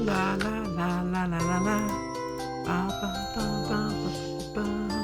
la la la la la la la. Ba, ba, ba, ba, ba, ba, ba.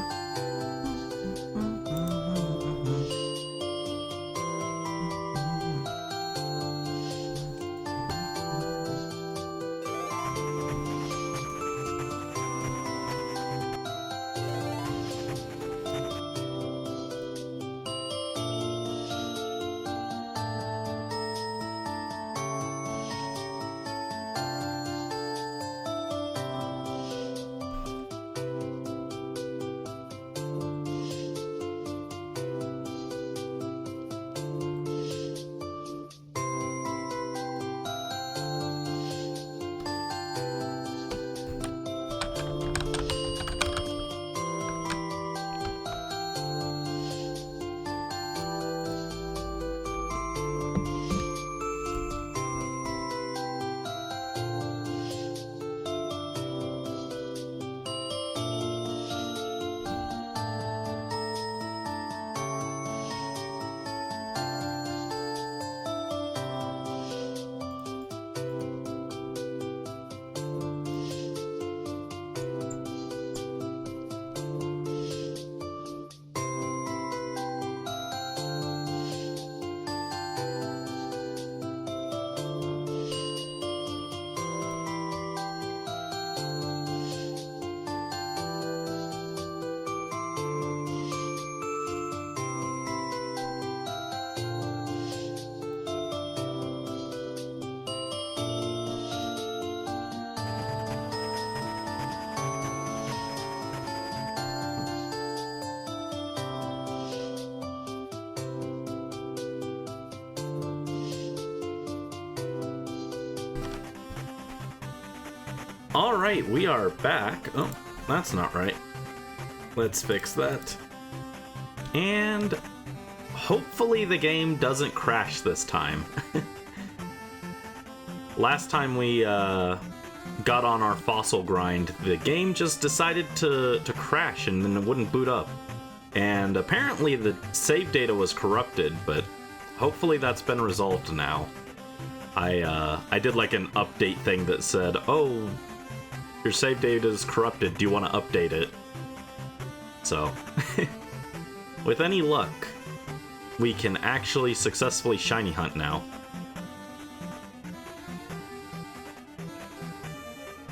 Alright, we are back. Oh, that's not right. Let's fix that. And hopefully the game doesn't crash this time. Last time we got on our fossil grind, the game just decided to crash and then it wouldn't boot up. And apparently the save data was corrupted, but hopefully that's been resolved now. I did like an update thing that said, oh, your save data is corrupted, do you want to update it? So, with any luck, we can actually successfully shiny hunt now.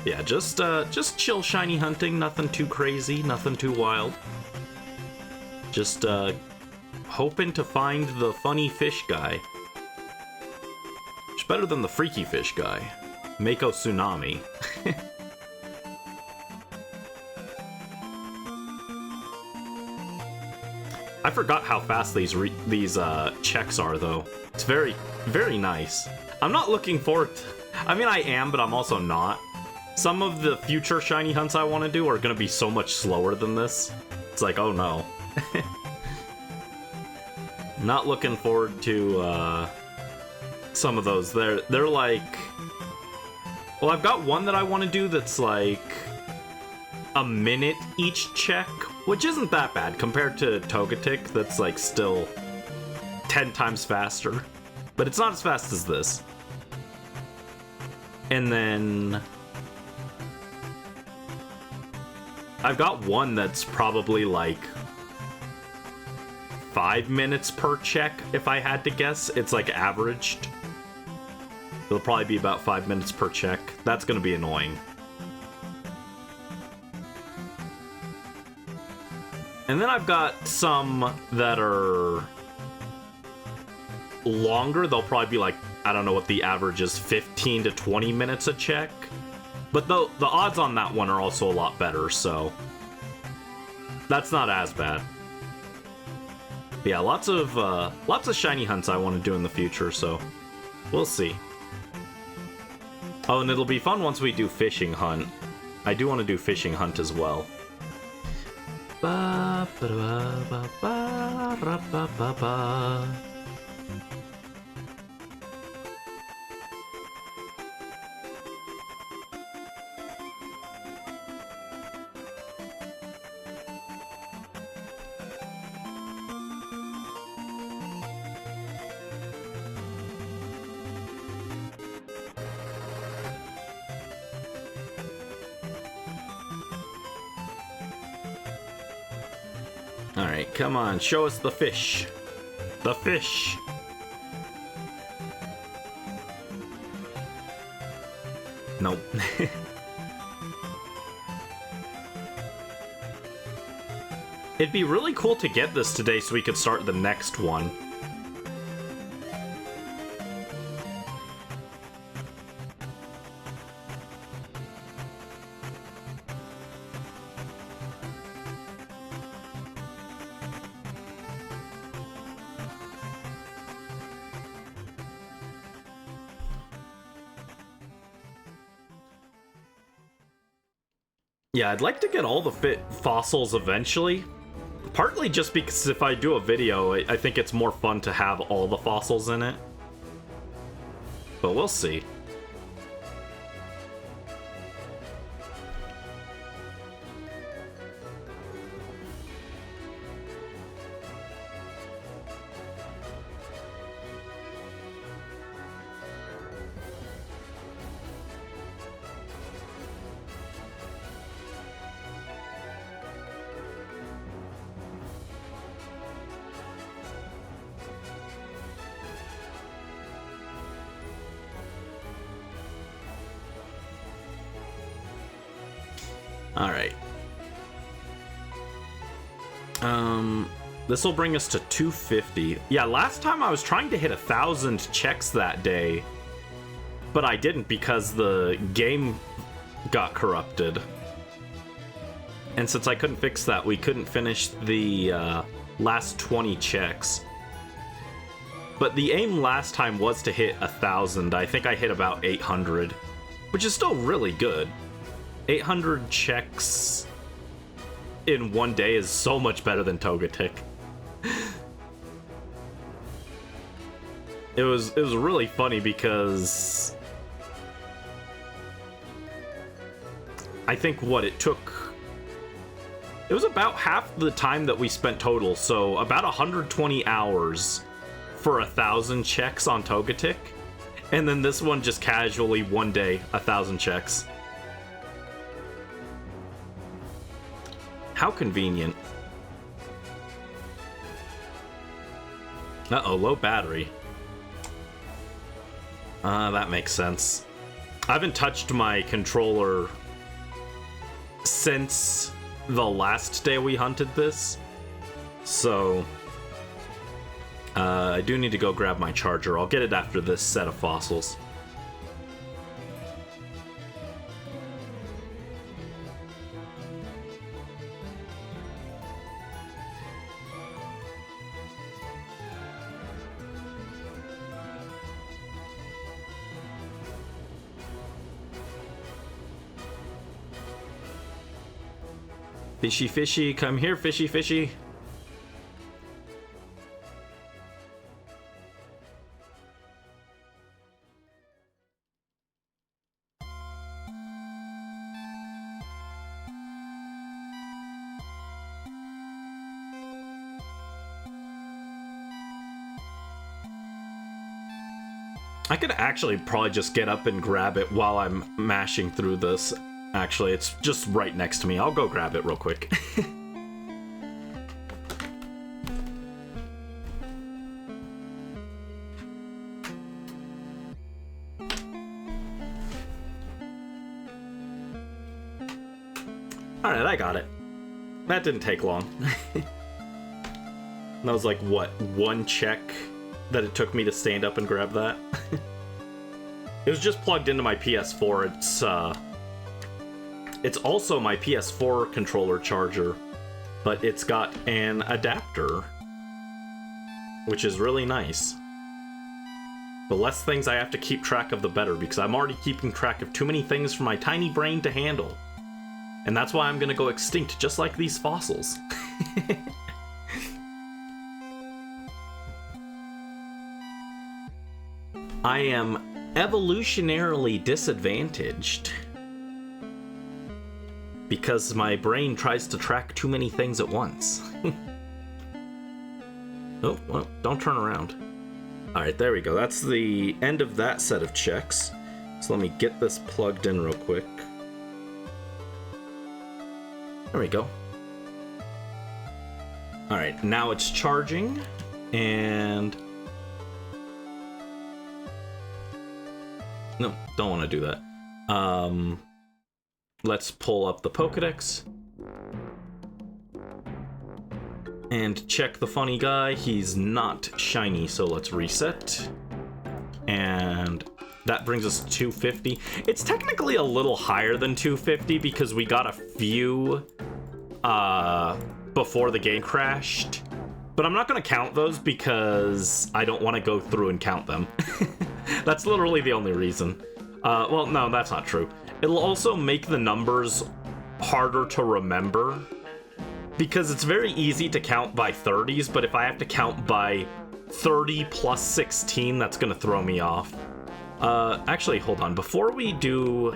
Yeah, just chill shiny hunting, nothing too crazy, nothing too wild. Just hoping to find the funny fish guy. It's better than the freaky fish guy. Mako Tsunami. I forgot how fast these checks are, though. It's very, very nice. I'm not looking forward to... I mean, I am, but I'm also not. Some of the future shiny hunts I want to do are going to be so much slower than this. It's like, oh no. Not looking forward to some of those. They're like... Well, I've got one that I want to do that's like a minute each check, which isn't that bad compared to Togetic, that's like still 10 times faster. But it's not as fast as this. And then I've got one that's probably like 5 minutes per check, if I had to guess. It's like averaged. It'll probably be about 5 minutes per check. That's gonna be annoying. And then I've got some that are longer. They'll probably be like, I don't know what the average is, 15 to 20 minutes a check. But the odds on that one are also a lot better, so that's not as bad. Yeah, lots of shiny hunts I want to do in the future, so we'll see. Oh, and it'll be fun once we do fishing hunt. I do want to do fishing hunt as well. Ba ba ba ba ba ra ba ba ba. Alright, come on, show us the fish. The fish! Nope. It'd be really cool to get this today so we could start the next one. Yeah, I'd like to get all the fossils eventually. Partly just because if I do a video, I think it's more fun to have all the fossils in it. But we'll see. Alright. This will bring us to 250. Yeah, last time I was trying to hit 1,000 checks that day, but I didn't because the game got corrupted. And since I couldn't fix that, we couldn't finish the last 20 checks. But the aim last time was to hit 1,000. I think I hit about 800, which is still really good. 800 checks in one day is so much better than Togetic. It was really funny because I think it was about half the time that we spent total, so about 120 hours for 1,000 checks on Togetic, and then this one just casually one day 1,000 checks. How convenient. Uh-oh, low battery. That makes sense. I haven't touched my controller since the last day we hunted this, so I do need to go grab my charger. I'll get it after this set of fossils. Fishy, fishy, come here, fishy, fishy. I could actually probably just get up and grab it while I'm mashing through this. Actually, it's just right next to me. I'll go grab it real quick. Alright, I got it. That didn't take long. That was like, what, one check that it took me to stand up and grab that? It was just plugged into my PS4. It's also my PS4 controller charger, but it's got an adapter, which is really nice. The less things I have to keep track of, the better, because I'm already keeping track of too many things for my tiny brain to handle. And that's why I'm gonna go extinct, just like these fossils. I am evolutionarily disadvantaged because my brain tries to track too many things at once. Oh, well, don't turn around. Alright, there we go. That's the end of that set of checks. So let me get this plugged in real quick. There we go. Alright, now it's charging, and... No, don't want to do that. Let's pull up the Pokedex. And check the funny guy. He's not shiny, so let's reset. And that brings us to 250. It's technically a little higher than 250 because we got a few before the game crashed. But I'm not going to count those because I don't want to go through and count them. That's literally the only reason. Well, no, that's not true. It'll also make the numbers harder to remember because it's very easy to count by 30s, but if I have to count by 30 plus 16, that's going to throw me off. Actually, hold on. Before we do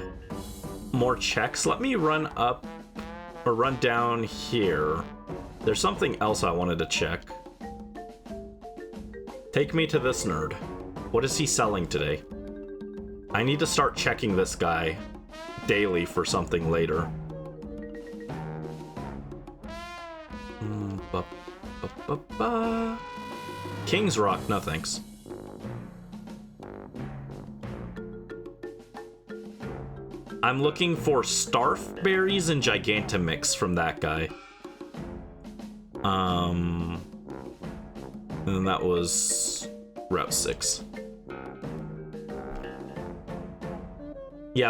more checks, let me run up or run down here. There's something else I wanted to check. Take me to this nerd. What is he selling today? I need to start checking this guy daily for something later. King's Rock, no thanks. I'm looking for Starf Berries and Gigantomix from that guy. And that was Route 6. Yeah,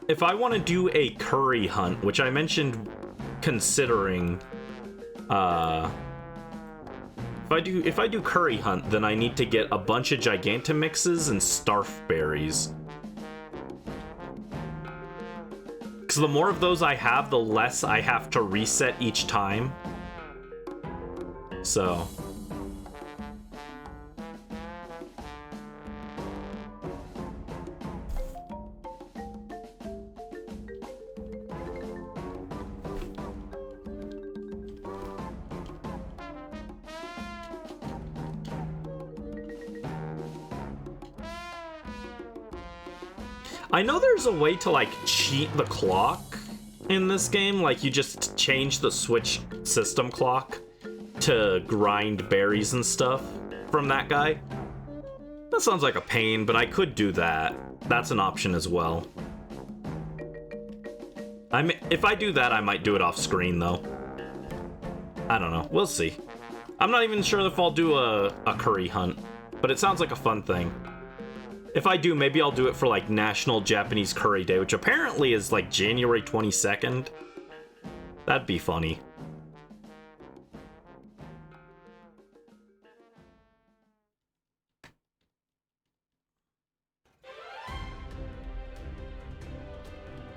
if I want to do a curry hunt, which I mentioned considering, if I do curry hunt, then I need to get a bunch of Gigantomixes and Starf Berries. Because the more of those I have, the less I have to reset each time. So... I know there's a way to, like, cheat the clock in this game. Like, you just change the Switch system clock to grind berries and stuff from that guy. That sounds like a pain, but I could do that. That's an option as well. If I do that, I might do it off screen, though. I don't know. We'll see. I'm not even sure if I'll do a curry hunt, but it sounds like a fun thing. If I do, maybe I'll do it for, like, National Japanese Curry Day, which apparently is, like, January 22nd. That'd be funny.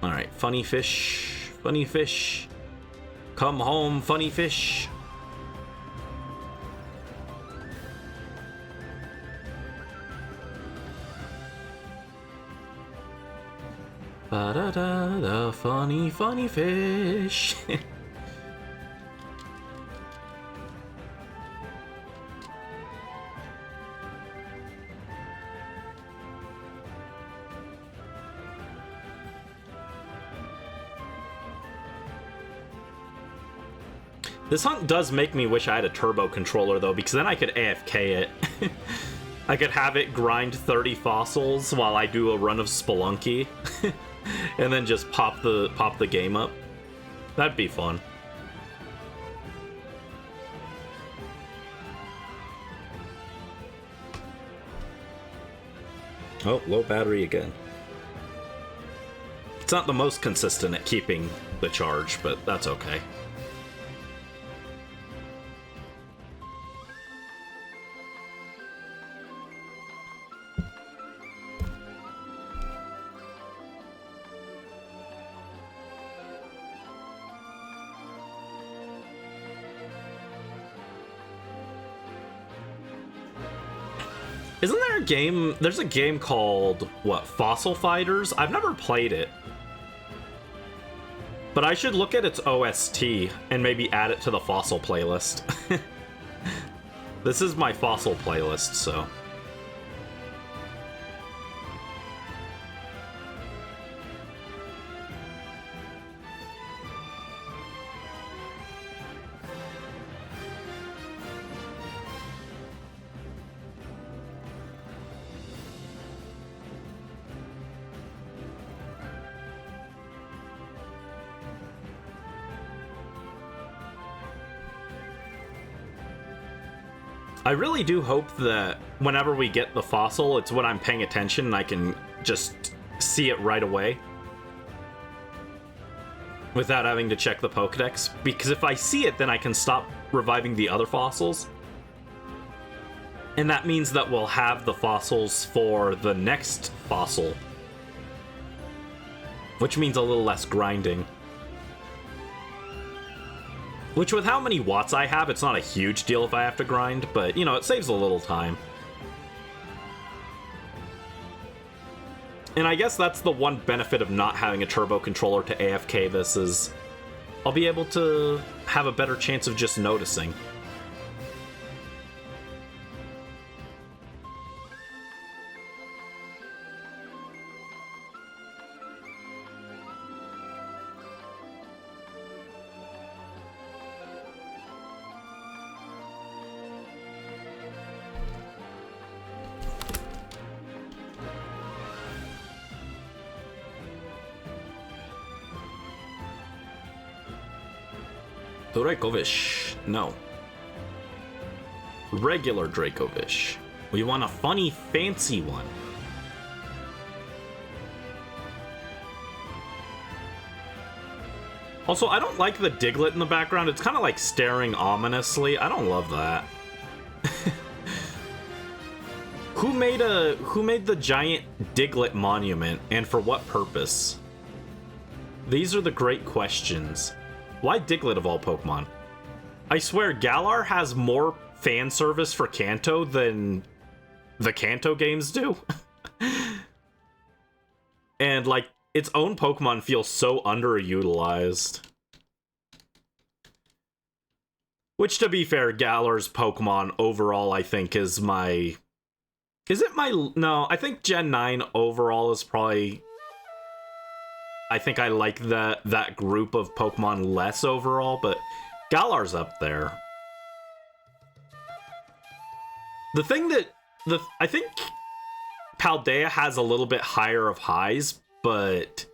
Alright, funny fish. Funny fish. Come home, funny fish. Ba-da-da-da, funny, funny fish. This hunt does make me wish I had a turbo controller, though, because then I could AFK it. I could have it grind 30 fossils while I do a run of Spelunky. And then just pop the game up. That'd be fun. Oh, low battery again. It's not the most consistent at keeping the charge, but that's okay. Isn't there a game? There's a game called, what, Fossil Fighters? I've never played it. But I should look at its OST and maybe add it to the Fossil playlist. This is my Fossil playlist, so... I really do hope that whenever we get the fossil, it's when I'm paying attention and I can just see it right away without having to check the Pokedex. Because if I see it, then I can stop reviving the other fossils. And that means that we'll have the fossils for the next fossil. Which means a little less grinding. Which, with how many watts I have, it's not a huge deal if I have to grind, but, you know, it saves a little time. And I guess that's the one benefit of not having a turbo controller to AFK this is I'll be able to have a better chance of just noticing. Dracovish. No. Regular Dracovish. We want a funny, fancy one. Also, I don't like the Diglett in the background. It's kind of like staring ominously. I don't love that. Who made the giant Diglett monument, and for what purpose? These are the great questions. Why Diglett of all Pokemon? I swear, Galar has more fan service for Kanto than the Kanto games do. And, like, its own Pokemon feels so underutilized. Which, to be fair, Galar's Pokemon overall, I think, is my... Is it my... No, I think Gen 9 overall is probably... I think I like that group of Pokemon less overall, but Galar's up there. The thing that... I think Paldea has a little bit higher of highs, but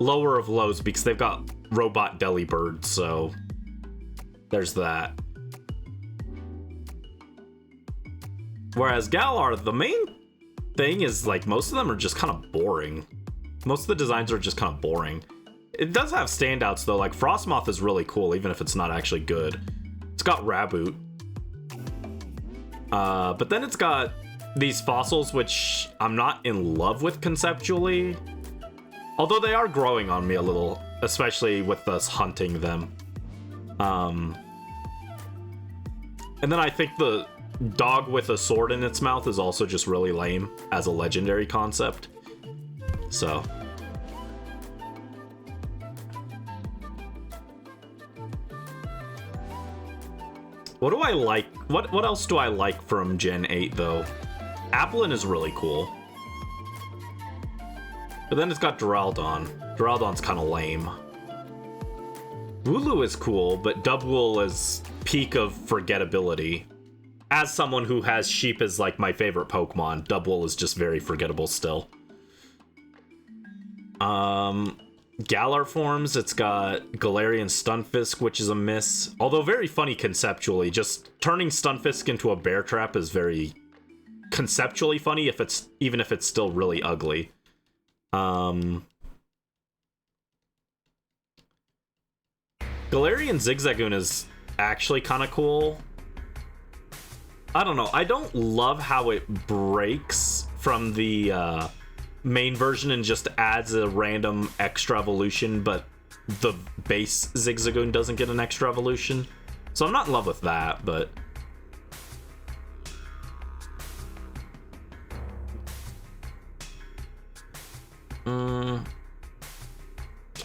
lower of lows because they've got Robot Delibird, so there's that. Whereas Galar, the main thing is, like, most of them are just kind of boring. Most of the designs are just kind of boring. It does have standouts, though. Like, Frostmoth is really cool, even if it's not actually good. It's got Raboot. But then it's got these fossils, which I'm not in love with conceptually. Although they are growing on me a little, especially with us hunting them. And then I think the dog with a sword in its mouth is also just really lame as a legendary concept. So... What do I like? What else do I like from Gen 8, though? Applin is really cool. But then it's got Duraludon. Duraludon's kind of lame. Wooloo is cool, but Dubwool is peak of forgettability. As someone who has sheep as, like, my favorite Pokemon, Dubwool is just very forgettable still. Galar forms, it's got Galarian Stunfisk, which is a miss. Although very funny conceptually. Just turning Stunfisk into a bear trap is very conceptually funny, even if it's still really ugly. Galarian Zigzagoon is actually kind of cool. I don't know. I don't love how it breaks from the main version and just adds a random extra evolution, but the base Zigzagoon doesn't get an extra evolution. So I'm not in love with that, but...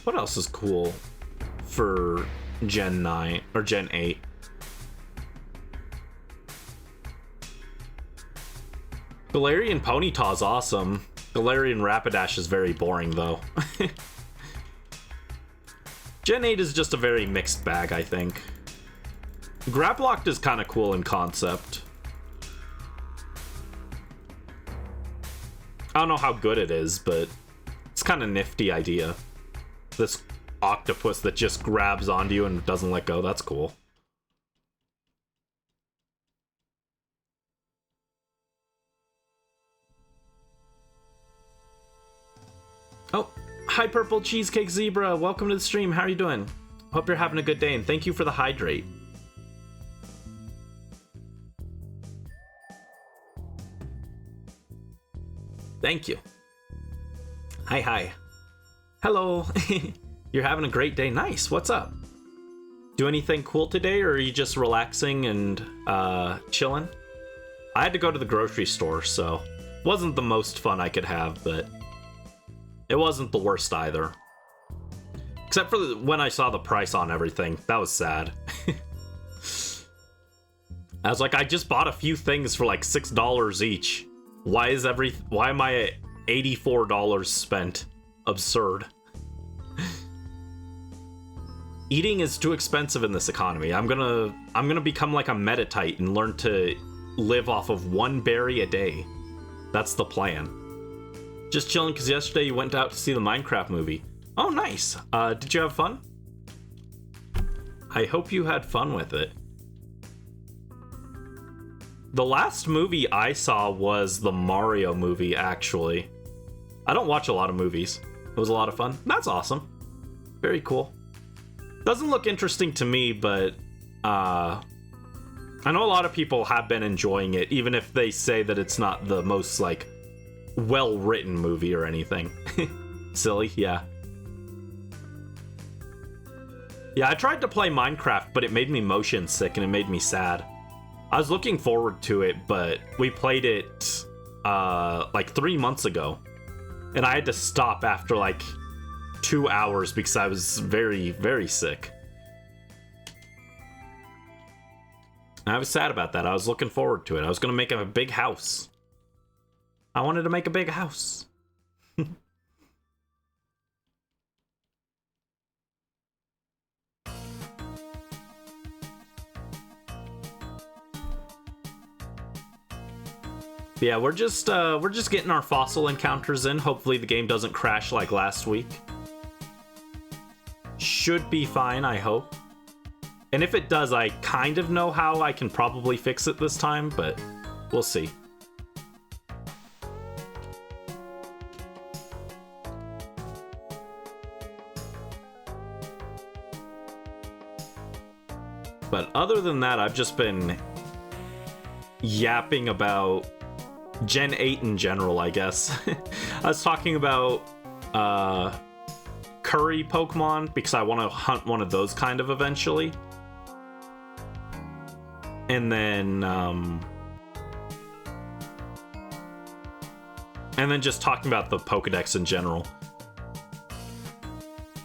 What else is cool for Gen 9 or Gen 8? Galarian Ponyta's awesome. Galarian Rapidash is very boring, though. Gen 8 is just a very mixed bag, I think. Graplocked is kind of cool in concept. I don't know how good it is, but it's kind of nifty idea. This octopus that just grabs onto you and doesn't let go, that's cool. Oh, hi Purple Cheesecake Zebra. Welcome to the stream. How are you doing? Hope you're having a good day, and thank you for the hydrate. Thank you. Hi. Hello. You're having a great day. Nice. What's up? Do anything cool today, or are you just relaxing and chilling? I had to go to the grocery store, so wasn't the most fun I could have, but it wasn't the worst either. Except for when I saw the price on everything. That was sad. I was like, I just bought a few things for like $6 each. Why am I at $84 spent? Absurd. Eating is too expensive in this economy. I'm gonna become like a Metatite and learn to live off of one berry a day. That's the plan. Just chilling because yesterday you went out to see the Minecraft movie. Oh, nice. Did you have fun? I hope you had fun with it. The last movie I saw was the Mario movie, actually. I don't watch a lot of movies. It was a lot of fun. That's awesome. Very cool. Doesn't look interesting to me, but I know a lot of people have been enjoying it, even if they say that it's not the most, like, well-written movie or anything. Silly, yeah. Yeah, I tried to play Minecraft, but it made me motion sick and it made me sad. I was looking forward to it, but we played it like 3 months ago, and I had to stop after like 2 hours because I was very, very sick. And I was sad about that. I was looking forward to it. I was going to make a big house. I wanted to make a big house. Yeah, we're just getting our fossil encounters in. Hopefully the game doesn't crash like last week. Should be fine, I hope. And if it does, I kind of know how I can probably fix it this time, but we'll see. But other than that, I've just been yapping about Gen 8 in general, I guess. I was talking about curry Pokemon because I want to hunt one of those kind of eventually. And then just talking about the Pokedex in general.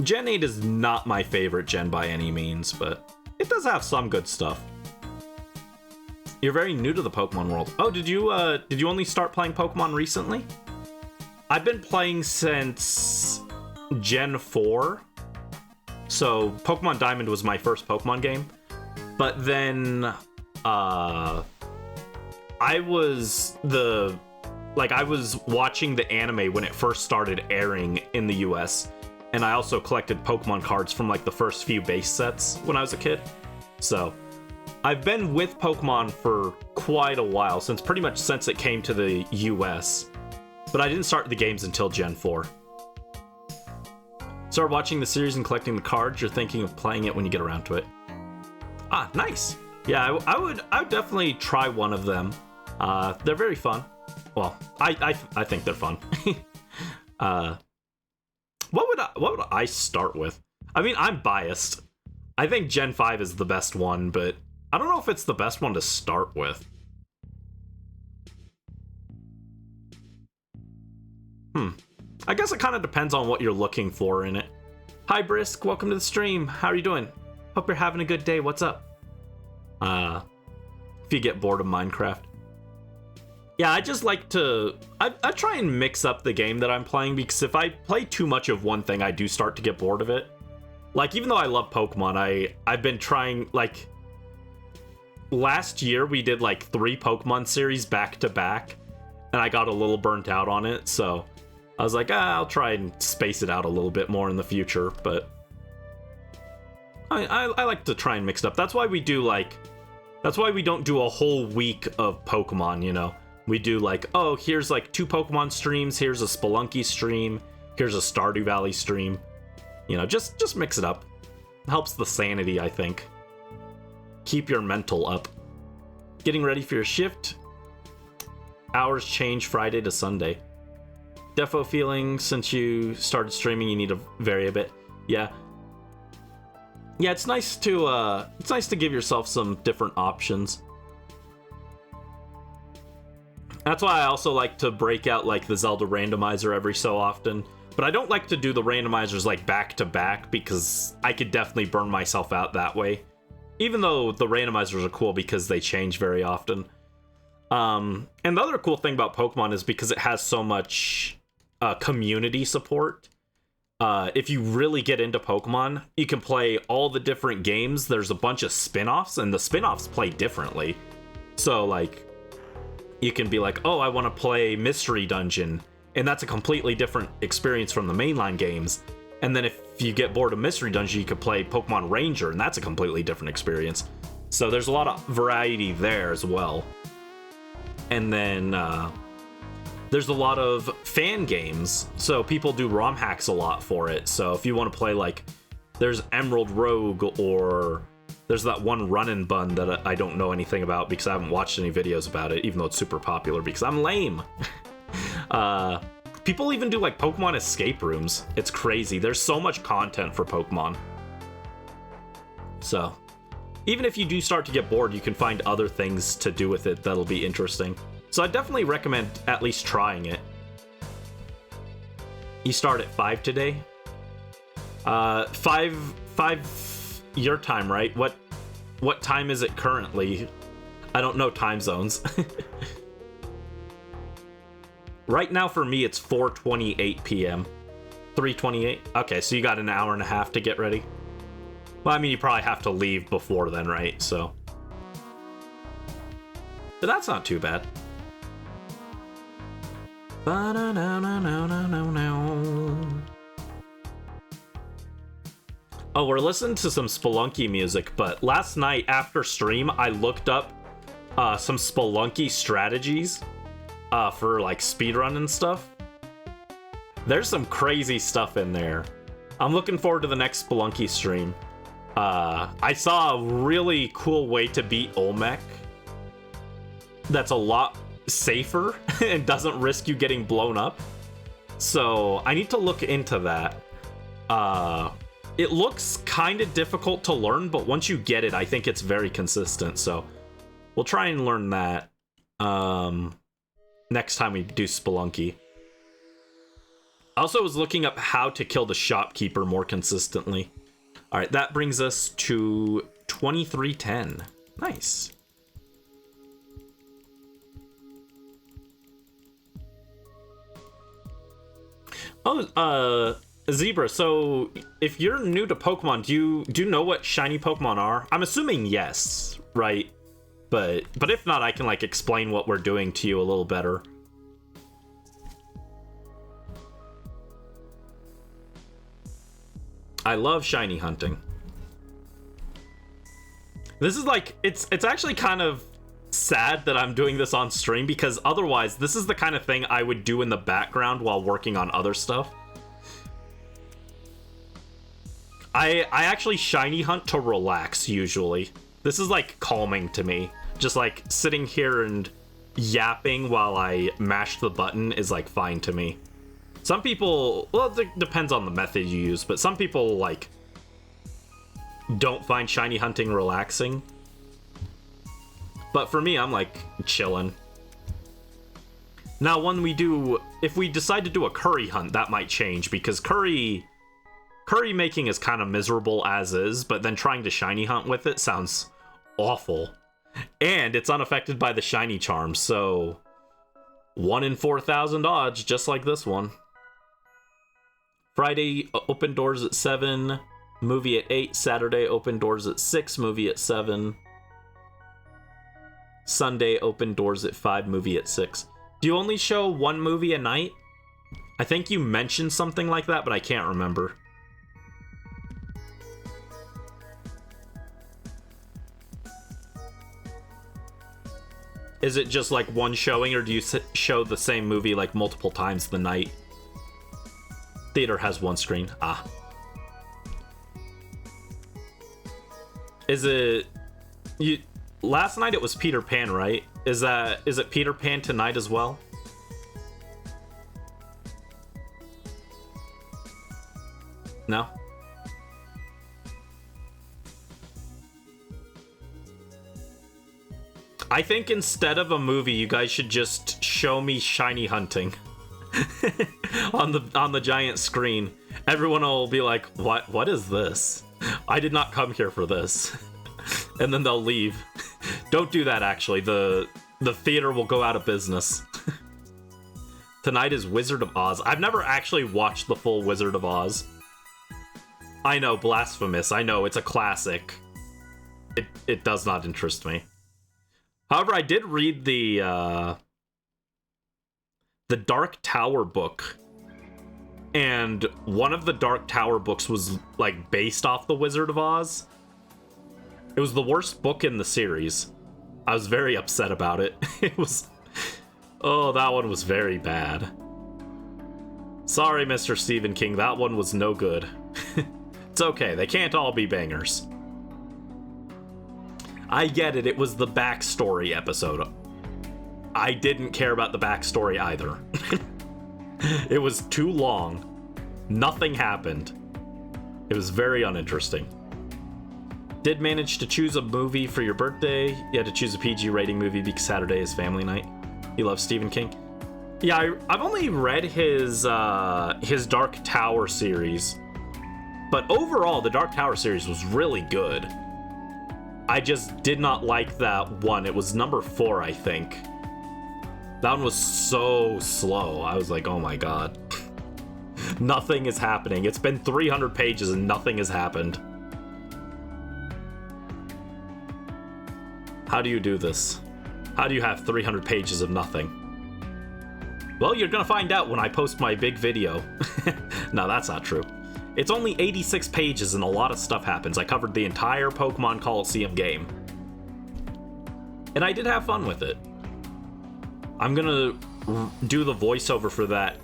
Gen 8 is not my favorite gen by any means, but it does have some good stuff. You're very new to the Pokemon world. Oh, did you only start playing Pokemon recently? I've been playing since Gen 4. So Pokemon Diamond was my first Pokemon game. But then I was watching the anime when it first started airing in the US. And I also collected Pokemon cards from like the first few base sets when I was a kid. So I've been with Pokemon for quite a while, pretty much since it came to the US. But I didn't start the games until Gen 4. Start watching the series and collecting the cards. You're thinking of playing it when you get around to it. Ah, nice. Yeah, I would definitely try one of them. They're very fun. Well, I think they're fun. What would I start with? I mean, I'm biased. I think Gen 5 is the best one, but I don't know if it's the best one to start with. I guess it kind of depends on what you're looking for in it. Hi, Brisk. Welcome to the stream. How are you doing? Hope you're having a good day. What's up? If you get bored of Minecraft. Yeah, I just like to... I try and mix up the game that I'm playing, because if I play too much of one thing, I do start to get bored of it. Like, even though I love Pokemon, I've been trying, like... Last year, we did, like, 3 Pokemon series back-to-back, and I got a little burnt out on it, so... I was like, I'll try and space it out a little bit more in the future, but... I like to try and mix it up. That's why we do, like... That's why we don't do a whole week of Pokemon, you know? We do like, oh, here's like 2 Pokemon streams, here's a Spelunky stream, Here's a Stardew Valley stream. You know, just mix it up. Helps the sanity, I think. Keep your mental up. Getting ready for your shift. Hours change Friday to Sunday. Defo feeling since you started streaming you need to vary a bit. Yeah. Yeah, it's nice to give yourself some different options. That's why I also like to break out like the Zelda randomizer every so often. But I don't like to do the randomizers like back to back because I could definitely burn myself out that way. Even though the randomizers are cool because they change very often. And the other cool thing about Pokemon is because it has so much community support. If you really get into Pokemon, you can play all the different games. There's a bunch of spin-offs, and the spin-offs play differently. So, like, you can be like, oh, I want to play Mystery Dungeon, and that's a completely different experience from the mainline games. And then if you get bored of Mystery Dungeon, you could play Pokemon Ranger, and that's a completely different experience. So there's a lot of variety there as well. And then there's a lot of fan games, so people do ROM hacks a lot for it. So if you want to play, like, there's Emerald Rogue, or there's that one Run and Bun that I don't know anything about because I haven't watched any videos about it, even though it's super popular because I'm lame. People even do, like, Pokemon escape rooms. It's crazy. There's so much content for Pokemon. So even if you do start to get bored, you can find other things to do with it that'll be interesting. So I definitely recommend at least trying it. You start at 5 today? 5 your time, right? What time is it currently? I don't know time zones. Right now for me it's 4:28 p.m. 3:28? Okay, so you got an hour and a half to get ready. Well, I mean, you probably have to leave before then, right? So, but that's not too bad. Oh, we're listening to some Spelunky music, but last night after stream, I looked up some Spelunky strategies for like speedrun and stuff. There's some crazy stuff in there. I'm looking forward to the next Spelunky stream. I saw a really cool way to beat Olmec that's a lot safer and doesn't risk you getting blown up. So I need to look into that. It looks kind of difficult to learn, but once you get it, I think it's very consistent. So we'll try and learn that next time we do Spelunky. I also was looking up how to kill the shopkeeper more consistently. All right, that brings us to 2310. Nice. Oh, Zebra, so if you're new to Pokemon, do you know what shiny Pokemon are? I'm assuming yes, right? But if not, I can like explain what we're doing to you a little better. I love shiny hunting. This is like, it's actually kind of sad that I'm doing this on stream, because otherwise this is the kind of thing I would do in the background while working on other stuff. I actually shiny hunt to relax usually. This is like calming to me. Just like sitting here and yapping while I mash the button is like fine to me. Some people, well, it depends on the method you use, but some people like don't find shiny hunting relaxing. But for me, I'm like chilling. Now, when we do, if we decide to do a curry hunt, that might change, because curry making is kind of miserable as is, but then trying to shiny hunt with it sounds awful. And it's unaffected by the shiny charm, so 1 in 4,000 odds, just like this one. Friday, open doors at 7, movie at 8. Saturday, open doors at 6, movie at 7. Sunday, open doors at 5, movie at 6. Do you only show one movie a night? I think you mentioned something like that, but I can't remember. Is it just like one showing, or do you show the same movie like multiple times the night? Theater has one screen. Ah. Is it... Last night it was Peter Pan, right? Is it Peter Pan tonight as well? No? I think instead of a movie, you guys should just show me shiny hunting on the giant screen. Everyone will be like, what is this? I did not come here for this. And then they'll leave. Don't do that, actually. The theater will go out of business. Tonight is Wizard of Oz. I've never actually watched the full Wizard of Oz. I know, blasphemous. I know, it's a classic. It does not interest me. However, I did read the Dark Tower book. And one of the Dark Tower books was, like, based off the Wizard of Oz. It was the worst book in the series. I was very upset about it. It was... Oh, that one was very bad. Sorry, Mr. Stephen King, that one was no good. It's okay, they can't all be bangers. I get it, it was the backstory episode. I didn't care about the backstory either. It was too long. Nothing happened. It was very uninteresting. Did manage to choose a movie for your birthday. You had to choose a PG rating movie because Saturday is family night. You love Stephen King? Yeah, I've only read his Dark Tower series. But overall, the Dark Tower series was really good. I just did not like that one. It was number 4, I think. That one was so slow. I was like, oh my god. Nothing is happening. It's been 300 pages and nothing has happened. How do you do this? How do you have 300 pages of nothing? Well, you're gonna find out when I post my big video. No, that's not true. It's only 86 pages and a lot of stuff happens. I covered the entire Pokemon Coliseum game. And I did have fun with it. I'm gonna do the voiceover for that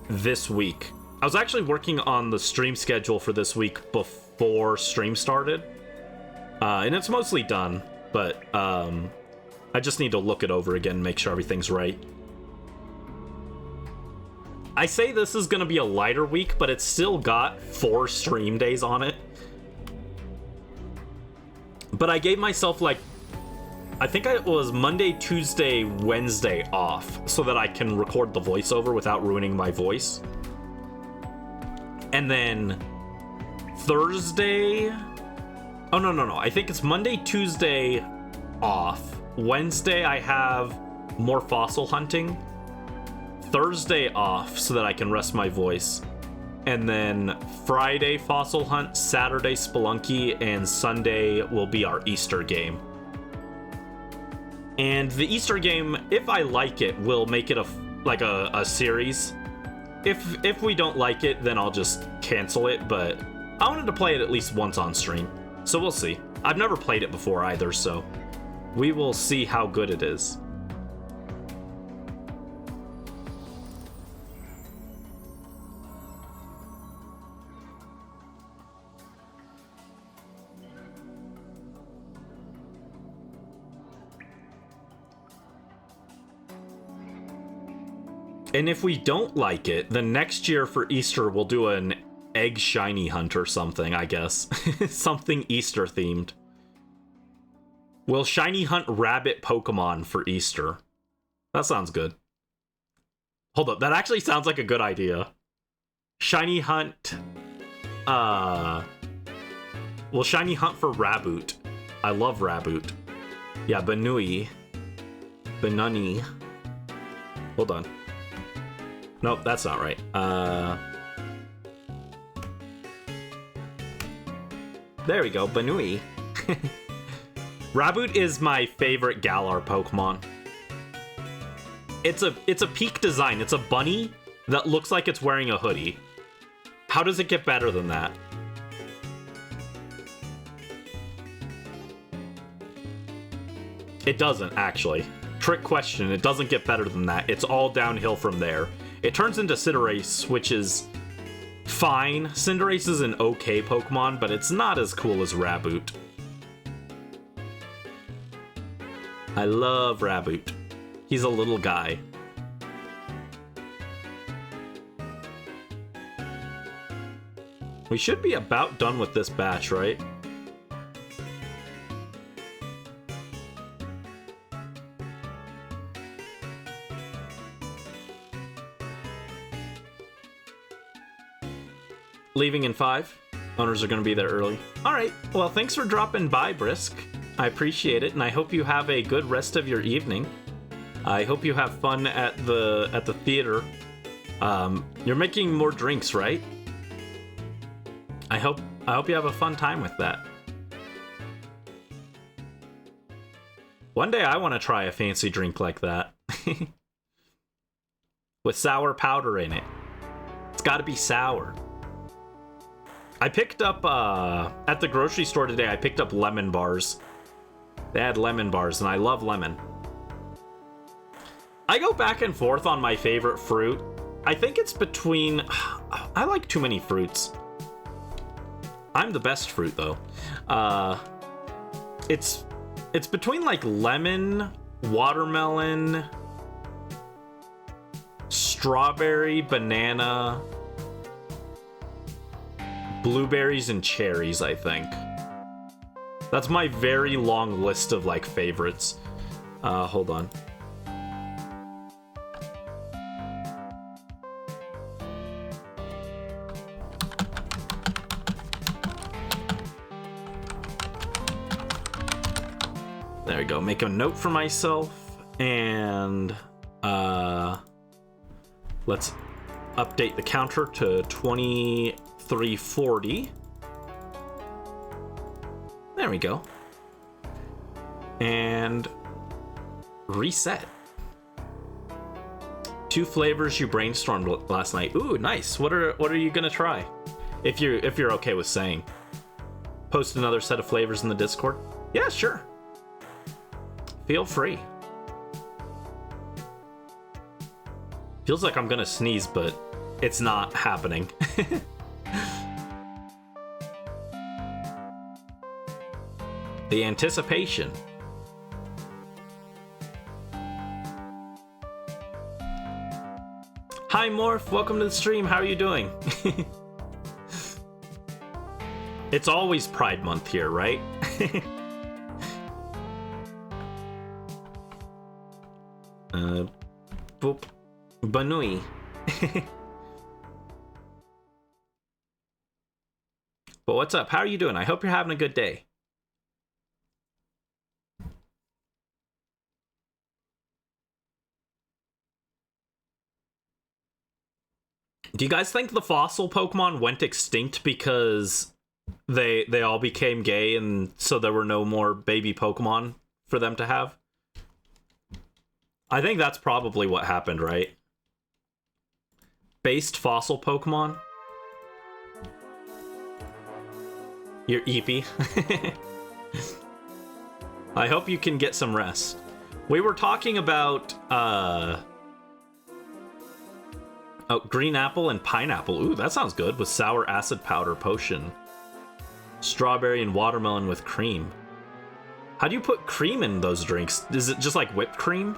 this week. I was actually working on the stream schedule for this week before stream started. And it's mostly done, but I just need to look it over again and make sure everything's right. I say this is gonna be a lighter week, but it's still got 4 stream days on it. But I gave myself, like, I think it was Monday, Tuesday, Wednesday off so that I can record the voiceover without ruining my voice. And then Thursday... Oh, no. I think it's Monday, Tuesday off. Wednesday, I have more fossil hunting. Thursday off so that I can rest my voice. And then Friday, fossil hunt. Saturday, Spelunky. And Sunday will be our Easter game. And the Easter game, if I like it, will make it a series. If we don't like it, then I'll just cancel it. But I wanted to play it at least once on stream. So we'll see. I've never played it before either, so we will see how good it is. And if we don't like it, then next year for Easter we'll do an egg shiny hunt or something, I guess. Something Easter themed. We'll shiny hunt rabbit Pokemon for Easter. That sounds good. Hold up, that actually sounds like a good idea. Shiny hunt... We'll shiny hunt for Raboot. I love Raboot. Yeah, Banui. Benuni. Hold on. Nope, that's not right. There we go, Banui. Raboot is my favorite Galar Pokemon. It's a peak design. It's a bunny that looks like it's wearing a hoodie. How does it get better than that? It doesn't, actually. Trick question, it doesn't get better than that. It's all downhill from there. It turns into Cinderace, which is fine. Cinderace is an okay Pokemon, but it's not as cool as Raboot. I love Raboot. He's a little guy. We should be about done with this batch, right? Leaving in 5. Owners are going to be there early. All right. Well, thanks for dropping by, Brisk. I appreciate it, and I hope you have a good rest of your evening. I hope you have fun at the theater. You're making more drinks, right? I hope you have a fun time with that. One day I want to try a fancy drink like that. With sour powder in it. It's got to be sour. I picked up, at the grocery store today, I picked up lemon bars. They had lemon bars, and I love lemon. I go back and forth on my favorite fruit. I think it's between... I like too many fruits. I'm the best fruit, though. It's between, like, lemon, watermelon, strawberry, banana... blueberries and cherries, I think. That's my very long list of, like, favorites. Hold on. There we go. Make a note for myself. And, let's update the counter to 2340. There we go. And reset. 2 flavors you brainstormed last night. Ooh, nice. What are you gonna try? If you're okay with saying. Post another set of flavors in the Discord? Yeah, sure. Feel free. Feels like I'm gonna sneeze, but it's not happening. The anticipation. Hi Morph, welcome to the stream. How are you doing? It's always Pride Month here, right? Boop. Banui. But what's up? How are you doing? I hope you're having a good day. Do you guys think the fossil Pokemon went extinct because they all became gay and so there were no more baby Pokemon for them to have? I think that's probably what happened, right? Based fossil Pokemon? You're Eepy. I hope you can get some rest. We were talking about, oh, green apple and pineapple. Ooh, that sounds good. With sour acid powder potion. Strawberry and watermelon with cream. How do you put cream in those drinks? Is it just like whipped cream?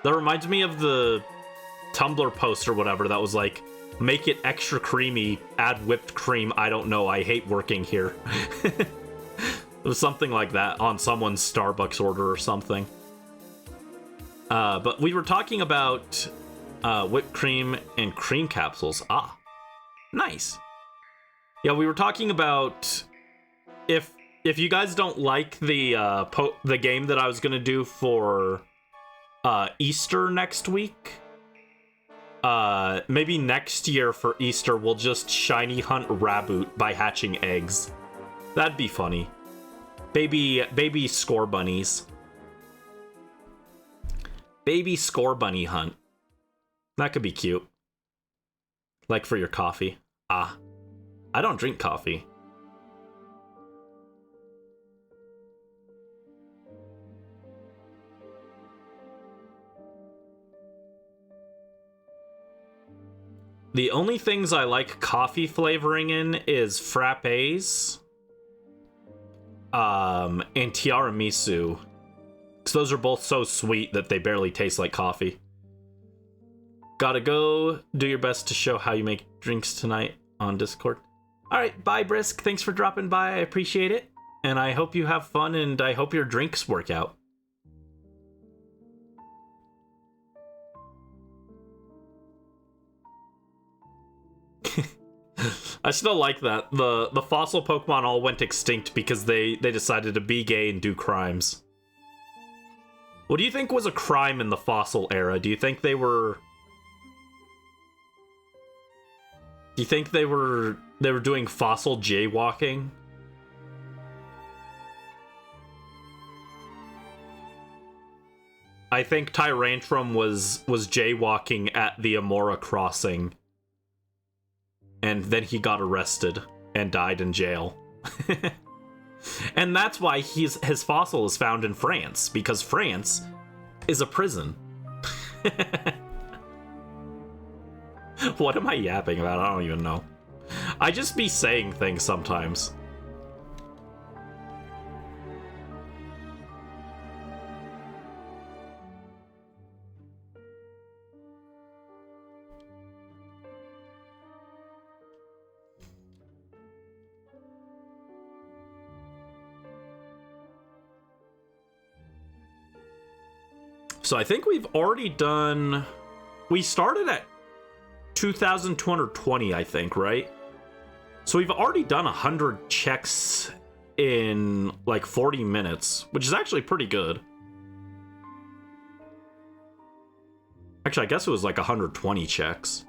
That reminds me of the Tumblr post or whatever that was like, make it extra creamy, add whipped cream. I don't know. I hate working here. It was something like that on someone's Starbucks order or something. But we were talking about whipped cream and cream capsules. Ah, nice. Yeah, we were talking about if you guys don't like the game that I was gonna do for Easter next week, maybe next year for Easter we'll just shiny hunt Raboot by hatching eggs. That'd be funny. Baby score bunnies. Baby score bunny hunt. That could be cute. Like for your coffee. Ah, I don't drink coffee. The only things I like coffee flavoring in is frappes, and tiramisu. Because those are both so sweet that they barely taste like coffee. Gotta go. Do your best to show how you make drinks tonight on Discord. Alright, bye Brisk. Thanks for dropping by. I appreciate it. And I hope you have fun, and I hope your drinks work out. I still like that. The fossil Pokemon all went extinct because they decided to be gay and do crimes. What do you think was a crime in the fossil era? Do you think they were... Do you think they were doing fossil jaywalking? I think Tyrantrum was jaywalking at the Amora crossing. And then he got arrested and died in jail. And that's why his fossil is found in France, because France is a prison. What am I yapping about? I don't even know. I just be saying things sometimes. So I think we've already done... We started at 2,220, I think, right? So we've already done 100 checks in like 40 minutes, which is actually pretty good. Actually, I guess it was like 120 checks.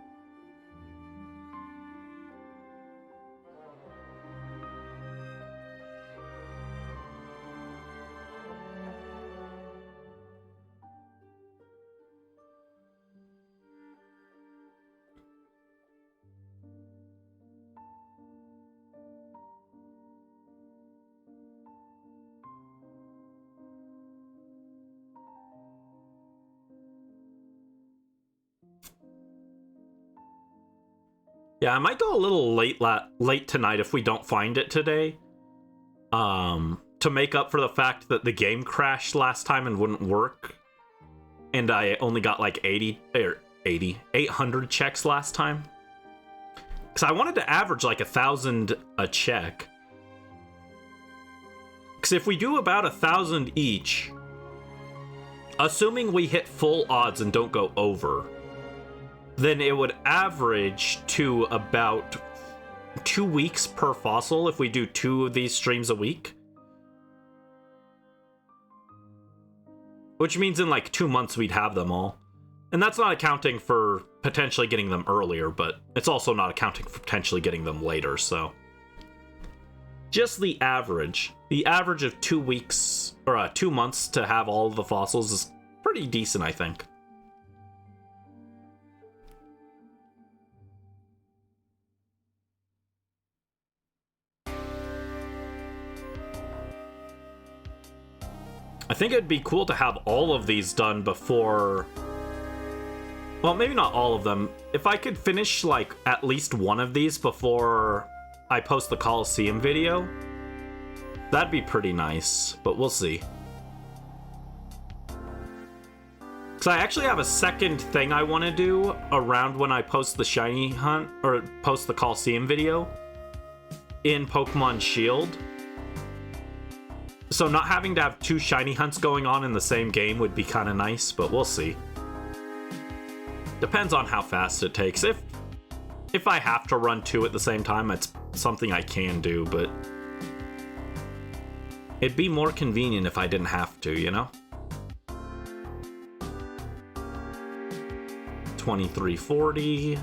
Yeah, I might go a little late tonight if we don't find it today. To make up for the fact that the game crashed last time and wouldn't work. And I only got like 800 checks last time. Because I wanted to average like 1,000 a check. Because if we do about 1,000 each, assuming we hit full odds and don't go over, then it would average to about 2 weeks per fossil if we do 2 of these streams a week. Which means in like 2 months we'd have them all. And that's not accounting for potentially getting them earlier, but it's also not accounting for potentially getting them later, so... Just the average. The average of 2 weeks, or 2 months to have all of the fossils is pretty decent, I think. I think it'd be cool to have all of these done before... Well, maybe not all of them. If I could finish, like, at least one of these before I post the Coliseum video, that'd be pretty nice, but we'll see. Because I actually have a second thing I want to do around when I post the Shiny Hunt, or post the Coliseum video, in Pokemon Shield. So not having to have 2 shiny hunts going on in the same game would be kind of nice, but we'll see. Depends on how fast it takes. If I have to run 2 at the same time, it's something I can do, but it'd be more convenient if I didn't have to, you know? 2340.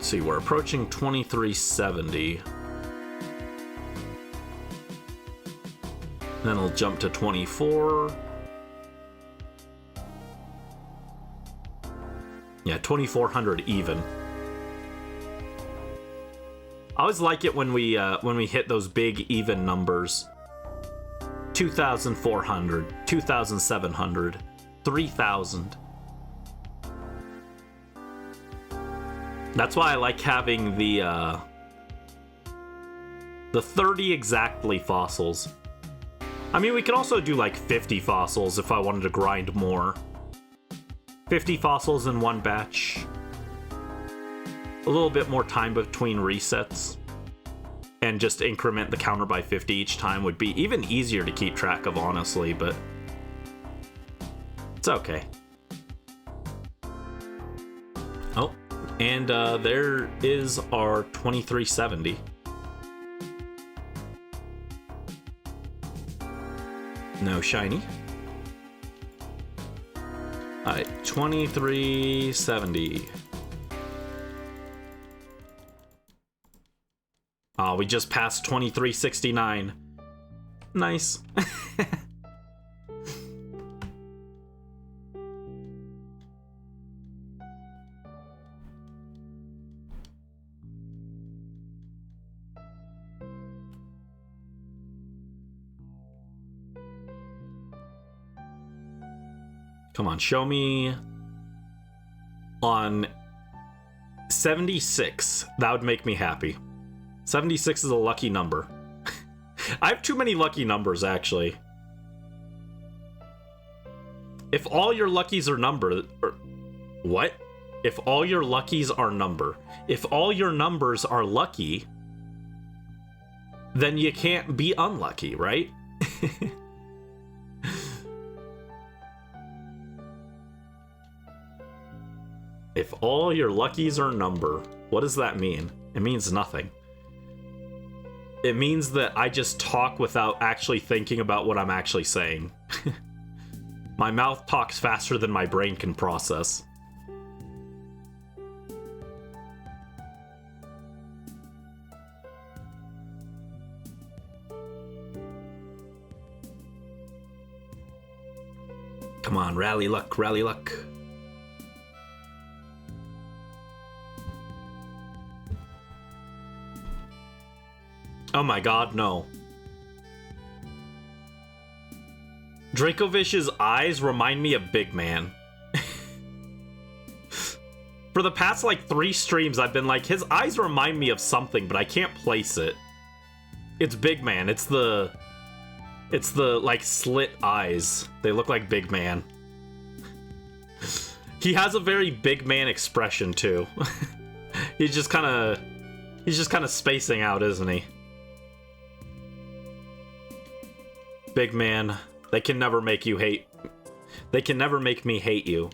See, we're approaching 2370. Then it'll jump to 24. Yeah, 2400 even. I always like it when we hit those big even numbers. 2400, 2700. 3,000. That's why I like having the 30 exactly fossils. I mean, we could also do like 50 fossils if I wanted to grind more. 50 fossils in one batch. A little bit more time between resets. And just increment the counter by 50 each time would be even easier to keep track of, honestly, but it's okay. Oh, and there is our 2370. No shiny. Alright, 2370. Oh, we just passed 2369. Nice. Come on, show me on 76. That would make me happy. 76 is a lucky number. I have too many lucky numbers, actually. If all your luckies are number... what? If all your luckies are number. If all your numbers are lucky, then you can't be unlucky, right? If all your luckies are number, what does that mean? It means nothing. It means that I just talk without actually thinking about what I'm actually saying. My mouth talks faster than my brain can process. Come on, rally luck, rally luck. Oh my god, no. Dracovich's eyes remind me of Big Man. For the past, like, 3 streams, I've been like, his eyes remind me of something, but I can't place it. It's Big Man. It's the, like, slit eyes. They look like Big Man. He has a very Big Man expression, too. He's just kind of spacing out, isn't he? Big Man, they can never make you hate. They can never make me hate you,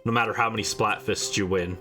no matter how many Splatfists you win.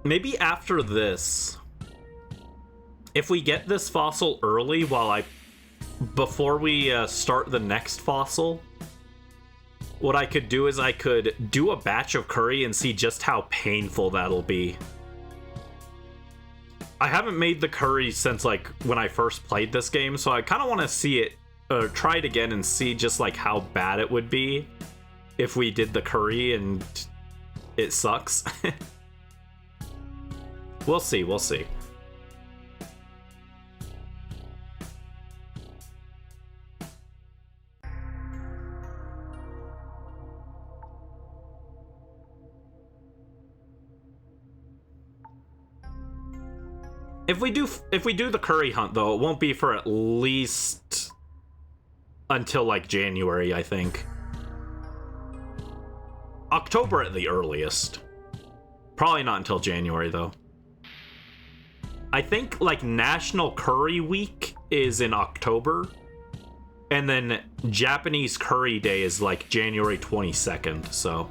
Maybe after this, if we get this fossil early before we start the next fossil, what I could do is I could do a batch of curry and see just how painful that'll be. I haven't made the curry since, like, when I first played this game, so I kind of want to see it, try it again and see just, like, how bad it would be if we did the curry and it sucks. We'll see, we'll see. If we do the curry hunt though, it won't be for at least until like January, I think. October at the earliest. Probably not until January though. I think like National Curry Week is in October, and then Japanese Curry Day is like January 22nd. So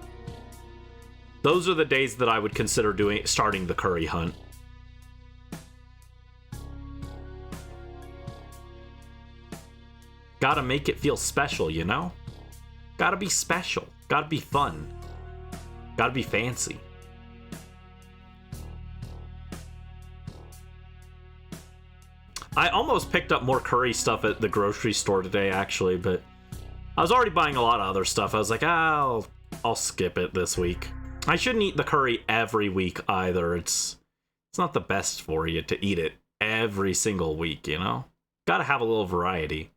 those are the days that I would consider starting the curry hunt. Gotta make it feel special, you know? Gotta be special. Gotta be fun. Gotta be fancy. I almost picked up more curry stuff at the grocery store today, actually, but I was already buying a lot of other stuff. I was like, I'll skip it this week. I shouldn't eat the curry every week either. It's not the best for you to eat it every single week, you know? Gotta have a little variety.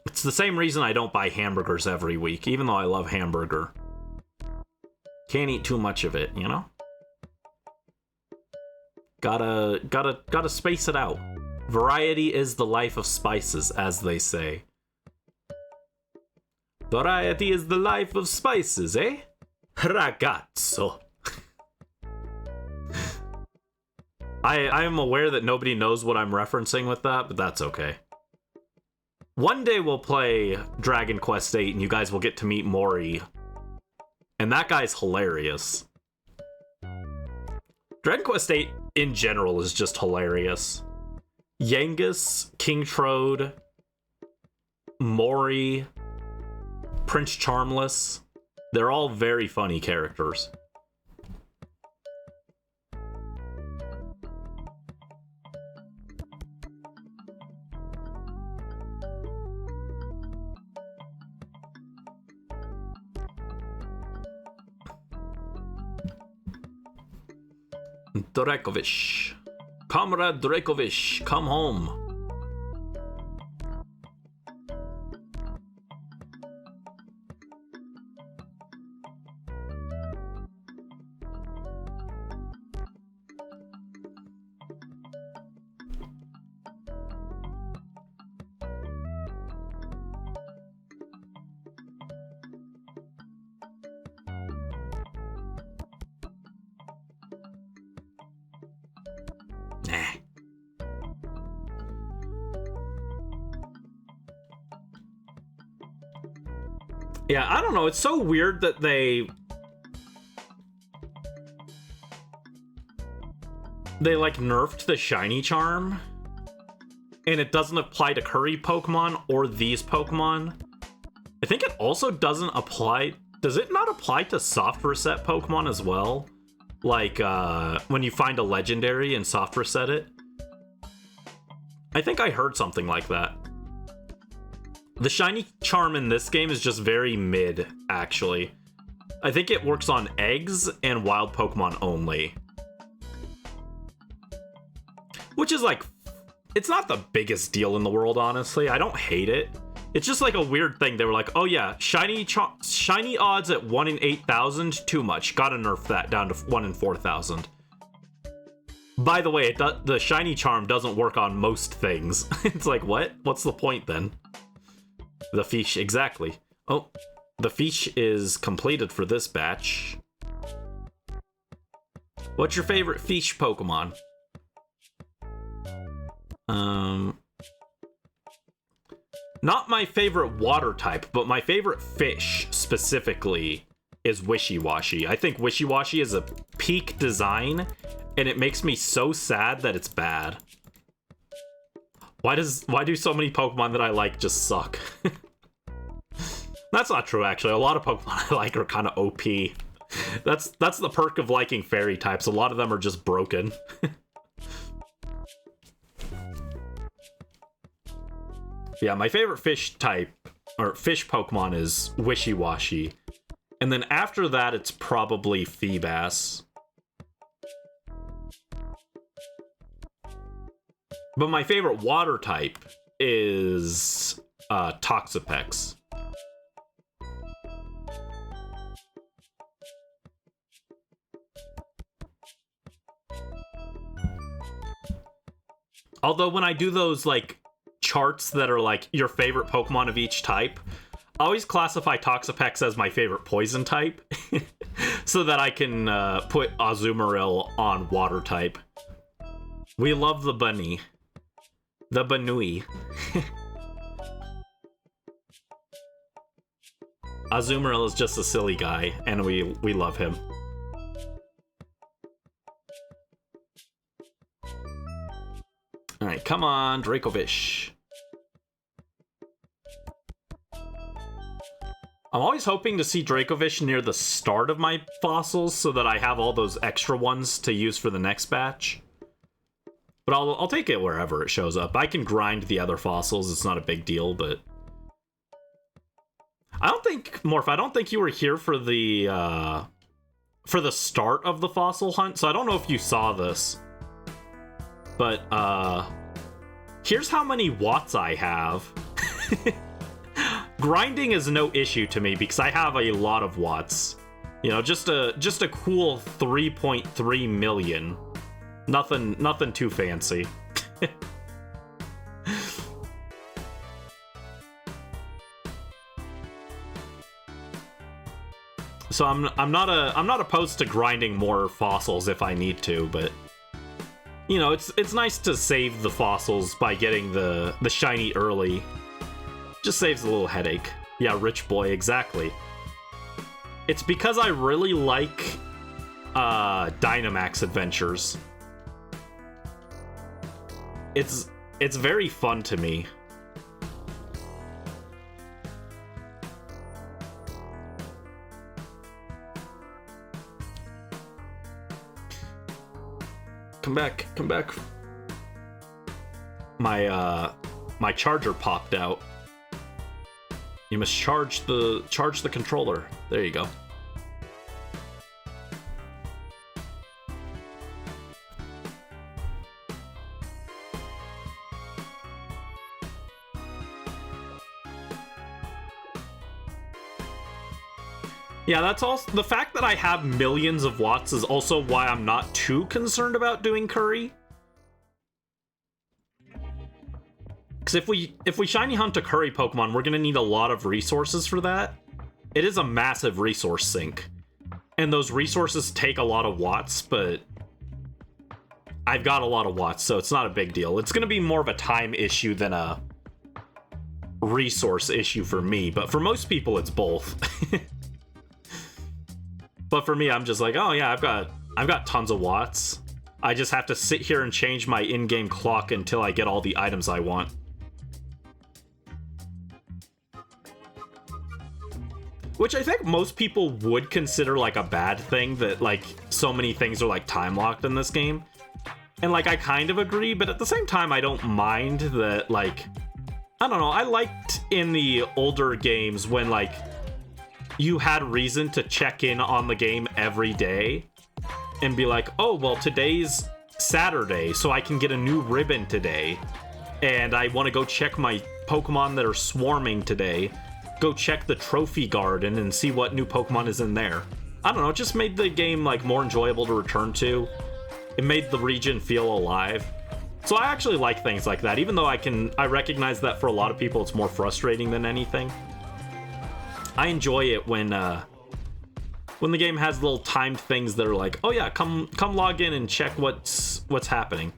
It's the same reason I don't buy hamburgers every week, even though I love hamburger. Can't eat too much of it, you know? Gotta space it out. Variety is the life of spices, as they say. Variety is the life of spices, eh? Ragazzo. I am aware that nobody knows what I'm referencing with that, but that's okay. One day we'll play Dragon Quest VIII and you guys will get to meet Mori. And that guy's hilarious. Dragon Quest VIII in general is just hilarious. Yangus, King Trode, Mori, Prince Charmless. They're all very funny characters. Dracovish. Comrade Dracovish, come home. Yeah, I don't know. It's so weird that they like nerfed the shiny charm and it doesn't apply to curry Pokemon or these Pokemon. I think it also doesn't apply. Does it not apply to soft reset Pokemon as well? Like when you find a legendary and soft reset it? I think I heard something like that. The shiny charm in this game is just very mid, actually. I think it works on eggs and wild Pokemon only. Which is like, it's not the biggest deal in the world, honestly. I don't hate it. It's just like a weird thing. They were like, oh yeah, shiny odds at 1 in 8,000, too much. Gotta nerf that down to 1 in 4,000. By the way, the shiny charm doesn't work on most things. It's like, what? What's the point then? The fiche, exactly. Oh, the fiche is completed for this batch. What's your favorite fiche Pokemon? Not my favorite water type, but my favorite fish specifically is Wishy-Washy. I think Wishy-Washy is a peak design, and it makes me so sad that it's bad. Why do so many Pokemon that I like just suck? That's not true, actually. A lot of Pokemon I like are kind of OP. That's the perk of liking fairy types. A lot of them are just broken. Yeah, my favorite fish type, or fish Pokemon, is Wishy-Washy. And then after that, it's probably Feebas. But my favorite water type is Toxapex. Although when I do those like charts that are like your favorite Pokemon of each type, I always classify Toxapex as my favorite poison type so that I can put Azumarill on water type. We love the bunny. The Banui. Azumarill is just a silly guy, and we love him. Alright, come on, Dracovish. I'm always hoping to see Dracovish near the start of my fossils so that I have all those extra ones to use for the next batch. But I'll take it wherever it shows up. I can grind the other fossils, it's not a big deal, but... I don't think, Morph, I don't think you were here for the start of the fossil hunt, so I don't know if you saw this. But, here's how many watts I have. Grinding is no issue to me because I have a lot of watts. You know, just a cool 3.3 million. Nothing too fancy. So I'm not opposed to grinding more fossils if I need to, but you know, it's nice to save the fossils by getting the shiny early. Just saves a little headache. Yeah, rich boy, exactly. It's because I really like Dynamax adventures. It's very fun to me. Come back, come back. My charger popped out. You must charge the controller. There you go. Yeah, that's also the fact that I have millions of watts is also why I'm not too concerned about doing curry. Because if we shiny hunt a curry Pokemon, we're gonna need a lot of resources for that. It is a massive resource sink, and those resources take a lot of watts. But I've got a lot of watts, so it's not a big deal. It's gonna be more of a time issue than a resource issue for me. But for most people, it's both. But for me, I'm just like, oh yeah, I've got tons of watts. I just have to sit here and change my in-game clock until I get all the items I want. Which I think most people would consider like a bad thing, that like so many things are like time locked in this game. And like I kind of agree, but at the same time I don't mind that. Like, I don't know, I liked in the older games when like you had reason to check in on the game every day and be like, oh, well, today's Saturday, so I can get a new ribbon today. And I want to go check my Pokemon that are swarming today. Go check the trophy garden and see what new Pokemon is in there. I don't know, it just made the game like more enjoyable to return to. It made the region feel alive. So I actually like things like that, even though I recognize that for a lot of people it's more frustrating than anything. I enjoy it when the game has little timed things that are like, oh yeah, come log in and check what's happening.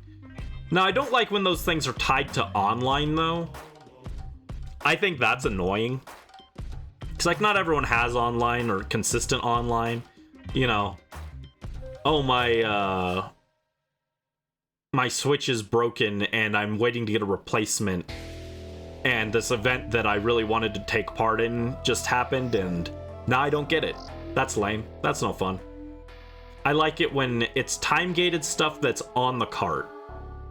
Now, I don't like when those things are tied to online, though. I think that's annoying. Because, like, not everyone has online or consistent online. You know, oh, my Switch is broken and I'm waiting to get a replacement. And this event that I really wanted to take part in just happened, and now I don't get it. That's lame. That's no fun. I like it when it's time-gated stuff that's on the cart.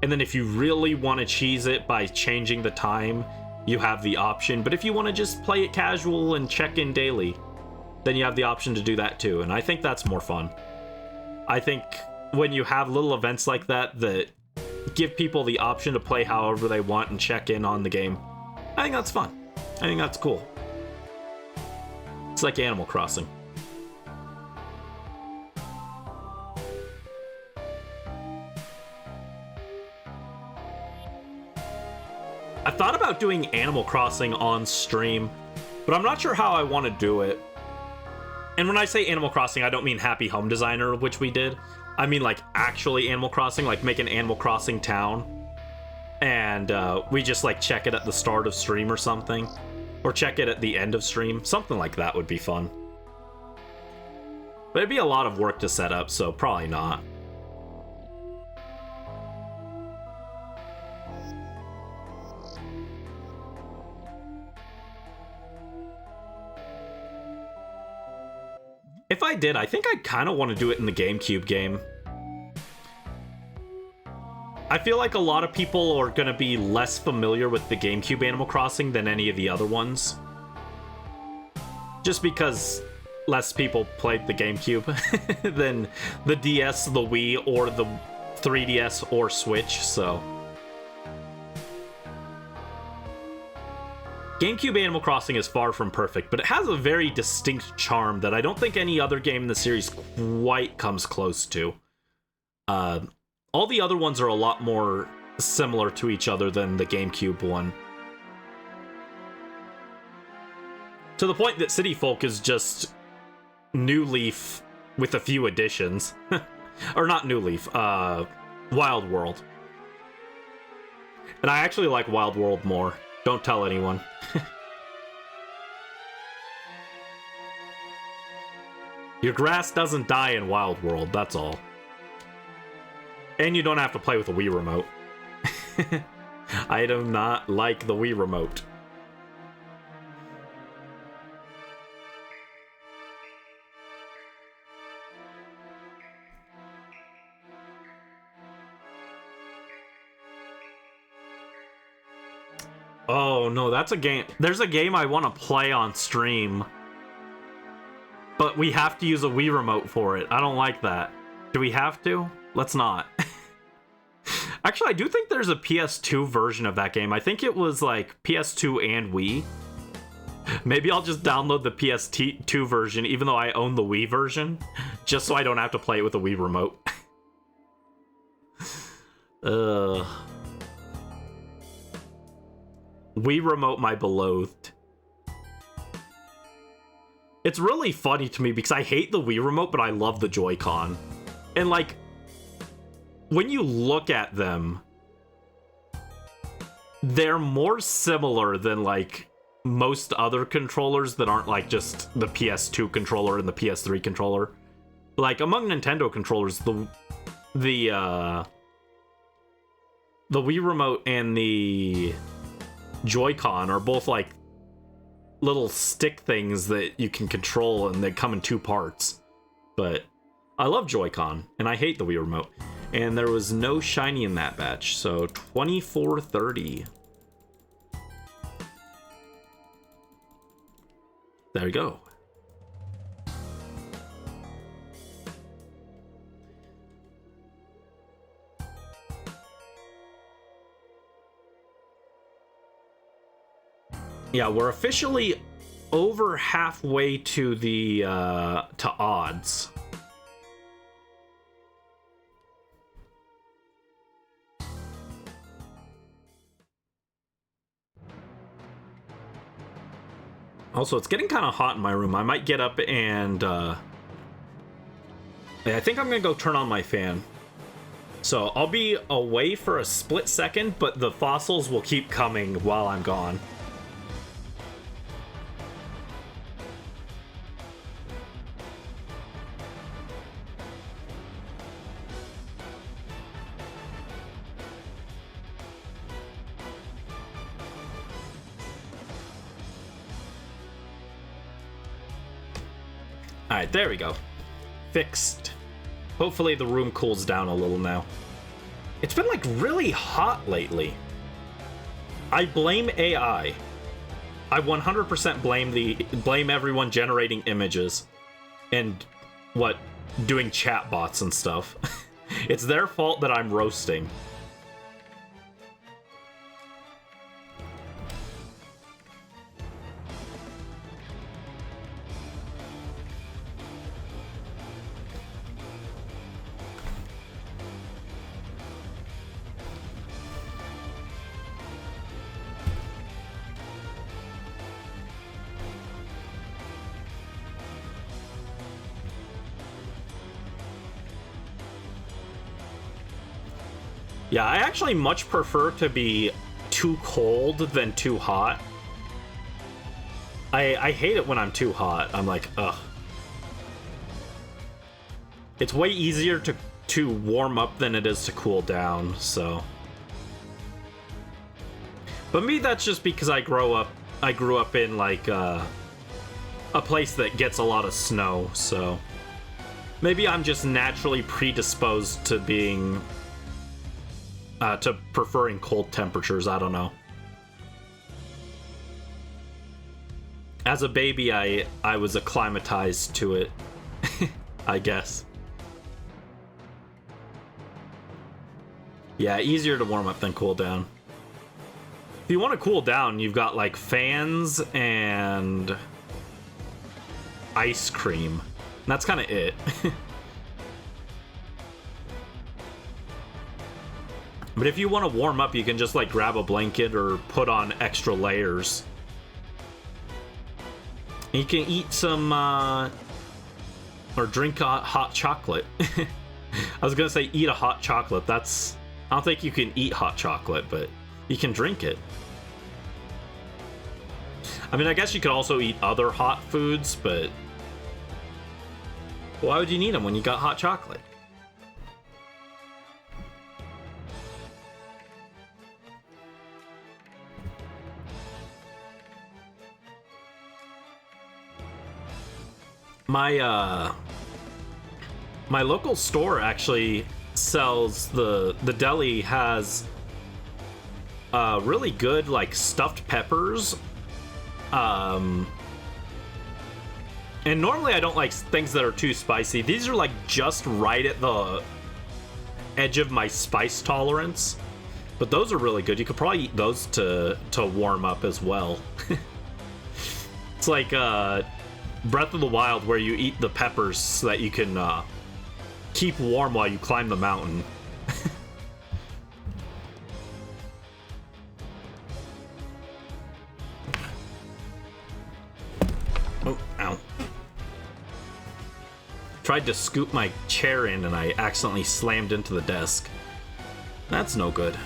And then if you really want to cheese it by changing the time, you have the option. But if you want to just play it casual and check in daily, then you have the option to do that too. And I think that's more fun. I think when you have little events like that that give people the option to play however they want and check in on the game, I think that's fun. I think that's cool. It's like Animal Crossing. about doing Animal Crossing on stream, but I'm not sure how I want to do it. And when I say Animal Crossing, I don't mean Happy Home Designer, which we did. I mean like actually Animal Crossing, like make an Animal Crossing town. And we just like check it at the start of stream or something. Or check it at the end of stream. Something like that would be fun. But it'd be a lot of work to set up, so probably not. If I did, I think I kind of want to do it in the GameCube game. I feel like a lot of people are going to be less familiar with the GameCube Animal Crossing than any of the other ones. Just because less people played the GameCube than the DS, the Wii, or the 3DS or Switch, so... GameCube Animal Crossing is far from perfect, but it has a very distinct charm that I don't think any other game in the series quite comes close to. All the other ones are a lot more similar to each other than the GameCube one. To the point that City Folk is just New Leaf with a few additions. Or not New Leaf, Wild World. And I actually like Wild World more. Don't tell anyone. Your grass doesn't die in Wild World, that's all. And you don't have to play with a Wii remote. I do not like the Wii remote. Oh no, that's a game. There's a game I want to play on stream, but we have to use a Wii remote for it. I don't like that. Do we have to? Let's not. Actually, I do think there's a PS2 version of that game. I think it was like PS2 and Wii. Maybe I'll just download the PS2 version, even though I own the Wii version, just so I don't have to play it with a Wii remote. Wii remote, my beloved. It's really funny to me because I hate the Wii remote, but I love the Joy-Con. And like, when you look at them, they're more similar than like most other controllers that aren't like just the PS2 controller and the PS3 controller. Like among Nintendo controllers, the Wii remote and the Joy-Con are both like little stick things that you can control, and they come in two parts. But I love Joy-Con and I hate the Wii remote. And there was no shiny in that batch, so 2430. There we go. Yeah, we're officially over halfway to the to odds. Also, it's getting kind of hot in my room. I might get up and I think I'm gonna go turn on my fan. So I'll be away for a split second, but the fossils will keep coming while I'm gone. Alright, there we go. Fixed. Hopefully the room cools down a little now. It's been like really hot lately. I blame AI. I 100% blame everyone generating images and doing chatbots and stuff. It's their fault that I'm roasting. Yeah, I actually much prefer to be too cold than too hot. I hate it when I'm too hot. I'm like, ugh. It's way easier to warm up than it is to cool down, so. But maybe that's just because I grew up in like a place that gets a lot of snow, so maybe I'm just naturally predisposed to being to preferring cold temperatures. I don't know. As a baby, I was acclimatized to it, I guess. Yeah, easier to warm up than cool down. If you want to cool down, you've got like fans and ice cream. And that's kind of it. But if you want to warm up, you can just like grab a blanket or put on extra layers. You can eat some or drink hot chocolate. I was gonna say eat a hot chocolate. I don't think you can eat hot chocolate, but you can drink it. I mean, I guess you could also eat other hot foods, but why would you need them when you got hot chocolate? My local store actually sells the deli has really good like stuffed peppers. And normally I don't like things that are too spicy. These are like just right at the edge of my spice tolerance. But those are really good. You could probably eat those to warm up as well. It's like Breath of the Wild, where you eat the peppers so that you can keep warm while you climb the mountain. Oh, ow. Tried to scoop my chair in and I accidentally slammed into the desk. That's no good.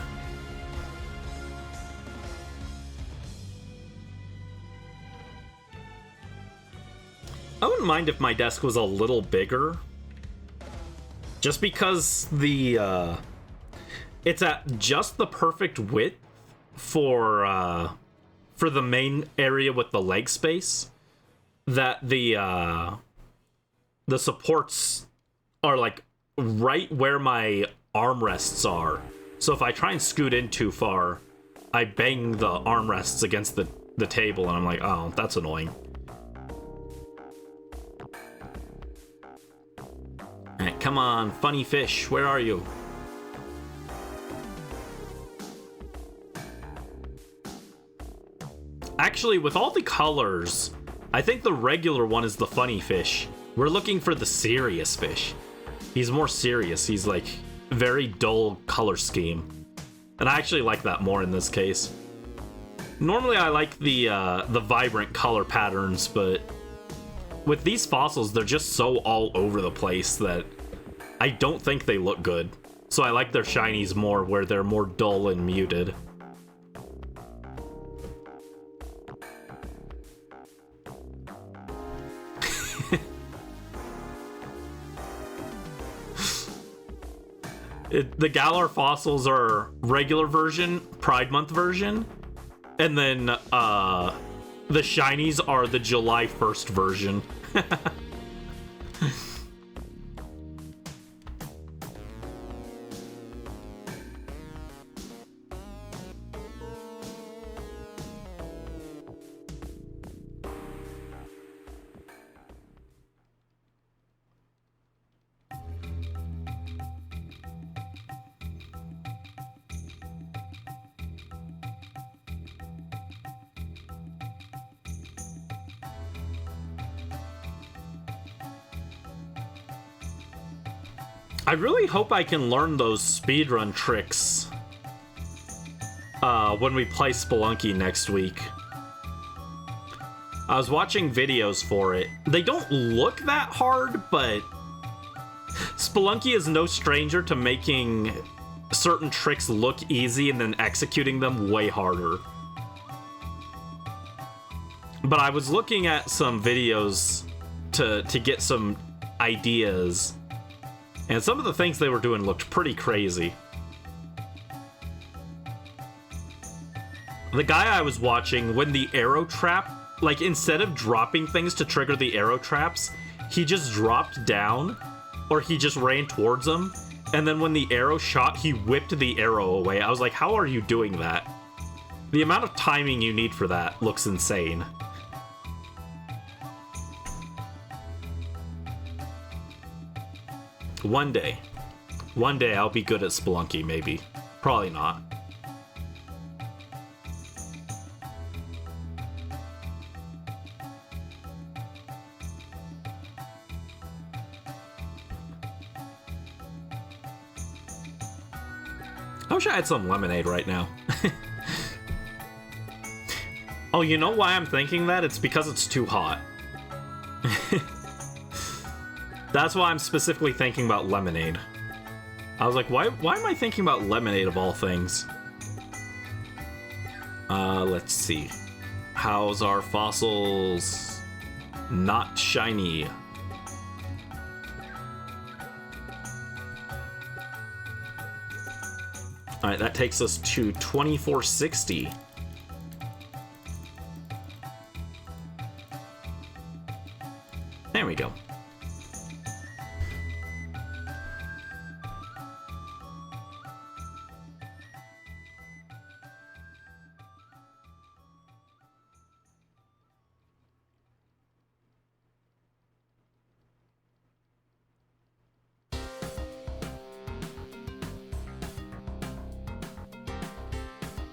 I wouldn't mind if my desk was a little bigger. Just because it's at just the perfect width for the main area with the leg space. That the supports are like right where my armrests are. So if I try and scoot in too far, I bang the armrests against the table and I'm like, oh, that's annoying. Alright, come on, funny fish, where are you? Actually, with all the colors, I think the regular one is the funny fish. We're looking for the serious fish. He's more serious, he's like very dull color scheme. And I actually like that more in this case. Normally I like the vibrant color patterns, but with these fossils, they're just so all over the place that I don't think they look good. So I like their shinies more, where they're more dull and muted. The Galar fossils are regular version, Pride Month version, and then the shinies are the July 1st version. I really hope I can learn those speedrun tricks when we play Spelunky next week. I was watching videos for it. They don't look that hard, but Spelunky is no stranger to making certain tricks look easy and then executing them way harder. But I was looking at some videos to get some ideas, and some of the things they were doing looked pretty crazy. The guy I was watching, when the arrow trap, like instead of dropping things to trigger the arrow traps, he just dropped down, or he just ran towards them, and then when the arrow shot, he whipped the arrow away. I was like, how are you doing that? The amount of timing you need for that looks insane. One day I'll be good at Spelunky, maybe. Probably not. I wish I had some lemonade right now. Oh, you know why I'm thinking that? It's because it's too hot. That's why I'm specifically thinking about lemonade. I was like, why am I thinking about lemonade of all things? Let's see. How's our fossils? Not shiny. Alright, that takes us to 2460. There we go.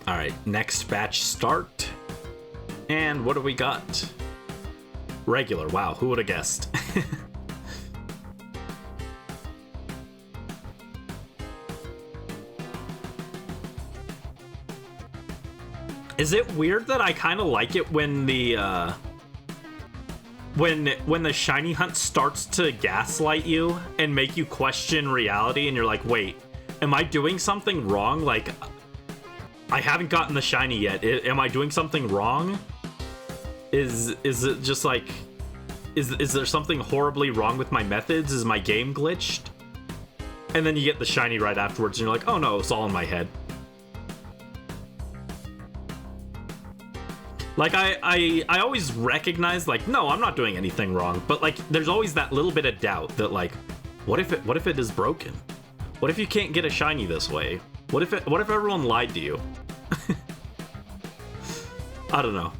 Alright, next batch start. And what do we got? Regular, wow, who would have guessed? Is it weird that I kind of like it when the when the shiny hunt starts to gaslight you and make you question reality, and you're like, wait, am I doing something wrong? Like, I haven't gotten the shiny yet. Am I doing something wrong? Is it just like, is there something horribly wrong with my methods? Is my game glitched? And then you get the shiny right afterwards, and you're like, oh no, it's all in my head. Like, I always recognize, like, no, I'm not doing anything wrong. But, like, there's always that little bit of doubt that, like, what if it is broken? What if you can't get a shiny this way? What if everyone lied to you? I don't know.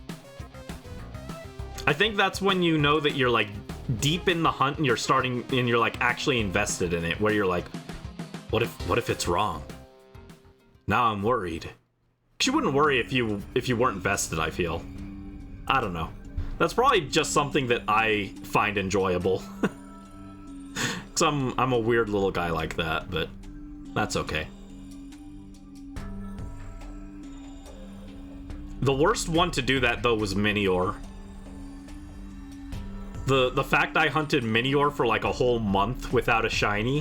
I think that's when you know that you're, like, deep in the hunt and you're like actually invested in it, where you're like, what if it's wrong? Now I'm worried. You wouldn't worry if you weren't invested, I feel. I don't know. That's probably just something that I find enjoyable. Cause I'm a weird little guy like that, but that's okay. The worst one to do that though was Minior. The fact I hunted Minior for like a whole month without a shiny,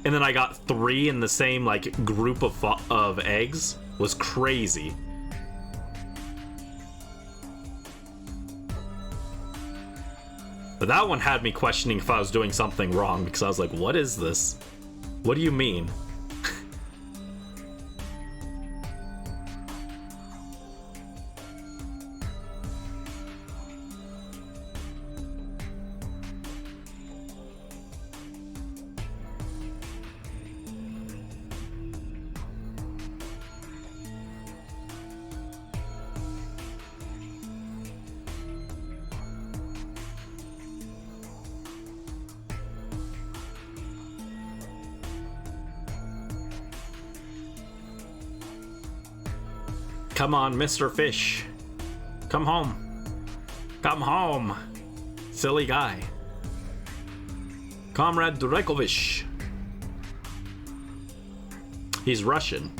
and then I got 3 in the same like group of eggs was crazy. But that one had me questioning if I was doing something wrong, because I was like, what is this? What do you mean? Come on, Mr. Fish. Come home. Come home. Silly guy. Comrade Drakovich. He's Russian.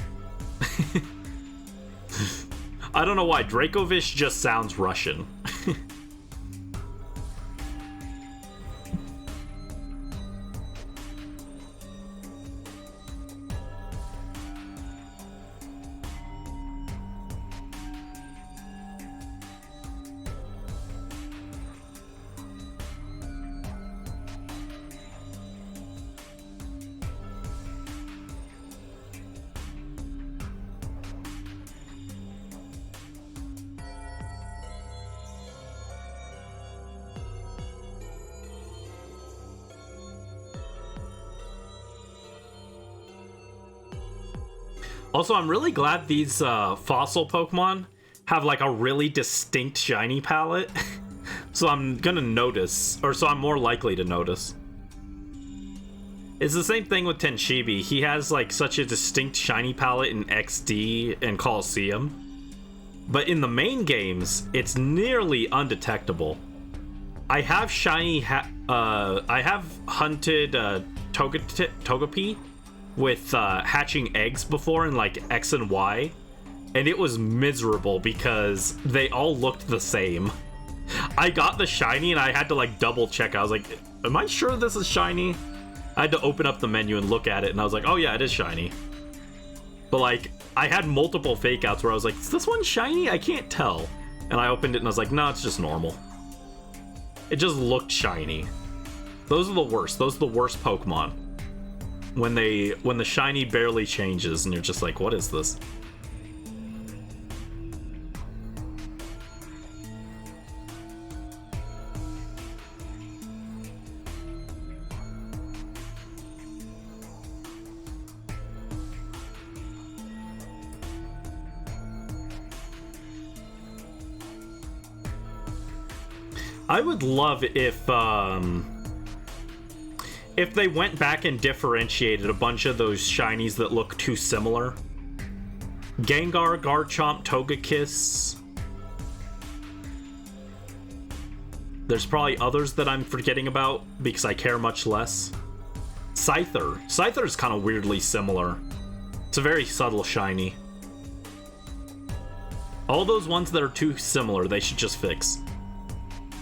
I don't know why. Drakovich just sounds Russian. Also, I'm really glad these fossil Pokemon have like a really distinct shiny palette. So I'm gonna notice, or so I'm more likely to notice. It's the same thing with Tenshibi. He has like such a distinct shiny palette in XD and Colosseum. But in the main games, it's nearly undetectable. I have I have hunted Togepi with hatching eggs before in like X and Y, and it was miserable because they all looked the same. I got the shiny and I had to like double check. I was like, am I sure this is shiny? I had to open up the menu and look at it, and I was like, oh yeah, it is shiny. But like, I had multiple fake outs where I was like, is this one shiny? I can't tell. And I opened it and I was like, no, it's just normal. It just looked shiny. Those are the worst. Those are the worst Pokemon. When the shiny barely changes and you're just like, what is this? I would love if they went back and differentiated a bunch of those shinies that look too similar. Gengar, Garchomp, Togekiss. There's probably others that I'm forgetting about because I care much less. Scyther. Scyther's kind of weirdly similar. It's a very subtle shiny. All those ones that are too similar, they should just fix.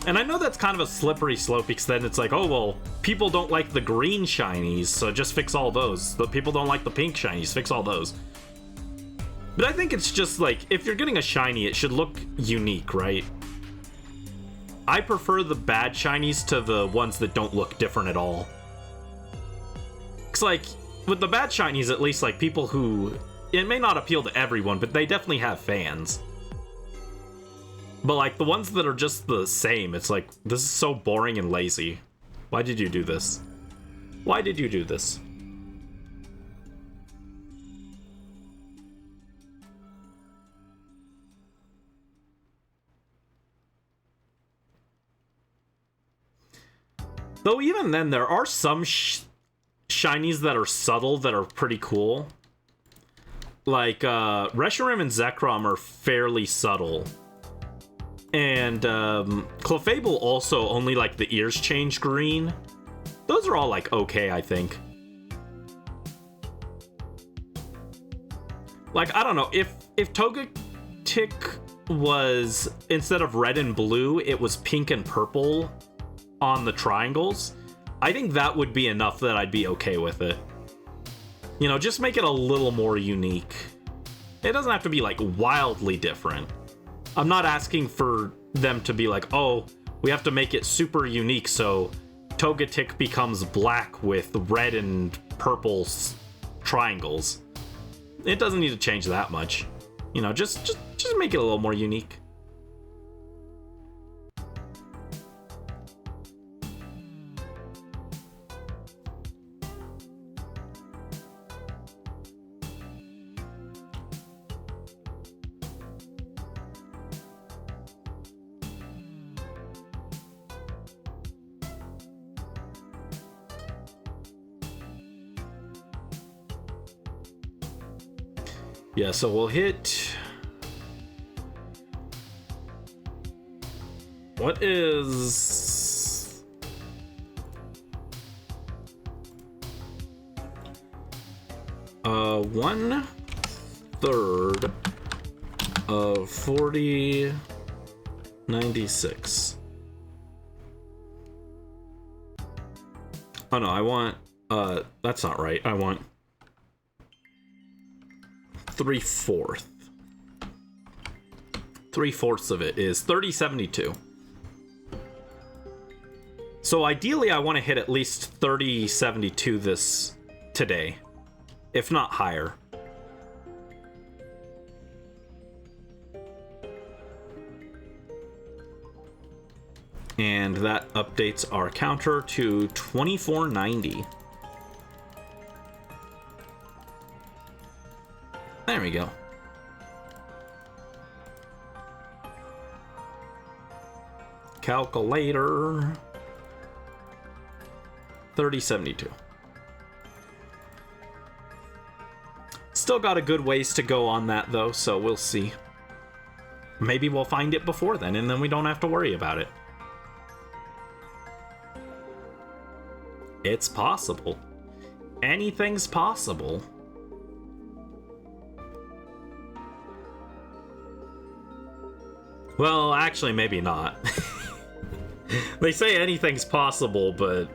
And I know that's kind of a slippery slope because then it's like, oh, well, people don't like the green shinies, so just fix all those. The people don't like the pink shinies, fix all those. But I think it's just like, if you're getting a shiny, it should look unique, right? I prefer the bad shinies to the ones that don't look different at all. Because, like, with the bad shinies, at least, like, people who... It may not appeal to everyone, but they definitely have fans. But, like, the ones that are just the same, it's like, this is so boring and lazy. Why did you do this? Why did you do this? Though even then, there are some shinies that are subtle that are pretty cool. Like, Reshiram and Zekrom are fairly subtle. And Clefable also only like the ears change green. Those are all like okay, I think. Like, I don't know, if Togetic was, instead of red and blue, it was pink and purple on the triangles, I think that would be enough that I'd be okay with it. You know, just make it a little more unique. It doesn't have to be like wildly different. I'm not asking for them to be like, oh, we have to make it super unique so Togetic becomes black with red and purple triangles. It doesn't need to change that much. You know, just make it a little more unique. Yeah, so we'll hit... What is... One third of 4096. Oh no, I want... that's not right. I want... 3/4. 3/4 of it is 3072. So ideally I want to hit at least 3072 this today, if not higher. And that updates our counter to 2490. There we go. Calculator. 3072. Still got a good ways to go on that, though, so we'll see. Maybe we'll find it before then, and then we don't have to worry about it. It's possible. Anything's possible. Well, actually, maybe not. They say anything's possible, but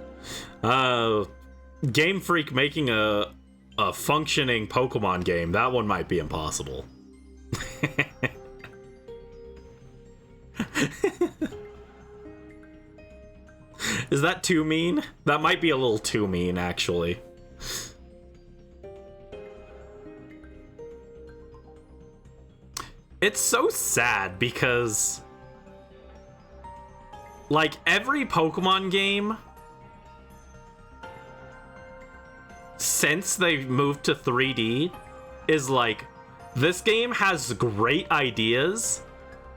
Game Freak making a functioning Pokemon game, that one might be impossible. Is that too mean? That might be a little too mean, actually. It's so sad because, like, every Pokemon game since they've moved to 3D is like, this game has great ideas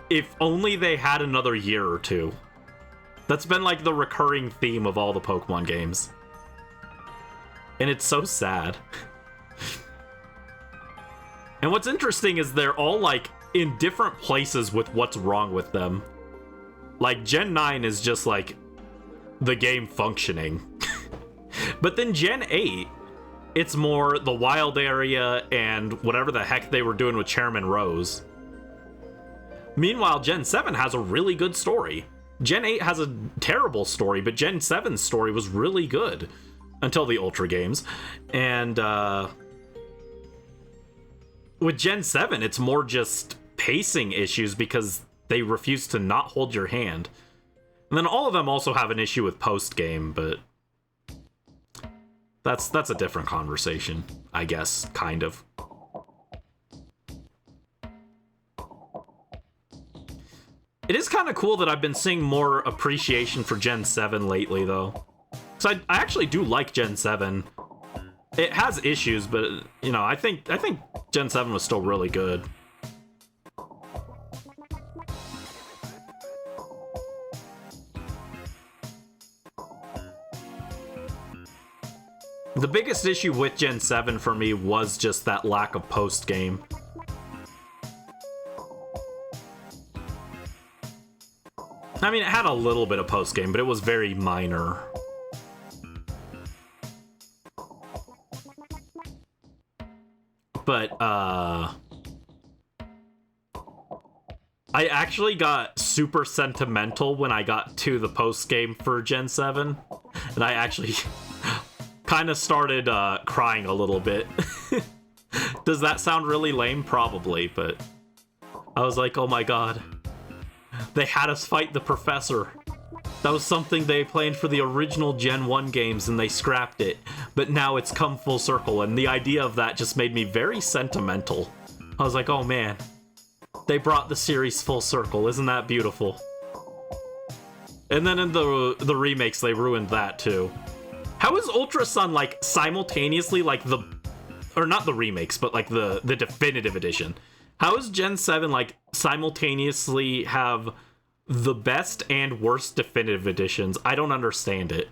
if only they had another year or two. That's been like the recurring theme of all the Pokemon games. And it's so sad. And what's interesting is they're all like in different places with what's wrong with them. Like Gen 9 is just like the game functioning. But then Gen 8, it's more the wild area and whatever the heck they were doing with Chairman Rose. Meanwhile, Gen 7 has a really good story. Gen 8 has a terrible story, but Gen 7's story was really good until the Ultra games. And with Gen 7, it's more just pacing issues because they refuse to not hold your hand. And then all of them also have an issue with post-game, but that's a different conversation, I guess, kind of. It is kind of cool that I've been seeing more appreciation for Gen 7 lately, though. So I actually do like Gen 7. It has issues, but, you know, I think Gen 7 was still really good. The biggest issue with Gen 7 for me was just that lack of post-game. I mean, it had a little bit of post-game, but it was very minor. But, I actually got super sentimental when I got to the post-game for Gen 7. And I actually kind of started crying a little bit. Does that sound really lame? Probably, but I was like, oh my god. They had us fight the professor. That was something they planned for the original Gen 1 games and they scrapped it. But now it's come full circle, and the idea of that just made me very sentimental. I was like, oh man. They brought the series full circle. Isn't that beautiful? And then in the remakes, they ruined that too. How is Ultra Sun like simultaneously like the... Or not the remakes, but like the definitive edition. How is Gen 7 like simultaneously have the best and worst definitive editions? I don't understand it.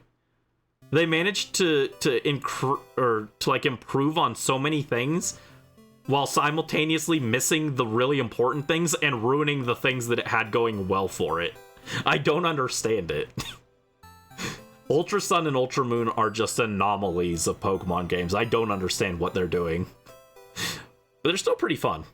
They managed to improve on so many things while simultaneously missing the really important things and ruining the things that it had going well for it. I don't understand it. Ultra Sun and Ultra Moon are just anomalies of Pokemon games. I don't understand what they're doing. But they're still pretty fun.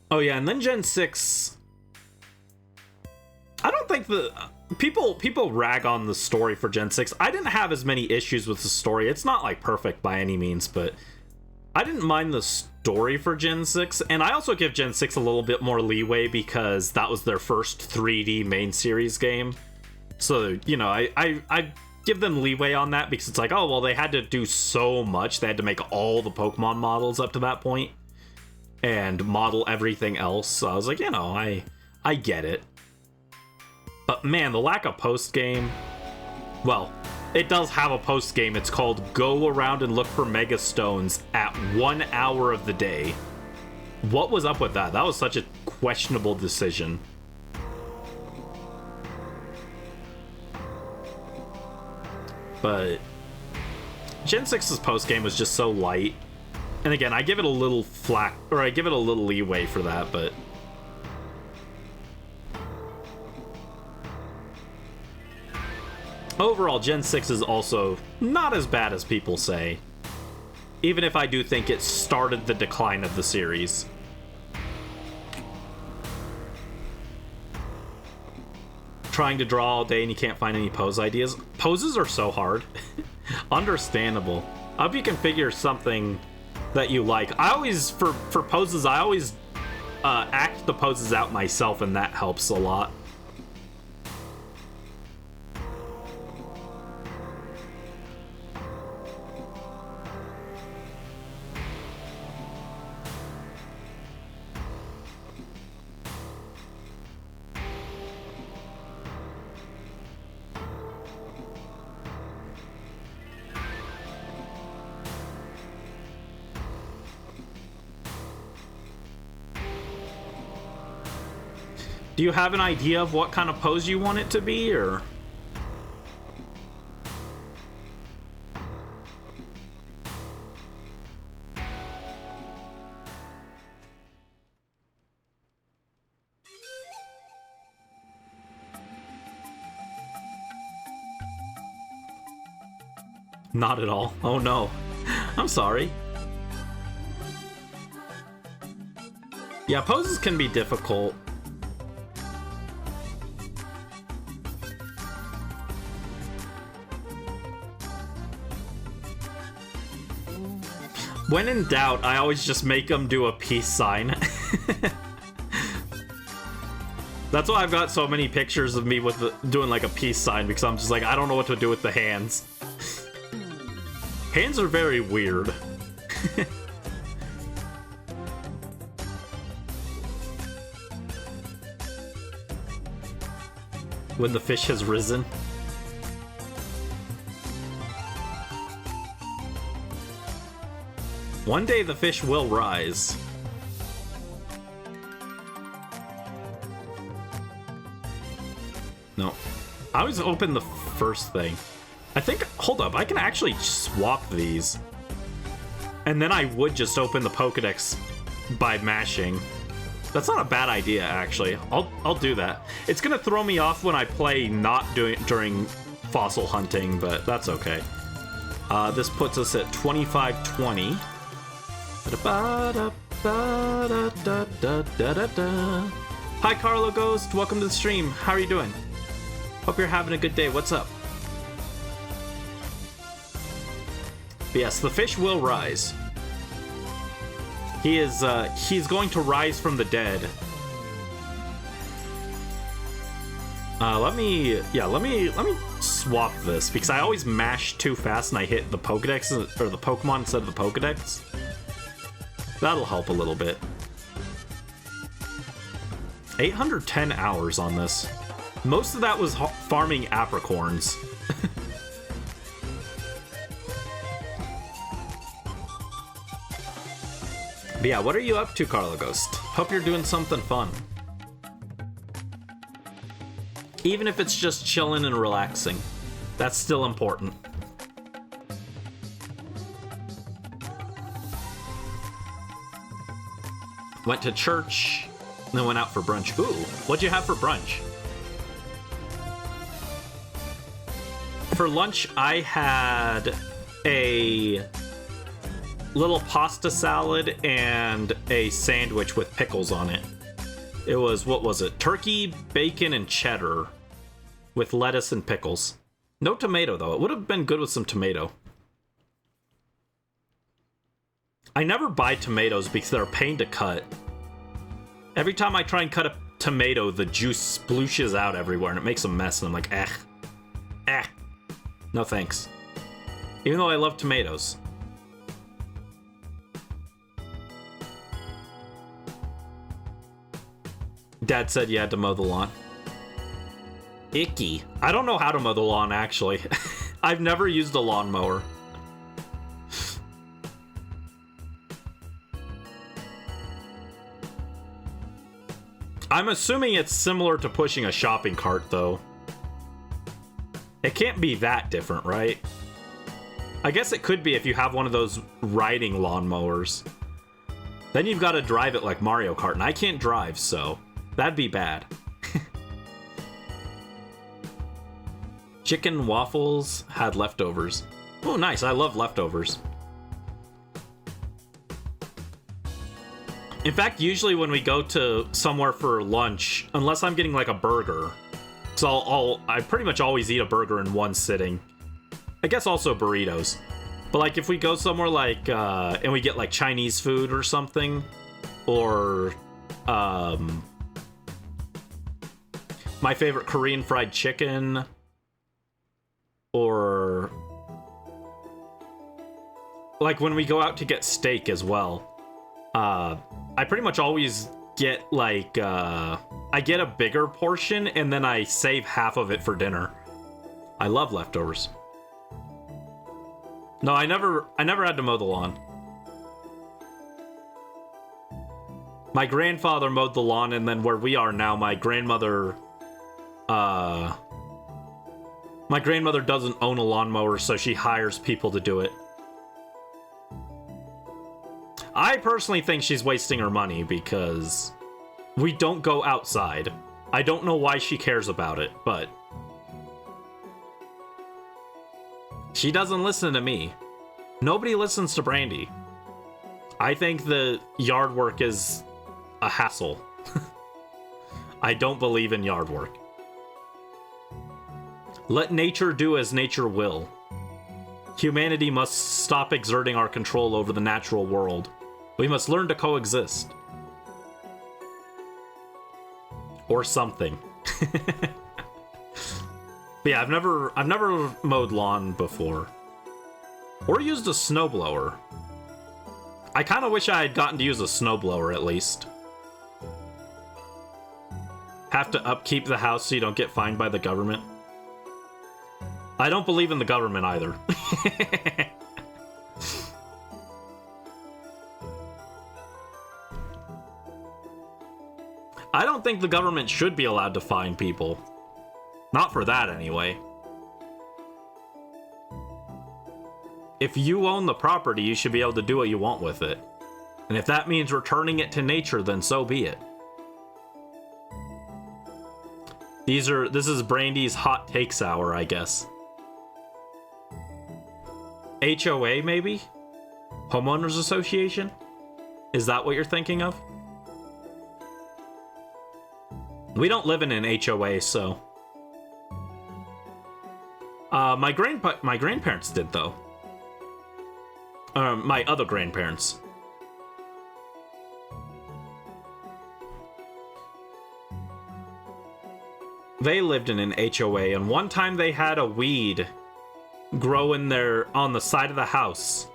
Oh yeah, and then Gen 6... I don't think the... People rag on the story for Gen 6. I didn't have as many issues with the story. It's not, like, perfect by any means, but I didn't mind the story for Gen 6, and I also give Gen 6 a little bit more leeway because that was their first 3D main series game. So, you know, I give them leeway on that because it's like, oh, well, they had to do so much. They had to make all the Pokemon models up to that point and model everything else. So I was like, you know, I get it. But man, the lack of post-game... Well, it does have a post-game. It's called Go Around and Look for Mega Stones at 1 hour of the day. What was up with that? That was such a questionable decision. But Gen 6's post-game was just so light. And again, I give it a little flack, or I give it a little leeway for that, but... Overall, Gen 6 is also not as bad as people say. Even if I do think it started the decline of the series. Trying to draw all day and you can't find any pose ideas. Poses are so hard. Understandable. I hope you can figure something that you like. I always, for poses, I always act the poses out myself, and that helps a lot. Do you have an idea of what kind of pose you want it to be, or? Not at all. Oh no. I'm sorry. Yeah, poses can be difficult. When in doubt, I always just make them do a peace sign. That's why I've got so many pictures of me with doing like a peace sign, because I'm just like, I don't know what to do with the hands. Hands are very weird. When the fish has risen. One day the fish will rise. No. I always open the first thing. I think, hold up, I can actually swap these. And then I would just open the Pokedex by mashing. That's not a bad idea, actually. I'll do that. It's gonna throw me off when I play not during fossil hunting, but that's okay. This puts us at 2520. Hi Carlo Ghost, welcome to the stream. How are you doing? Hope you're having a good day. What's up? But yes, the fish will rise. He's going to rise from the dead. Let me swap this, because I always mash too fast and I hit the Pokedex, or the Pokemon instead of the Pokedex. That'll help a little bit. 810 hours on this. Most of that was farming apricorns. But yeah, what are you up to, Carlo Ghost? Hope you're doing something fun. Even if it's just chilling and relaxing, that's still important. Went to church, then went out for brunch. Ooh, what'd you have for brunch? For lunch, I had a little pasta salad and a sandwich with pickles on it. It was, what was it? Turkey, bacon, and cheddar with lettuce and pickles. No tomato, though. It would have been good with some tomato. I never buy tomatoes because they're a pain to cut. Every time I try and cut a tomato, the juice splooshes out everywhere and it makes a mess, and I'm like, no thanks. Even though I love tomatoes. Dad said you had to mow the lawn. Icky. I don't know how to mow the lawn, actually. I've never used a lawnmower. I'm assuming it's similar to pushing a shopping cart, though. It can't be that different, right? I guess it could be if you have one of those riding lawnmowers. Then you've got to drive it like Mario Kart, and I can't drive, so that'd be bad. Chicken waffles had leftovers. Oh, nice. I love leftovers. In fact, usually when we go to somewhere for lunch, unless I'm getting like a burger, so I pretty much always eat a burger in one sitting. I guess also burritos. But like if we go somewhere like and we get like Chinese food or something, or my favorite Korean fried chicken, or like when we go out to get steak as well, I pretty much always get like I get a bigger portion and then I save half of it for dinner. I love leftovers. No, I never had to mow the lawn. My grandfather mowed the lawn, and then where we are now, my grandmother doesn't own a lawnmower, so she hires people to do it. I personally think she's wasting her money because we don't go outside. I don't know why she cares about it, but she doesn't listen to me. Nobody listens to Brandy. I think the yard work is a hassle. I don't believe in yard work. Let nature do as nature will. Humanity must stop exerting our control over the natural world. We must learn to coexist. Or something. But yeah, I've never mowed lawn before. Or used a snowblower. I kind of wish I had gotten to use a snowblower at least. Have to upkeep the house so you don't get fined by the government. I don't believe in the government either. I don't think the government should be allowed to fine people. Not for that, anyway. If you own the property, you should be able to do what you want with it. And if that means returning it to nature, then so be it. This is Brandy's hot takes hour, I guess. HOA, maybe? Homeowners Association? Is that what you're thinking of? We don't live in an HOA, so... my grandparents did, though. My other grandparents. They lived in an HOA, and one time they had a weed grow on the side of the house.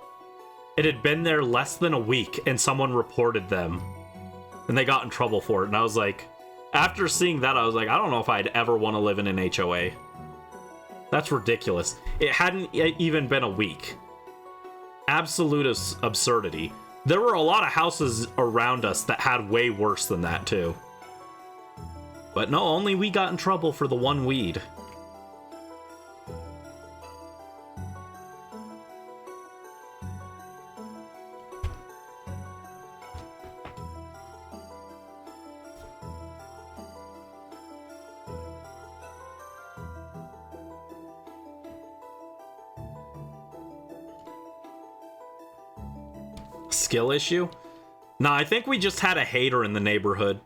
It had been there less than a week, and someone reported them. And they got in trouble for it, and I was like... After seeing that, I was like, I don't know if I'd ever want to live in an HOA. That's ridiculous. It hadn't even been a week. Absolute absurdity. There were a lot of houses around us that had way worse than that, too. But no, only we got in trouble for the one weed. Skill issue? Nah, I think we just had a hater in the neighborhood.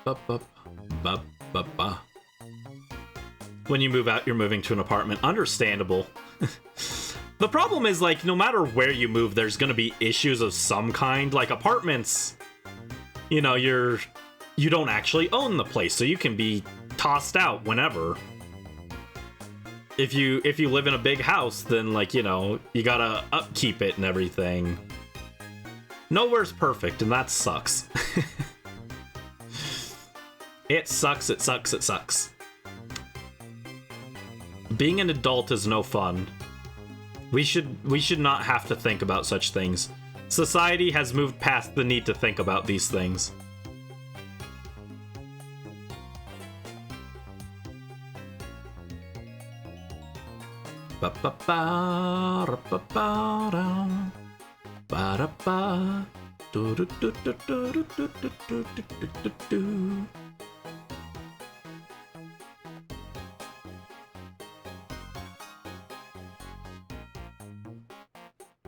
Ba-ba-ba-ba-ba-ba. When you move out, you're moving to an apartment. Understandable. The problem is, like, no matter where you move, there's gonna be issues of some kind. Like, apartments, you know, you don't actually own the place, so you can be tossed out whenever. If you live in a big house, then, like, you know, you gotta upkeep it and everything. Nowhere's perfect, and that sucks. It sucks, it sucks, it sucks. Being an adult is no fun. We should not have to think about such things. Society has moved past the need to think about these things.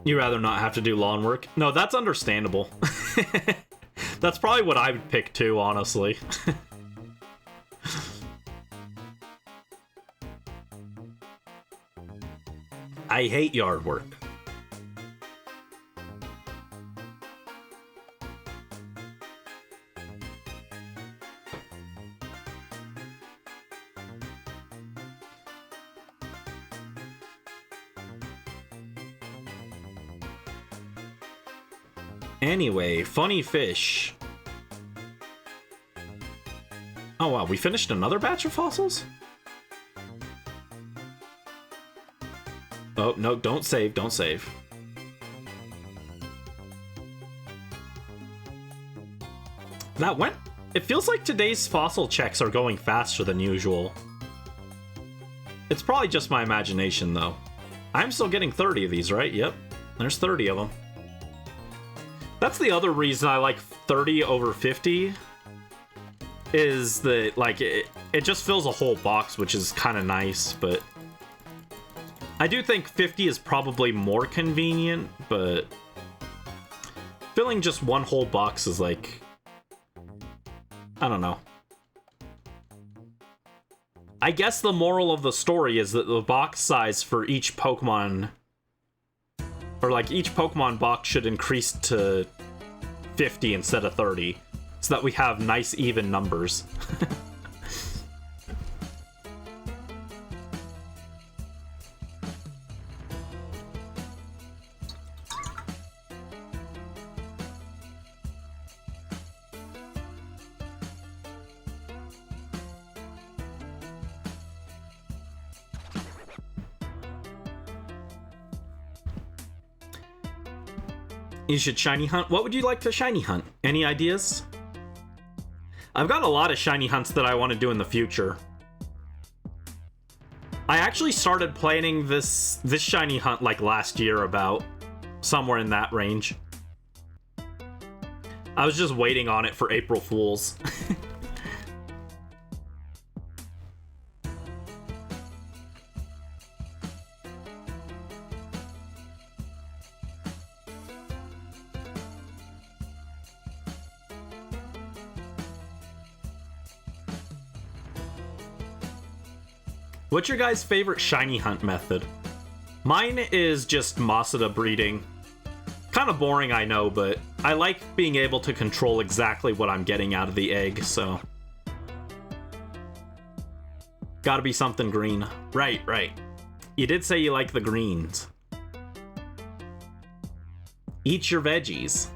You rather not have to do lawn work? No, that's understandable. That's probably what I would pick too, honestly. I hate yard work. Anyway, funny fish. Oh wow, we finished another batch of fossils? Oh, no, don't save, don't save. That went... It feels like today's fossil checks are going faster than usual. It's probably just my imagination, though. I'm still getting 30 of these, right? Yep, there's 30 of them. That's the other reason I like 30 over 50, is that, like, it just fills a whole box, which is kind of nice, but I do think 50 is probably more convenient, but filling just one whole box is like, I don't know. I guess the moral of the story is that the box size for each Pokemon, or like each Pokemon box, should increase to 50 instead of 30, so that we have nice even numbers. You should shiny hunt. What would you like to shiny hunt? Any ideas? I've got a lot of shiny hunts that I want to do in the future. I actually started planning this shiny hunt like last year, about somewhere in that range. I was just waiting on it for April Fools. What's your guys' favorite shiny hunt method? Mine is just Masada breeding. Kind of boring, I know, but I like being able to control exactly what I'm getting out of the egg, so... Gotta be something green. Right, right. You did say you like the greens. Eat your veggies.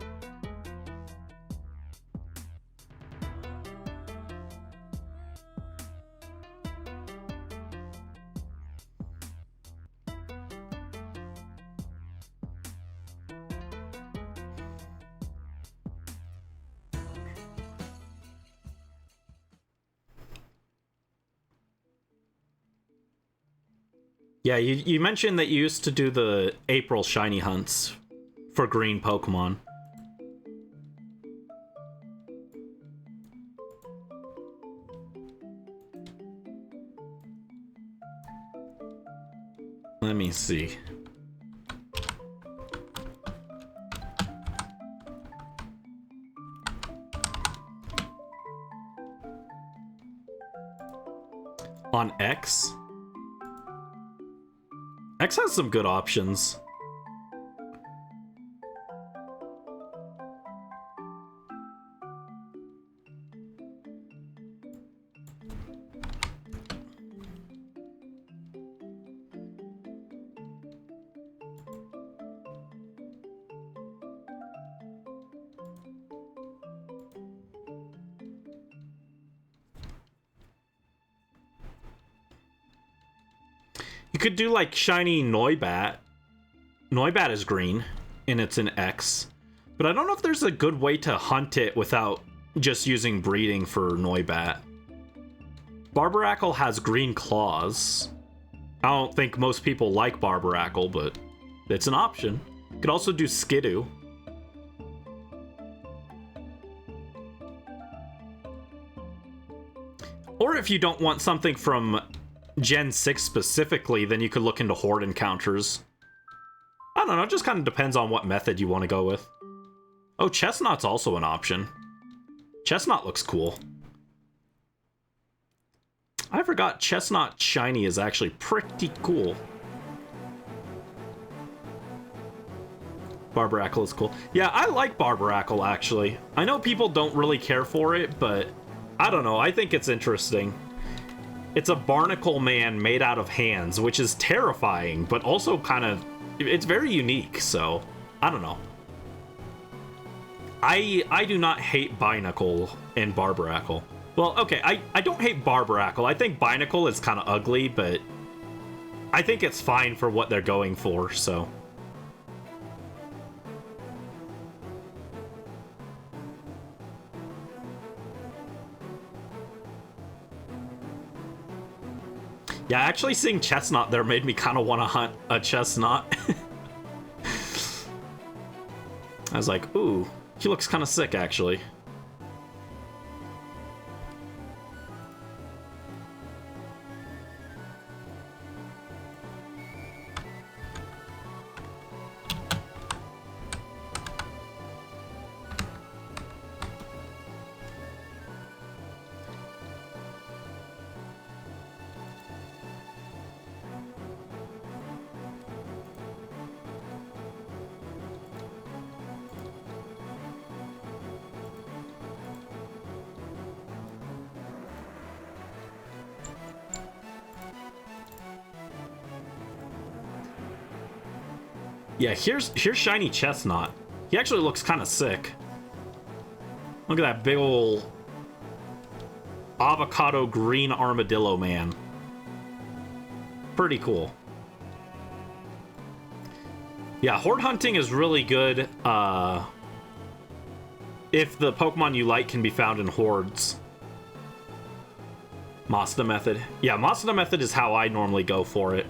Yeah, you mentioned that you used to do the April shiny hunts for green Pokemon. Let me see. on X. X has some good options. You could do like shiny Noibat. Noibat is green, and it's an X. But I don't know if there's a good way to hunt it without just using breeding for Noibat. Barbaracle has green claws. I don't think most people like Barbaracle, but it's an option. You could also do Skidoo. Or if you don't want something from Gen 6 specifically, then you could look into Horde encounters. I don't know, it just kind of depends on what method you want to go with. Oh, Chestnut's also an option. Chestnut looks cool. I forgot Chestnut Shiny is actually pretty cool. Barbaracle is cool. Yeah, I like Barbaracle, actually. I know people don't really care for it, but I don't know, I think it's interesting. It's a barnacle man made out of hands, which is terrifying, but also kind of... It's very unique, so... I don't know. I do not hate Binacle and Barbaracle. Well, okay, I don't hate Barbaracle. I think Binacle is kind of ugly, but... I think it's fine for what they're going for, so... Yeah, actually seeing Chestnut there made me kind of want to hunt a Chestnut. I was like, ooh, he looks kind of sick, actually. Yeah, here's shiny Chestnut. He actually looks kind of sick. Look at that big ol' avocado green armadillo man. Pretty cool. Yeah, horde hunting is really good if the Pokemon you like can be found in hordes. Mazda method. Yeah, Mazda method is how I normally go for it.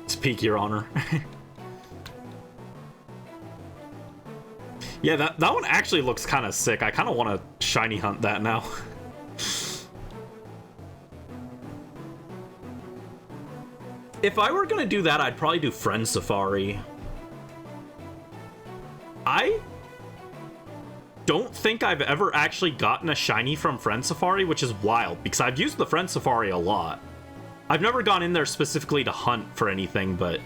Speak, Your Honor. Yeah, that one actually looks kind of sick. I kind of want to shiny hunt that now. If I were going to do that, I'd probably do Friend Safari. I don't think I've ever actually gotten a shiny from Friend Safari, which is wild, because I've used the Friend Safari a lot. I've never gone in there specifically to hunt for anything, but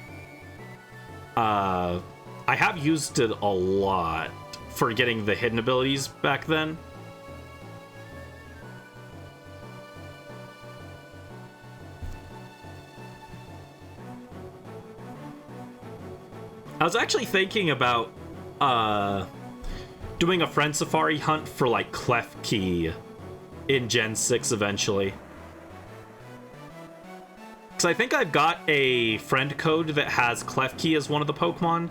I have used it a lot for getting the hidden abilities back then. I was actually thinking about doing a Friend Safari hunt for like Klefki in Gen 6 eventually. Because I think I've got a friend code that has Klefki as one of the Pokemon,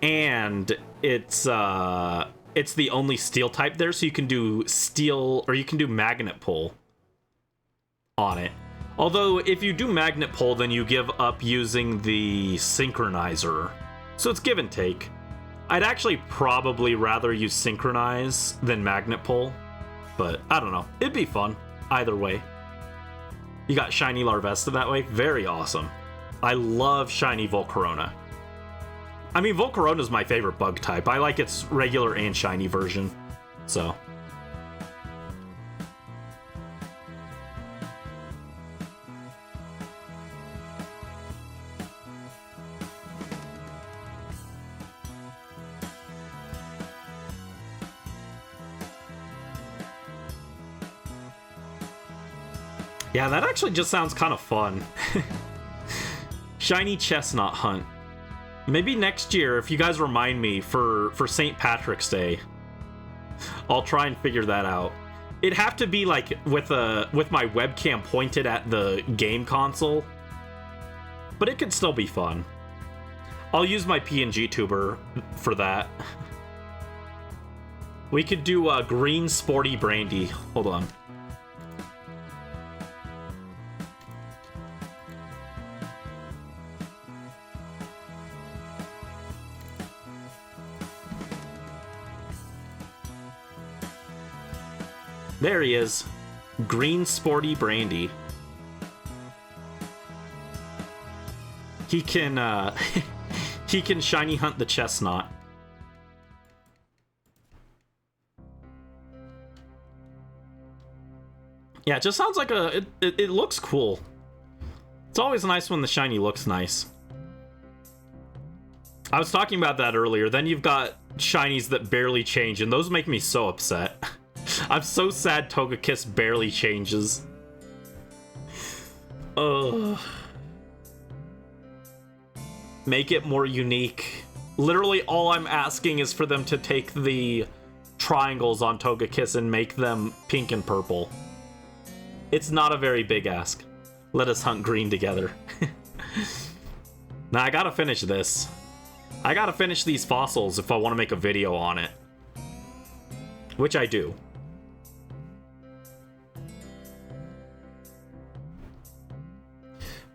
and it's the only steel type there, so you can do steel, or you can do magnet pull on it. Although if you do magnet pull, then you give up using the synchronizer, so it's give and take. I'd actually probably rather use synchronize than magnet pull, but I don't know, it'd be fun either way. You got shiny Larvesta that way? Very awesome. I love shiny Volcarona. I mean, Volcarona's my favorite bug type. I like its regular and shiny version, so. Yeah, that actually just sounds kind of fun. Shiny chestnut hunt. Maybe next year, if you guys remind me for St. Patrick's Day, I'll try and figure that out. It'd have to be like with my webcam pointed at the game console, but it could still be fun. I'll use my PNG tuber for that. We could do a green sporty brandy. Hold on. There he is. Green sporty brandy. He can he can shiny hunt the chestnut. Yeah, it just sounds like it looks cool. It's always nice when the shiny looks nice. I was talking about that earlier. Then you've got shinies that barely change, and those make me so upset. I'm so sad Togekiss barely changes. Ugh. Make it more unique. Literally all I'm asking is for them to take the triangles on Togekiss and make them pink and purple. It's not a very big ask. Let us hunt green together. Now I gotta finish this. I gotta finish these fossils if I want to make a video on it. Which I do.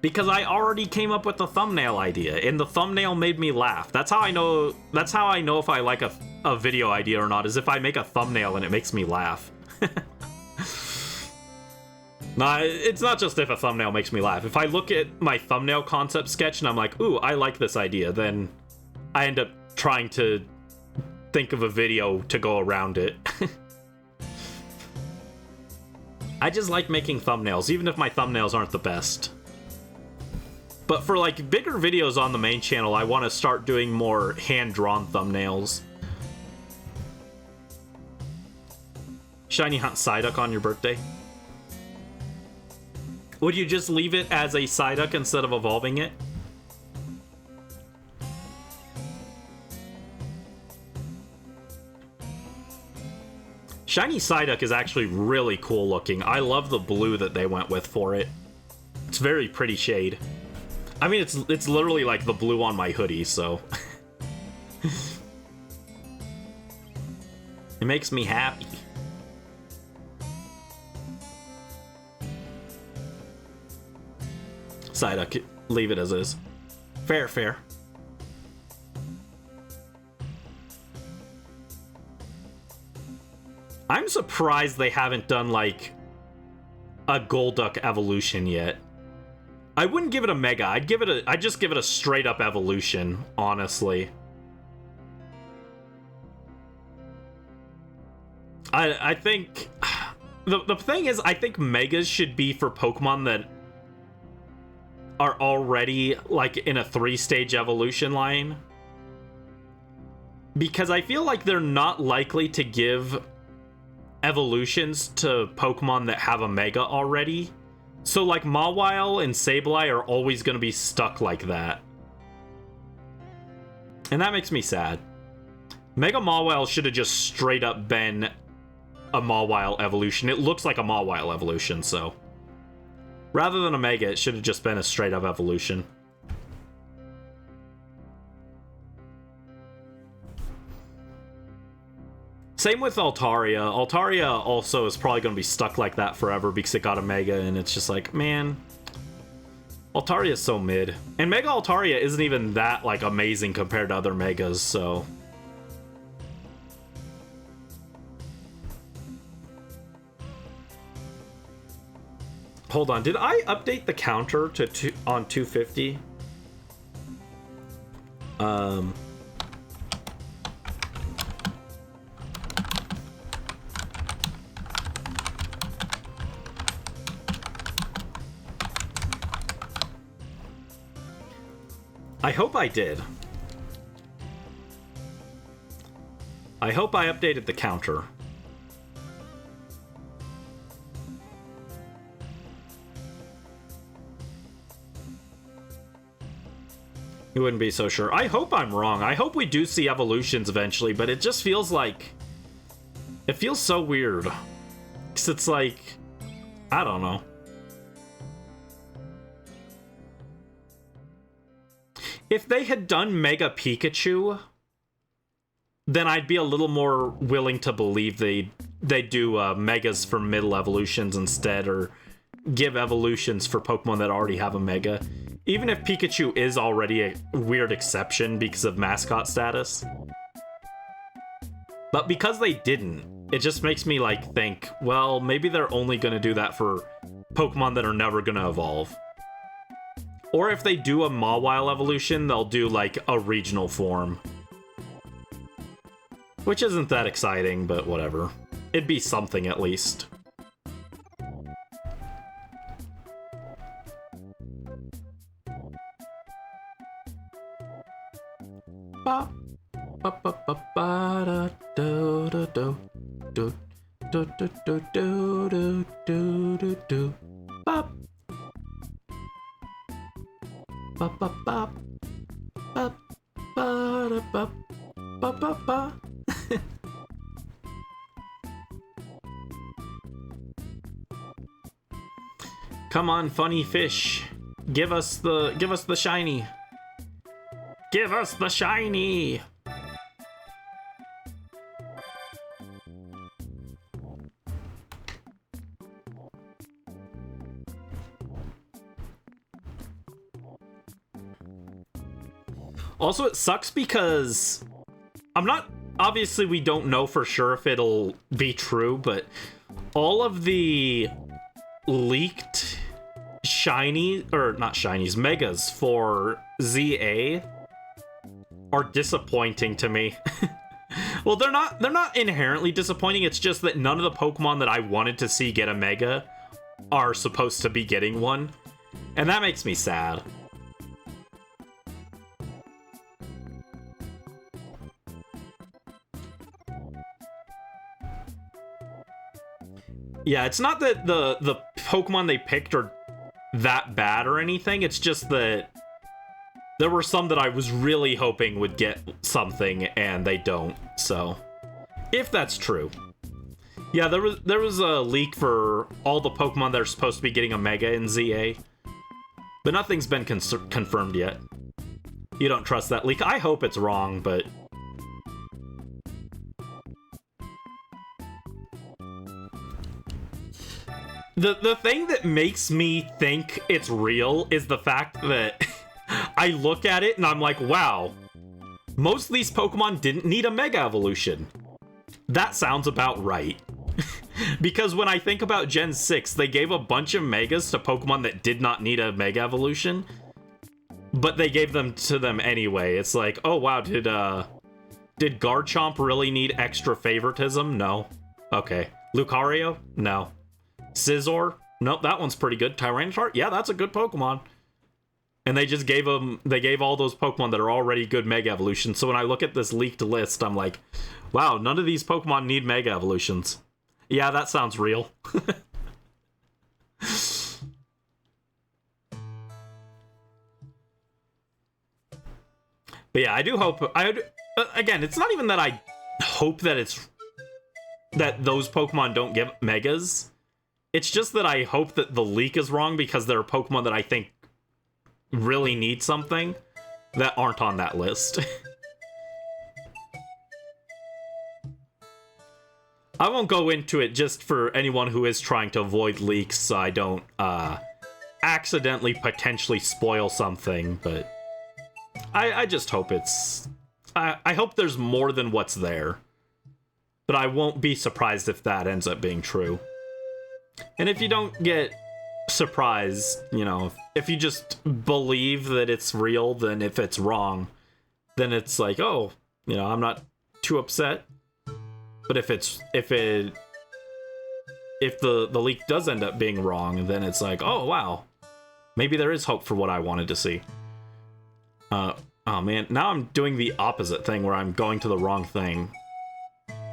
Because I already came up with the thumbnail idea, and the thumbnail made me laugh. That's how I know if I like a video idea or not, is if I make a thumbnail and it makes me laugh. Nah, it's not just if a thumbnail makes me laugh. If I look at my thumbnail concept sketch and I'm like, ooh, I like this idea, then I end up trying to think of a video to go around it. I just like making thumbnails, even if my thumbnails aren't the best. But for like bigger videos on the main channel, I want to start doing more hand-drawn thumbnails. Shiny hunt Psyduck on your birthday? Would you just leave it as a Psyduck instead of evolving it? Shiny Psyduck is actually really cool looking. I love the blue that they went with for it. It's very pretty shade. I mean, it's literally like the blue on my hoodie, so... It makes me happy. Psyduck, leave it as is. Fair, fair. I'm surprised they haven't done, like, a Golduck evolution yet. I wouldn't give it a Mega. I'd just give it a straight up evolution, honestly. I think the thing is, I think Megas should be for Pokemon that are already like in a 3-stage evolution line. Because I feel like they're not likely to give evolutions to Pokemon that have a Mega already. So, like, Mawile and Sableye are always going to be stuck like that. And that makes me sad. Mega Mawile should have just straight up been a Mawile evolution. It looks like a Mawile evolution, so... Rather than a Mega, it should have just been a straight up evolution. Same with Altaria. Altaria also is probably going to be stuck like that forever because it got a Mega, and it's just like, man, Altaria is so mid. And Mega Altaria isn't even that, like, amazing compared to other Megas, so... Hold on, did I update the counter to on 250? I hope I did. I hope I updated the counter. You wouldn't be so sure. I hope I'm wrong. I hope we do see evolutions eventually, but it just feels like... It feels so weird. Because it's like... I don't know. If they had done Mega Pikachu, then I'd be a little more willing to believe they do Megas for middle evolutions instead, or give evolutions for Pokemon that already have a Mega. Even if Pikachu is already a weird exception because of mascot status. But because they didn't, it just makes me like think, well, maybe they're only gonna do that for Pokemon that are never gonna evolve. Or if they do a Mawile evolution, they'll do like a regional form. Which isn't that exciting, but whatever. It'd be something at least. Ba ba ba ba ba da do do do do do do do do do do do ba ba ba ba ba ba da ba ba ba ba. Come on, funny fish. Give us the shiny. Give us the shiny! Also, it sucks because obviously we don't know for sure if it'll be true, but all of the leaked megas for ZA are disappointing to me. Well, they're not inherently disappointing, it's just that none of the Pokemon that I wanted to see get a Mega are supposed to be getting one. And that makes me sad. Yeah, it's not that the Pokemon they picked are that bad or anything, it's just that there were some that I was really hoping would get something, and they don't, so... If that's true. Yeah, there was a leak for all the Pokemon that are supposed to be getting a Mega in ZA. But nothing's been confirmed yet. You don't trust that leak? I hope it's wrong, but... The thing that makes me think it's real is the fact that... I look at it and I'm like, wow, most of these Pokemon didn't need a Mega Evolution. That sounds about right. Because when I think about Gen 6, they gave a bunch of Megas to Pokemon that did not need a Mega Evolution, but they gave them to them anyway. It's like, oh wow, did Garchomp really need extra favoritism? No. Okay. Lucario? No. Scizor? Nope, that one's pretty good. Tyranitar? Yeah, that's a good Pokemon. And they just gave all those Pokemon that are already good Mega Evolutions. So when I look at this leaked list, I'm like, wow, none of these Pokemon need Mega Evolutions. Yeah, that sounds real. But yeah, I do hope... again, it's not even that I hope that those Pokemon don't get Megas. It's just that I hope that the leak is wrong because there are Pokemon that I think really need something that aren't on that list. I won't go into it just for anyone who is trying to avoid leaks so I don't accidentally potentially spoil something, but I just hope it's... I hope there's more than what's there. But I won't be surprised if that ends up being true. And if you don't get surprised, you know, if you just believe that it's real, then if it's wrong, then it's like, oh, you know, I'm not too upset. But if the leak does end up being wrong, then it's like, oh wow, maybe there is hope for what I wanted to see. Oh man, now I'm doing the opposite thing where I'm going to the wrong thing.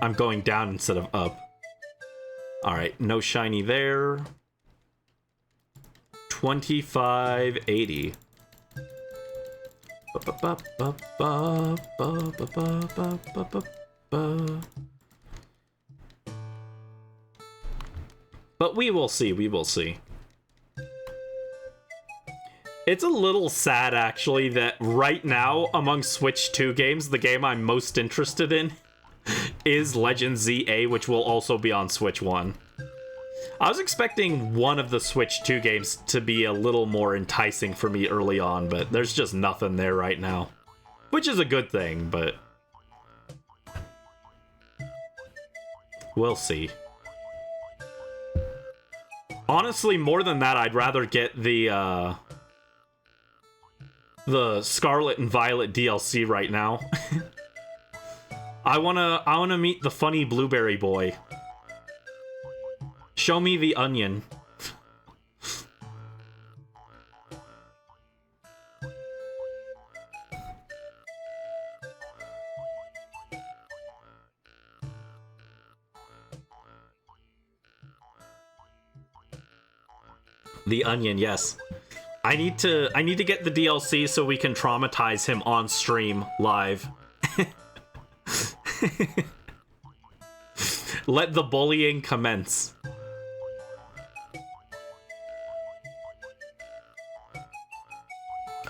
I'm going down instead of up. Alright, no shiny there. 2580. But we will see, we will see. It's a little sad, actually, that right now, among Switch 2 games, the game I'm most interested in is Legend ZA, which will also be on Switch 1. I was expecting one of the Switch 2 games to be a little more enticing for me early on, but there's just nothing there right now. Which is a good thing, but we'll see. Honestly, more than that, I'd rather get the Scarlet and Violet DLC right now. I wanna meet the funny blueberry boy. Show me the onion. The onion, yes. I need to get the DLC so we can traumatize him on stream live. Let the bullying commence.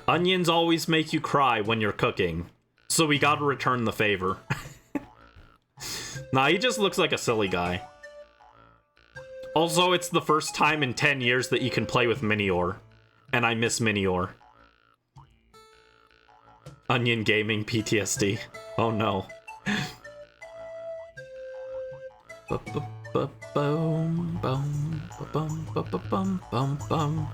Onions always make you cry when you're cooking, so we gotta return the favor. Nah, he just looks like a silly guy. Also, it's the first time in 10 years that you can play with Minior, and I miss Minior. Onion gaming PTSD. Oh no. Boom, boom, boom, boom, boom, boom.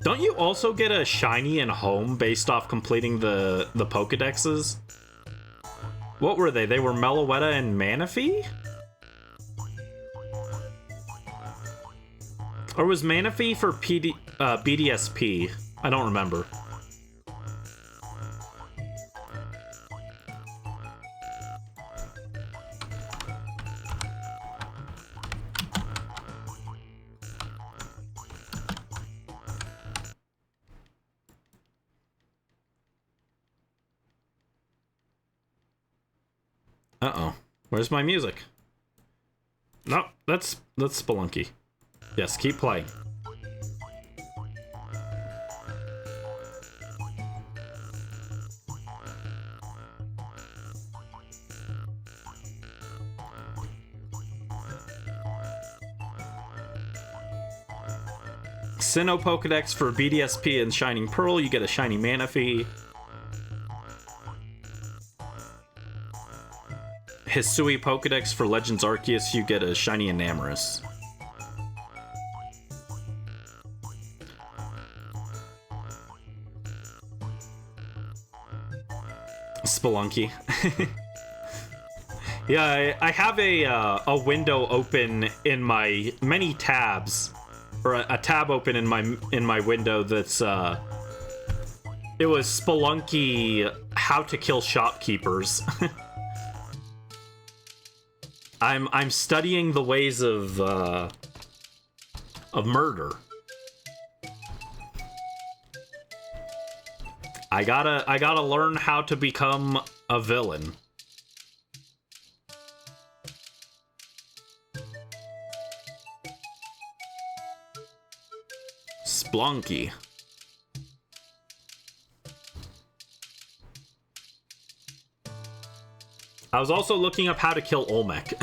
Don't you also get a shiny in home based off completing the Pokedexes? What were they? They were Meloetta and Manaphy? Or was Manaphy for BDSP? I don't remember. Uh-oh. Where's my music? No, that's Spelunky. Yes, keep playing. Sinnoh Pokedex for BDSP and Shining Pearl, you get a shiny Manaphy. Hisui Pokedex for Legends Arceus, you get a shiny Enamorus. Spelunky. Yeah, I have a window open in my many tabs, or a tab open in my window that's it was Spelunky How to Kill Shopkeepers. I'm studying the ways of murder. I gotta learn how to become a villain. Spelunky. I was also looking up how to kill Olmec.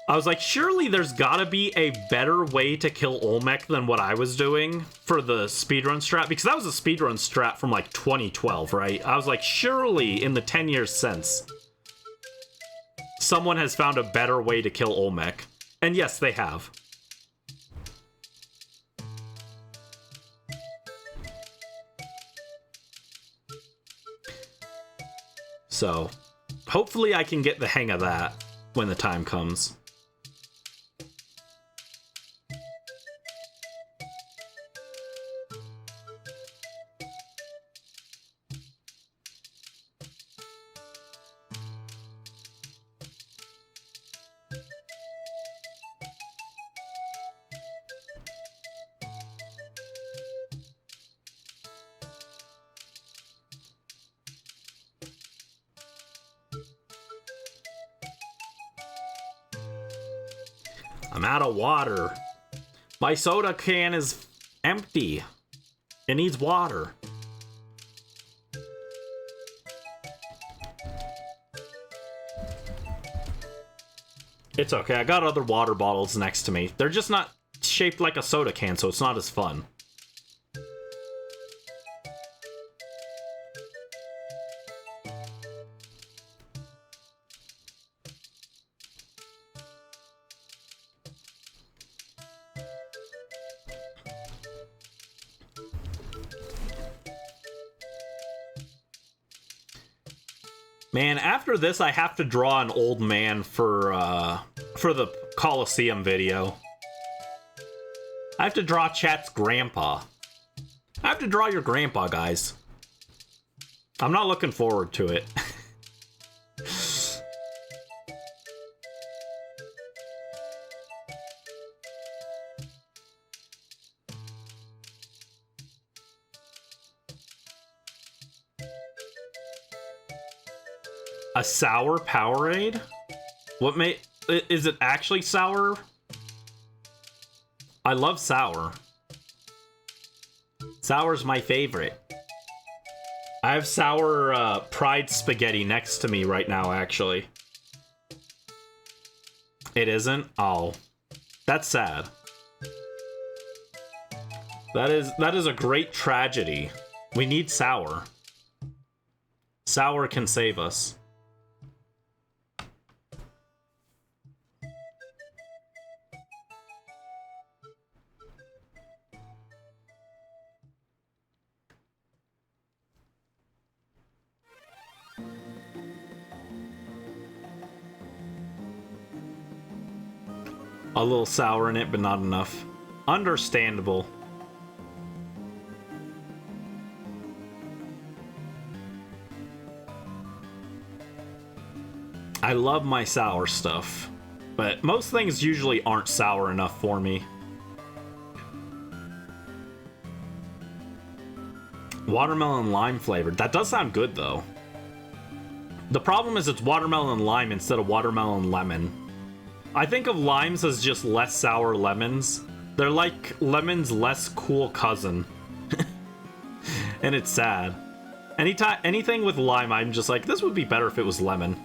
I was like, surely there's gotta be a better way to kill Olmec than what I was doing for the speedrun strat, because that was a speedrun strat from like 2012, right? I was like, surely in the 10 years since, someone has found a better way to kill Olmec. And yes, they have. So, hopefully I can get the hang of that when the time comes. I'm out of water. My soda can is empty. It needs water. It's okay, I got other water bottles next to me. They're just not shaped like a soda can, so it's not as fun. Man, after this, I have to draw an old man for the Coliseum video. I have to draw chat's grandpa. I have to draw your grandpa, guys. I'm not looking forward to it. A sour Powerade? What is it actually sour? I love sour. Sour's my favorite. I have sour Pride spaghetti next to me right now, actually. It isn't? Oh. That's sad. That is a great tragedy. We need sour. Sour can save us. A little sour in it, but not enough. Understandable. I love my sour stuff, but most things usually aren't sour enough for me. Watermelon lime flavored. That does sound good, though. The problem is it's watermelon lime instead of watermelon lemon. I think of limes as just less sour lemons. They're like lemon's less cool cousin. And it's sad. Anything with lime, I'm just like, this would be better if it was lemon.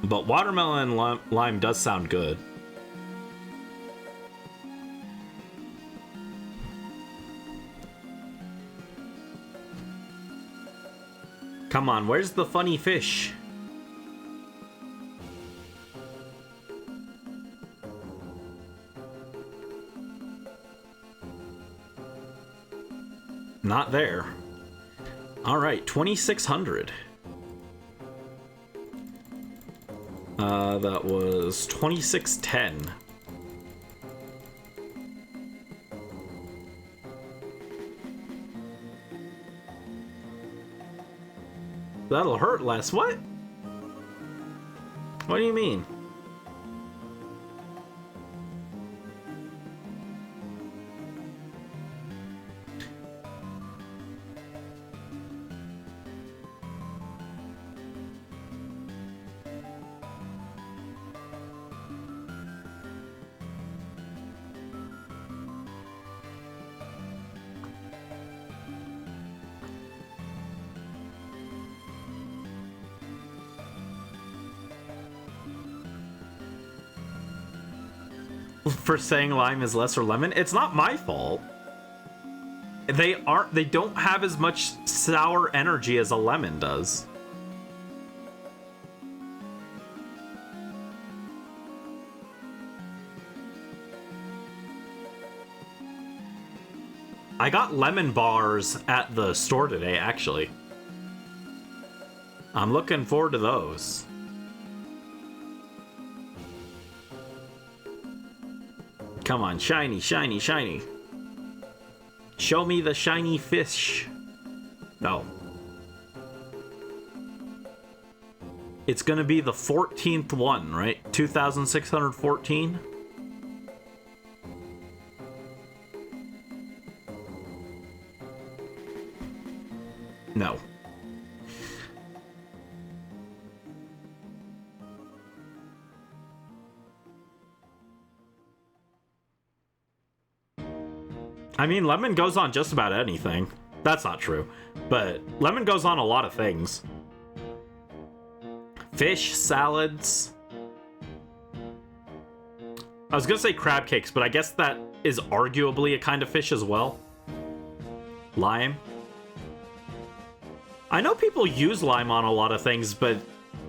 But watermelon lime does sound good. Come on, where's the funny fish? Not there. All right, 2,600. That was 2,610. That'll hurt less. What? What do you mean? For saying lime is lesser lemon? It's not my fault. They don't have as much sour energy as a lemon does. I got lemon bars at the store today, actually. I'm looking forward to those. Come on, shiny, shiny, shiny. Show me the shiny fish. No. It's gonna be the 14th one, right? 2,614? No. I mean, lemon goes on just about anything. That's not true. But lemon goes on a lot of things. Fish, salads. I was gonna say crab cakes, but I guess that is arguably a kind of fish as well. Lime. I know people use lime on a lot of things, but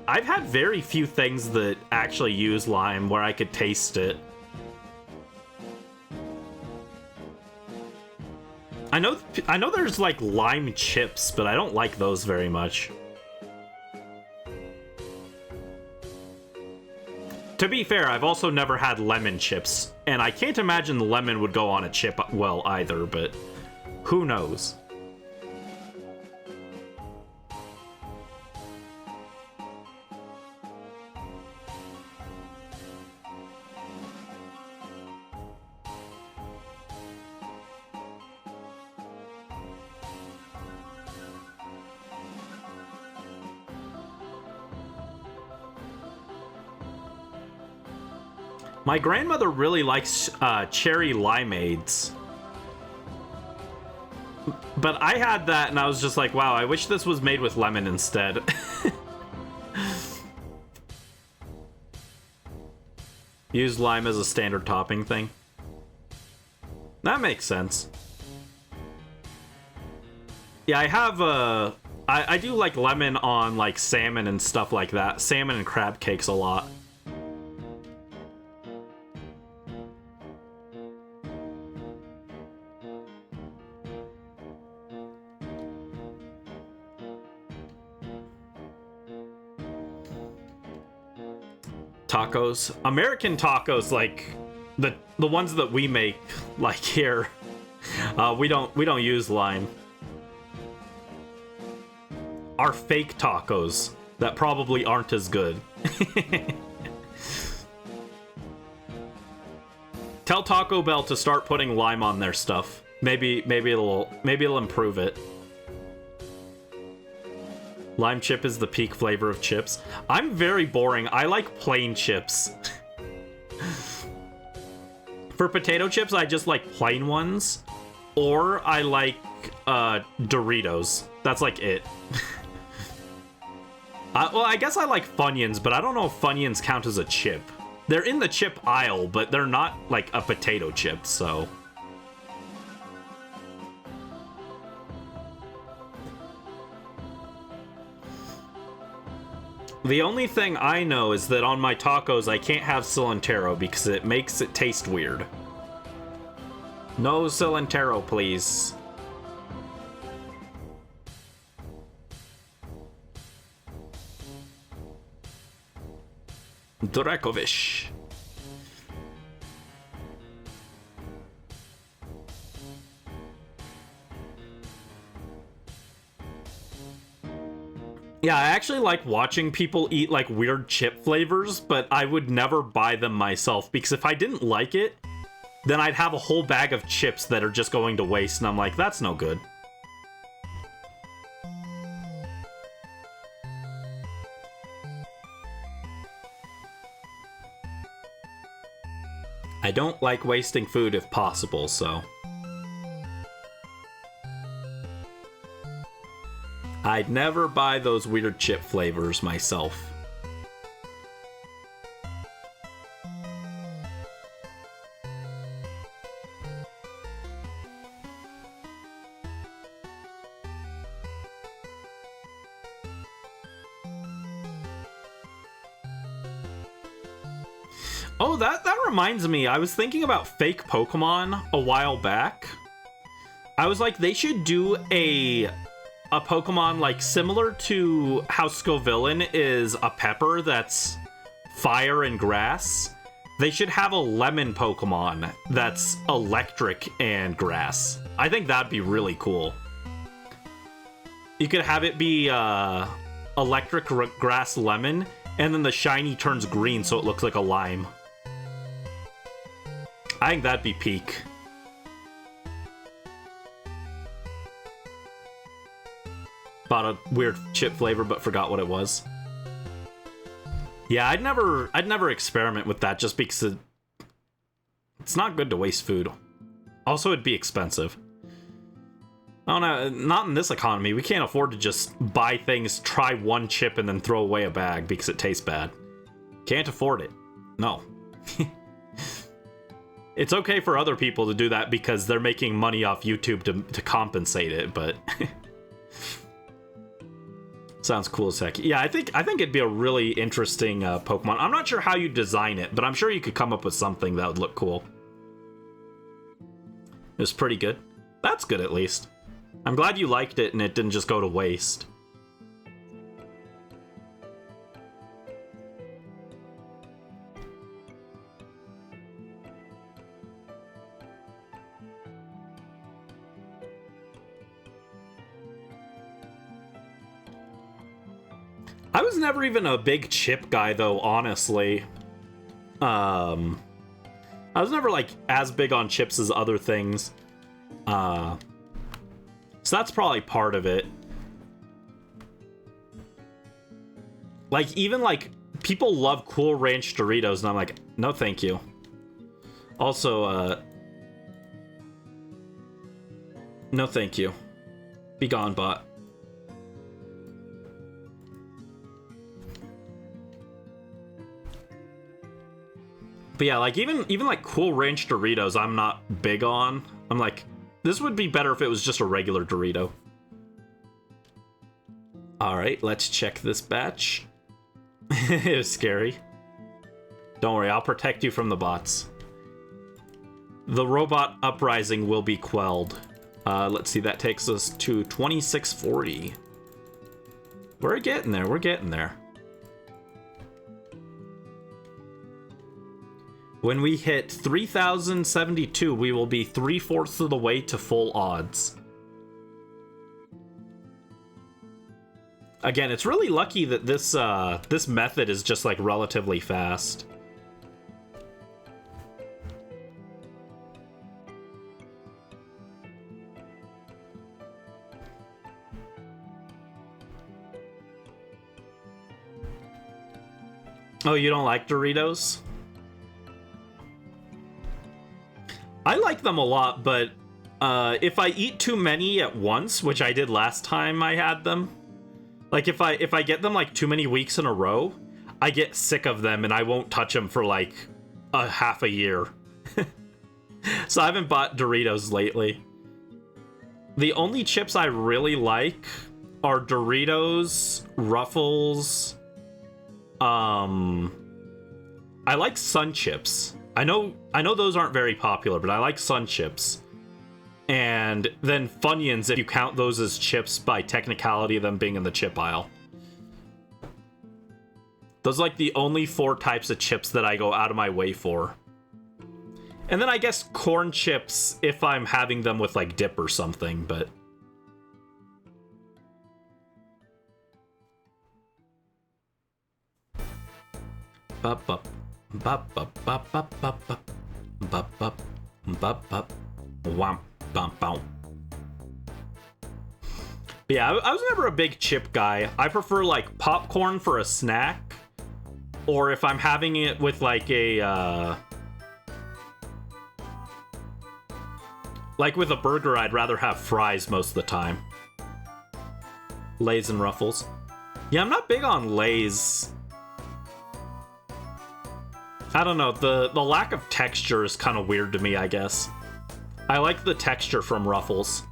I've had very few things that actually use lime where I could taste it. I know there's like lime chips, but I don't like those very much. To be fair, I've also never had lemon chips, and I can't imagine the lemon would go on a chip well either, but who knows? My grandmother really likes cherry limeades. But I had that and I was just like, wow, I wish this was made with lemon instead. Use lime as a standard topping thing. That makes sense. Yeah, I have I do like lemon on like salmon and stuff like that. Salmon and crab cakes a lot. Tacos. American tacos, like the ones that we make, like here, we don't use lime. Are fake tacos that probably aren't as good. Tell Taco Bell to start putting lime on their stuff. Maybe it'll improve it. Lime chip is the peak flavor of chips. I'm very boring. I like plain chips. For potato chips, I just like plain ones. Or I like Doritos. That's like it. Well, I guess I like Funyuns, but I don't know if Funyuns count as a chip. They're in the chip aisle, but they're not like a potato chip, so... The only thing I know is that on my tacos I can't have cilantro because it makes it taste weird. No cilantro, please. Dracovish. Yeah, I actually like watching people eat like weird chip flavors, but I would never buy them myself because if I didn't like it, then I'd have a whole bag of chips that are just going to waste, and I'm like, that's no good. I don't like wasting food if possible, so... I'd never buy those weird chip flavors myself. Oh, that reminds me. I was thinking about fake Pokemon a while back. I was like, they should do a Pokemon like similar to how Scovillain is a pepper that's fire and grass. They should have a lemon Pokemon that's electric and grass. I think that'd be really cool. You could have it be electric grass lemon, and then the shiny turns green so it looks like a lime. I think that'd be peak. Bought a weird chip flavor but forgot what it was. Yeah, I'd never experiment with that just because it's not good to waste food. Also, it'd be expensive. Oh no, not in this economy. We can't afford to just buy things, try one chip, and then throw away a bag because it tastes bad. Can't afford it. No. It's okay for other people to do that because they're making money off YouTube to compensate it, but... Sounds cool as heck. Yeah, I think it'd be a really interesting Pokemon. I'm not sure how you design it, but I'm sure you could come up with something that would look cool. It was pretty good. That's good, at least. I'm glad you liked it and it didn't just go to waste. I was never even a big chip guy, though, honestly. I was never, like, as big on chips as other things. So that's probably part of it. Like, even, like, people love Cool Ranch Doritos, and I'm like, no thank you. Also, no thank you. Be gone, bot. But yeah, like, even like Cool Ranch Doritos, I'm not big on. I'm like, this would be better if it was just a regular Dorito. Alright, let's check this batch. It was scary. Don't worry, I'll protect you from the bots. The robot uprising will be quelled. Let's see, that takes us to 2640. We're getting there, we're getting there. When we hit 3072, we will be 3/4 of the way to full odds. Again, it's really lucky that this this method is just like relatively fast. Oh, you don't like Doritos? I like them a lot, but if I eat too many at once, which I did last time I had them, like if I get them like too many weeks in a row, I get sick of them and I won't touch them for like a half a year. So I haven't bought Doritos lately. The only chips I really like are Doritos, Ruffles. I like Sun Chips. I know those aren't very popular, but I like Sun Chips. And then Funyuns, if you count those as chips by technicality of them being in the chip aisle. Those are like the only 4 types of chips that I go out of my way for. And then I guess corn chips if I'm having them with like dip or something, but... Bop, bop. Bop, bop, bop, bop, bop, bop. Bop, bop, bop, bop. Womp, bump, bump. But yeah, I was never a big chip guy. I prefer like popcorn for a snack, or if I'm having it with like a like with a burger, I'd rather have fries most of the time. Lay's and Ruffles. Yeah, I'm not big on Lay's. I don't know, the lack of texture is kind of weird to me, I guess. I like the texture from Ruffles.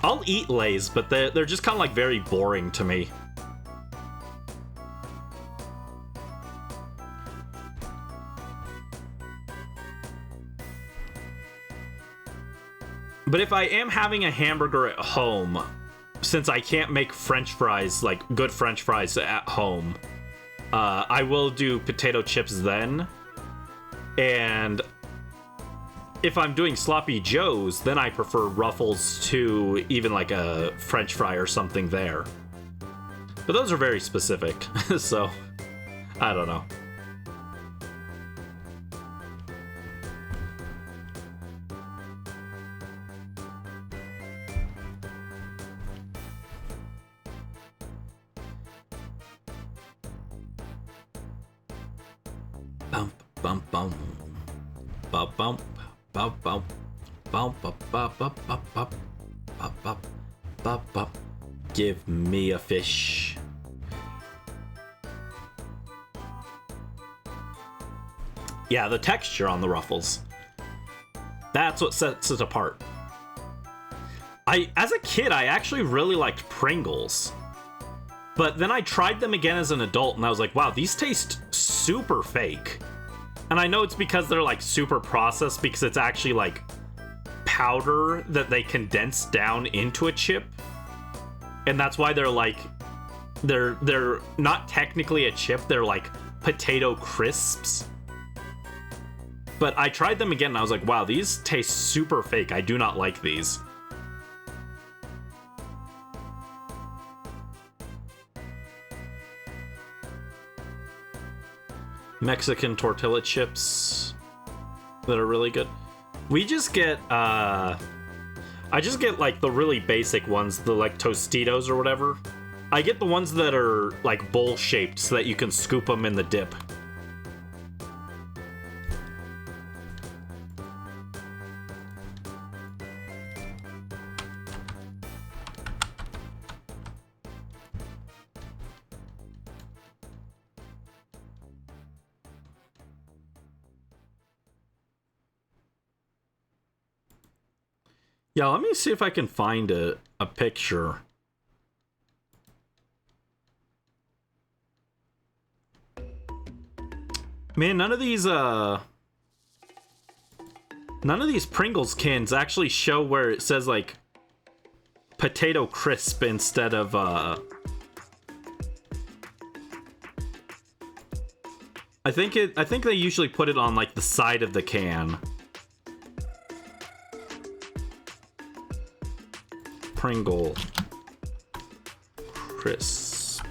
I'll eat Lay's, but they're just kind of like very boring to me. But if I am having a hamburger at home, since I can't make French fries, like good French fries at home, I will do potato chips then. And if I'm doing Sloppy Joes, then I prefer Ruffles to even like a French fry or something there. But those are very specific, so I don't know. Bump, Bump bump. Bump bump. Bump bump. Bump bump bump bump bump bump. Bump bump. Bump bump. Give me a fish. Yeah, the texture on the ruffles. That's what sets it apart. As a kid, I actually really liked Pringles. But then I tried them again as an adult, and I was like, wow, these taste super fake. And I know it's because they're, like, super processed, because it's actually, like, powder that they condense down into a chip. And that's why they're, like, they're not technically a chip, they're, like, potato crisps. But I tried them again, and I was like, wow, these taste super fake. I do not like these. Mexican tortilla chips that are really good. We just get, I just get, like, the really basic ones, the, like, Tostitos or whatever. I get the ones that are, like, bowl-shaped so that you can scoop them in the dip. Yeah, let me see if I can find a picture. Man, none of these Pringles cans actually show where it says, like, potato crisp instead of I think they usually put it on, like, the side of the can. Pringle crisp.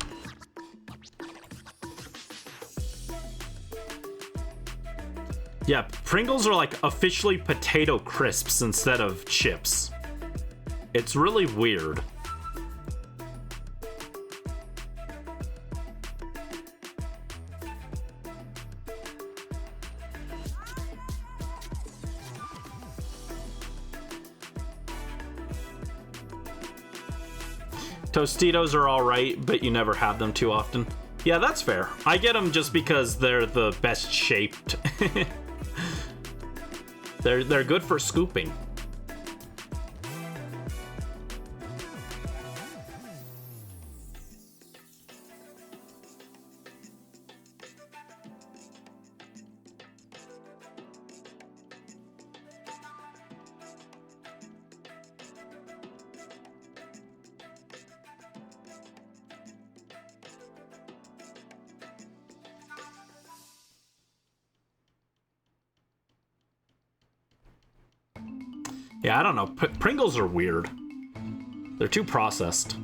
Yeah, Pringles are, like, officially potato crisps instead of chips. It's really weird. Tostitos are alright, but you never have them too often. Yeah, that's fair. I get them just because they're the best shaped. They're good for scooping. Yeah, I don't know. Pringles are weird. They're too processed.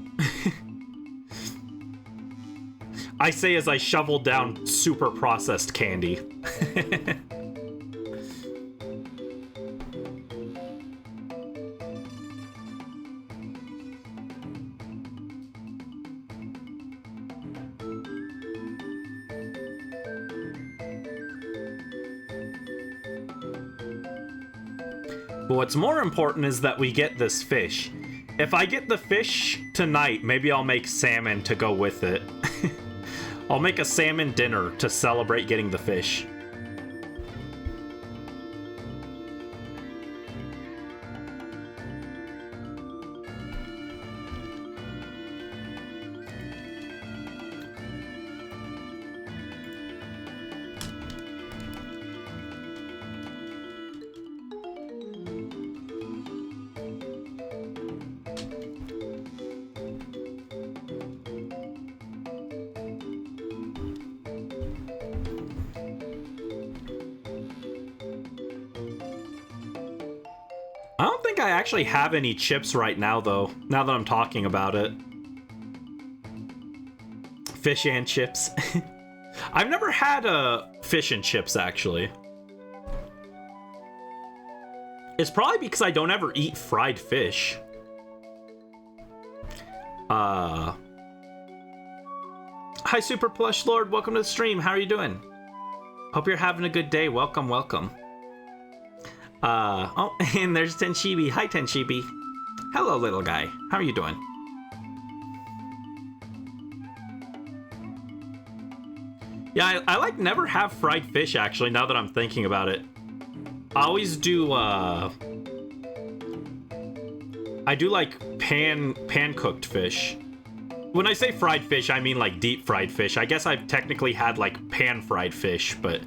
I say as I shovel down super processed candy. But what's more important is that we get this fish. If I get the fish tonight, maybe I'll make salmon to go with it. I'll make a salmon dinner to celebrate getting the fish. I don't think I actually have any chips right now, though, now that I'm talking about it. Fish and chips. I've never had fish and chips, actually. It's probably because I don't ever eat fried fish. Hi, Super Plush Lord. Welcome to the stream. How are you doing? Hope you're having a good day. Welcome, welcome. Oh, and there's Tenshibi. Hi, Tenshibi. Hello, little guy. How are you doing? Yeah, I like never have fried fish, actually, now that I'm thinking about it. I always do, I do like pan-cooked fish. When I say fried fish, I mean like deep fried fish. I guess I've technically had like pan-fried fish, but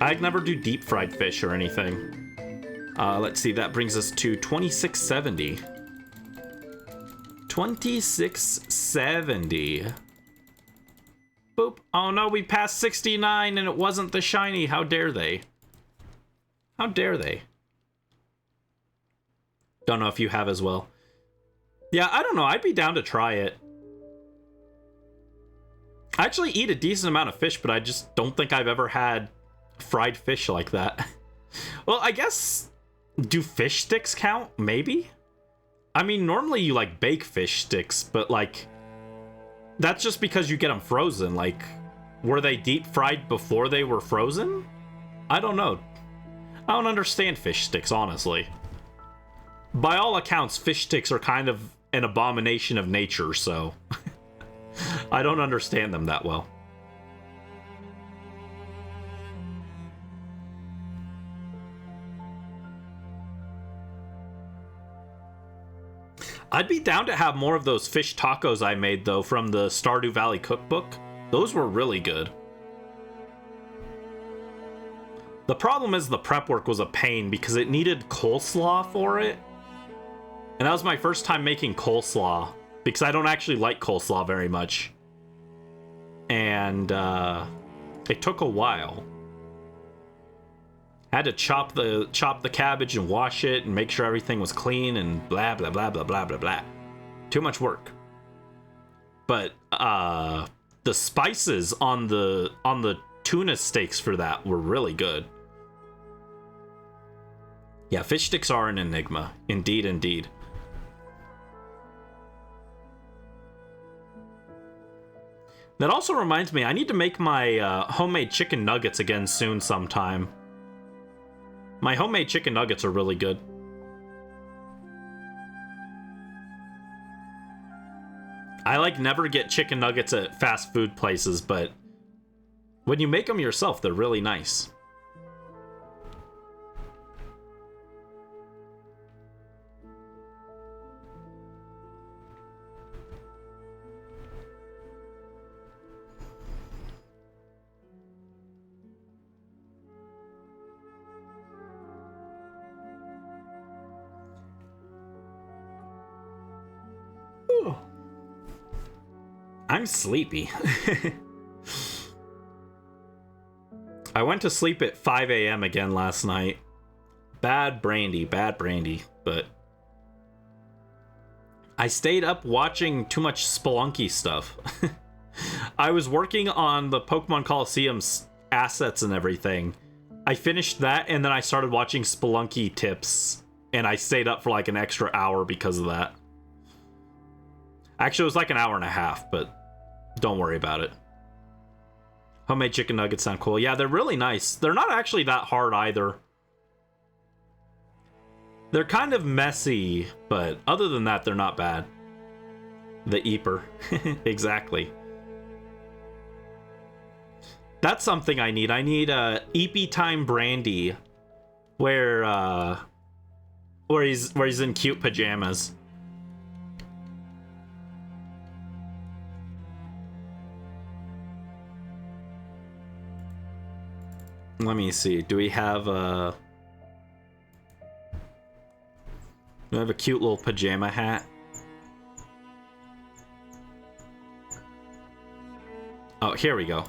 I'd never do deep fried fish or anything. Let's see, that brings us to 2670. 2670. Boop. Oh no, we passed 69 and it wasn't the shiny. How dare they? How dare they? Don't know if you have as well. Yeah, I don't know. I'd be down to try it. I actually eat a decent amount of fish, but I just don't think I've ever had fried fish like that. Well, I guess... Do fish sticks count? Maybe? I mean, normally you, like, bake fish sticks, but, like... That's just because you get them frozen. Like, were they deep fried before they were frozen? I don't know. I don't understand fish sticks, honestly. By all accounts, fish sticks are kind of an abomination of nature, so... I don't understand them that well. I'd be down to have more of those fish tacos I made, though, from the Stardew Valley cookbook. Those were really good. The problem is the prep work was a pain because it needed coleslaw for it. And that was my first time making coleslaw, because I don't actually like coleslaw very much. And it took a while. Had to chop the cabbage and wash it and make sure everything was clean and blah blah blah blah blah blah blah. Too much work. But the spices on the tuna steaks for that were really good. Yeah, fish sticks are an enigma. Indeed, indeed. That also reminds me, I need to make my homemade chicken nuggets again soon sometime. My homemade chicken nuggets are really good. I like never get chicken nuggets at fast food places, but when you make them yourself, they're really nice. I'm sleepy. I went to sleep at 5 a.m. again last night. Bad brandy, but I stayed up watching too much Spelunky stuff. I was working on the Pokemon Coliseum's assets and everything. I finished that, and then I started watching Spelunky tips, and I stayed up for like an extra hour because of that. Actually, it was like an hour and a half, but don't worry about it. Homemade chicken nuggets sound cool. Yeah, they're really nice. They're not actually that hard either. They're kind of messy, but other than that, they're not bad. The Eeper. Exactly. That's something I need. I need a Eepy Time Brandy where he's in cute pajamas. Let me see. Do we have a cute little pajama hat? Oh, here we go.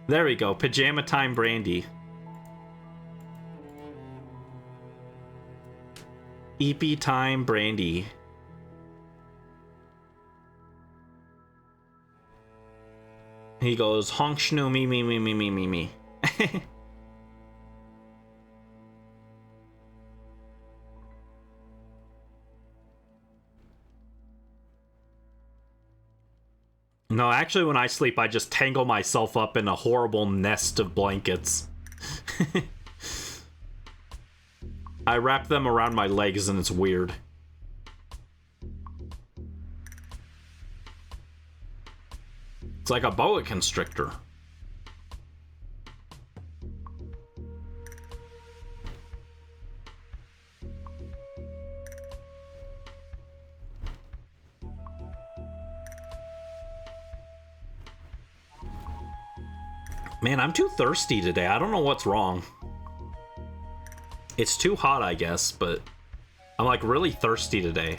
There we go. Pajama Time Brandy. Eepy Time Brandy. He goes, honk shno me me me me me me me. No, actually, when I sleep, I just tangle myself up in a horrible nest of blankets. I wrap them around my legs and it's weird. It's like a boa constrictor. Man, I'm too thirsty today. I don't know what's wrong. It's too hot, I guess, but I'm like really thirsty today.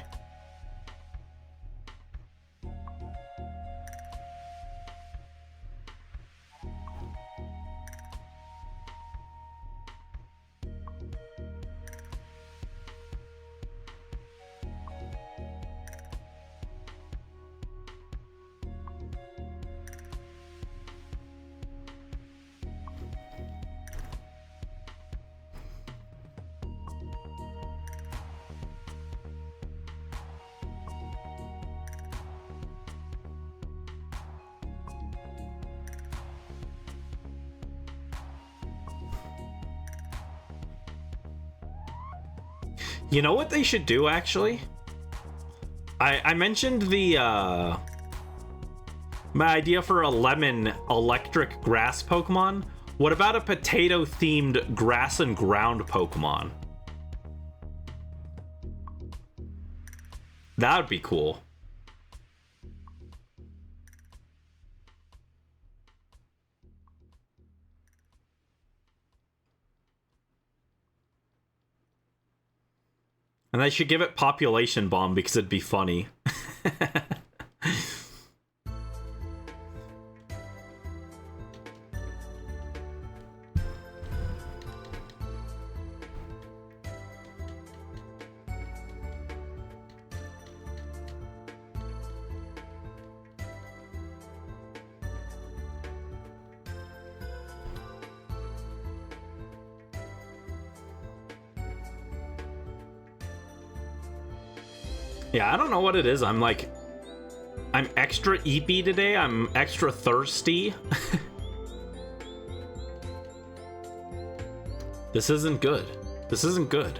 You know what they should do, actually? I mentioned the, my idea for a lemon electric grass Pokemon. What about a potato-themed grass and ground Pokemon? That would be cool. And I should give it Population Bomb because it'd be funny. Yeah, I don't know what it is. I'm extra eepy today. I'm extra thirsty. This isn't good. This isn't good.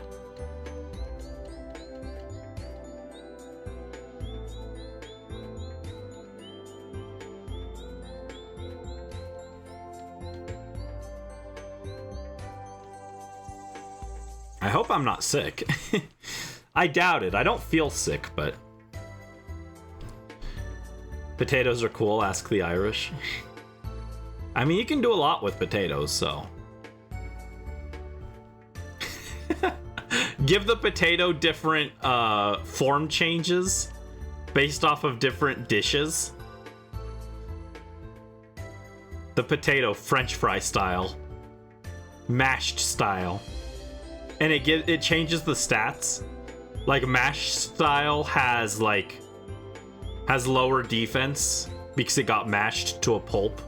I hope I'm not sick. I doubt it. I don't feel sick, but... Potatoes are cool, ask the Irish. I mean, you can do a lot with potatoes, so... Give the potato different form changes based off of different dishes. The potato French fry style. Mashed style. And it changes the stats. Like, mash style has lower defense because it got mashed to a pulp,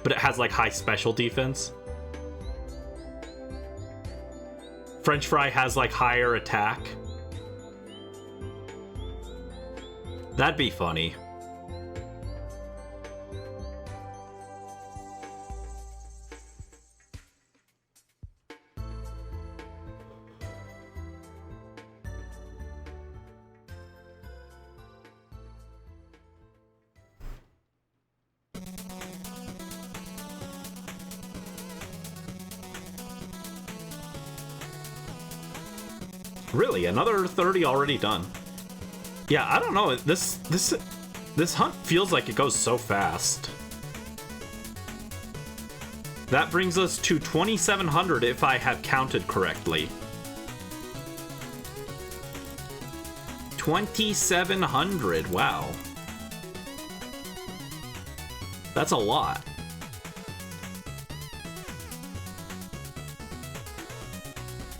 but it has like high special defense. French fry has like higher attack. That'd be funny. Really, another 30 already done. Yeah, I don't know. This hunt feels like it goes so fast. That brings us to 2,700 if I have counted correctly. 2,700, wow. That's a lot.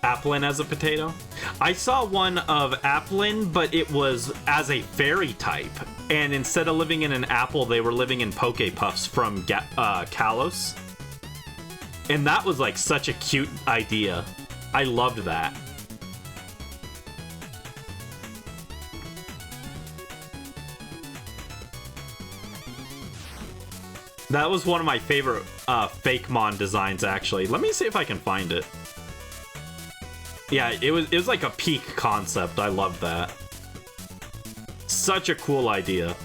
Applin as a potato? I saw one of Applin, but it was as a fairy type. And instead of living in an apple, they were living in Poke Puffs from Kalos. And that was like such a cute idea. I loved that. That was one of my favorite Fakemon designs, actually. Let me see if I can find it. Yeah, it was like a peak concept. I loved that. Such a cool idea.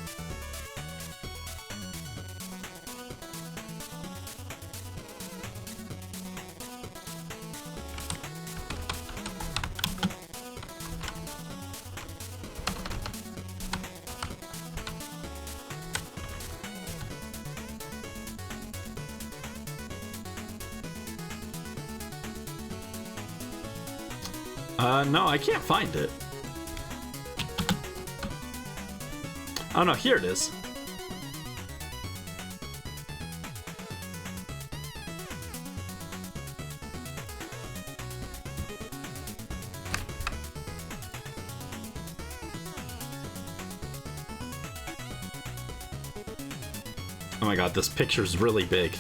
No, I can't find it. Oh no, here it is. Oh my god, this picture's really big.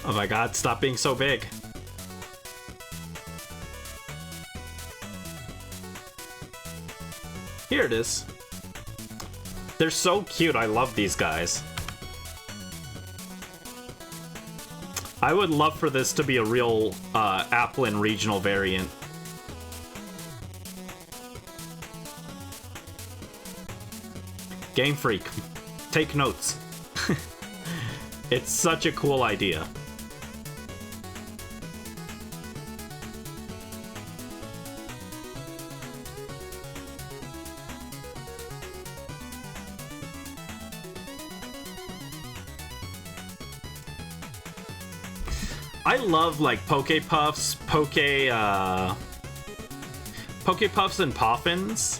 Oh my god, stop being so big. Here it is. They're so cute, I love these guys. I would love for this to be a real Applin regional variant. Game Freak, take notes. It's such a cool idea. I love like Poke Puffs, Poke Puffs and Poffins.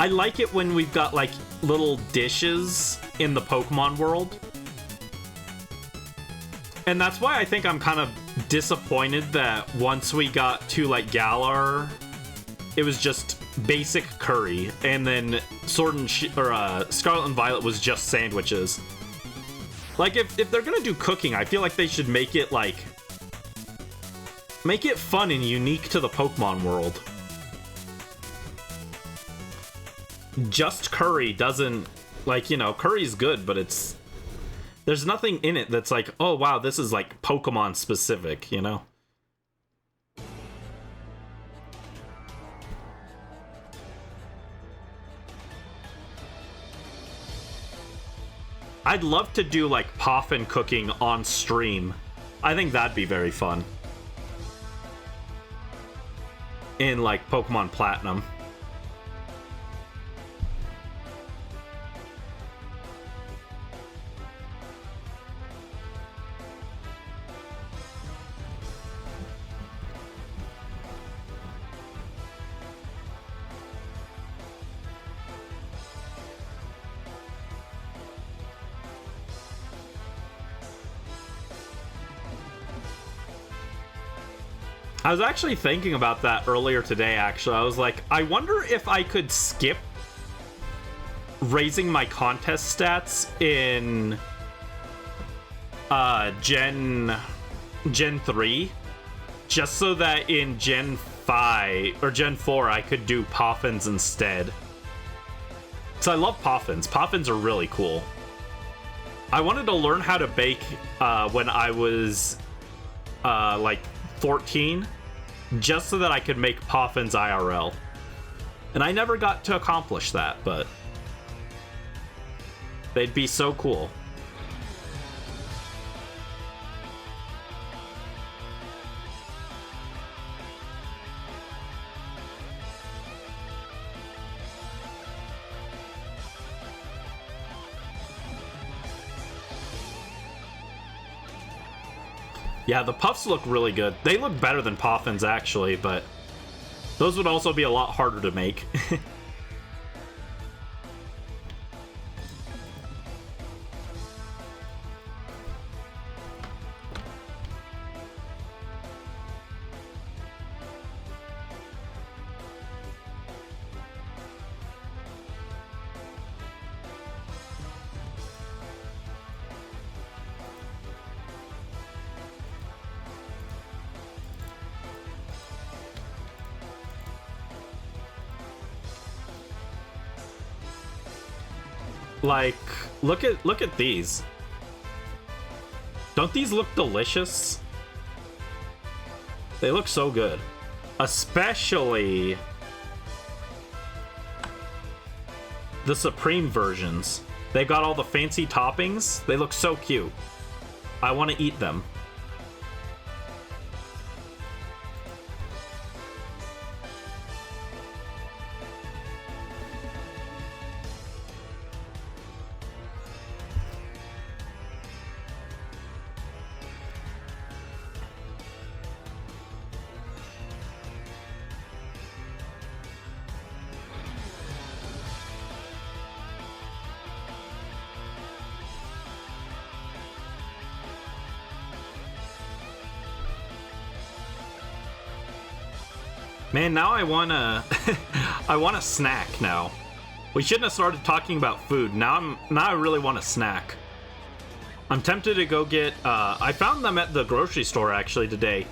I like it when we've got like little dishes in the Pokemon world. And that's why I think I'm kind of disappointed that once we got to like Galar, it was just basic curry, and then Scarlet and Violet was just sandwiches. Like if they're gonna do cooking, I feel like they should make it fun and unique to the Pokemon world. Just curry doesn't, like, you know, curry's good, but there's nothing in it that's like, oh wow, this is like Pokemon specific, you know? I'd love to do like Poffin cooking on stream. I think that'd be very fun. In like Pokemon Platinum. I was actually thinking about that earlier today, actually. I was like, I wonder if I could skip raising my contest stats in Gen 3, just so that in Gen 5 or Gen 4 I could do Poffins instead. So I love Poffins. Poffins are really cool. I wanted to learn how to bake when I was like 14, just so that I could make Poffins IRL. And I never got to accomplish that, but they'd be so cool. Yeah, the Puffs look really good. They look better than Poffins, actually, but those would also be a lot harder to make. Like, look at these. Don't these look delicious? They look so good. Especially the Supreme versions. They've got all the fancy toppings. They look so cute. I want to eat them. Man, now I wanna I want a snack now. We shouldn't have started talking about food. Now I really want a snack. I'm tempted to go get I found them at the grocery store actually today.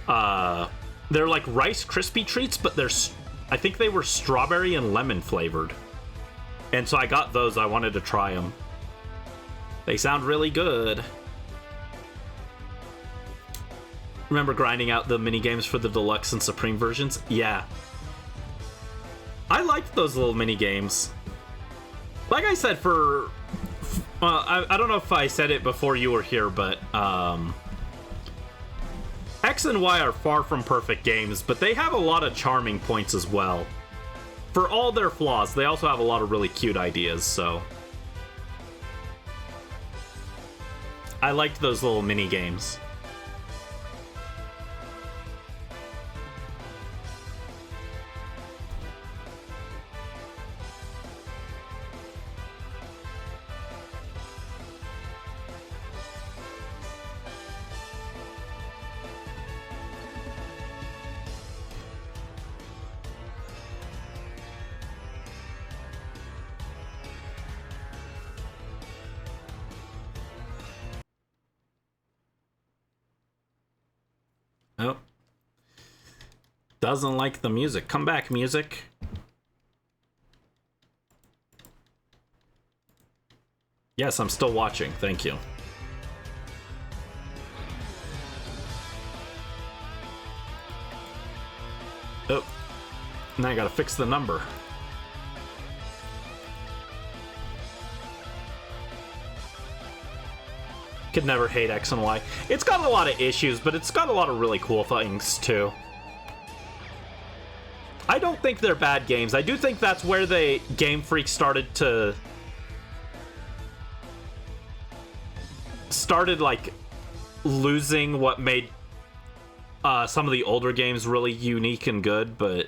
They're like Rice Krispie treats, but I think they were strawberry and lemon flavored. And so I got those. I wanted to try them. They sound really good. Remember grinding out the mini games for the deluxe and supreme versions? Yeah. I liked those little mini games. Like I said, I don't know if I said it before you were here, but X and Y are far from perfect games, but they have a lot of charming points as well. For all their flaws, they also have a lot of really cute ideas, so I liked those little mini games. Oh. Doesn't like the music. Come back, music. Yes, I'm still watching. Thank you. Oh. Now I gotta fix the number. Could never hate X and Y. It's got a lot of issues, but it's got a lot of really cool things, too. I don't think they're bad games. I do think that's where Game Freak started like losing what made some of the older games really unique and good, but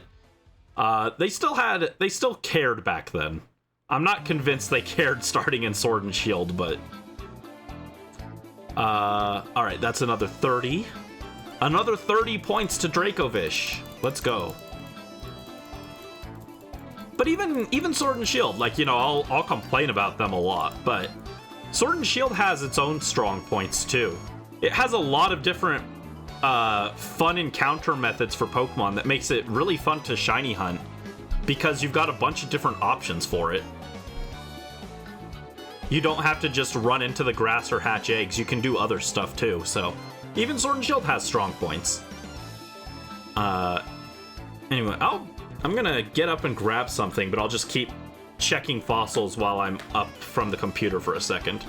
they still cared back then. I'm not convinced they cared starting in Sword and Shield, but alright, that's another 30. Another 30 points to Dracovish. Let's go. But even Sword and Shield, like, you know, I'll complain about them a lot, but Sword and Shield has its own strong points too. It has a lot of different fun encounter methods for Pokemon that makes it really fun to shiny hunt, because you've got a bunch of different options for it. You don't have to just run into the grass or hatch eggs. You can do other stuff too. So even Sword and Shield has strong points. Anyway, I'm gonna get up and grab something, but I'll just keep checking fossils while I'm up from the computer for a second.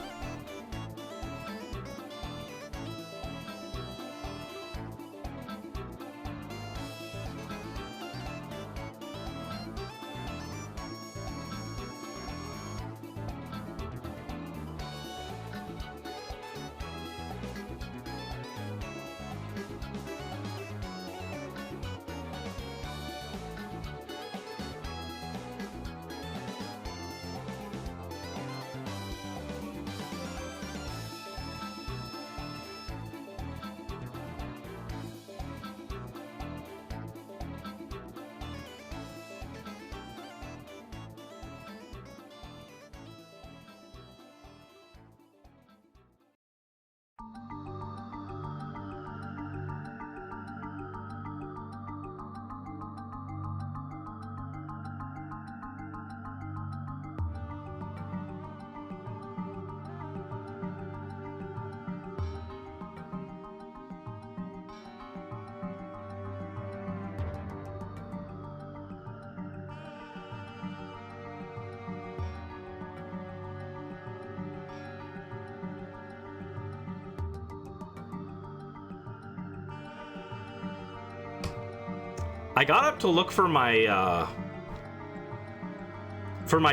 I got up to look for my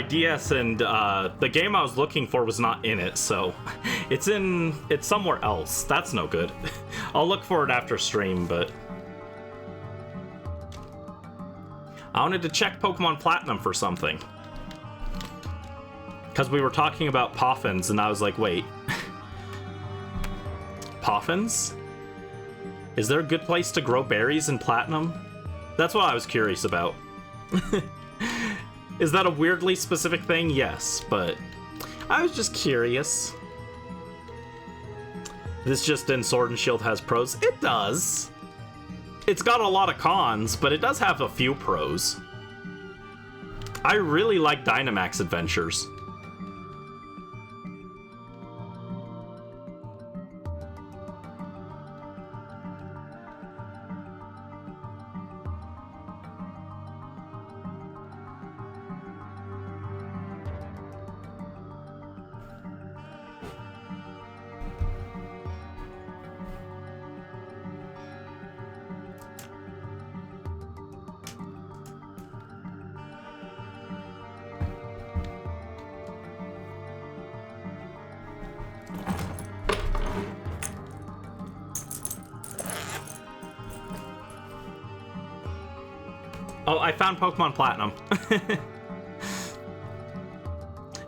DS, and the game I was looking for was not in it, so it's somewhere else. That's no good. I'll look for it after stream, but I wanted to check Pokemon Platinum for something. Because we were talking about Poffins, and I was like, wait. Poffins? Is there a good place to grow berries in Platinum? That's what I was curious about. Is that a weirdly specific thing? Yes, but I was just curious. This just in Sword and Shield has pros? It does. It's got a lot of cons, but it does have a few pros. I really like Dynamax Adventures. Oh, I found Pokemon Platinum.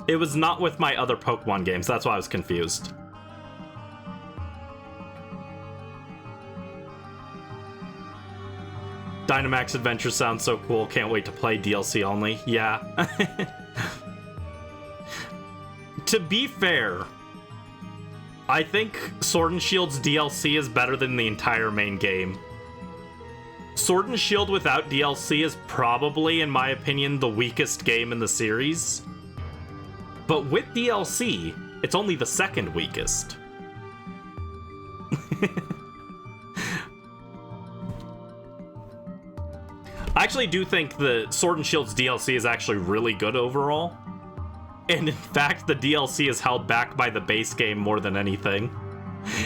It was not with my other Pokemon games, that's why I was confused. Dynamax Adventure sounds so cool, can't wait to play DLC only. Yeah. To be fair, I think Sword and Shield's DLC is better than the entire main game. Sword and Shield without DLC is probably, in my opinion, the weakest game in the series. But with DLC, it's only the second weakest. I actually do think the Sword and Shield's DLC is actually really good overall. And in fact, the DLC is held back by the base game more than anything.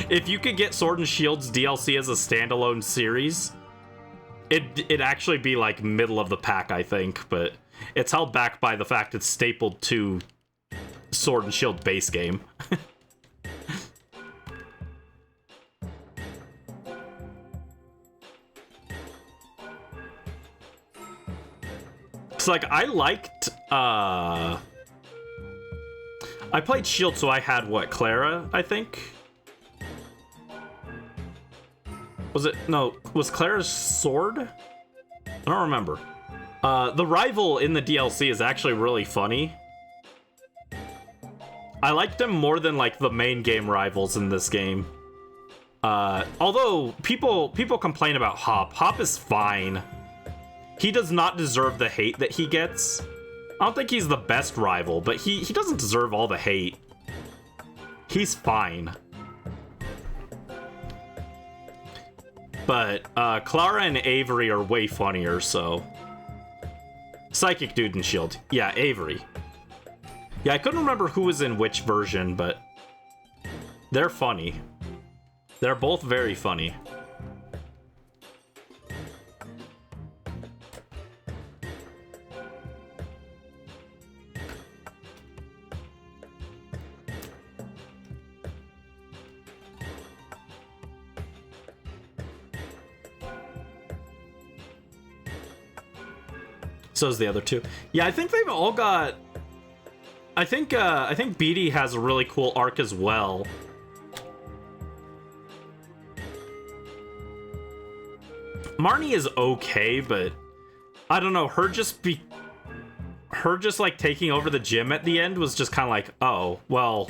If you could get Sword and Shield's DLC as a standalone series, it'd actually be like middle of the pack, I think, but it's held back by the fact it's stapled to Sword and Shield base game. It's like, I liked, I played Shield, so I had, what, Clara, I think? Was it? No, was Clara's Sword? I don't remember. The rival in the DLC is actually really funny. I liked him more than, like, the main game rivals in this game. Although, people complain about Hop. Hop is fine. He does not deserve the hate that he gets. I don't think he's the best rival, but he doesn't deserve all the hate. He's fine. But Clara and Avery are way funnier, so... Psychic Dude and Shield. Yeah, Avery. Yeah, I couldn't remember who was in which version, but... they're funny. They're both very funny. So's the other two. Yeah, I think they've all got... I think Beatty has a really cool arc as well. Marnie is okay, but I don't know, her just like taking over the gym at the end was just kind of like, oh, well,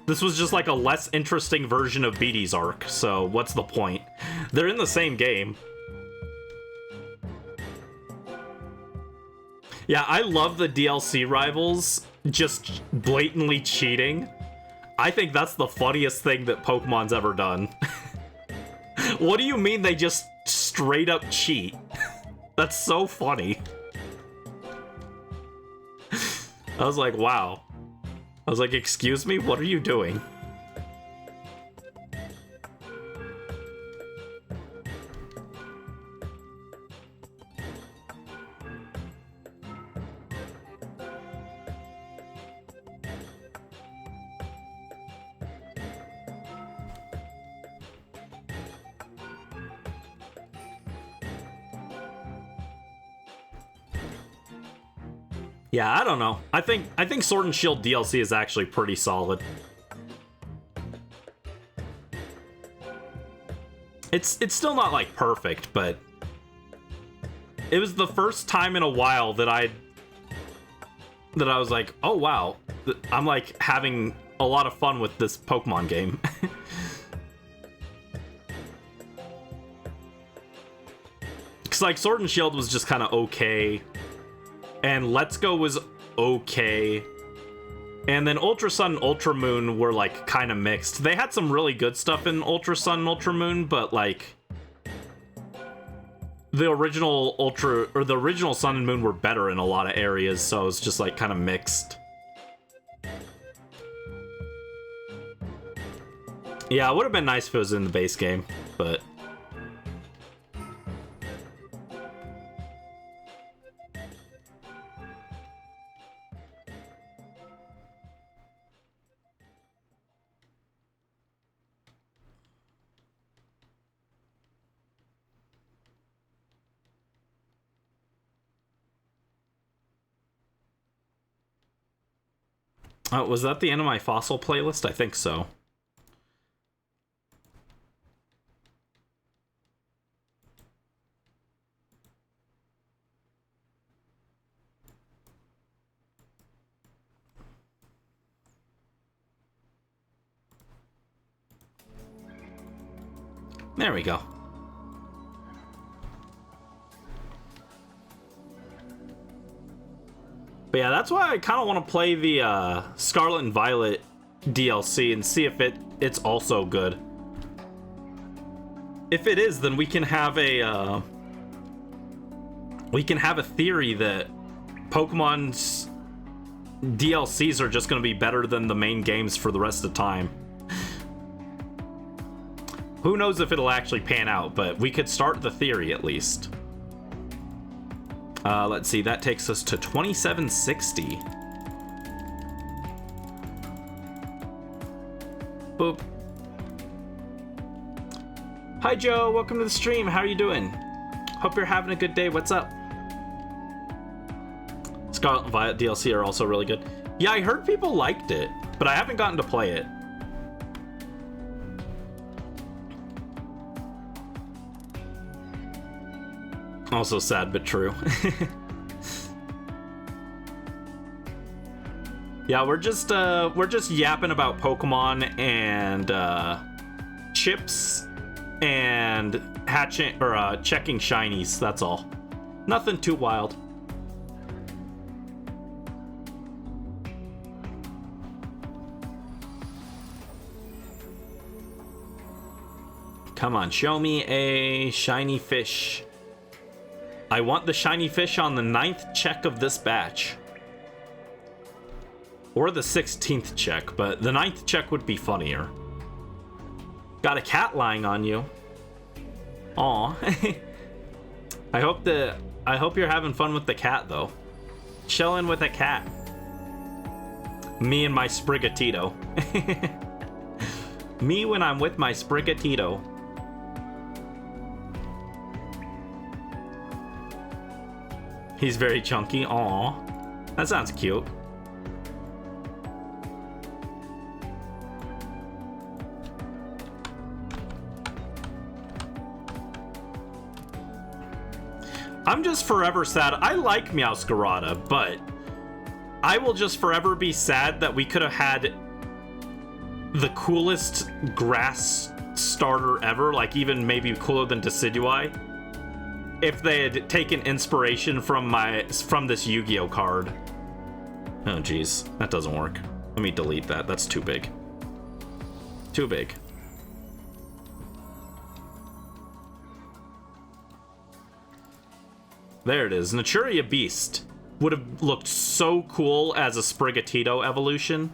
this was just like a less interesting version of Beatty's arc, so what's the point? They're in the same game. Yeah, I love the DLC rivals just blatantly cheating. I think that's the funniest thing that Pokemon's ever done. What do you mean they just straight up cheat? That's so funny. I was like, wow. I was like, excuse me? What are you doing? Yeah, I don't know. I think Sword and Shield DLC is actually pretty solid. It's still not like perfect, but it was the first time in a while that I was like, oh wow, I'm like having a lot of fun with this Pokemon game. Cause like Sword and Shield was just kind of okay, and Let's Go was okay, and then Ultra Sun and Ultra Moon were like kind of mixed. They had some really good stuff in Ultra Sun and Ultra Moon, but like the original Sun and Moon were better in a lot of areas, so it was just like kind of mixed. Yeah, it would have been nice if it was in the base game, but was that the end of my fossil playlist? I think so. There we go. But yeah, that's why I kind of want to play the Scarlet and Violet DLC and see if it's also good. If it is, then we can have a theory that Pokemon's DLCs are just going to be better than the main games for the rest of the time. Who knows if it'll actually pan out, but we could start the theory at least. Let's see, that takes us to 2760. Boop. Hi Joe, welcome to the stream. How are you doing? Hope you're having a good day. What's up? Scarlet and Violet DLC are also really good. Yeah, I heard people liked it, but I haven't gotten to play it. Also sad, but true. Yeah, we're just yapping about Pokemon and chips and hatching or checking shinies. That's all. Nothing too wild. Come on, show me a shiny fish. I want the shiny fish on the 9th check of this batch. Or the 16th check, but the 9th check would be funnier. Got a cat lying on you. Aw. I hope you're having fun with the cat, though. Chilling with a cat. Me and my Sprigatito. Me when I'm with my Sprigatito. He's very chunky. Aw. That sounds cute. I'm just forever sad. I like Meowscarada, but I will just forever be sad that we could have had the coolest grass starter ever, like even maybe cooler than Decidueye, if they had taken inspiration from this Yu-Gi-Oh card. Oh geez, that doesn't work. Let me delete that. That's too big. Too big. There it is. Naturia Beast would have looked so cool as a Sprigatito evolution.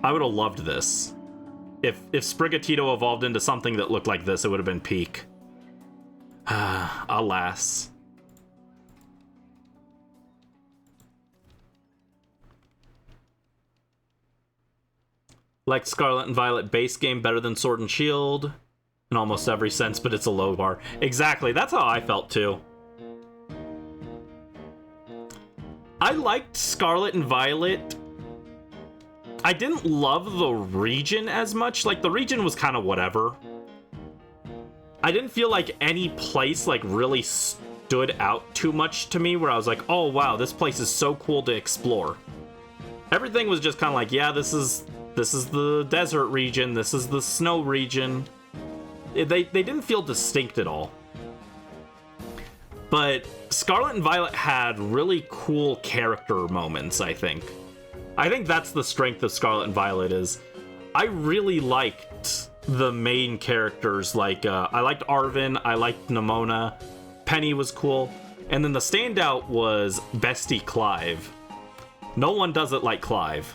I would have loved this. If Sprigatito evolved into something that looked like this, it would have been peak. Alas. Like Scarlet and Violet base game better than Sword and Shield in almost every sense, but it's a low bar. Exactly, that's how I felt too. I liked Scarlet and Violet. I didn't love the region as much. Like, the region was kind of whatever. I didn't feel like any place, like, really stood out too much to me where I was like, oh, wow, this place is so cool to explore. Everything was just kind of like, yeah, this is the desert region, this is the snow region. They didn't feel distinct at all. But Scarlet and Violet had really cool character moments, I think. I think that's the strength of Scarlet and Violet is I really liked the main characters. Like, I liked Arvin, I liked Nimona, Penny was cool, and then the standout was Bestie Clive. No one does it like Clive.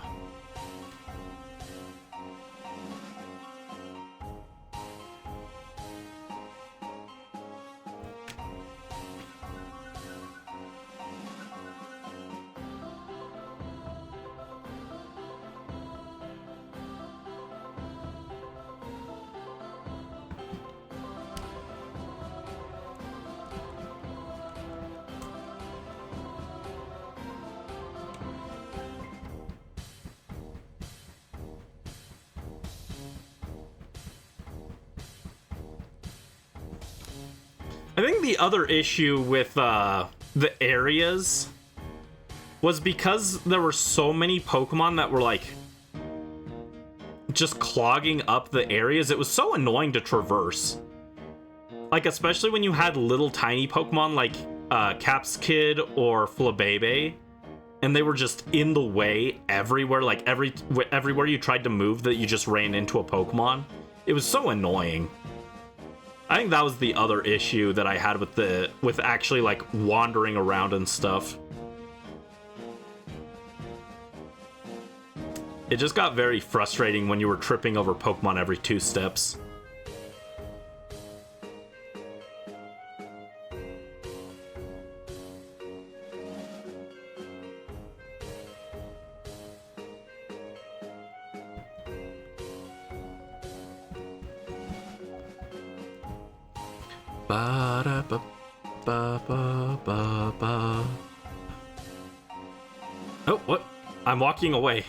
I think the other issue with the areas was because there were so many Pokemon that were like just clogging up the areas. It was so annoying to traverse. Like, especially when you had little tiny Pokemon like Capskid or Flabebe, and they were just in the way everywhere. Like everywhere you tried to move, that you just ran into a Pokemon. It was so annoying. I think that was the other issue that I had with actually like wandering around and stuff. It just got very frustrating when you were tripping over Pokemon every 2 steps. Oh, what? I'm walking away.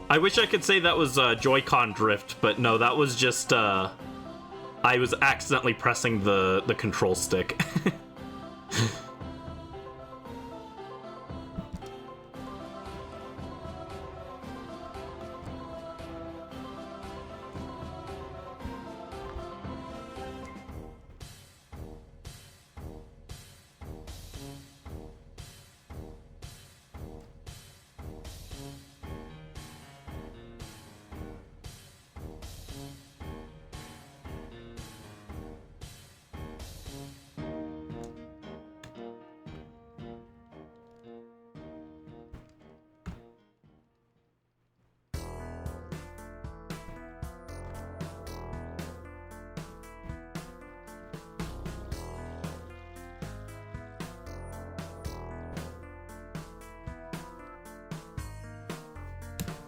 I wish I could say that was Joy-Con drift, but no, that was just I was accidentally pressing the control stick.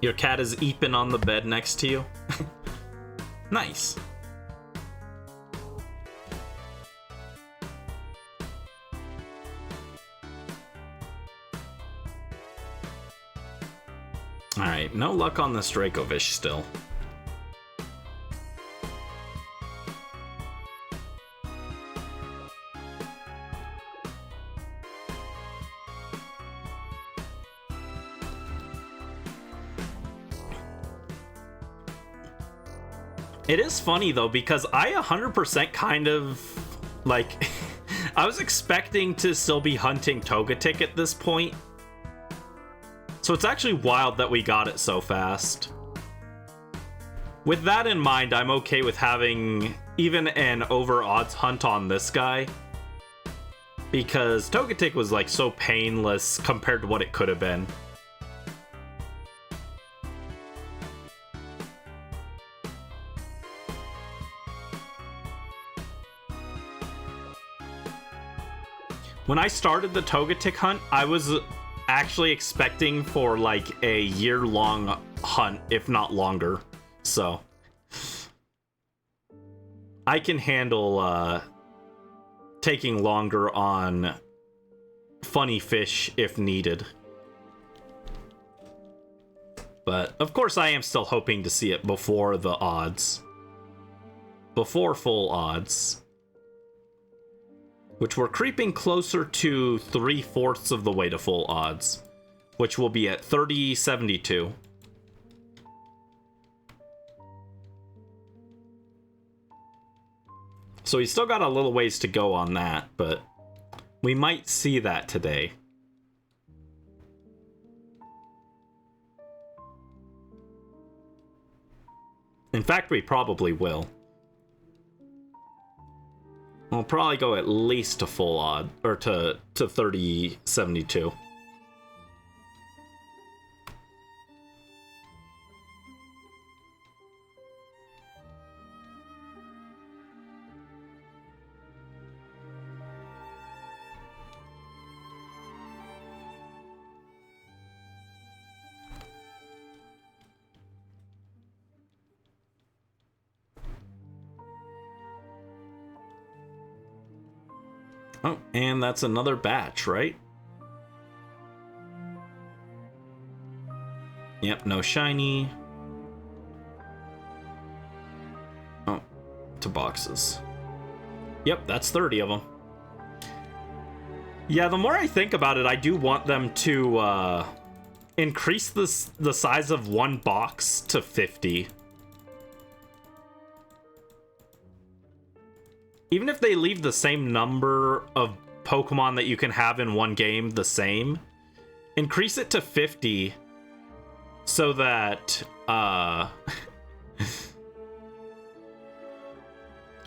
Your cat is eeping on the bed next to you. Nice. Alright, no luck on this Dracovish still. It is funny though, because I 100% kind of like I was expecting to still be hunting Togetic at this point. So it's actually wild that we got it so fast. With that in mind, I'm okay with having even an over odds hunt on this guy, because Togetic was like so painless compared to what it could have been. When I started the Togetic hunt, I was actually expecting for like a year-long hunt, if not longer. So I can handle taking longer on funny fish if needed. But, of course, I am still hoping to see it before the odds. Before full odds. Which we're creeping closer to 3/4 of the way to full odds. Which will be at 30.72. So he's still got a little ways to go on that, but we might see that today. In fact, we probably will. We'll probably go at least to full odd, or to 30.72. Oh, and that's another batch, right? Yep, no shiny. Oh, to boxes. Yep, that's 30 of them. Yeah, the more I think about it, I do want them to increase the size of one box to 50. Even if they leave the same number of Pokemon that you can have in one game the same, increase it to 50 so that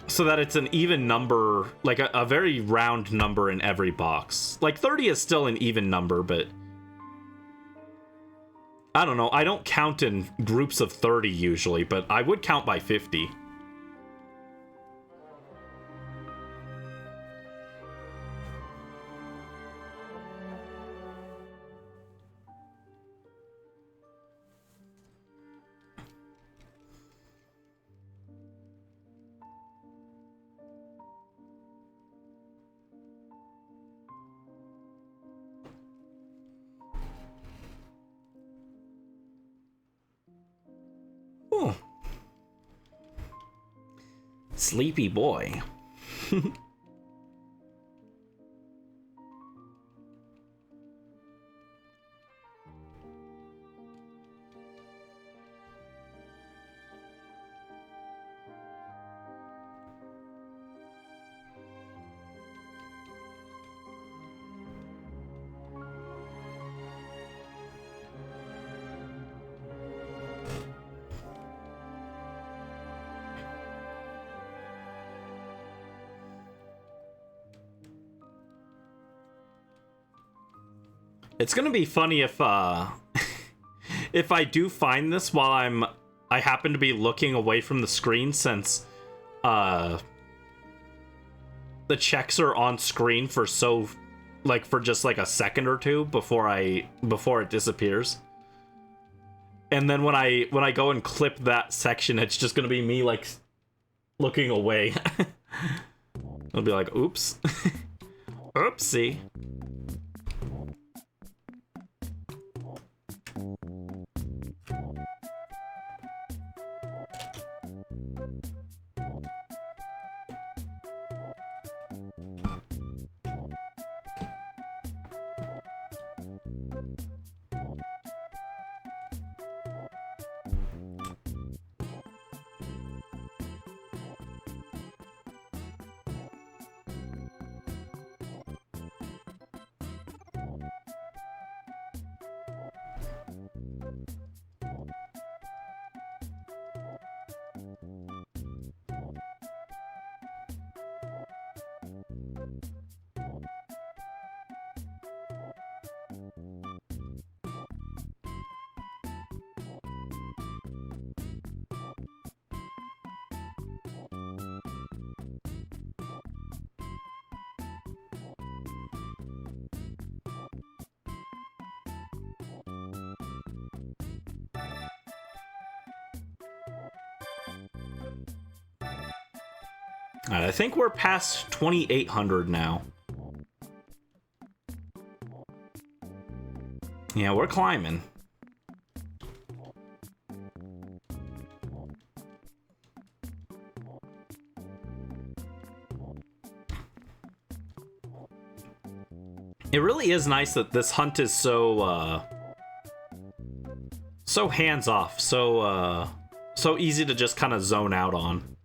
so that it's an even number, like a very round number in every box. Like 30 is still an even number, but I don't know. I don't count in groups of 30 usually, but I would count by 50. Oh. Sleepy boy. It's gonna be funny if if I do find this while I happen to be looking away from the screen, since the checks are on screen for for just like a second or two before it disappears. And then when I go and clip that section, it's just gonna be me like looking away. I'll be like, oops. Oopsie. Alright, I think we're past 2,800 now. Yeah, we're climbing. It really is nice that this hunt is so hands-off, so easy to just kind of zone out on.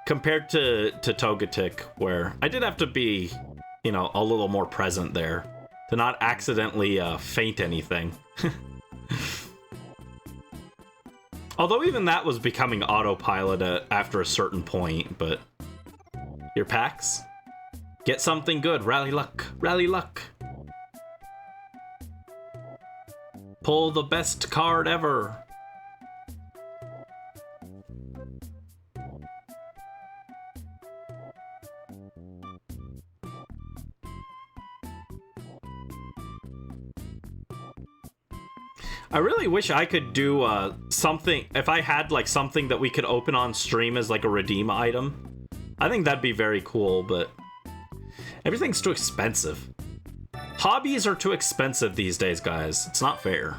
Compared to Togetic, where I did have to be, you know, a little more present there to not accidentally faint anything. Although even that was becoming autopilot after a certain point, but... Your packs? Get something good, rally luck, rally luck. Pull the best card ever. I really wish I could do something, if I had like something that we could open on stream as like a redeem item. I think that'd be very cool, but everything's too expensive. Hobbies are too expensive these days, guys. It's not fair.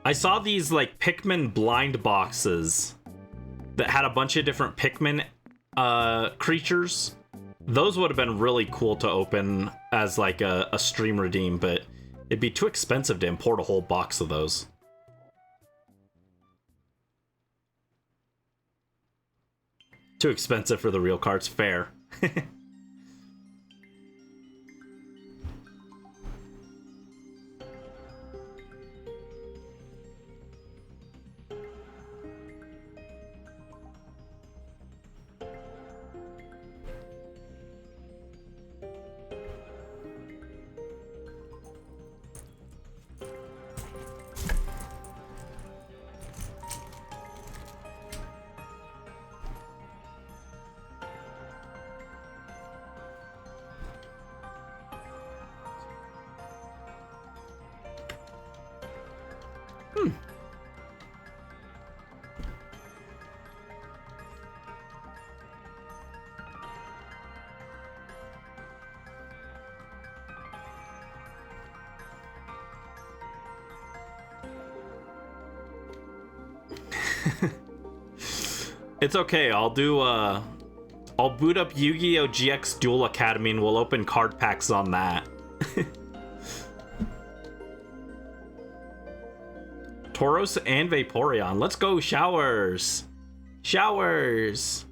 I saw these like Pikmin blind boxes that had a bunch of different Pikmin creatures. Those would have been really cool to open as like a stream redeem, but it'd be too expensive to import a whole box of those. Too expensive for the real cards, fair. It's okay, I'll boot up Yu-Gi-Oh! GX Duel Academy and we'll open card packs on that. Tauros and Vaporeon. Let's go, showers! Showers!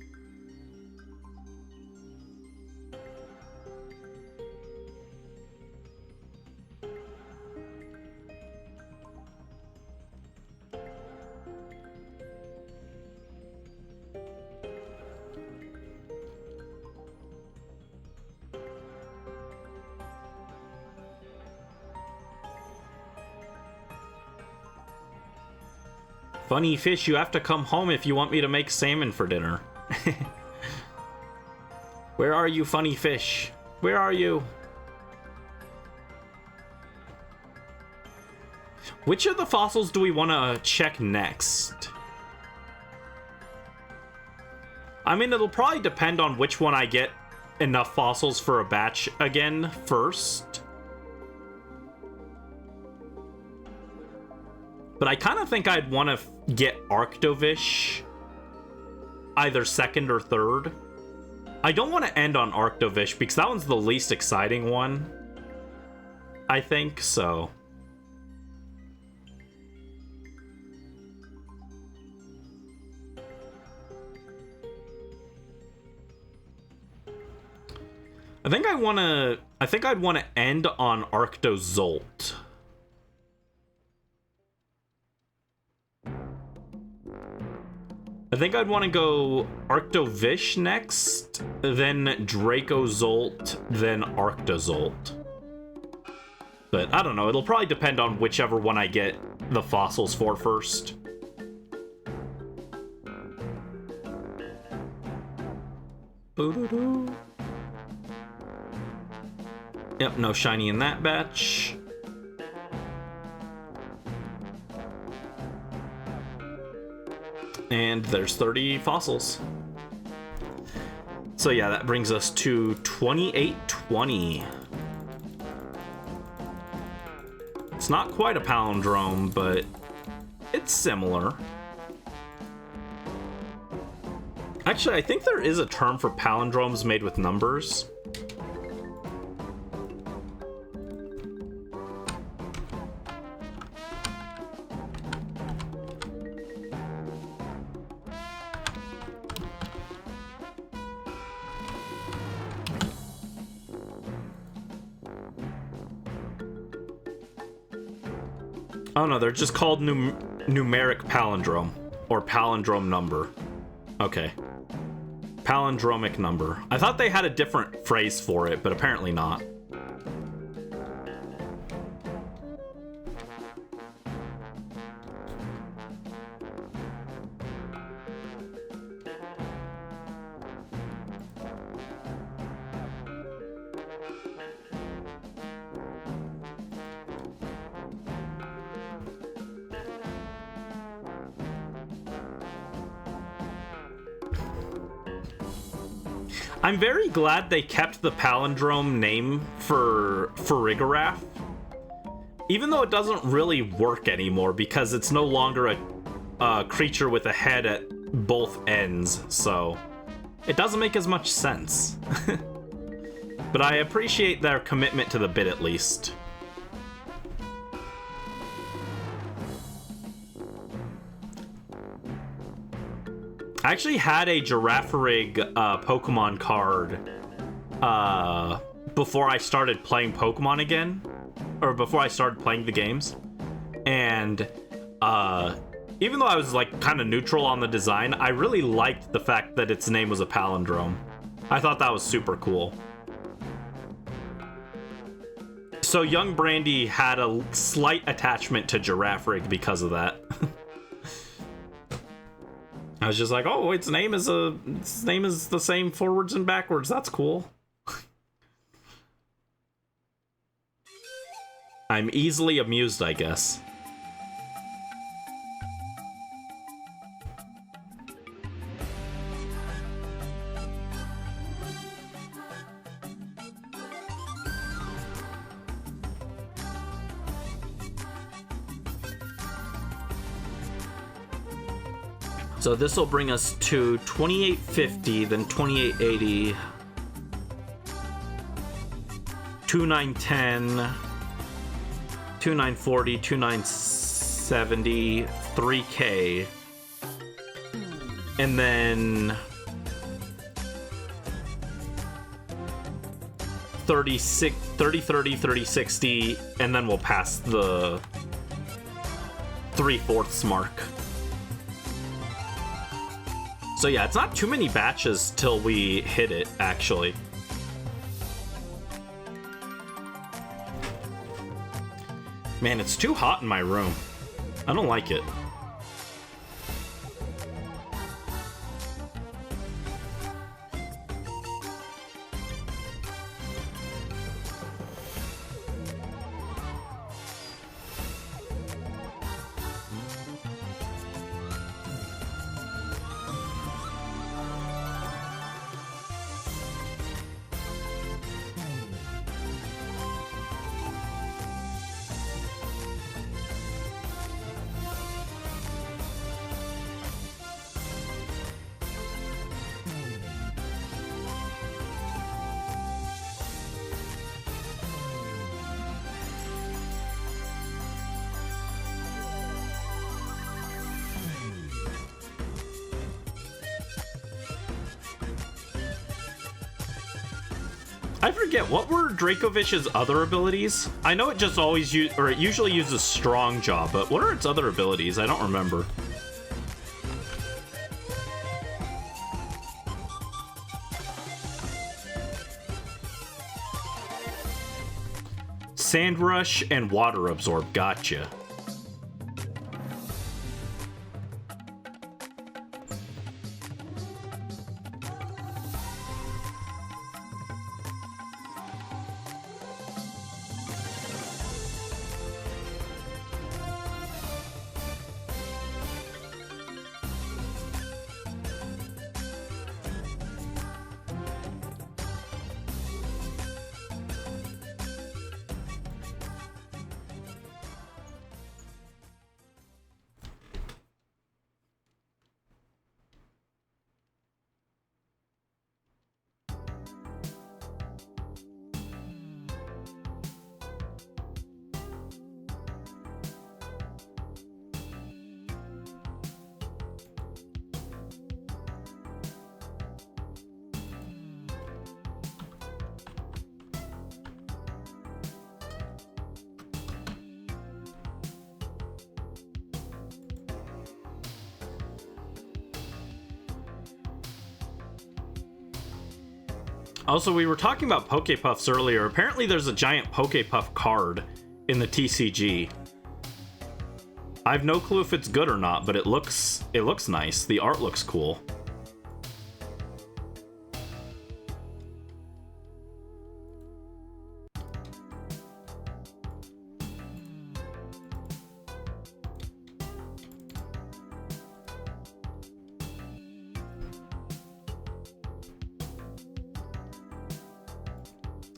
Funny fish, you have to come home if you want me to make salmon for dinner. Where are you, funny fish? Where are you? Which of the fossils do we want to check next? I mean, it'll probably depend on which one I get enough fossils for a batch again first. But I kind of think I'd want to get Arctovish either second or third. I don't want to end on Arctovish because that one's the least exciting one, I think, so. I think I'd want to end on Arctozolt. I think I'd want to go Arctovish next, then Dracozolt, then Arctozolt. But I don't know, it'll probably depend on whichever one I get the fossils for first. Yep, no shiny in that batch. And there's 30 fossils. So yeah, that brings us to 2820. It's not quite a palindrome, but it's similar. Actually, I think there is a term for palindromes made with numbers. Oh no, they're just called numeric palindrome, or palindrome number. Okay. Palindromic number. I thought they had a different phrase for it, but apparently not. I'm very glad they kept the palindrome name for Farigiraf, even though it doesn't really work anymore because it's no longer a creature with a head at both ends, so it doesn't make as much sense. But I appreciate their commitment to the bit at least. I actually had a Girafarig Pokemon card before I started playing Pokemon again, or before I started playing the games. And even though I was like kind of neutral on the design, I really liked the fact that its name was a palindrome. I thought that was super cool. So young Brandy had a slight attachment to Girafarig because of that. I was just like, oh, its name is the same forwards and backwards. That's cool. I'm easily amused, I guess. So this will bring us to 2850, then 2880, 2910, 2940, 2970, 3K, and then 30, 3060, and then we'll pass the 3/4 mark. So yeah, it's not too many batches till we hit it, actually. Man, it's too hot in my room. I don't like it. I forget, what were Dracovish's other abilities? I know it just always it usually uses Strong Jaw, but what are its other abilities? I don't remember. Sand Rush and Water Absorb, gotcha. Also, we were talking about Pokepuffs earlier. Apparently there's a giant Pokepuff card in the TCG. I have no clue if it's good or not, but it looks nice. The art looks cool.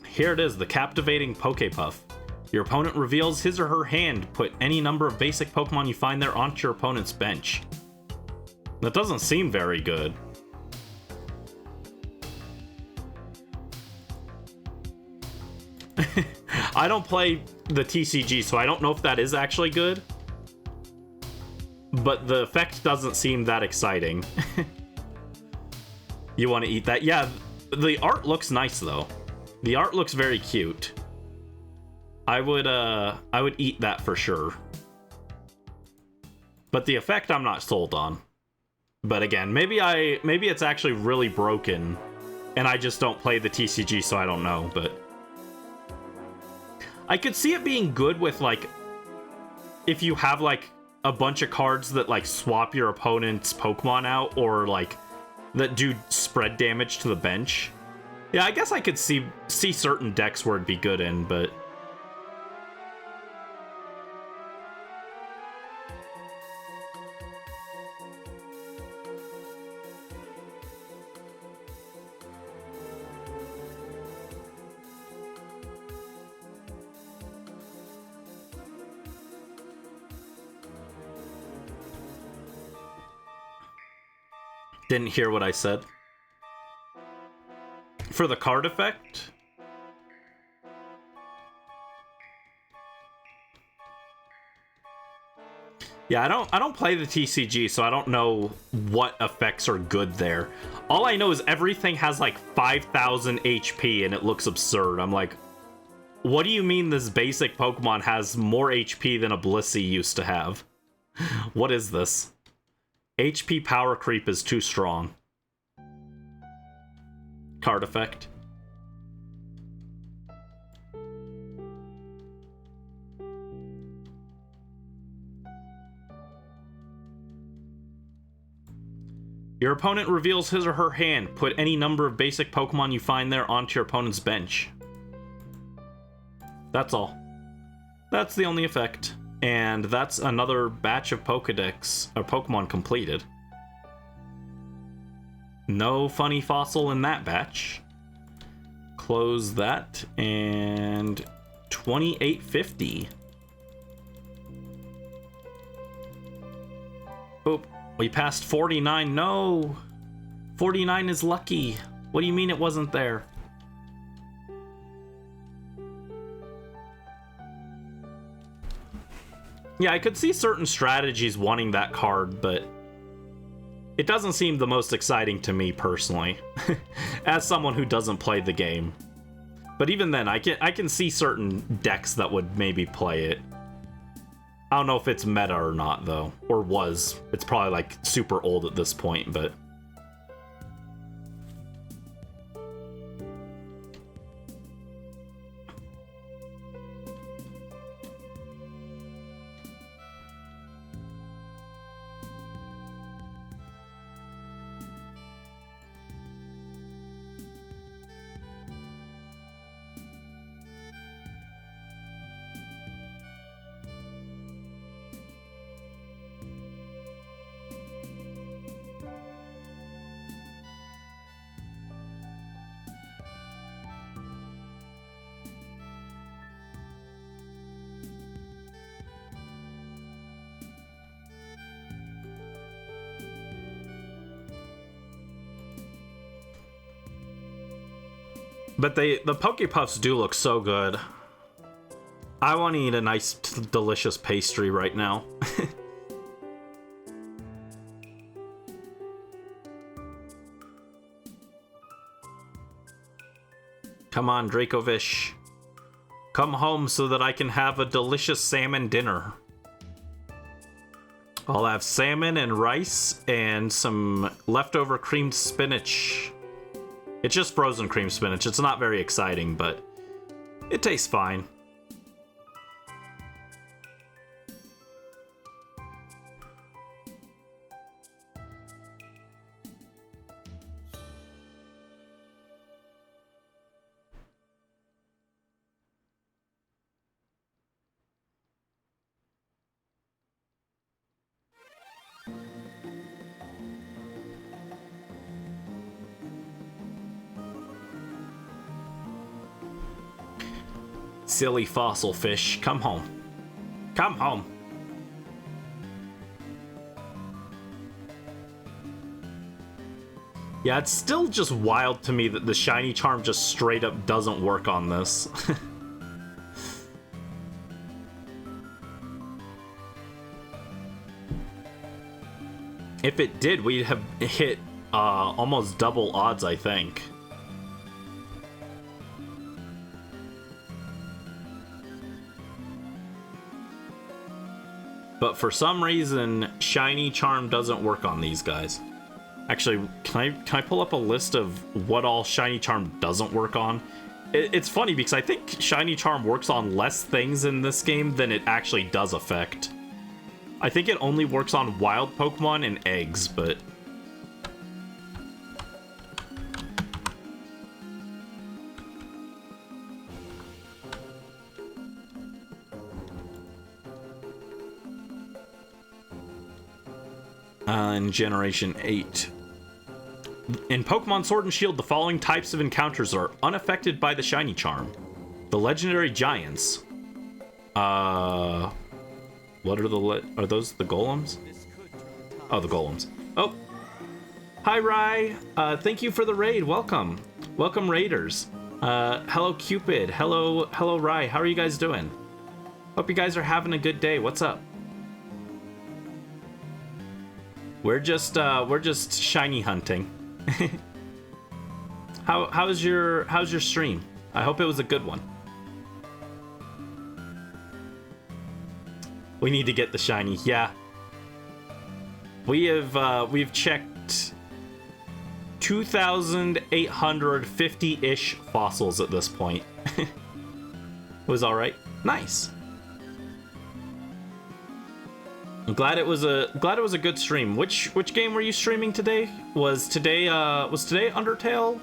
Here it is, the captivating Pokepuff. Your opponent reveals his or her hand. Put any number of basic Pokemon you find there onto your opponent's bench. That doesn't seem very good. I don't play the TCG, so I don't know if that is actually good. But the effect doesn't seem that exciting. You want to eat that? Yeah, the art looks nice though. The art looks very cute. I would eat that for sure. But the effect I'm not sold on. But again, maybe it's actually really broken and I just don't play the TCG, so I don't know, but I could see it being good with, like, if you have like a bunch of cards that like swap your opponent's Pokemon out, or like that do spread damage to the bench. Yeah, I guess I could see certain decks where it'd be good in, but didn't hear what I said. For the card effect? Yeah, I don't play the TCG, so I don't know what effects are good there. All I know is everything has like 5,000 HP and it looks absurd. I'm like, what do you mean this basic Pokemon has more HP than a Blissey used to have? What is this? HP power creep is too strong. Card effect. Your opponent reveals his or her hand. Put any number of basic Pokemon you find there onto your opponent's bench. That's all. That's the only effect. And that's another batch of Pokedex, or Pokemon completed. No funny fossil in that batch. Close that, and 2850. Oop, we passed 49. No! 49 is lucky. What do you mean it wasn't there? Yeah, I could see certain strategies wanting that card, but it doesn't seem the most exciting to me personally, as someone who doesn't play the game. But even then, I can see certain decks that would maybe play it. I don't know if it's meta or not, though, or was. It's probably like super old at this point, but the Pokepuffs do look so good. I want to eat a nice, delicious pastry right now. Come on, Dracovish. Come home so that I can have a delicious salmon dinner. I'll have salmon and rice and some leftover creamed spinach. It's just frozen cream spinach. It's not very exciting, but it tastes fine. Silly fossil fish, come home. Come home. Yeah, it's still just wild to me that the shiny charm just straight up doesn't work on this. If it did, we'd have hit almost double odds, I think. But for some reason, shiny charm doesn't work on these guys. Actually, can I pull up a list of what all shiny charm doesn't work on? It's funny because I think shiny charm works on less things in this game than it actually does affect. I think it only works on wild Pokemon and eggs, but... in Generation 8. In Pokemon Sword and Shield, the following types of encounters are unaffected by the shiny charm. The legendary giants. What are those the golems? Oh, the golems. Oh. Hi, Rai. Thank you for the raid. Welcome. Welcome, raiders. Hello, Cupid. Hello, Rai. How are you guys doing? Hope you guys are having a good day. What's up? We're just shiny hunting. How's your stream? I hope it was a good one. We need to get the shiny. Yeah. We've checked 2,850-ish fossils at this point. It was all right. Nice. I'm glad it was a good stream. Which game were you streaming today? Was today Undertale?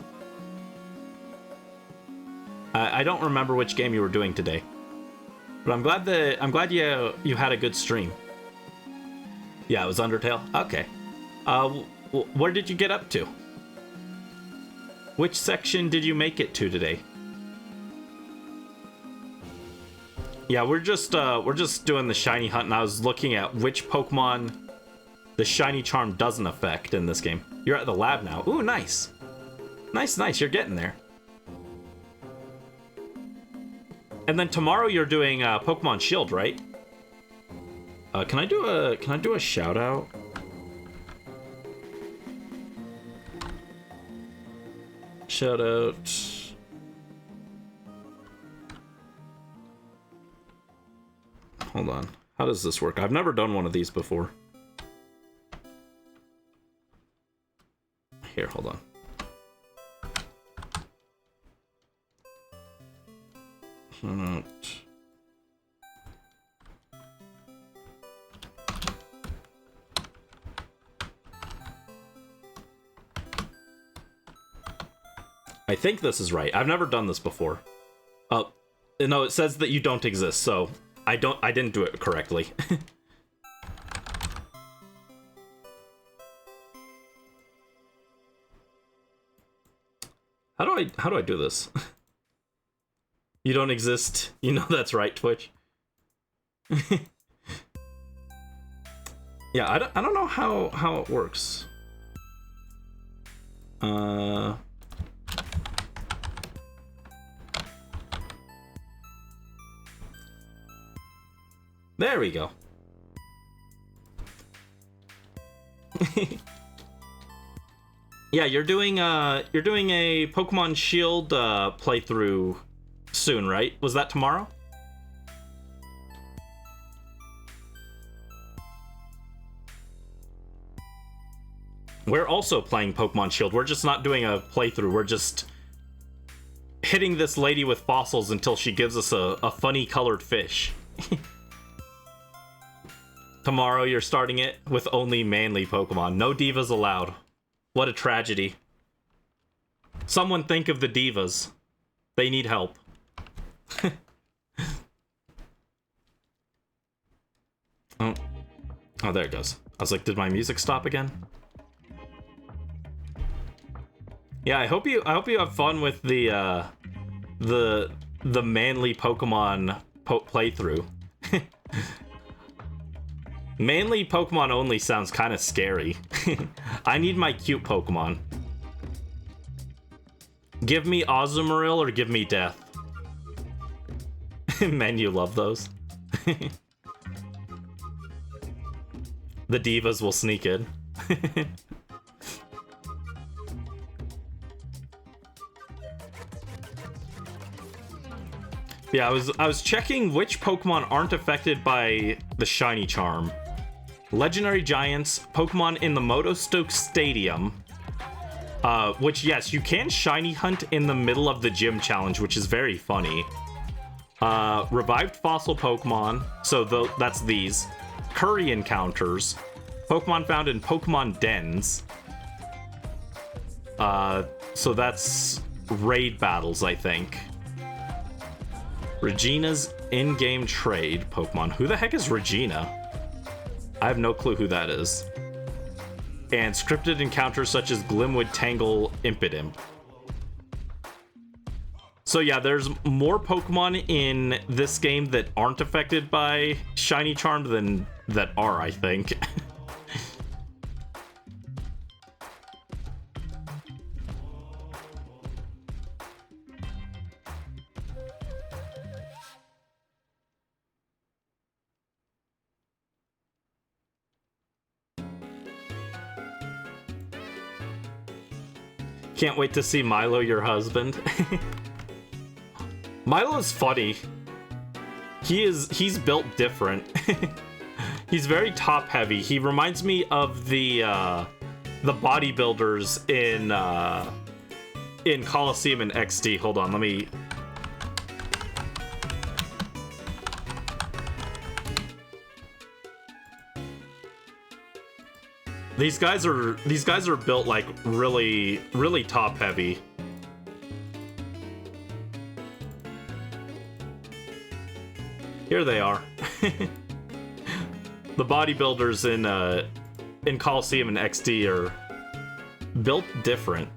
I don't remember which game you were doing today. But I'm glad you had a good stream. Yeah, it was Undertale. Okay. Where did you get up to? Which section did you make it to today? Yeah, we're just doing the shiny hunt, and I was looking at which Pokemon the shiny charm doesn't affect in this game. You're at the lab now. Ooh, nice. Nice, you're getting there. And then tomorrow you're doing Pokemon Shield, right? Can I do a shout out? Shout out. Hold on. How does this work? I've never done one of these before. Here, hold on. Shout out. I think this is right. I've never done this before. Oh, no, it says that you don't exist, so I didn't do it correctly. How do I do this? You don't exist. You know that's right, Twitch. Yeah, I don't know how it works. There we go. Yeah, you're doing a Pokemon Shield playthrough soon, right? Was that tomorrow? We're also playing Pokemon Shield. We're just not doing a playthrough. We're just hitting this lady with fossils until she gives us a funny colored fish. Tomorrow you're starting it with only manly Pokemon. No divas allowed. What a tragedy. Someone think of the divas. They need help. Oh, there it goes. I was like, did my music stop again? Yeah, I hope you have fun with the manly Pokemon playthrough. Manly Pokemon only sounds kind of scary. I need my cute Pokemon. Give me Azumarill or give me death. Men, you love those. The divas will sneak in. Yeah, I was checking which Pokemon aren't affected by the shiny charm. Legendary Giants, Pokemon in the Motostoke Stadium. Which, yes, you can shiny hunt in the middle of the gym challenge, which is very funny. Revived fossil Pokemon, so that's these. Curry encounters. Pokemon found in Pokemon dens. So that's raid battles, I think. Regina's in-game trade Pokemon. Who the heck is Regina? I have no clue who that is. And scripted encounters such as Glimwood, Tangle, Impidimp. So yeah, there's more Pokemon in this game that aren't affected by Shiny Charm than that are, I think. Can't wait to see Milo, your husband. Milo's funny. He's built different. He's very top heavy. He reminds me of the bodybuilders in Coliseum and XD. Hold on, let me. These guys are built like really, really top heavy. Here they are. The bodybuilders in Coliseum and XD are built different.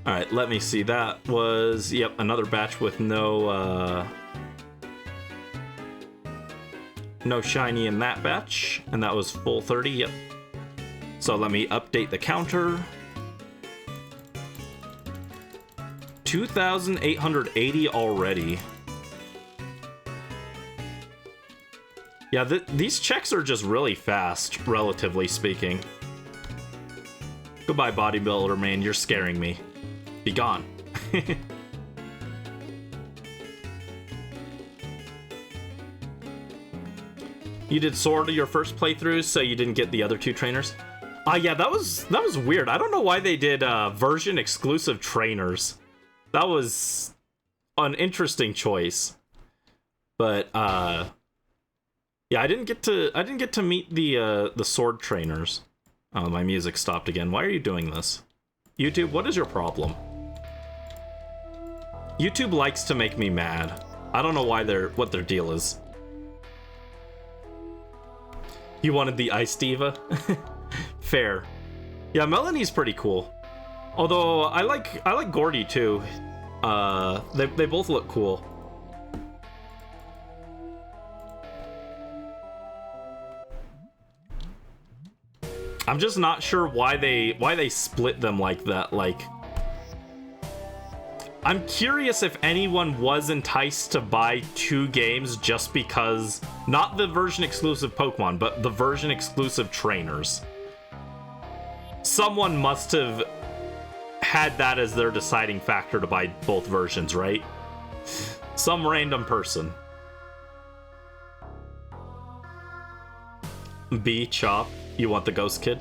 All right, let me see. That was, yep, another batch with no shiny in that batch, and that was full 30. Yep. So let me update the counter. 2,880 already. Yeah, these checks are just really fast, relatively speaking. Goodbye, bodybuilder man. You're scaring me. Be gone. You did Sword your first playthrough, so you didn't get the other two trainers? Yeah, that was weird. I don't know why they did version exclusive trainers. That was an interesting choice. But yeah, I didn't get to meet the Sword trainers. Oh, my music stopped again. Why are you doing this? YouTube, what is your problem? YouTube likes to make me mad. I don't know why what their deal is. You wanted the Ice Diva? Fair. Yeah, Melanie's pretty cool. Although I like Gordy too. They both look cool. I'm just not sure why they split them like that. Like, I'm curious if anyone was enticed to buy two games just because, not the version exclusive Pokemon, but the version exclusive trainers. Someone must have had that as their deciding factor to buy both versions, right? Some random person. B Chop. You want the ghost kid?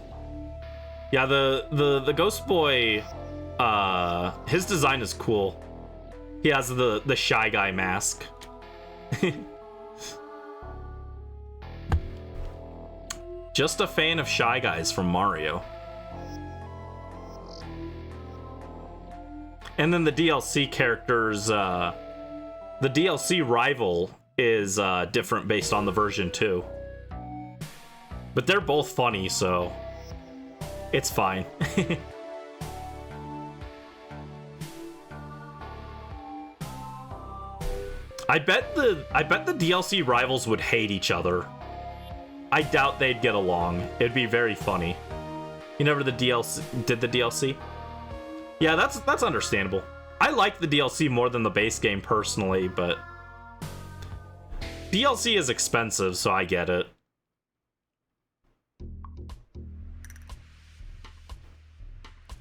Yeah, the ghost boy, his design is cool. He has the Shy Guy mask. Just a fan of Shy Guys from Mario. And then the DLC characters, the DLC rival is different based on the version too. But they're both funny, so it's fine. I bet the DLC rivals would hate each other. I doubt they'd get along. It'd be very funny. You never did the DLC? Yeah, that's understandable. I like the DLC more than the base game personally, but DLC is expensive, so I get it.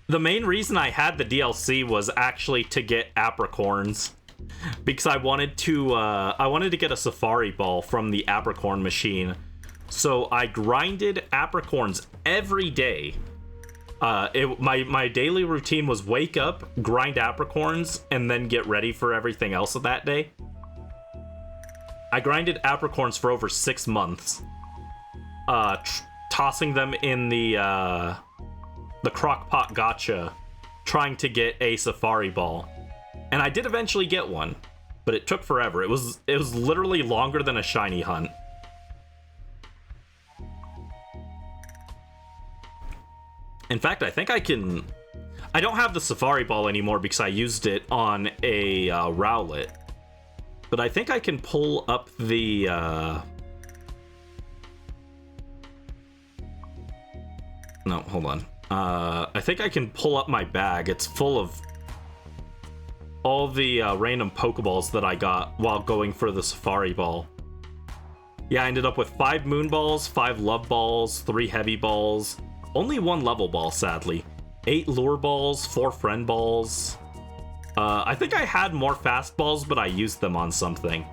The main reason I had the DLC was actually to get apricorns, because I wanted to get a safari ball from the apricorn machine. So I grinded apricorns every day. My daily routine was wake up, grind apricorns, and then get ready for everything else of that day. I grinded apricorns for over 6 months, tossing them in the crockpot gacha, trying to get a safari ball. And I did eventually get one, but it took forever. It was literally longer than a shiny hunt. In fact, I think I can... I don't have the safari ball anymore because I used it on a Rowlet. But I think I can pull up the... No, hold on. I think I can pull up my bag. It's full of all the random Pokeballs that I got while going for the safari ball. Yeah, I ended up with 5 moon balls, 5 love balls, 3 heavy balls, only 1 level ball, sadly, 8 lure balls, 4 friend balls. I think I had more fast balls, but I used them on something.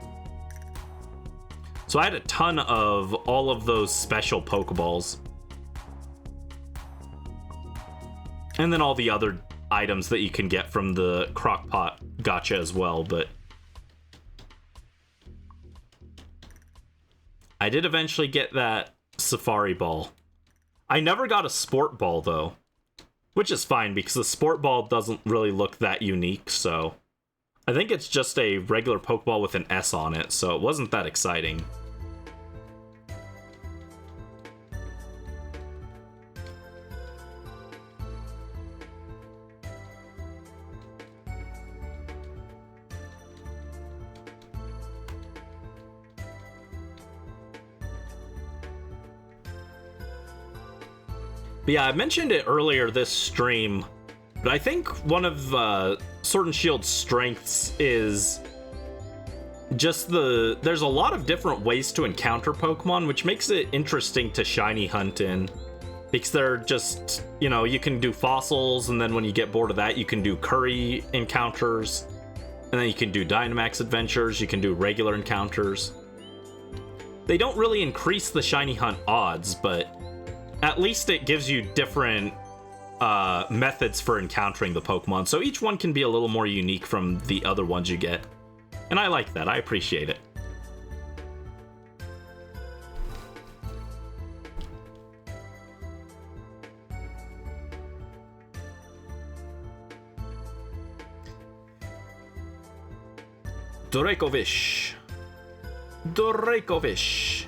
So I had a ton of all of those special Pokeballs. And then all the other items that you can get from the crockpot gacha as well, but I did eventually get that safari ball. I never got a sport ball though, which is fine because the sport ball doesn't really look that unique, so I think it's just a regular Pokeball with an S on it, so it wasn't that exciting. But yeah, I mentioned it earlier this stream, but I think one of Sword and Shield's strengths is just there's a lot of different ways to encounter Pokemon, which makes it interesting to shiny hunt in. Because they're just, you know, you can do fossils, and then when you get bored of that, you can do curry encounters, and then you can do Dynamax adventures, you can do regular encounters. They don't really increase the shiny hunt odds, but at least it gives you different methods for encountering the Pokemon, so each one can be a little more unique from the other ones you get. And I like that, I appreciate it. Dracovish. Dracovish.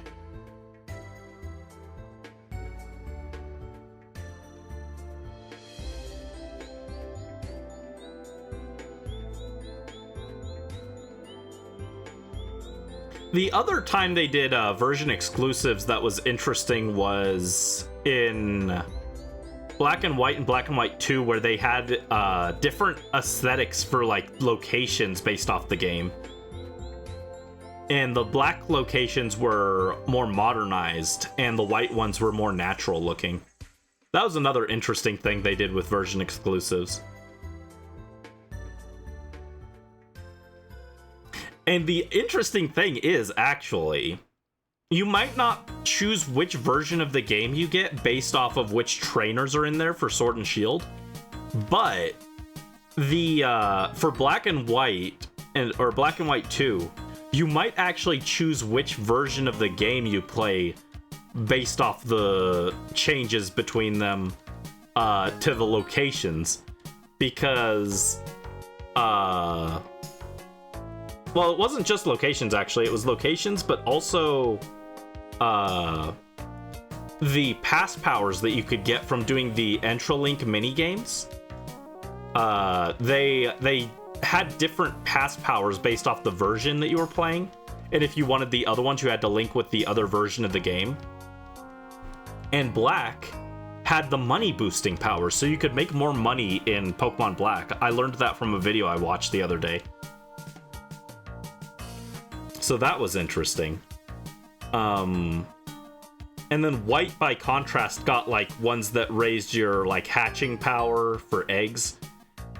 The other time they did version exclusives that was interesting was in Black and White and Black and White 2, where they had different aesthetics for like locations based off the game. And the black locations were more modernized, and the white ones were more natural looking. That was another interesting thing they did with version exclusives. And the interesting thing is, actually, you might not choose which version of the game you get based off of which trainers are in there for Sword and Shield, but for Black and White or Black and White 2, you might actually choose which version of the game you play based off the changes between them to the locations, because well, it wasn't just locations, actually. It was locations, but also the pass powers that you could get from doing the Entralink mini games. They had different pass powers based off the version that you were playing, and if you wanted the other ones, you had to link with the other version of the game. And Black had the money boosting power, so you could make more money in Pokemon Black. I learned that from a video I watched the other day. So that was interesting. And then White, by contrast, got like ones that raised your like hatching power for eggs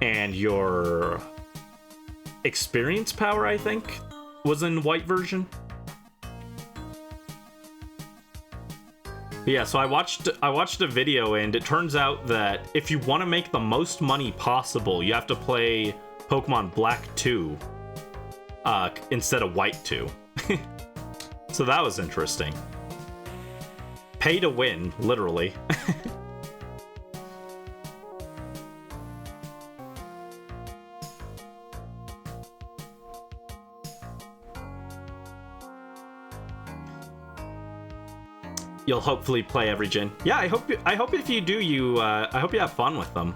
and your experience power, I think, was in White version. Yeah, so I watched a video, and it turns out that if you want to make the most money possible, you have to play Pokemon Black 2 instead of White 2. So that was interesting. Pay to win, literally. You'll hopefully play every gen. Yeah, I hope if you do, I hope you have fun with them.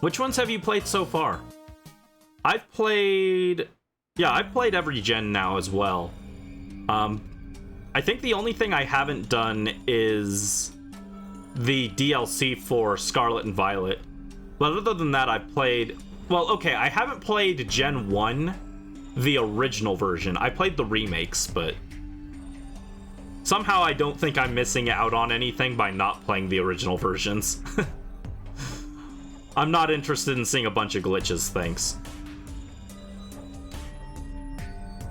Which ones have you played so far? I've played every gen now as well. I think the only thing I haven't done is the DLC for Scarlet and Violet. But other than that, I've played... Well, okay, I haven't played Gen 1, the original version. I played the remakes, but... somehow I don't think I'm missing out on anything by not playing the original versions. I'm not interested in seeing a bunch of glitches, thanks.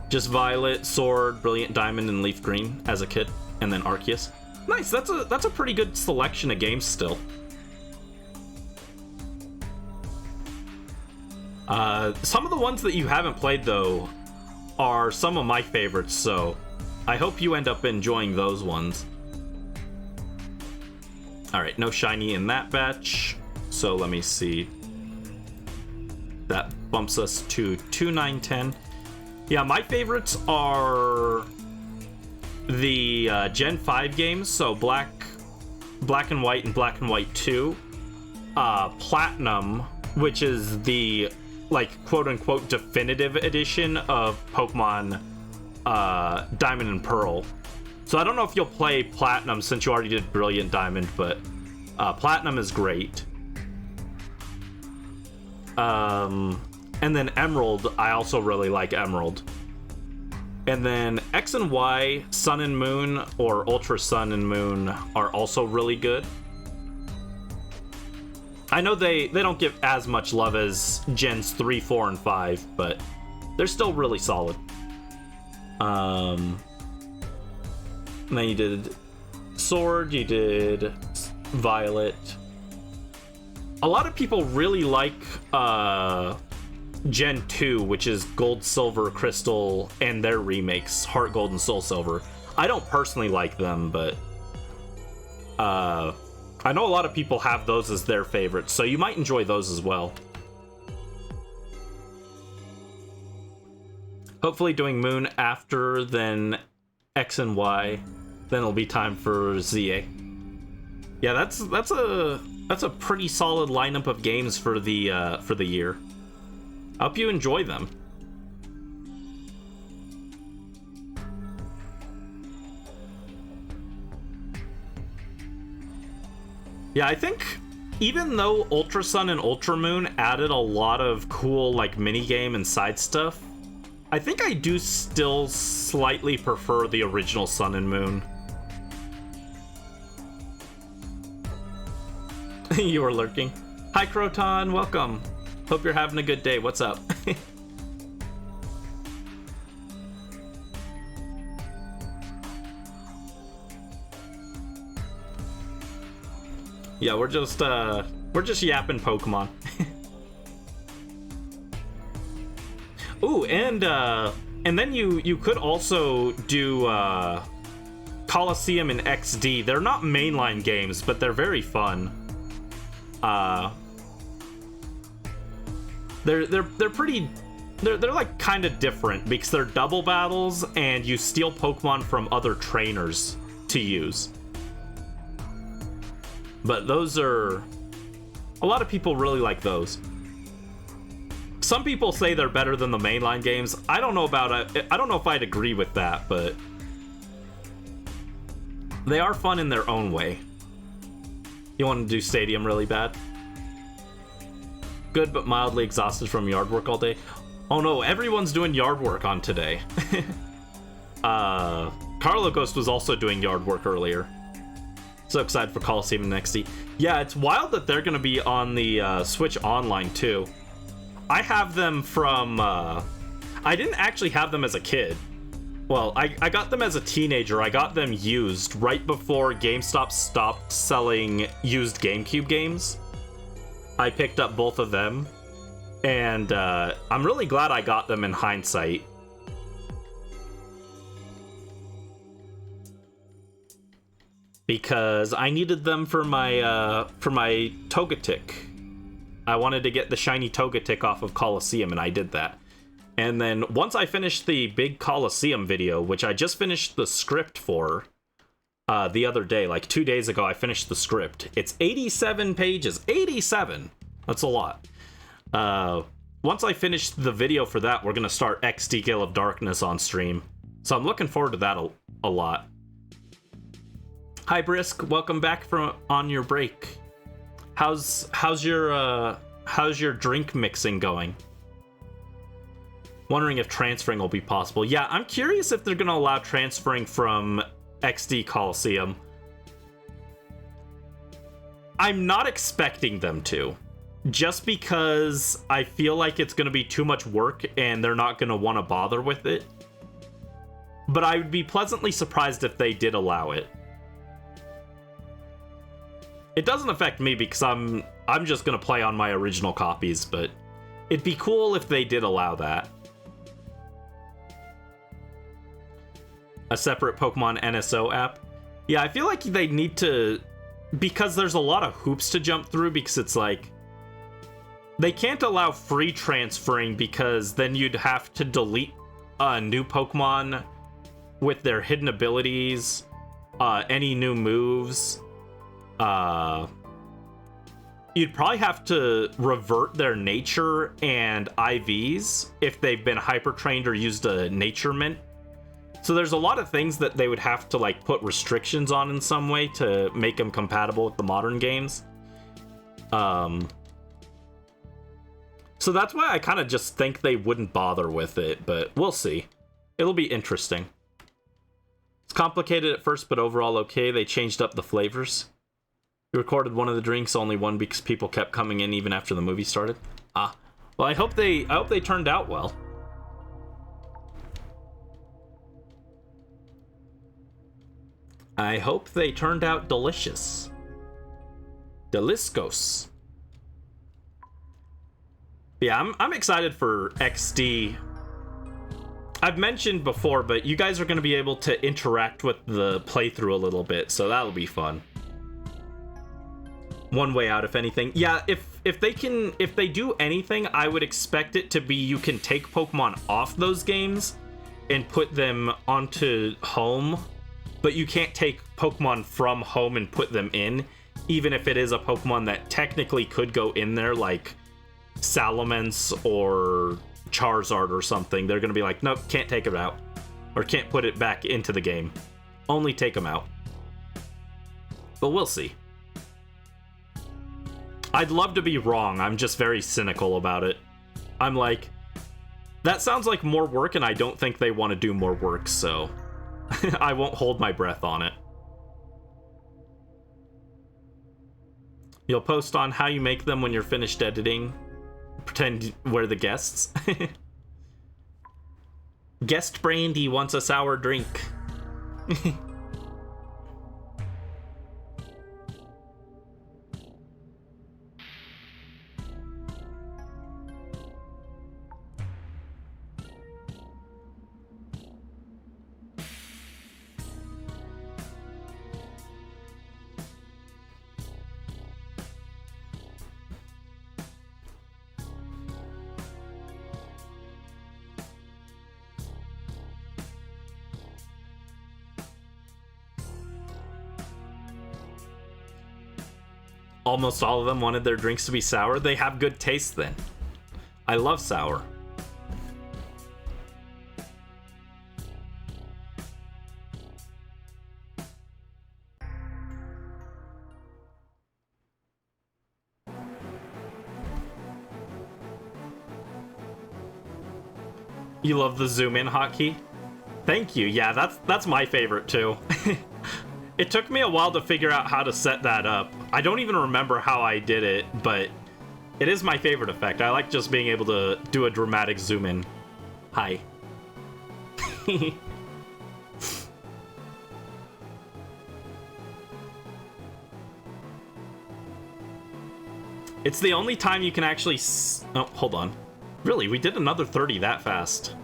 Just Violet, Sword, Brilliant Diamond, and Leaf Green as a kid, and then Arceus. Nice, that's a pretty good selection of games still. Some of the ones that you haven't played, though, are some of my favorites, so I hope you end up enjoying those ones. Alright, no shiny in that batch, so let me see. That bumps us to 2, 9, 10. Yeah, my favorites are the Gen 5 games, so Black and White and Black and White 2. Platinum, which is the, like, quote-unquote definitive edition of Pokemon Diamond and Pearl. So I don't know if you'll play Platinum since you already did Brilliant Diamond, but Platinum is great. And then Emerald, I also really like Emerald. And then X and Y, Sun and Moon, or Ultra Sun and Moon are also really good. I know they don't get as much love as Gens 3, 4, and 5, but they're still really solid. And then you did Sword, you did Violet. A lot of people really like Gen 2, which is Gold, Silver, Crystal, and their remakes, Heart Gold and Soul Silver. I don't personally like them, but I know a lot of people have those as their favorites, so you might enjoy those as well. Hopefully doing Moon after, then X and Y, then it'll be time for ZA. Yeah, that's a pretty solid lineup of games for the year. I hope you enjoy them. Yeah, I think even though Ultra Sun and Ultra Moon added a lot of cool like minigame and side stuff, I think I do still slightly prefer the original Sun and Moon. You were lurking. Hi Croton, welcome. Hope you're having a good day. What's up? Yeah, we're just yapping Pokemon. Ooh, and then you could also do Colosseum and XD. They're not mainline games, but they're very fun. They're pretty. They're like kind of different because they're double battles and you steal Pokemon from other trainers to use. But those are... a lot of people really like those. Some people say they're better than the mainline games. I don't know about it. I don't know if I'd agree with that, but they are fun in their own way. You want to do Stadium really bad? Good, but mildly exhausted from yard work all day. Oh no, everyone's doing yard work on today. Carlo Ghost was also doing yard work earlier. So excited for Colosseum and XD. Yeah, it's wild that they're going to be on the Switch Online too. I have them from... I didn't actually have them as a kid. Well, I got them as a teenager. I got them used right before GameStop stopped selling used GameCube games. I picked up both of them. And I'm really glad I got them in hindsight. Because I needed them for my Togetic. I wanted to get the shiny Togetic off of Colosseum, and I did that. And then once I finished the big Colosseum video, which I just finished the script for the other day, like 2 days ago, I finished the script. It's 87 pages. 87! That's a lot. Once I finish the video for that, we're gonna start XD Gale of Darkness on stream. So I'm looking forward to that a lot. Hi Brisk, welcome back from on your break. How's your drink mixing going? Wondering if transferring will be possible. Yeah, I'm curious if they're gonna allow transferring from XD Coliseum. I'm not expecting them to. Just because I feel like it's going to be too much work and they're not going to want to bother with it. But I would be pleasantly surprised if they did allow it. It doesn't affect me because I'm just going to play on my original copies, but it'd be cool if they did allow that. A separate Pokemon NSO app? Yeah, I feel like they need to... because there's a lot of hoops to jump through because it's like... they can't allow free transferring because then you'd have to delete new Pokemon with their hidden abilities, any new moves. You'd probably have to revert their nature and IVs if they've been hyper trained or used a nature mint. So there's a lot of things that they would have to like put restrictions on in some way to make them compatible with the modern games. So that's why I kind of just think they wouldn't bother with it, but we'll see. It'll be interesting. It's complicated at first, but overall okay. They changed up the flavors. We recorded one of the drinks, only one because people kept coming in even after the movie started. Ah, well, I hope they turned out well. I hope they turned out delicious. Deliscos. Yeah, I'm excited for XD. I've mentioned before, but you guys are going to be able to interact with the playthrough a little bit, so that'll be fun. One way out, if anything. Yeah, if they do anything, I would expect it to be you can take Pokemon off those games and put them onto home, but you can't take Pokemon from home and put them in, even if it is a Pokemon that technically could go in there, like Salamence or Charizard or something. They're gonna be like, nope, can't take it out, or can't put it back into the game. Only take them out. But we'll see. I'd love to be wrong. I'm just very cynical about it. I'm like, that sounds like more work, and I don't think they want to do more work, so I won't hold my breath on it. You'll post on how you make them when you're finished editing. Pretend we're the guests. Guest Brandy wants a sour drink. Almost all of them wanted their drinks to be sour. They have good taste then. I love sour. You love the zoom in hotkey? Thank you. Yeah, that's my favorite too. It took me a while to figure out how to set that up. I don't even remember how I did it, but it is my favorite effect. I like just being able to do a dramatic zoom in. Hi. It's the only time you can actually oh, hold on. Really, we did another 30 that fast.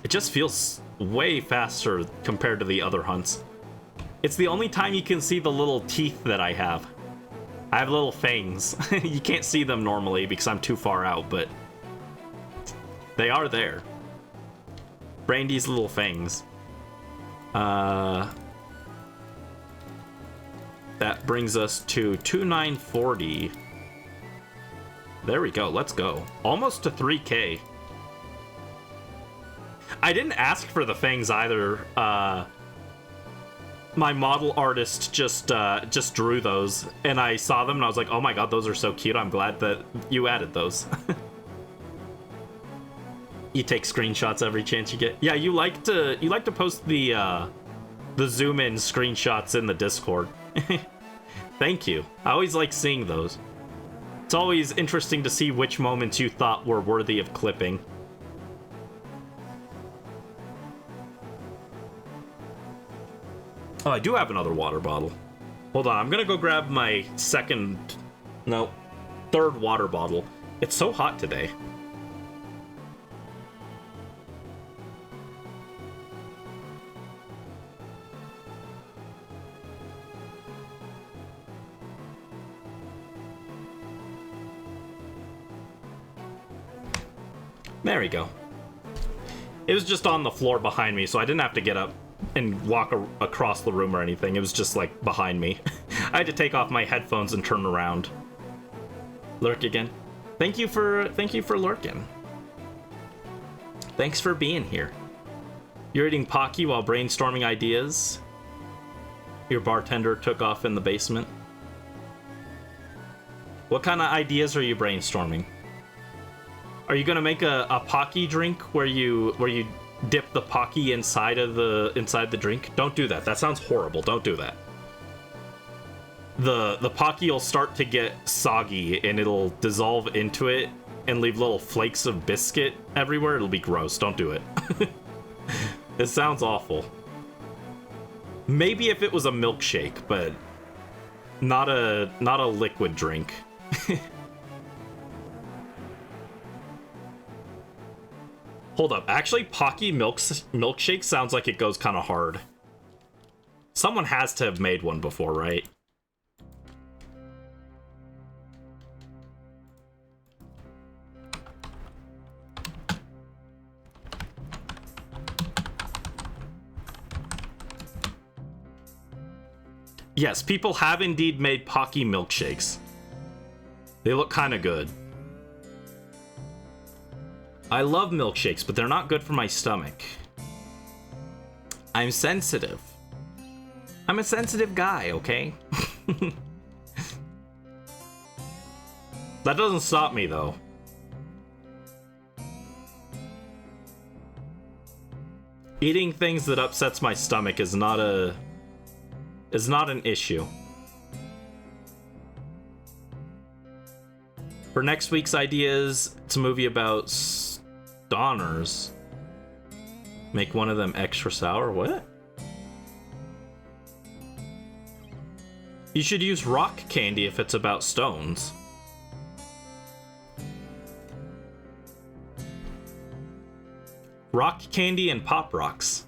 It just feels way faster compared to the other hunts. It's the only time you can see the little teeth that I have. I have little fangs. You can't see them normally because I'm too far out, but they are there. Brandy's little fangs. That brings us to 2940. There we go, let's go. Almost to 3K. I didn't ask for the fangs either. My model artist just drew those, and I saw them and I was like, oh my god, those are so cute. I'm glad that you added those. You take screenshots every chance you get. Yeah, you like to post the zoom in screenshots in the Discord. Thank you. I always like seeing those. It's always interesting to see which moments you thought were worthy of clipping. Oh, I do have another water bottle. Hold on, I'm gonna go grab my third water bottle. It's so hot today. There we go. It was just on the floor behind me, so I didn't have to get up and walk across the room or anything. It was just like behind me. I had to take off my headphones and turn around. Lurk again. Thank you for lurking. Thanks for being here. You're eating Pocky while brainstorming ideas. Your bartender took off in the basement. What kind of ideas are you brainstorming? Are you gonna make a Pocky drink where you dip the Pocky inside the drink? Don't do that. That sounds horrible. Don't do that. The Pocky will start to get soggy and it'll dissolve into it and leave little flakes of biscuit everywhere. It'll be gross. Don't do it. It sounds awful. Maybe if it was a milkshake, but not a liquid drink. Hold up, actually, Pocky milkshake sounds like it goes kind of hard. Someone has to have made one before, right? Yes, people have indeed made Pocky milkshakes. They look kind of good. I love milkshakes, but they're not good for my stomach. I'm sensitive. I'm a sensitive guy, okay? That doesn't stop me, though. Eating things that upsets my stomach is not an issue. For next week's ideas, it's a movie about stoners. Make one of them extra sour? What? You should use rock candy if it's about stones. Rock candy and Pop Rocks.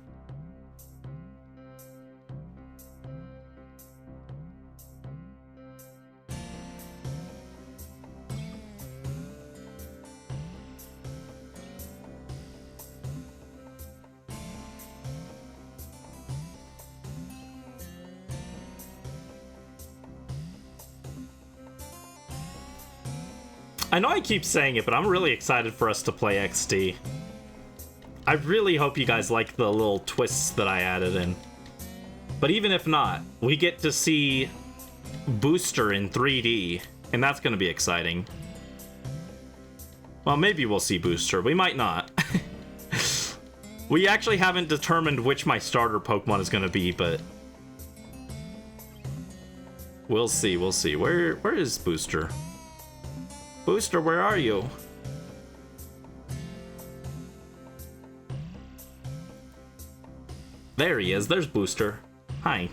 I know I keep saying it, but I'm really excited for us to play XD. I really hope you guys like the little twists that I added in. But even if not, we get to see Booster in 3D, and that's going to be exciting. Well, maybe we'll see Booster. We might not. We actually haven't determined which my starter Pokemon is going to be, but we'll see, we'll see. Where is Booster? Booster, where are you? There he is. There's Booster. Hi.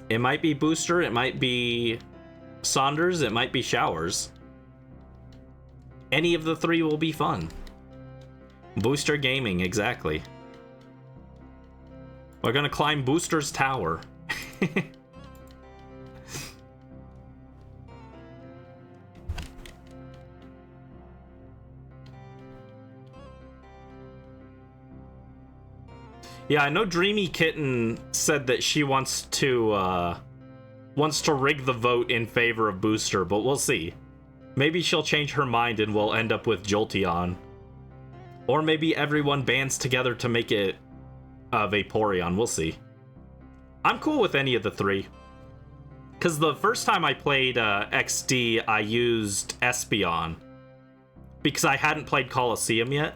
It might be Booster, it might be Saunders, it might be Showers. Any of the three will be fun. Booster Gaming, exactly. We're gonna climb Booster's tower. Yeah, I know Dreamy Kitten said that she wants to rig the vote in favor of Booster, but we'll see. Maybe she'll change her mind and we'll end up with Jolteon. Or maybe everyone bands together to make it Vaporeon. We'll see. I'm cool with any of the three. Because the first time I played XD, I used Espeon. Because I hadn't played Colosseum yet.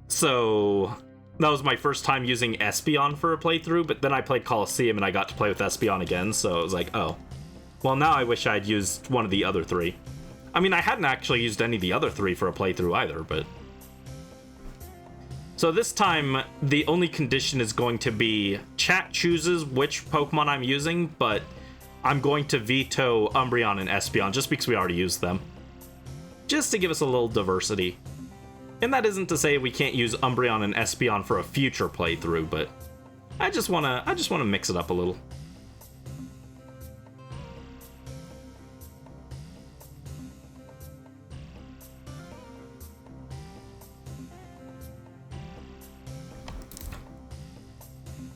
So that was my first time using Espeon for a playthrough, but then I played Colosseum and I got to play with Espeon again, so it was like, oh. Well, now I wish I'd used one of the other three. I mean, I hadn't actually used any of the other three for a playthrough either, but... So this time, the only condition is going to be chat chooses which Pokemon I'm using, but I'm going to veto Umbreon and Espeon just because we already used them. Just to give us a little diversity. And that isn't to say we can't use Umbreon and Espeon for a future playthrough, but I just wanna mix it up a little.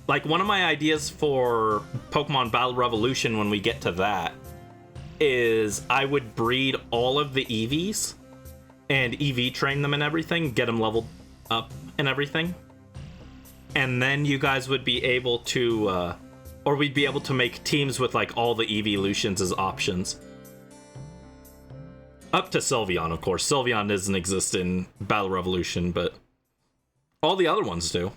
Like, one of my ideas for Pokemon Battle Revolution when we get to that is I would breed all of the Eevees and EV train them and everything, get them leveled up and everything. And then you guys would be able to, or we'd be able to make teams with like all the evolutions as options. Up to Sylveon, of course. Sylveon doesn't exist in Battle Revolution, but all the other ones do.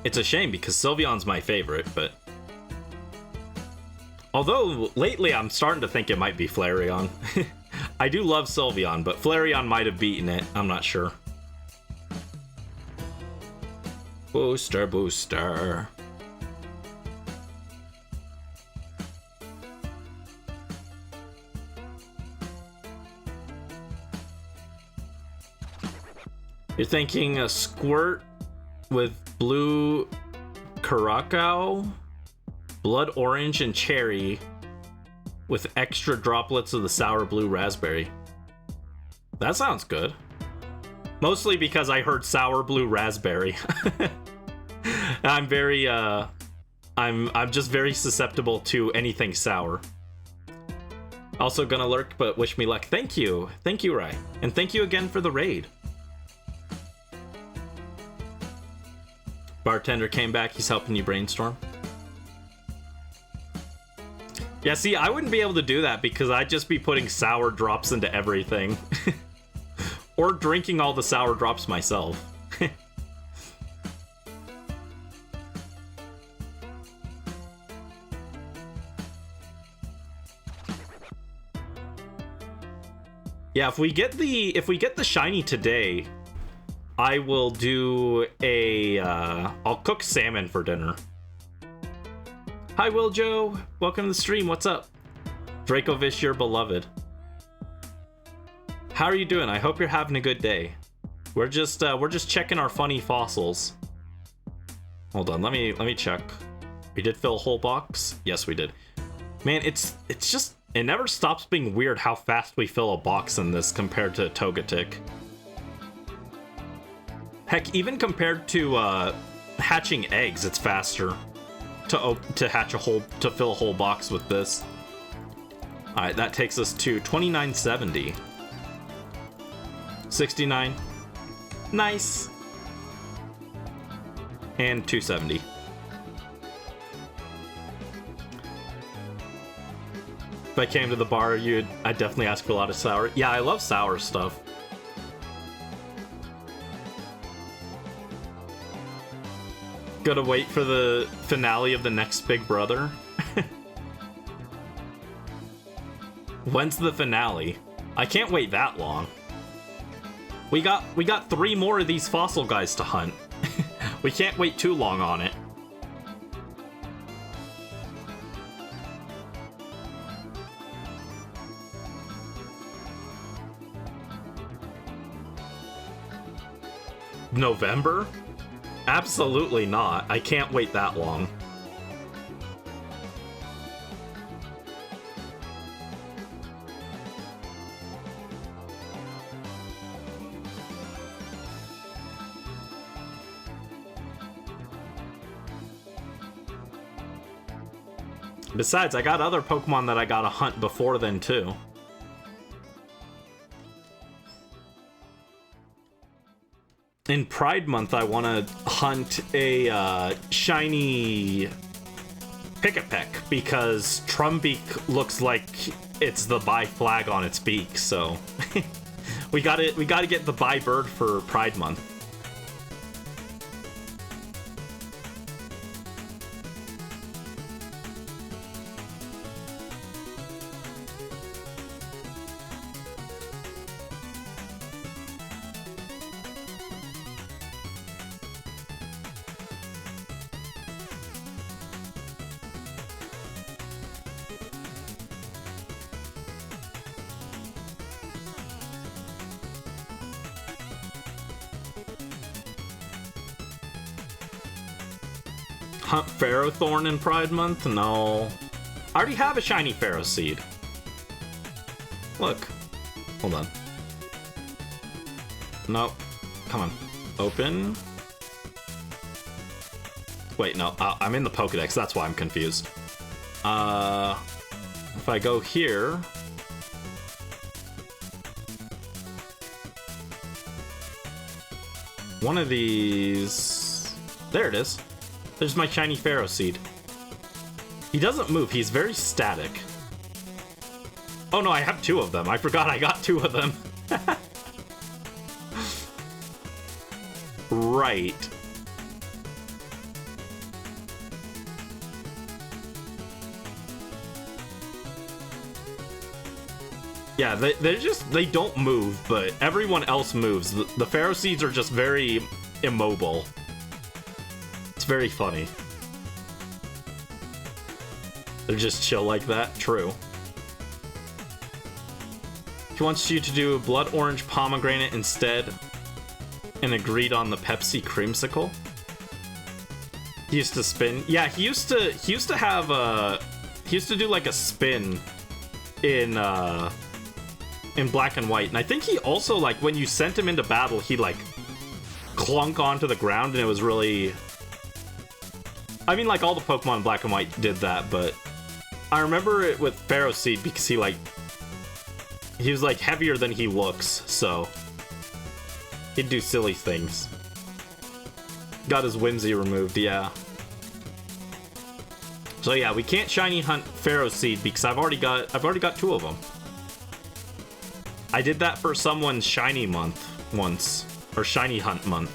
It's a shame because Sylveon's my favorite, but... Although, lately I'm starting to think it might be Flareon. I do love Sylveon, but Flareon might have beaten it. I'm not sure. Booster, Booster. You're thinking a Squirt with blue Curacao, blood orange, and cherry with extra droplets of the sour blue raspberry. That sounds good. Mostly because I heard sour blue raspberry. I'm very I'm just very susceptible to anything sour. Also gonna lurk, but wish me luck. Thank you, Rai, and thank you again for the raid. Bartender came back, he's helping you brainstorm. Yeah, see, I wouldn't be able to do that because I'd just be putting sour drops into everything. Or drinking all the sour drops myself. Yeah, if we get the shiny today, I will do a, I'll cook salmon for dinner. Hi, Wiljo. Welcome to the stream. What's up? Dracovish, your beloved. How are you doing? I hope you're having a good day. We're just checking our funny fossils. Hold on, let me check. We did fill a whole box? Yes, we did. Man, it's just, it never stops being weird how fast we fill a box in this compared to Togetic. Heck, even compared to hatching eggs, it's faster. to hatch to fill a whole box with this. All right, that takes us to 2970. 69. Nice. And 270. If I came to the bar, I'd definitely ask for a lot of sour. Yeah, I love sour stuff. Gotta wait for the finale of the next Big Brother. When's the finale? I can't wait that long. We got 3 more of these fossil guys to hunt. We can't wait too long on it. November? Absolutely not. I can't wait that long. Besides, I got other Pokemon that I gotta hunt before then, too. In Pride Month, I want to hunt a shiny Pick-a-Peck, because Trumbeak looks like it's the bi flag on its beak, so... we gotta get the bi bird for Pride Month. Hunt Ferrothorn in Pride Month? No. I already have a shiny Pharaoh Seed. Look. Hold on. Nope. Come on. Open. Wait, no. I'm in the Pokedex. That's why I'm confused. If I go here... one of these... there it is. There's my shiny Pharaoh Seed. He doesn't move. He's very static. Oh no, I have 2 of them. I forgot I got 2 of them. Right. Yeah, they don't move, but everyone else moves. The Pharaoh Seeds are just very immobile. It's very funny. They're just chill like that. True. He wants you to do Blood Orange Pomegranate instead and agreed on the Pepsi Creamsicle. He used to spin. Yeah, he used to have a... he used to do like a spin in Black and White. And I think he also, like, when you sent him into battle, he'd like clunk onto the ground, and it was really... I mean, like, all the Pokemon in Black and White did that, but I remember it with Pharaoh Seed because he was, like, heavier than he looks, so he'd do silly things. Got his Whimsy removed, yeah. So yeah, we can't shiny hunt Pharaoh Seed because I've already got 2 of them. I did that for someone's shiny month once, or shiny hunt month.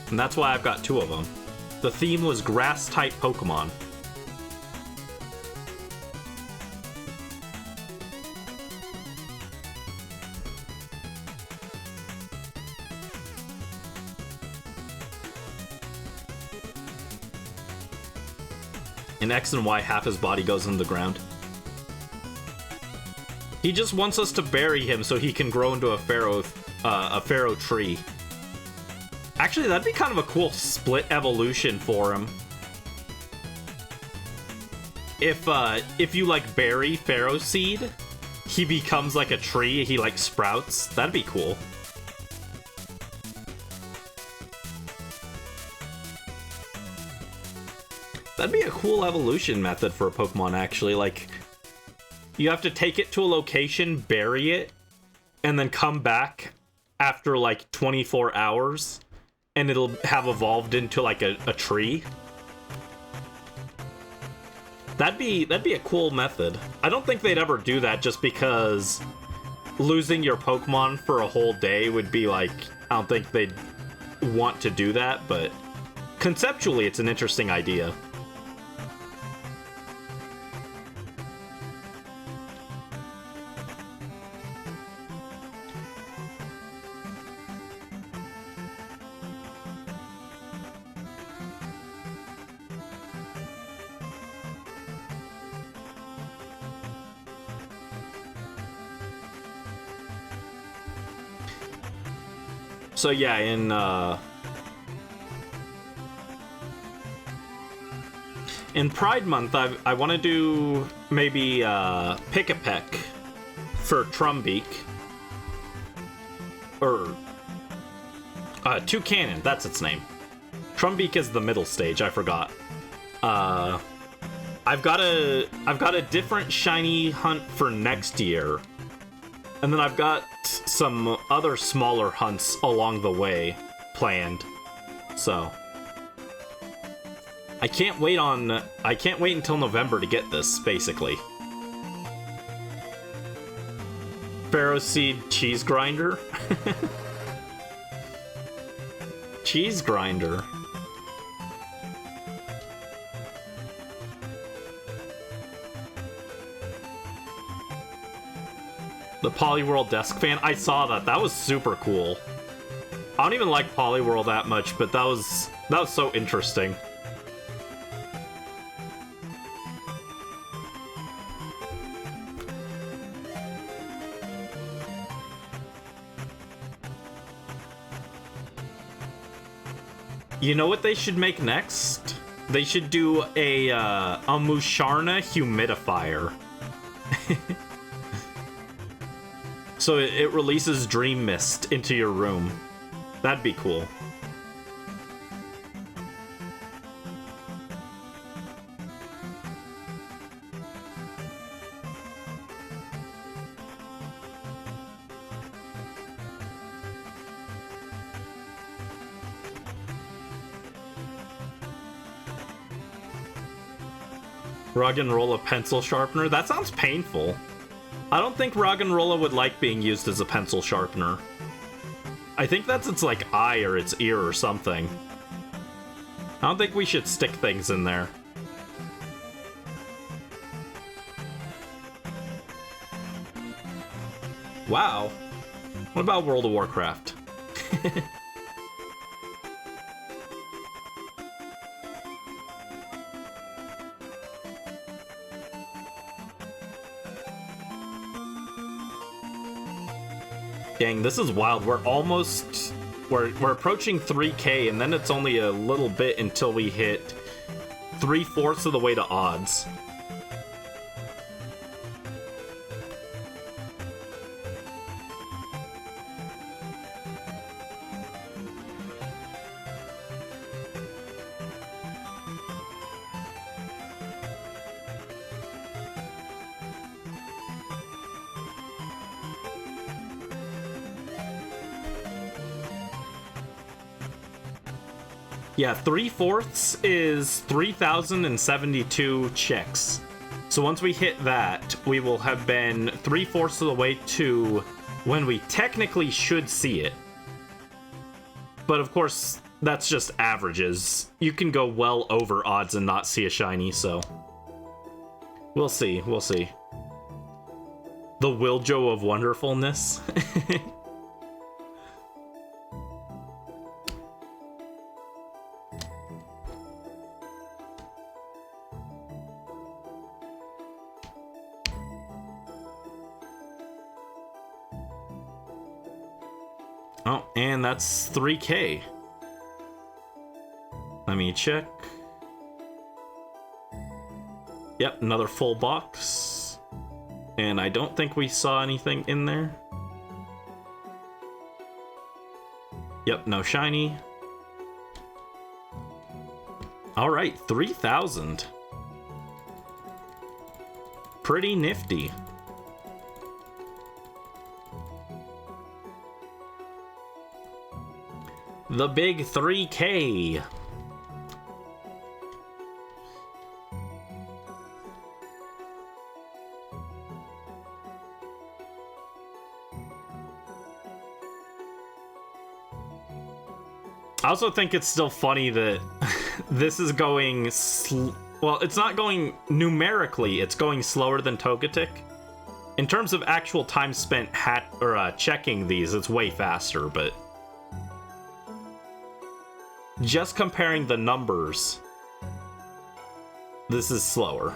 And that's why I've got 2 of them. The theme was grass-type Pokemon. In X and Y, half his body goes into the ground. He just wants us to bury him so he can grow into a Pharaoh tree. Actually, that'd be kind of a cool split evolution for him. If you like bury Pharaoh Seed, he becomes like a tree. He like sprouts. That'd be cool. That'd be a cool evolution method for a Pokemon, actually. Like, you have to take it to a location, bury it, and then come back after, like, 24 hours, and it'll have evolved into, like, a tree. That'd be a cool method. I don't think they'd ever do that just because losing your Pokemon for a whole day would be, like... I don't think they'd want to do that, but conceptually, it's an interesting idea. So yeah, in Pride Month, I want to do maybe Pick-a-Peck for Trumbeak. Or Toucannon, that's its name. Trumbeak is the middle stage, I forgot. I've got a different shiny hunt for next year. And then I've got some other smaller hunts along the way planned. So I can't wait until November to get this, basically. Pharaoh Seed Cheese Grinder. Cheese Grinder. The Poliwhirl Desk Fan, I saw that. That was super cool. I don't even like Poliwhirl that much, but that was so interesting. You know what they should make next? They should do a Musharna humidifier. So it releases Dream Mist into your room. That'd be cool. Roggenrola pencil sharpener? That sounds painful. I don't think Roggenrola would like being used as a pencil sharpener. I think that's its, like, eye or its ear or something. I don't think we should stick things in there. Wow. What about World of Warcraft? Dang, this is wild. We're approaching 3K, and then it's only a little bit until we hit 3/4 of the way to odds. Yeah, 3/4 is 3,072 chicks. So once we hit that, we will have been 3/4 of the way to when we technically should see it. But of course, that's just averages. You can go well over odds and not see a shiny, so we'll see, we'll see. The Wiljo of Wonderfulness. Oh, and that's 3K. Let me check. Yep, another full box. And I don't think we saw anything in there. Yep, no shiny. All right, 3,000. Pretty nifty. The big 3K. I also think it's still funny that this is going well, it's not going numerically, it's going slower than Togetic. In terms of actual time spent checking these, it's way faster, but just comparing the numbers, this is slower.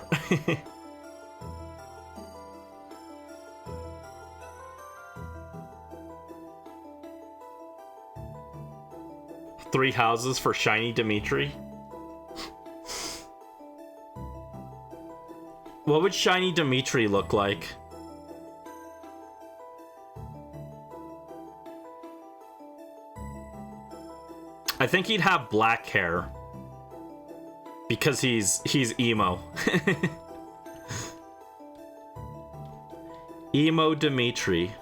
Three houses for Shiny Dimitri. What would Shiny Dimitri look like? I think he'd have black hair. Because he's emo. Emo Dimitri.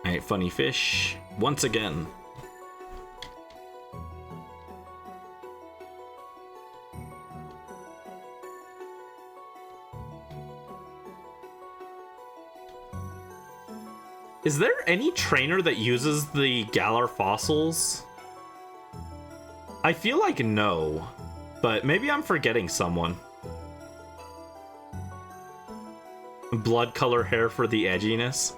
Alright, funny fish. Once again. Is there any trainer that uses the Galar fossils? I feel like no, but maybe I'm forgetting someone. Blood color hair for the edginess.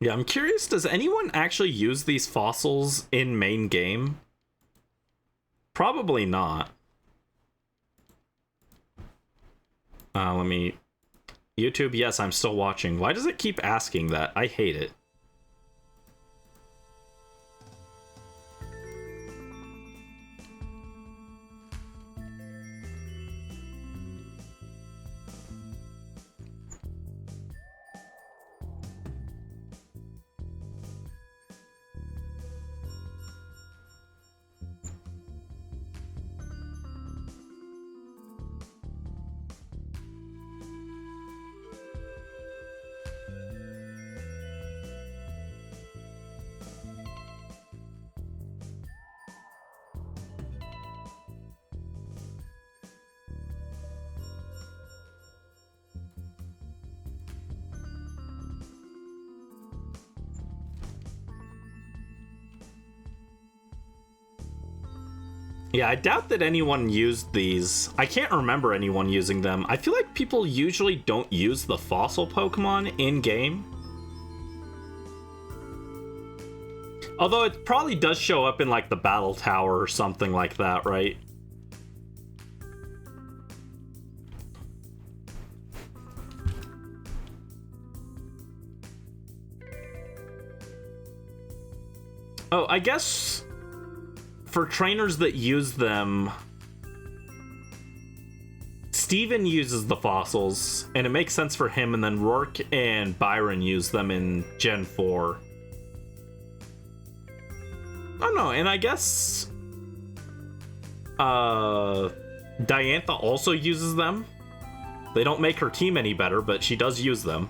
Yeah, I'm curious, does anyone actually use these fossils in main game? Probably not. Let me... YouTube, yes, I'm still watching. Why does it keep asking that? I hate it. Yeah, I doubt that anyone used these. I can't remember anyone using them. I feel like people usually don't use the fossil Pokemon in-game. Although it probably does show up in, like, the Battle Tower or something like that, right? Oh, I guess... for trainers that use them, Steven uses the fossils, and it makes sense for him, and then Rourke and Byron use them in Gen 4. Oh no, and I guess Diantha also uses them. They don't make her team any better, but she does use them.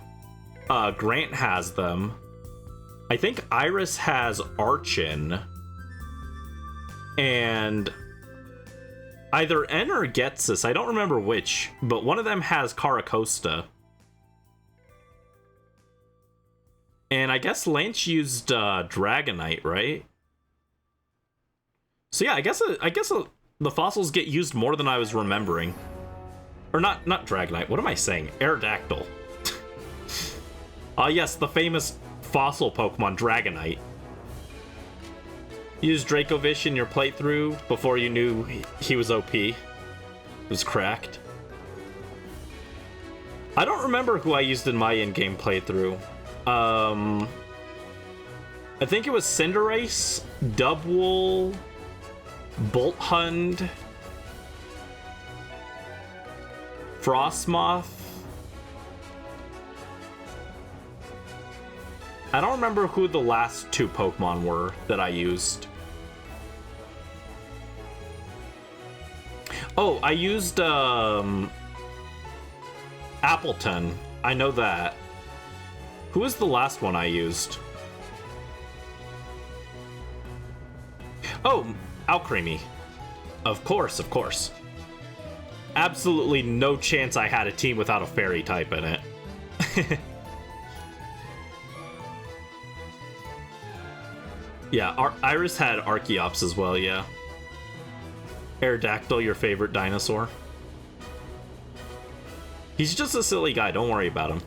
Grant has them. I think Iris has Archon. And Either N or Getsus, I don't remember which, but one of them has Caracosta. And I guess Lance used Dragonite, right? So yeah, I guess the fossils get used more than I was remembering. Or not Dragonite, what am I saying? Aerodactyl. Yes, the famous fossil Pokemon, Dragonite. You used Dracovish in your playthrough before you knew he was OP. It was cracked. I don't remember who I used in my in-game playthrough. I think it was Cinderace, Dubwool, Bolthund, Frostmoth. I don't remember who the last two Pokemon were that I used. Oh, I used Appleton. I know that. Who was the last one I used? Oh, Alcremie. Of course, of course. Absolutely no chance I had a team without a fairy type in it. Yeah, Iris had Archeops as well, yeah. Aerodactyl, your favorite dinosaur. He's just a silly guy, don't worry about him.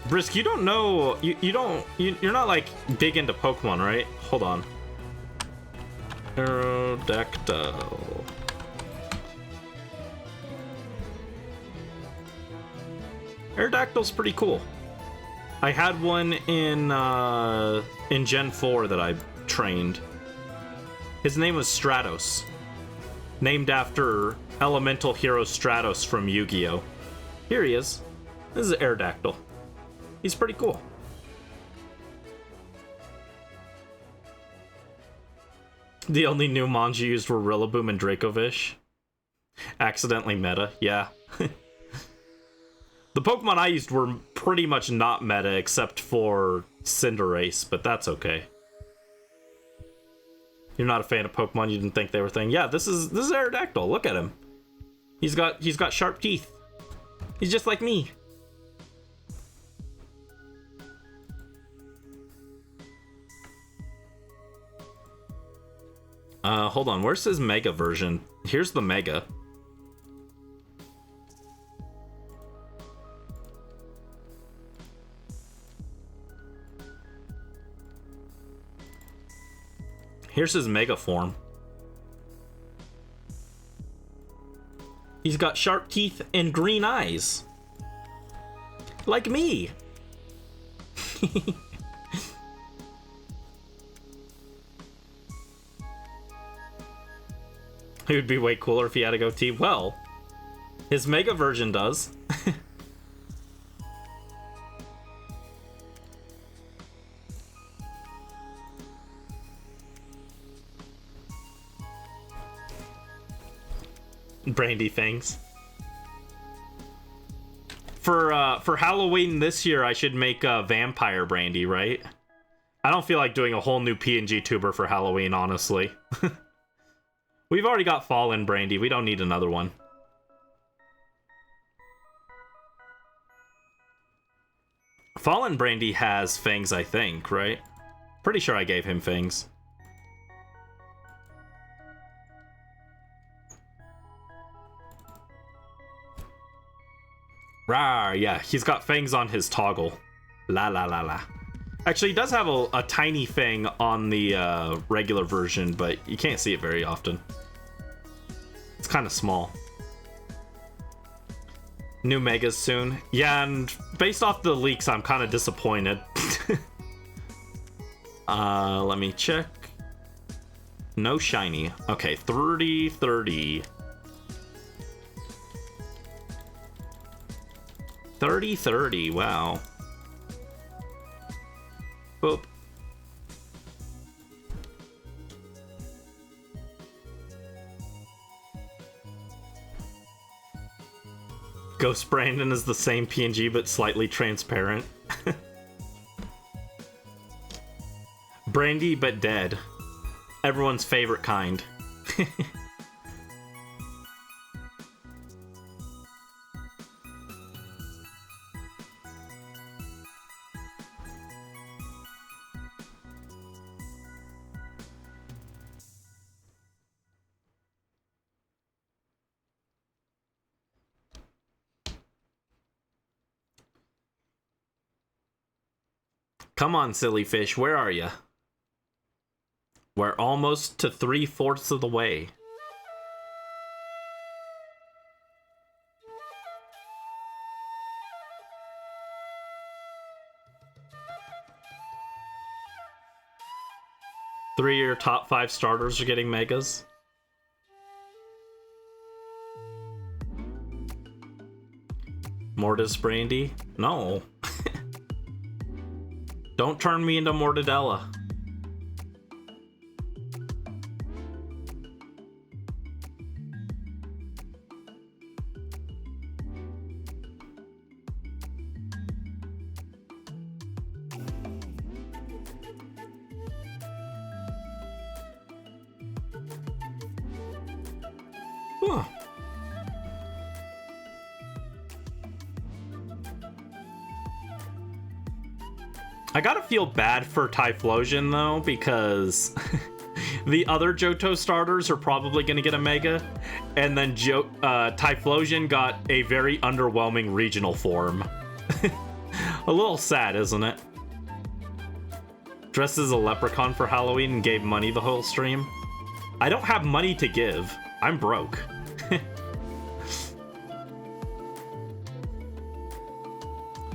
Brisk, you don't know, you're not like big into Pokemon, right? Hold on. Aerodactyl. Aerodactyl's pretty cool. I had one in Gen 4 that I trained. His name was Stratos, named after elemental hero Stratos from Yu-Gi-Oh! Here he is. This is Aerodactyl. He's pretty cool. The only new mons you used were Rillaboom and Dracovish. Accidentally meta, yeah. The Pokemon I used were pretty much not meta except for Cinderace, but that's okay. You're not a fan of Pokemon, you didn't think they were a thing. Yeah, this is Aerodactyl. Look at him. He's got sharp teeth. He's just like me. Hold on, where's his Mega version? Here's the Mega. Here's his Mega form. He's got sharp teeth and green eyes. Like me. He would be way cooler if he had a goatee. Well, his Mega version does. Brandy things. For Halloween this year, I should make a vampire Brandy, right? I don't feel like doing a whole new PNG tuber for Halloween, honestly. We've already got Fallen Brandy. We don't need another one. Fallen Brandy has fangs, I think, right? Pretty sure I gave him fangs. Rawr, yeah, he's got fangs on his toggle. La la la la. Actually, he does have a tiny fang on the regular version, but you can't see it very often. It's kind of small. New Megas soon. Yeah, and based off the leaks, I'm kind of disappointed. Let me check. No shiny. Okay, 30, 30. 30, 30, wow. Boop. Ghost Brandon is the same PNG but slightly transparent. Brandy but dead. Everyone's favorite kind. Come on, silly fish, where are ya? We're almost to 3/4 of the way. Three of your top 5 starters are getting megas. Mortis Brandy? No. Don't turn me into Mortadella. Huh. I gotta feel bad for Typhlosion though, because the other Johto starters are probably gonna get a Mega, and then Typhlosion got a very underwhelming regional form. A little sad, isn't it? Dressed as a leprechaun for Halloween and gave money the whole stream. I don't have money to give. I'm broke.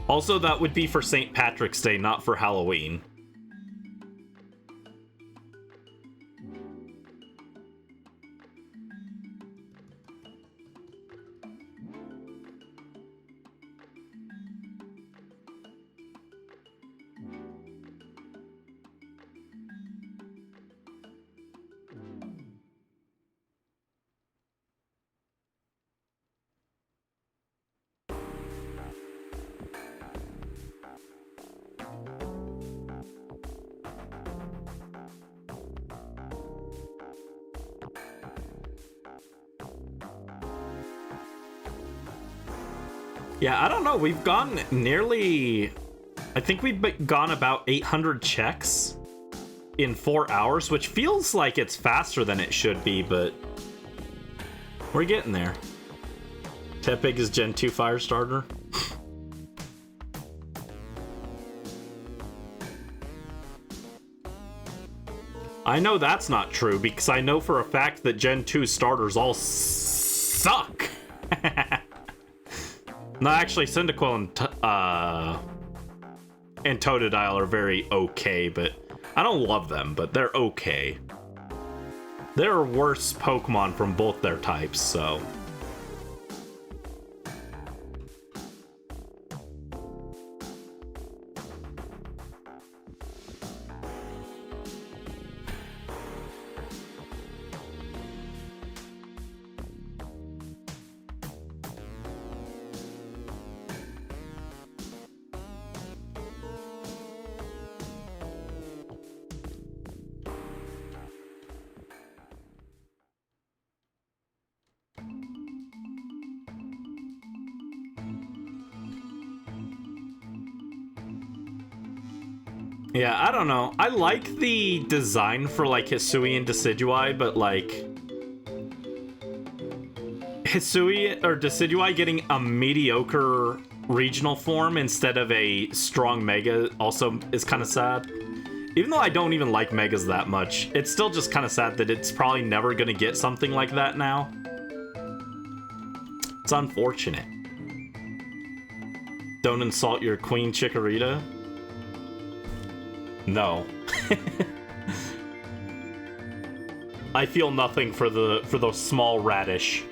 Also, that would be for St. Patrick's Day, not for Halloween. Yeah, I don't know. We've gone nearly... I think we've gone about 800 checks in 4 hours, which feels like it's faster than it should be, but we're getting there. Tepig is Gen 2 Firestarter. I know that's not true, because I know for a fact that Gen 2 starters all suck. No, actually, Cyndaquil and Totodile are very okay, but I don't love them, but they're okay. There are worse Pokemon from both their types, so... Yeah, I don't know. I like the design for, like, Hisui and Decidueye, but, like... Hisui or Decidueye getting a mediocre regional form instead of a strong Mega also is kind of sad. Even though I don't even like Megas that much, it's still just kind of sad that it's probably never going to get something like that now. It's unfortunate. Don't insult your Queen Chikorita. No. I feel nothing for the small radish.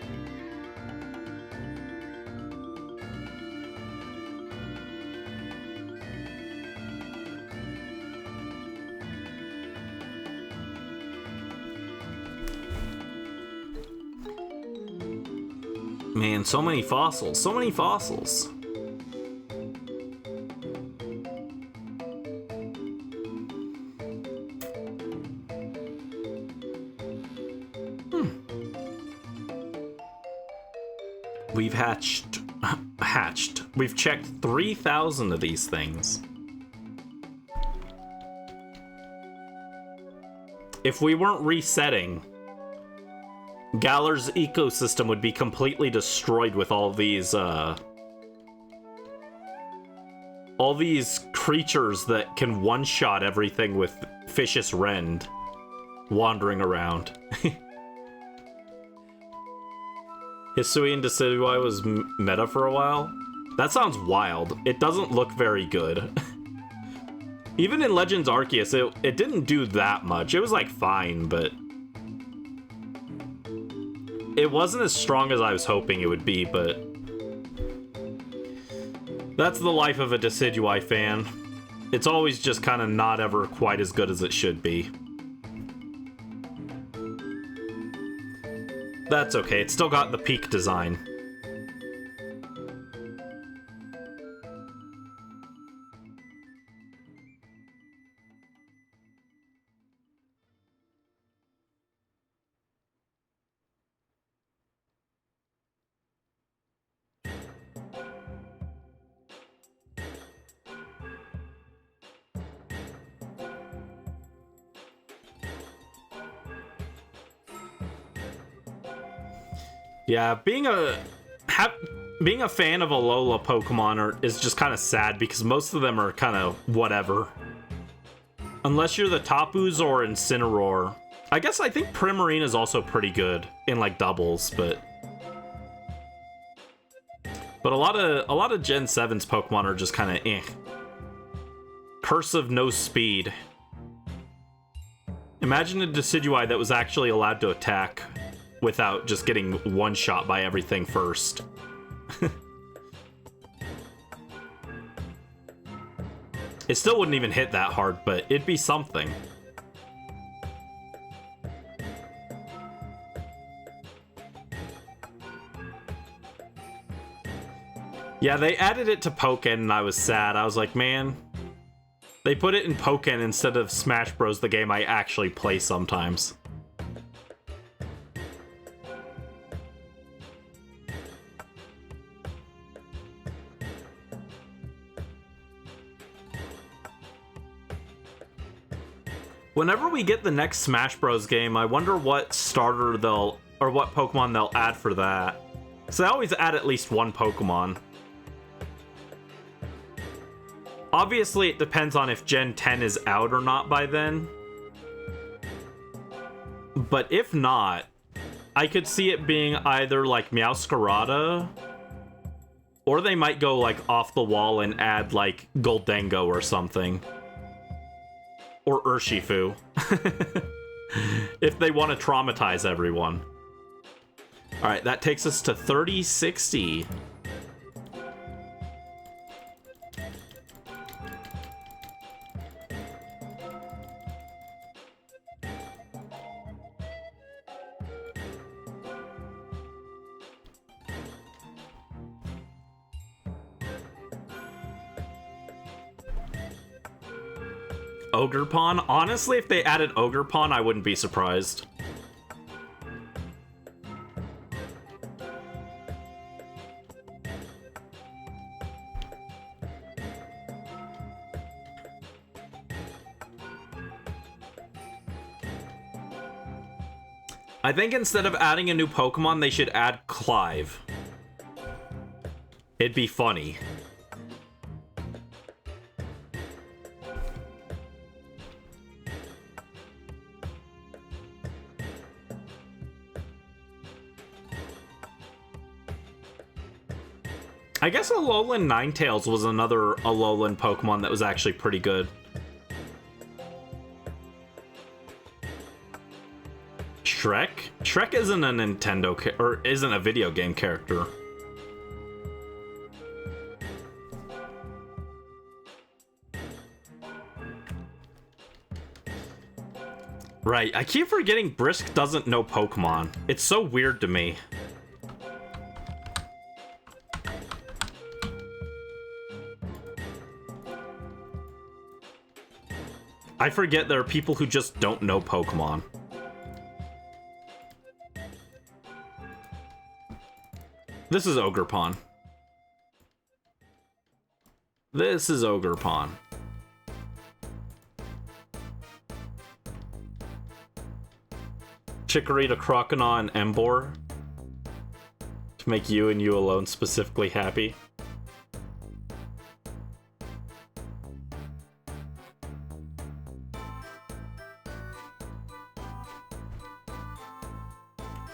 Man, so many fossils. So many fossils. We've hatched. We've checked 3,000 of these things. If we weren't resetting, Galar's ecosystem would be completely destroyed with all these creatures that can one-shot everything with Vicious Rend wandering around. Hisuian Decidueye was meta for a while? That sounds wild. It doesn't look very good. Even in Legends Arceus, it didn't do that much. It was like fine, but it wasn't as strong as I was hoping it would be, but that's the life of a Decidueye fan. It's always just kind of not ever quite as good as it should be. That's okay, it's still got the peak design. Yeah, being a fan of Alola Pokemon is just kind of sad because most of them are kind of whatever. Unless you're the Tapus or Incineroar. I guess I think Primarina is also pretty good in like doubles, but a lot of Gen 7's Pokemon are just kind of eh. Curse of no speed. Imagine a Decidueye that was actually allowed to attack without just getting one shot by everything first. It still wouldn't even hit that hard, but it'd be something. Yeah, they added it to Pokken and I was sad. I was like, man, they put it in Pokken instead of Smash Bros, the game I actually play sometimes. Whenever we get the next Smash Bros game, I wonder what starter what Pokemon they'll add for that. So they always add at least one Pokemon. Obviously, it depends on if Gen 10 is out or not by then. But if not, I could see it being either like Meowscarada, or they might go like off the wall and add like Goldengo or something. Or Urshifu. If they want to traumatize everyone. Alright, that takes us to 3060. Ogerpon? Honestly, if they added Ogerpon, I wouldn't be surprised. I think instead of adding a new Pokemon, they should add Clive. It'd be funny. I guess Alolan Ninetales was another Alolan Pokemon that was actually pretty good. Shrek? Shrek isn't a Nintendo or isn't a video game character. Right, I keep forgetting Brisk doesn't know Pokemon. It's so weird to me. I forget there are people who just don't know Pokemon. This is Ogerpon. This is Ogerpon. Chikorita, Croconaw, and Emboar to make you and you alone specifically happy.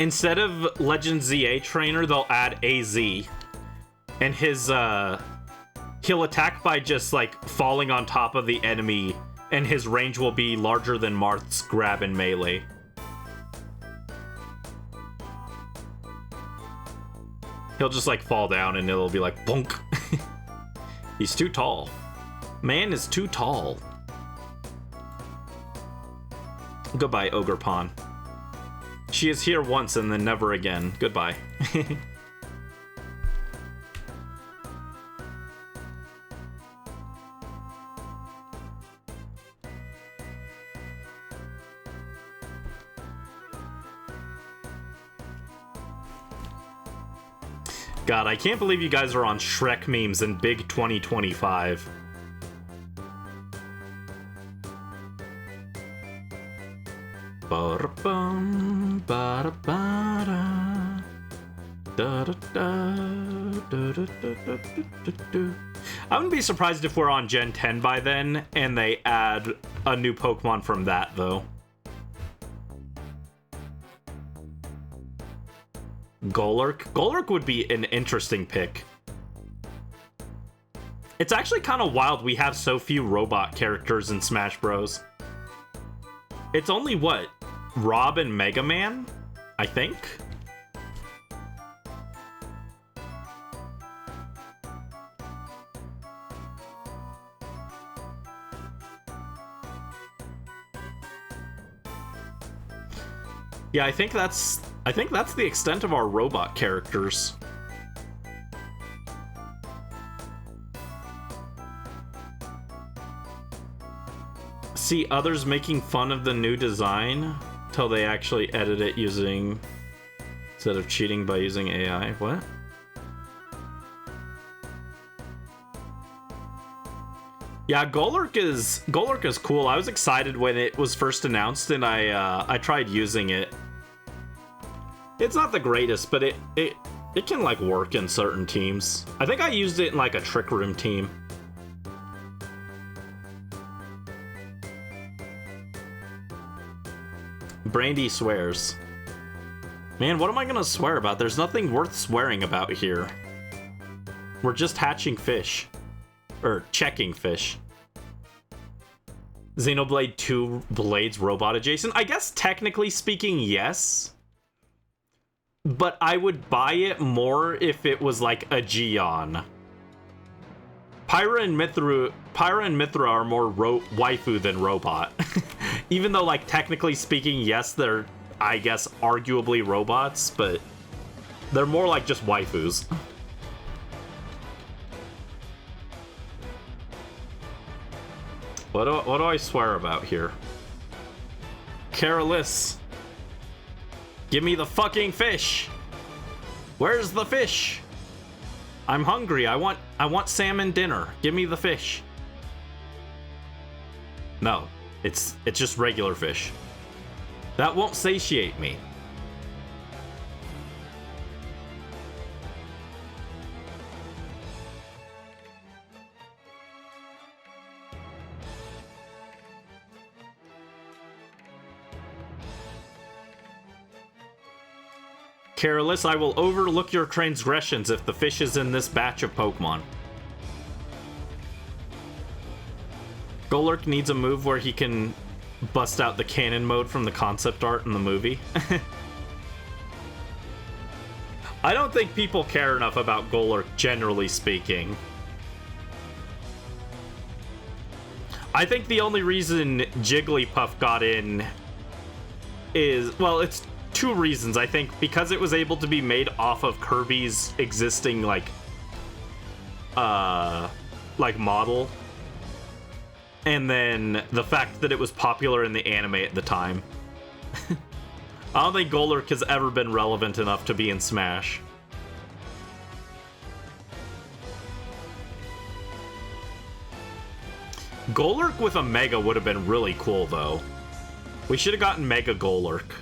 Instead of Legend ZA Trainer, they'll add AZ. And his, he'll attack by just, like, falling on top of the enemy, and his range will be larger than Marth's grab and melee. He'll just, like, fall down, and it'll be like, bonk. He's too tall. Man is too tall. Goodbye, Ogerpon. She is here once and then never again. Goodbye. God, I can't believe you guys are on Shrek memes in big 2025. Ba-da-bum, ba-da-ba-da, da-da-da-da-da-da-da-da-da. I wouldn't be surprised if we're on Gen 10 by then, and they add a new Pokemon from that, though. Golurk? Golurk would be an interesting pick. It's actually kind of wild we have so few robot characters in Smash Bros. It's only, what, Rob and Mega Man? I think? Yeah, I think that's the extent of our robot characters. See others making fun of the new design till they actually edit it using, instead of cheating by using AI. What? Yeah, Golurk is cool. I was excited when it was first announced, and I tried using it. It's not the greatest, but it can like work in certain teams. I think I used it in like a Trick Room team. Brandy swears. Man, what am I gonna swear about? There's nothing worth swearing about here. We're just hatching fish. Or checking fish. Xenoblade 2 Blades robot adjacent? I guess technically speaking, yes. But I would buy it more if it was like a Gion. Pyra and Mithra are more waifu than robot. Even though, like, technically speaking, yes, they're, I guess, arguably robots, but they're more like just waifus. What do I swear about here? Careless. Give me the fucking fish. Where's the fish? I'm hungry. I want salmon dinner. Give me the fish. No, it's just regular fish. That won't satiate me. Careless, I will overlook your transgressions if the fish is in this batch of Pokemon. Golurk needs a move where he can bust out the cannon mode from the concept art in the movie. I don't think people care enough about Golurk, generally speaking. I think the only reason Jigglypuff got in is, well, it's two reasons. I think because it was able to be made off of Kirby's existing like model, and then the fact that it was popular in the anime at the time. I don't think Golurk has ever been relevant enough to be in Smash. Golurk with a Mega would have been really cool, though. We should have gotten Mega Golurk.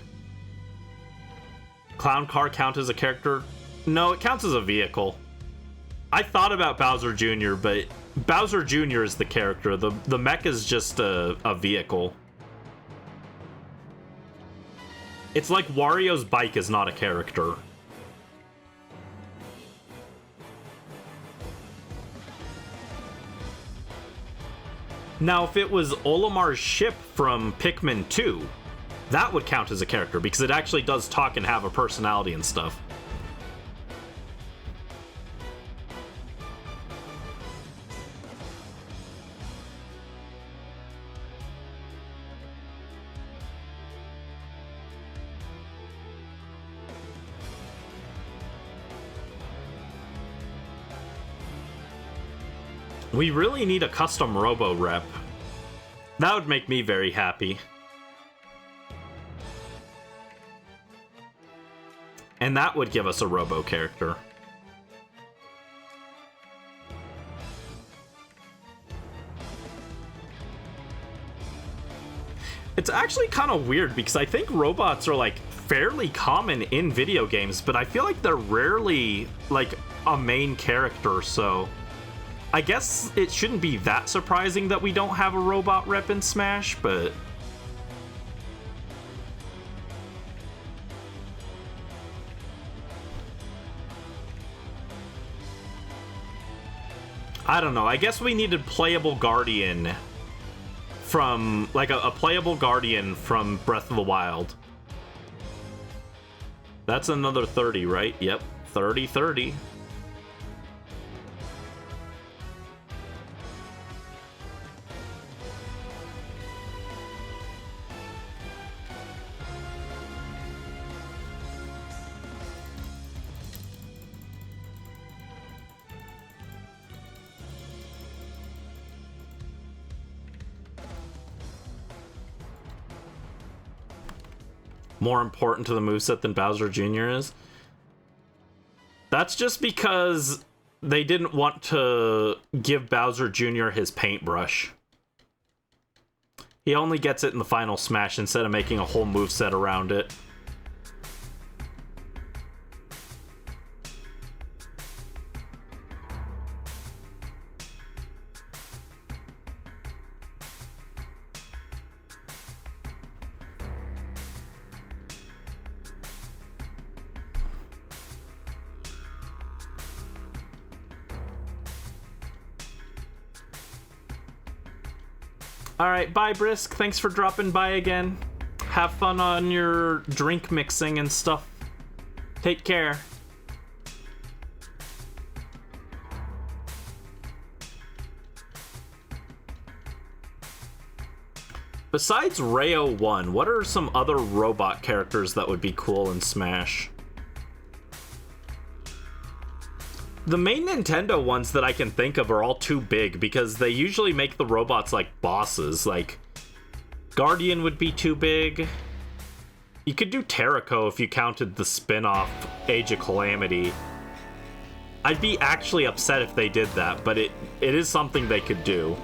Clown Car count as a character? No, it counts as a vehicle. I thought about Bowser Jr., but Bowser Jr. is the character. The mech is just a vehicle. It's like Wario's bike is not a character. Now, if it was Olimar's ship from Pikmin 2, that would count as a character, because it actually does talk and have a personality and stuff. We really need a custom Robo rep. That would make me very happy. And that would give us a Robo character. It's actually kind of weird because I think robots are like fairly common in video games, but I feel like they're rarely like a main character, so I guess it shouldn't be that surprising that we don't have a robot rep in Smash, but I don't know. I guess we needed playable Guardian from, like, a playable Guardian from Breath of the Wild. That's another 30, right? Yep, 30. More important to the moveset than Bowser Jr. is? That's just because they didn't want to give Bowser Jr. his paintbrush. He only gets it in the final Smash instead of making a whole moveset around it. Alright, bye Brisk, thanks for dropping by again. Have fun on your drink mixing and stuff. Take care. Besides Rayo 1, what are some other robot characters that would be cool in Smash? The main Nintendo ones that I can think of are all too big because they usually make the robots like bosses. Like, Guardian would be too big. You could do Terrico if you counted the spin-off Age of Calamity. I'd be actually upset if they did that, but it is something they could do.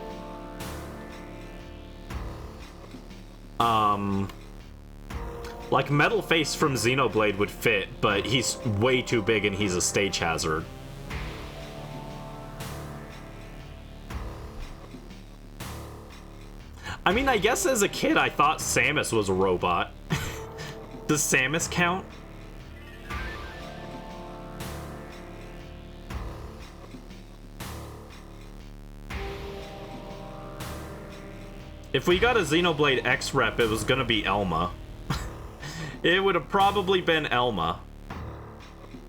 Like Metal Face from Xenoblade would fit, but he's way too big and he's a stage hazard. I mean, I guess as a kid, I thought Samus was a robot. Does Samus count? If we got a Xenoblade X rep, it was gonna be Elma. It would have probably been Elma.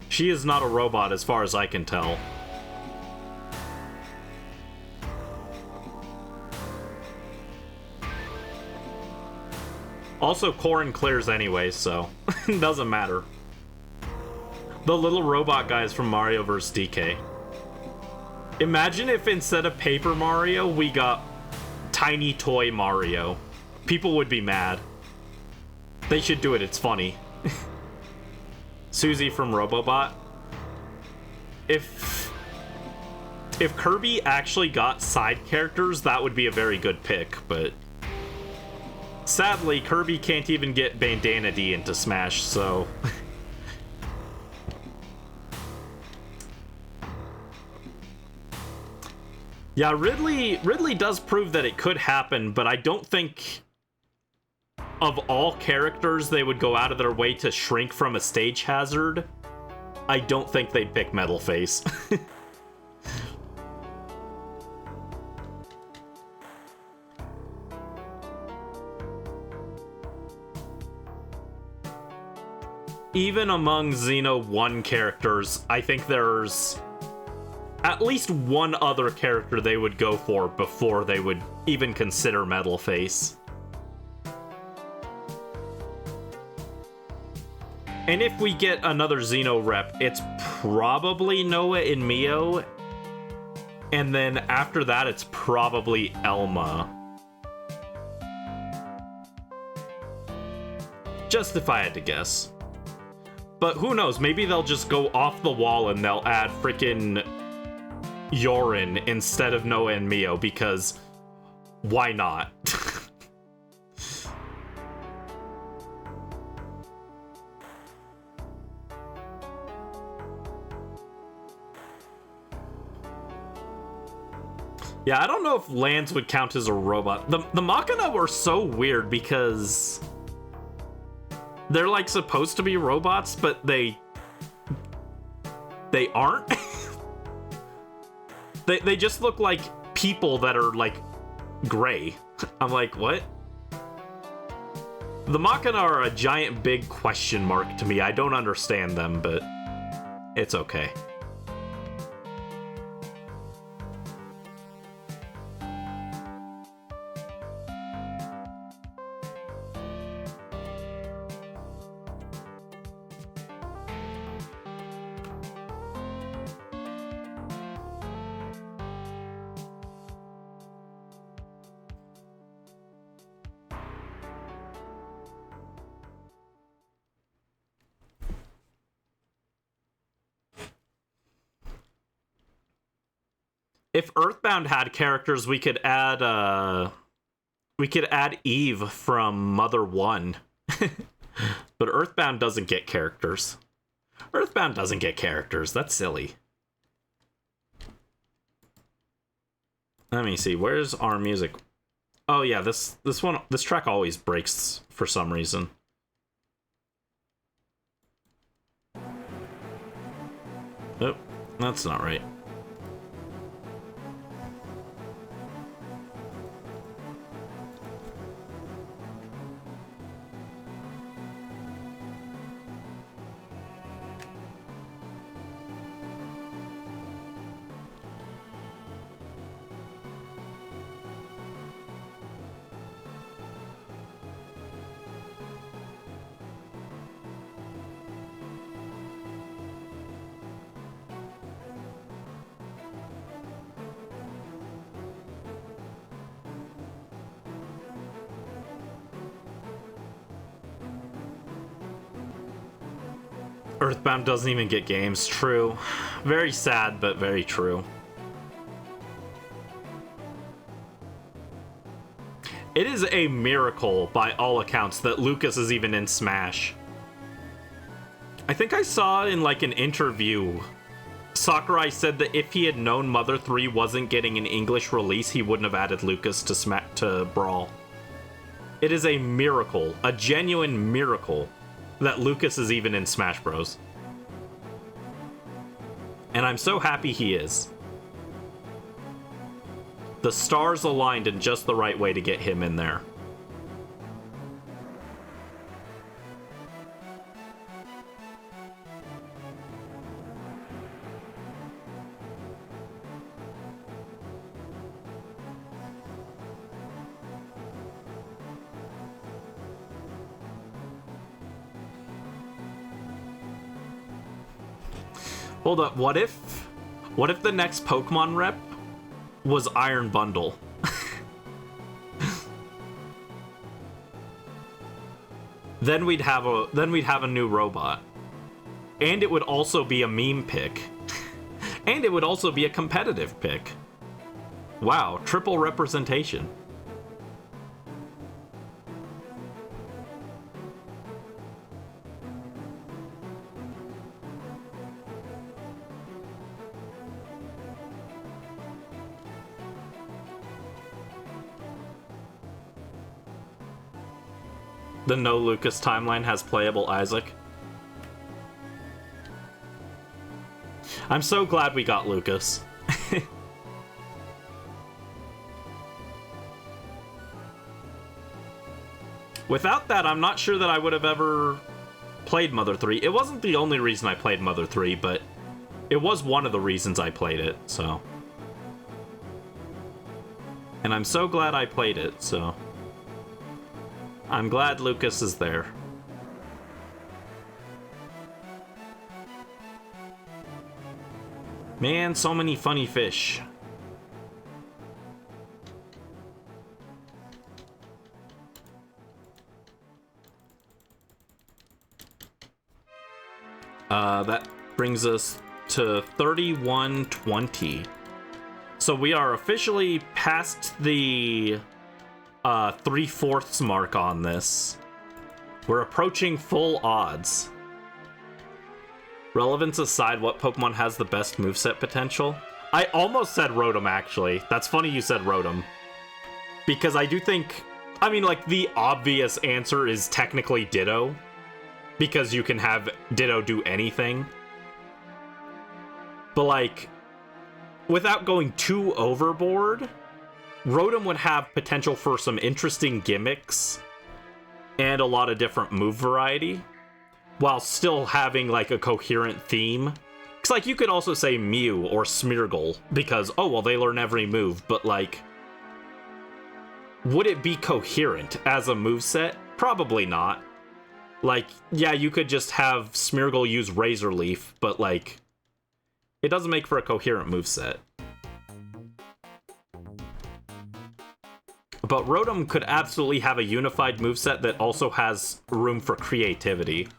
She is not a robot as far as I can tell. Also, Corrin clears anyway, so it doesn't matter. The little robot guys from Mario vs. DK. Imagine if instead of Paper Mario, we got Tiny Toy Mario. People would be mad. They should do it, it's funny. Susie from Robobot. If Kirby actually got side characters, that would be a very good pick, but sadly, Kirby can't even get Bandana D into Smash, so yeah, Ridley does prove that it could happen, but I don't think of all characters they would go out of their way to shrink from a stage hazard. I don't think they'd pick Metal Face. Even among Xeno 1 characters, I think there's at least one other character they would go for before they would even consider Metal Face. And if we get another Xeno rep, it's probably Noah and Mio. And then after that, it's probably Elma. Just if I had to guess. But who knows, maybe they'll just go off the wall and they'll add frickin' Yorin instead of Noah and Mio, because why not? Yeah, I don't know if Lance would count as a robot. The Machina were so weird because they're like supposed to be robots, but they aren't. They just look like people that are like gray. I'm like, what? The Machina are a giant big question mark to me. I don't understand them, but it's okay. If Earthbound had characters, we could add Eve from Mother 1. But Earthbound doesn't get characters. Earthbound doesn't get characters. That's silly. Let me see. Where's our music? Oh yeah, this track always breaks for some reason. Oh, that's not right. Earthbound doesn't even get games. True. Very sad, but very true. It is a miracle, by all accounts, that Lucas is even in Smash. I think I saw in, like, an interview, Sakurai said that if he had known Mother 3 wasn't getting an English release, he wouldn't have added Lucas to Brawl. It is a miracle, a genuine miracle, that Lucas is even in Smash Bros. And I'm so happy he is. The stars aligned in just the right way to get him in there. Hold up, what if the next Pokemon rep was Iron Bundle? Then we'd have a new robot. And it would also be a meme pick. And it would also be a competitive pick. Wow, triple representation. The No Lucas timeline has playable Isaac. I'm so glad we got Lucas. Without that, I'm not sure that I would have ever played Mother 3. It wasn't the only reason I played Mother 3, but it was one of the reasons I played it, so. And I'm so glad I played it, so. I'm glad Lucas is there. Man, so many funny fish. That brings us to 3120. So we are officially past the 3/4 mark on this. We're approaching full odds. Relevance aside, what Pokemon has the best moveset potential? I almost said Rotom, actually. That's funny you said Rotom. Because I do think... I mean, like, the obvious answer is technically Ditto. Because you can have Ditto do anything. But, like, without going too overboard, Rotom would have potential for some interesting gimmicks and a lot of different move variety, while still having, like, a coherent theme. Because, like, you could also say Mew or Smeargle, because, oh, well, they learn every move, but, like, would it be coherent as a moveset? Probably not. Like, yeah, you could just have Smeargle use Razor Leaf, but, like, it doesn't make for a coherent moveset. But Rotom could absolutely have a unified moveset that also has room for creativity.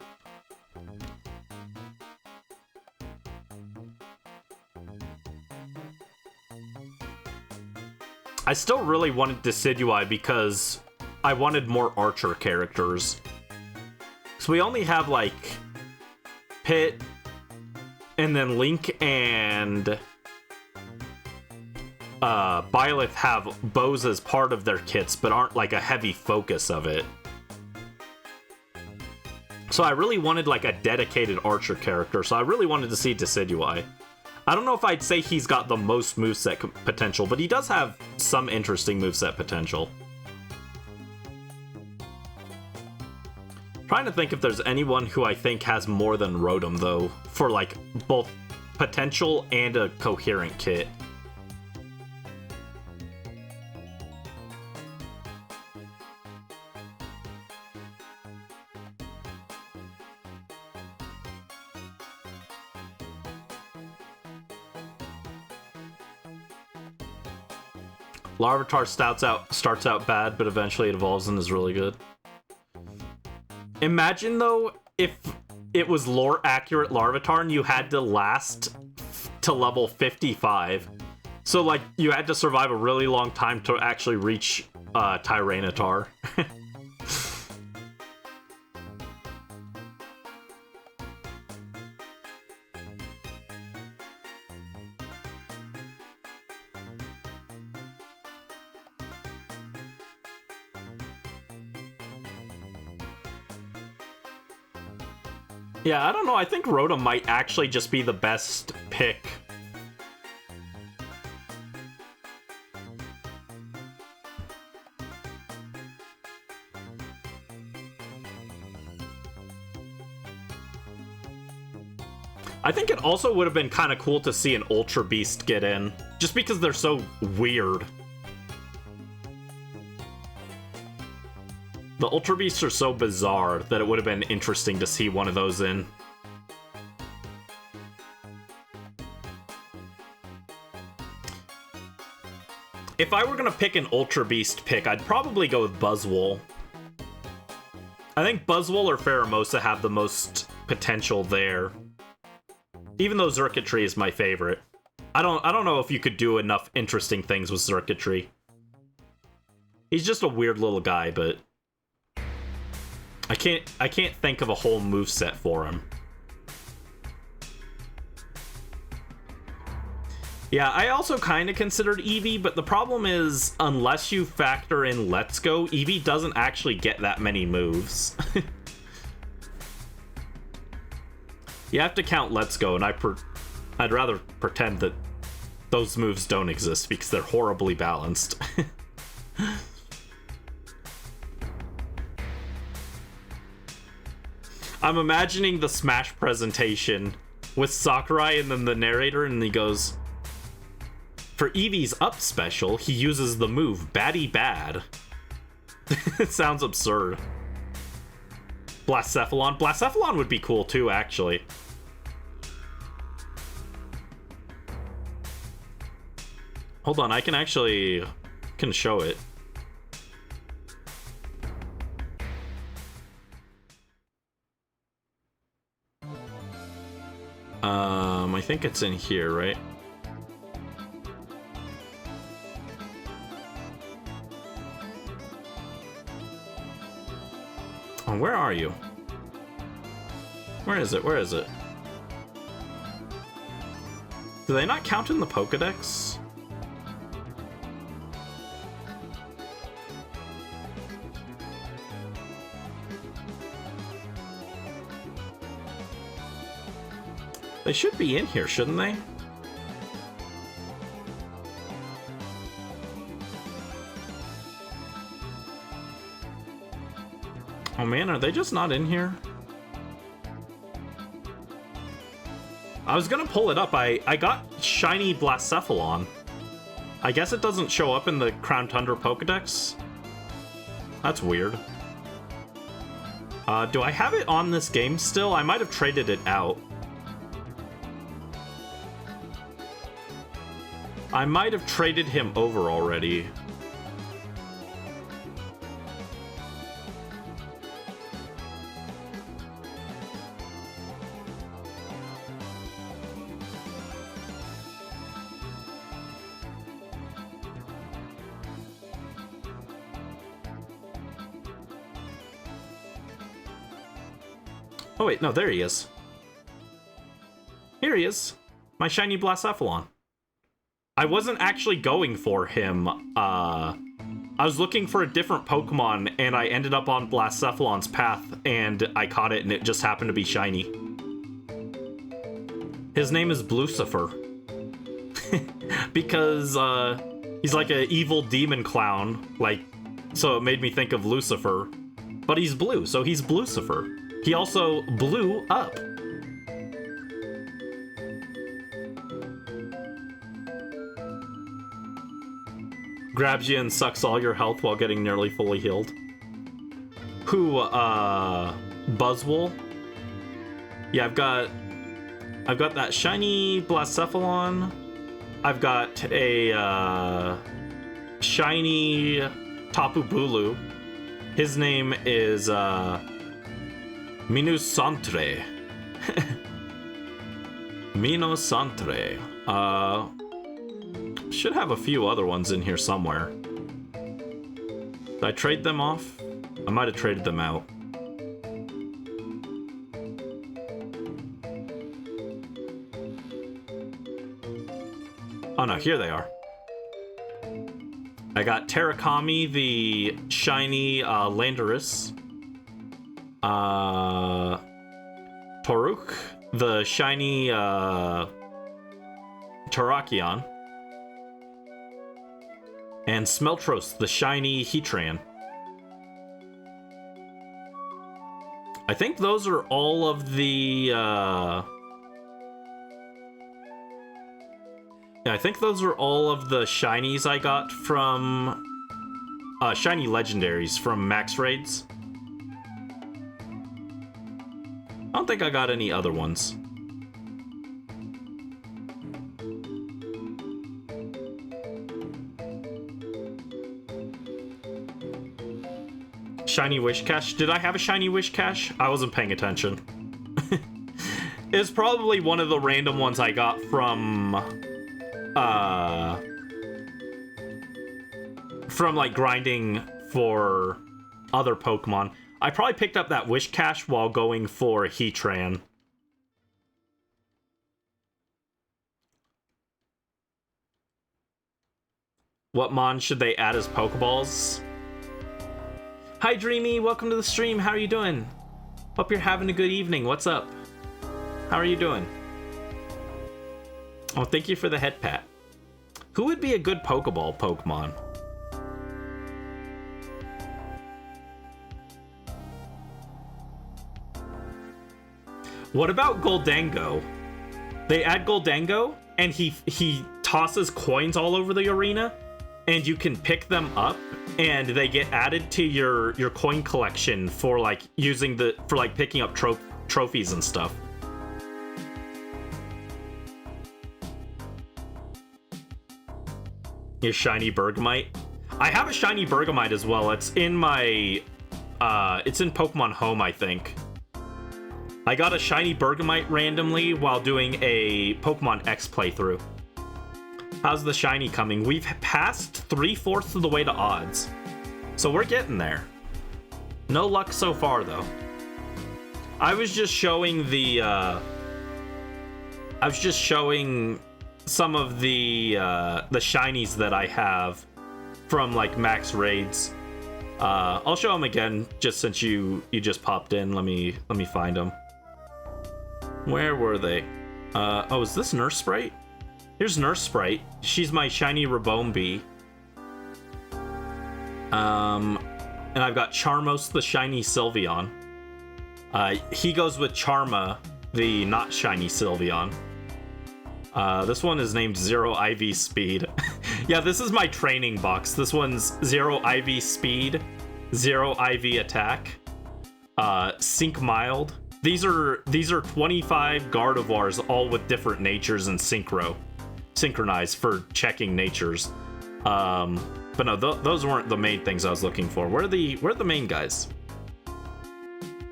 I still really wanted Decidueye because I wanted more Archer characters. So we only have, like, Pit, and then Link and Byleth have bows as part of their kits, but aren't, like, a heavy focus of it. So I really wanted, like, a dedicated Archer character, so I really wanted to see Decidueye. I don't know if I'd say he's got the most moveset potential, but he does have some interesting moveset potential. Trying to think if there's anyone who I think has more than Rotom, though, for, like, both potential and a coherent kit. Larvitar starts out bad, but eventually it evolves and is really good. Imagine, though, if it was lore-accurate Larvitar and you had to last to level 55. So, like, you had to survive a really long time to actually reach Tyranitar. Yeah, I don't know. I think Rotom might actually just be the best pick. I think it also would have been kind of cool to see an Ultra Beast get in, just because they're so weird. The Ultra Beasts are so bizarre that it would have been interesting to see one of those in. If I were gonna pick an Ultra Beast pick, I'd probably go with Buzzwole. I think Buzzwole or Pheromosa have the most potential there. Even though Xurkitree is my favorite. I don't know if you could do enough interesting things with Xurkitree. He's just a weird little guy, but I can't think of a whole moveset for him. Yeah, I also kind of considered Eevee, but the problem is, unless you factor in Let's Go, Eevee doesn't actually get that many moves. You have to count Let's Go, and I'd rather pretend that those moves don't exist because they're horribly balanced. I'm imagining the Smash presentation with Sakurai and then the narrator, and he goes, for Eevee's up special, he uses the move Batty Bad. It sounds absurd. Blacephalon. Blacephalon would be cool too, actually. Hold on, I can show it. I think it's in here, right? Oh, where are you? Where is it? Where is it? Do they not count in the Pokedex? They should be in here, shouldn't they? Oh man, are they just not in here? I was gonna pull it up. I got shiny Blacephalon. I guess it doesn't show up in the Crown Tundra Pokedex? That's weird. Do I have it on this game still? I might have traded it out. I might have traded him over already. Oh wait, no, there he is. Here he is. My shiny Blacephalon. I wasn't actually going for him. I was looking for a different Pokemon, and I ended up on Blacephalon's path, and I caught it, and it just happened to be shiny. His name is Blucifer. Because, he's like an evil demon clown, like, so it made me think of Lucifer. But he's blue, so he's Blucifer. He also blew up. Grabs you and sucks all your health while getting nearly fully healed. Who, Buzzwole? Yeah, I've got that shiny Blacephalon. I've got a, shiny Tapu Bulu. His name is, Minusantre. Minosantre. Should have a few other ones in here somewhere. Did I trade them off? I might have traded them out. Oh no, here they are. I got Terrakami, the shiny Landorus. Toruk, the shiny Terrakion. And Smeltros, the shiny Heatran. I think those are all of the Yeah, I think those are all of the shinies I got from... shiny legendaries from max raids. I don't think I got any other ones. Shiny Wish Cache. Did I have a Shiny Wish Cache? I wasn't paying attention. It's probably one of the random ones I got from like grinding for other Pokemon. I probably picked up that Wish Cache while going for Heatran. What mon should they add as Pokeballs? Hi Dreamy, welcome to the stream. How are you doing? Hope you're having a good evening. What's up? How are you doing? Oh, thank you for the head pat. Who would be a good Pokeball Pokemon? What about Goldango? They add Goldango, and he tosses coins all over the arena, and you can pick them up, and they get added to your coin collection for like picking up trophies and stuff. Your shiny Bergamite. I have a shiny Bergamite as well. It's in my it's in Pokemon Home, I think. I got a shiny Bergamite randomly while doing a Pokemon X playthrough. How's the shiny coming? We've passed 3/4 of the way to odds. So we're getting there. No luck so far though. I was just showing some of the shinies that I have from like max raids. I'll show them again just since you just popped in. Let me find them. Where were they? Oh, is this Nurse Sprite? Here's Nurse Sprite. She's my shiny Rabombi. And I've got Charmos, the shiny Sylveon. He goes with Charma, the not shiny Sylveon. This one is named Zero IV Speed. Yeah, this is my training box. This one's 0 IV Speed, 0 IV Attack, Sync Mild. These are 25 Gardevoirs, all with different natures and synchronized for checking natures. But no, those weren't the main things I was looking for. Where are the main guys?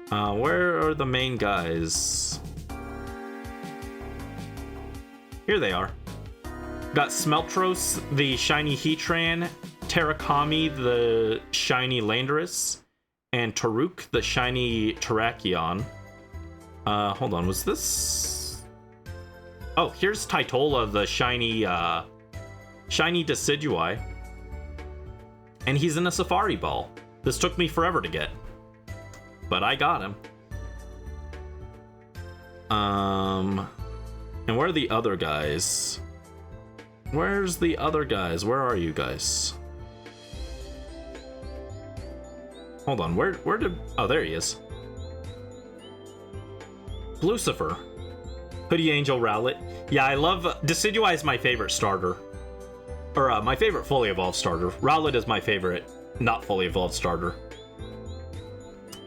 Where are the main guys? Here they are. Got Smeltros, the shiny Heatran, Terrakami, the shiny Landorus, and Taruk, the shiny Terrakion. Hold on, was this... Oh, here's Titola, the shiny Decidueye. And he's in a Safari Ball. This took me forever to get. But I got him. And where are the other guys? Where's the other guys? Where are you guys? Hold on, where did... Oh, there he is. Lucifer. Hoodie Angel Rowlet. Yeah, I love... Decidueye is my favorite starter. Or, my favorite fully evolved starter. Rowlet is my favorite not fully evolved starter.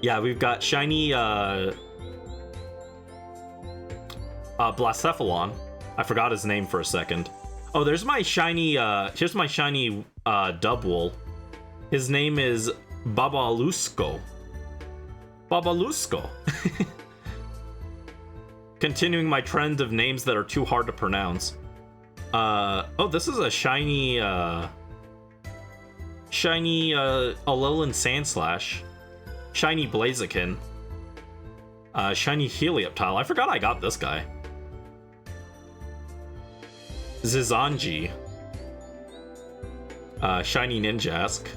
Yeah, we've got shiny, Blacephalon. I forgot his name for a second. Oh, there's my shiny, here's my shiny, Dubwool. His name is Babalusco. Babalusco. Continuing my trend of names that are too hard to pronounce. Oh, this is a shiny, Alolan Sandslash. Shiny Blaziken. Shiny Helioptile. I forgot I got this guy. Zizanji. Shiny Ninjask.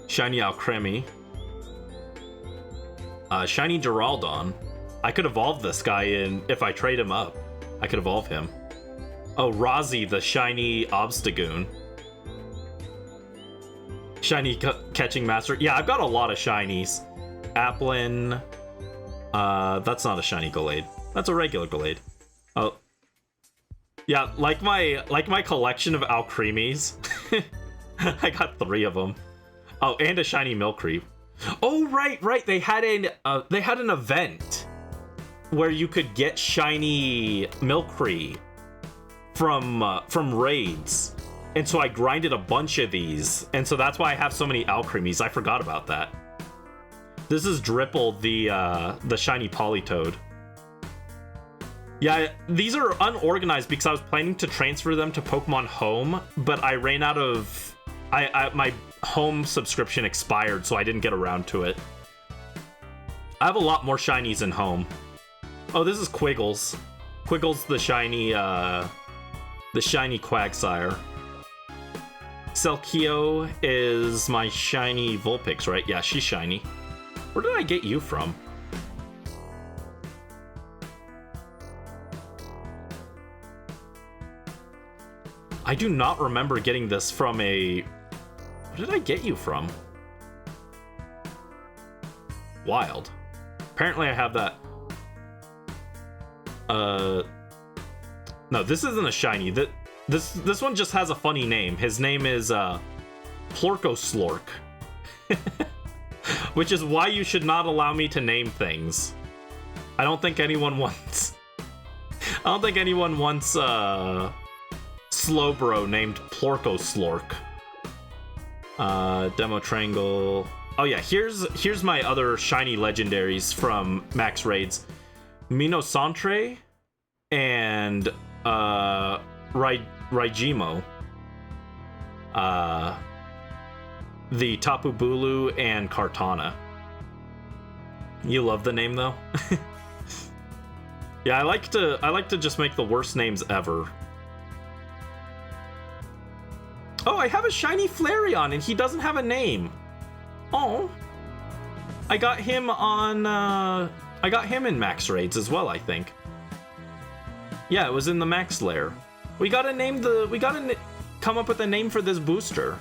Shiny Alcremie. Shiny Geraldon. I could evolve this guy if I trade him up. I could evolve him. Oh, Razi, the shiny Obstagoon. Shiny Catching Master. Yeah, I've got a lot of shinies. Applin. That's not a shiny Gallade. That's a regular Gallade. Oh. Yeah, like my collection of Alcremies. I got 3 of them. Oh, and a shiny Milcreep. Oh, right. They had an event where you could get shiny Milcreep from raids. And so I grinded a bunch of these, and so that's why I have so many Alcremies. I forgot about that. This is Dripple, the shiny Politoed. Yeah, these are unorganized because I was planning to transfer them to Pokemon Home, but I ran out of... my Home subscription expired, so I didn't get around to it. I have a lot more shinies in Home. Oh, this is Quiggles. Quiggles, the shiny Quagsire. Selkio is my shiny Vulpix, right? Yeah, she's shiny. Where did I get you from? I do not remember getting this from a... Where did I get you from? Wild. Apparently I have that... No, this isn't a shiny. This one just has a funny name. His name is Plorkoslork. Which is why you should not allow me to name things. I don't think anyone wants Slowbro named Plorkoslork. Demo Triangle. Oh yeah, here's my other shiny legendaries from Max Raids. Minosantre and Raijimo. The Tapu Bulu and Kartana. You love the name though? Yeah, I like to just make the worst names ever. Oh, I have a shiny Flareon and he doesn't have a name. Oh. I got him in Max Raids as well, I think. Yeah, it was in the Max Lair. We gotta come up with a name for this booster.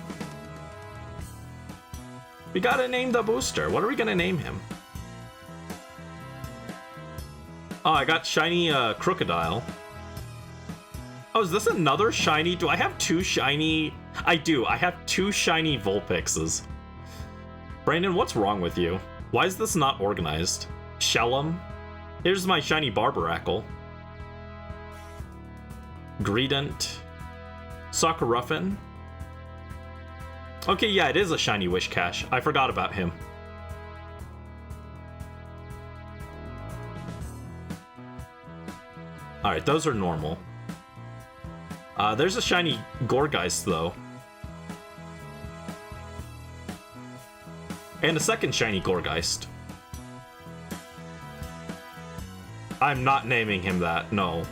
We gotta name the booster. What are we gonna name him? Oh, I got shiny Crocodile. Oh, is this another shiny? Do I have 2 shiny? I do. I have 2 shiny Vulpixes. Brandon, what's wrong with you? Why is this not organized? Shellum? Here's my shiny Barbaracle. Greedent. Sakurafen. Okay, yeah, it is a shiny Wishcash. I forgot about him. Alright, those are normal. There's a shiny Gourgeist, though. And a second shiny Gourgeist. I'm not naming him that, no.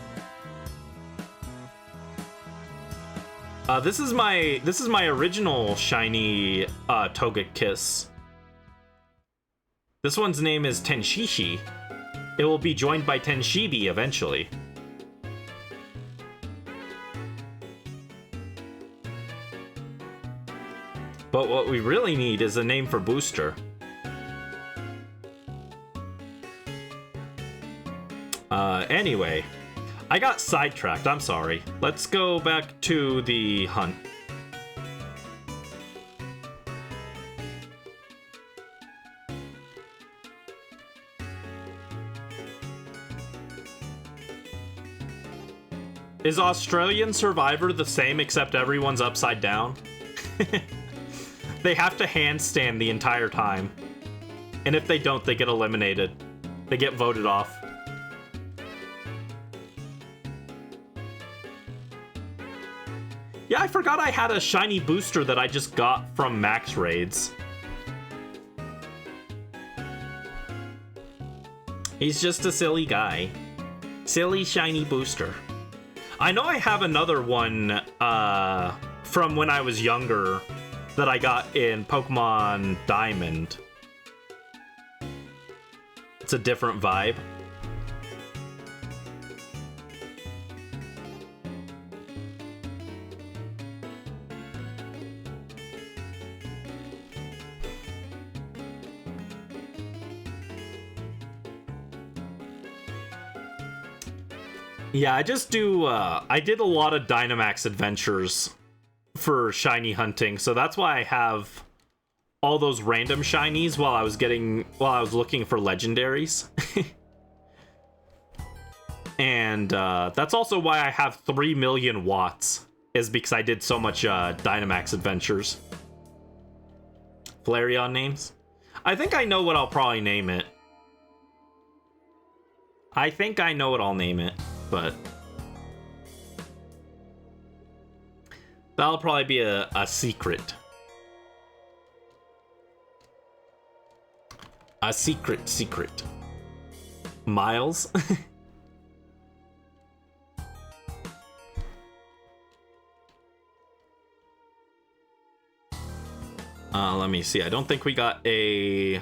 This is my original shiny Togekiss. This one's name is Tenshishi. It will be joined by Tenshibi eventually. But what we really need is a name for Booster. Anyway, I got sidetracked, I'm sorry. Let's go back to the hunt. Is Australian Survivor the same except everyone's upside down? They have to handstand the entire time. And if they don't, they get eliminated. They get voted off. Yeah, I forgot I had a shiny booster that I just got from Max Raids. He's just a silly guy. Silly shiny booster. I know I have another one from when I was younger that I got in Pokemon Diamond. It's a different vibe. Yeah, I just do, I did a lot of Dynamax adventures for shiny hunting, so that's why I have all those random shinies while I was looking for legendaries. And that's also why I have 3 million watts, is because I did so much Dynamax adventures. Flareon names? I think I know what I'll probably name it. I think I know what I'll name it, but that'll probably be a secret. A secret. Miles? Let me see. I don't think we got a...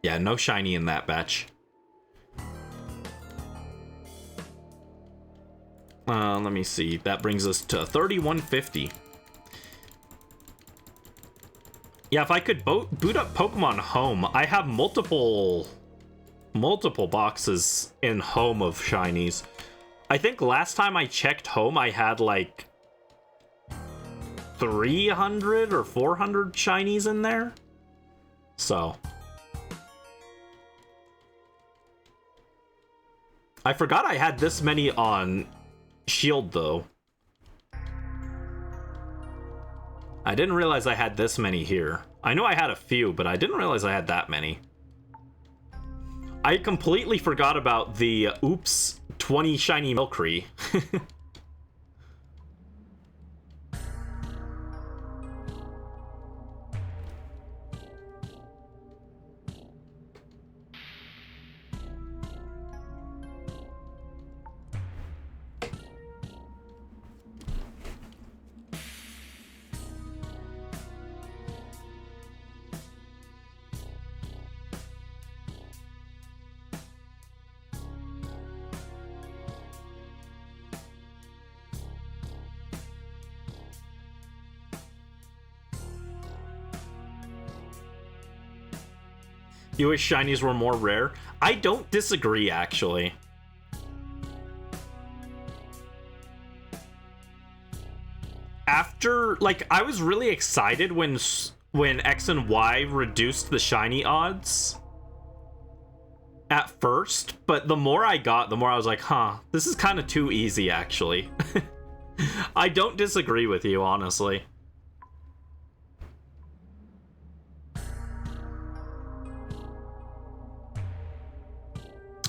Yeah, no shiny in that batch. Let me see. That brings us to 3150. Yeah, if I could boot up Pokemon Home, I have multiple boxes in Home of shinies. I think last time I checked Home, I had like 300 or 400 shinies in there. So I forgot I had this many on Shield, though. I didn't realize I had this many here. I know I had a few, but I didn't realize I had that many. I completely forgot about the, oops, 20 shiny Milcery. You wish shinies were more rare? I don't disagree, actually. After, like, I was really excited when X and Y reduced the shiny odds at first, but the more I got, the more I was like, huh, this is kind of too easy, actually. I don't disagree with you, honestly.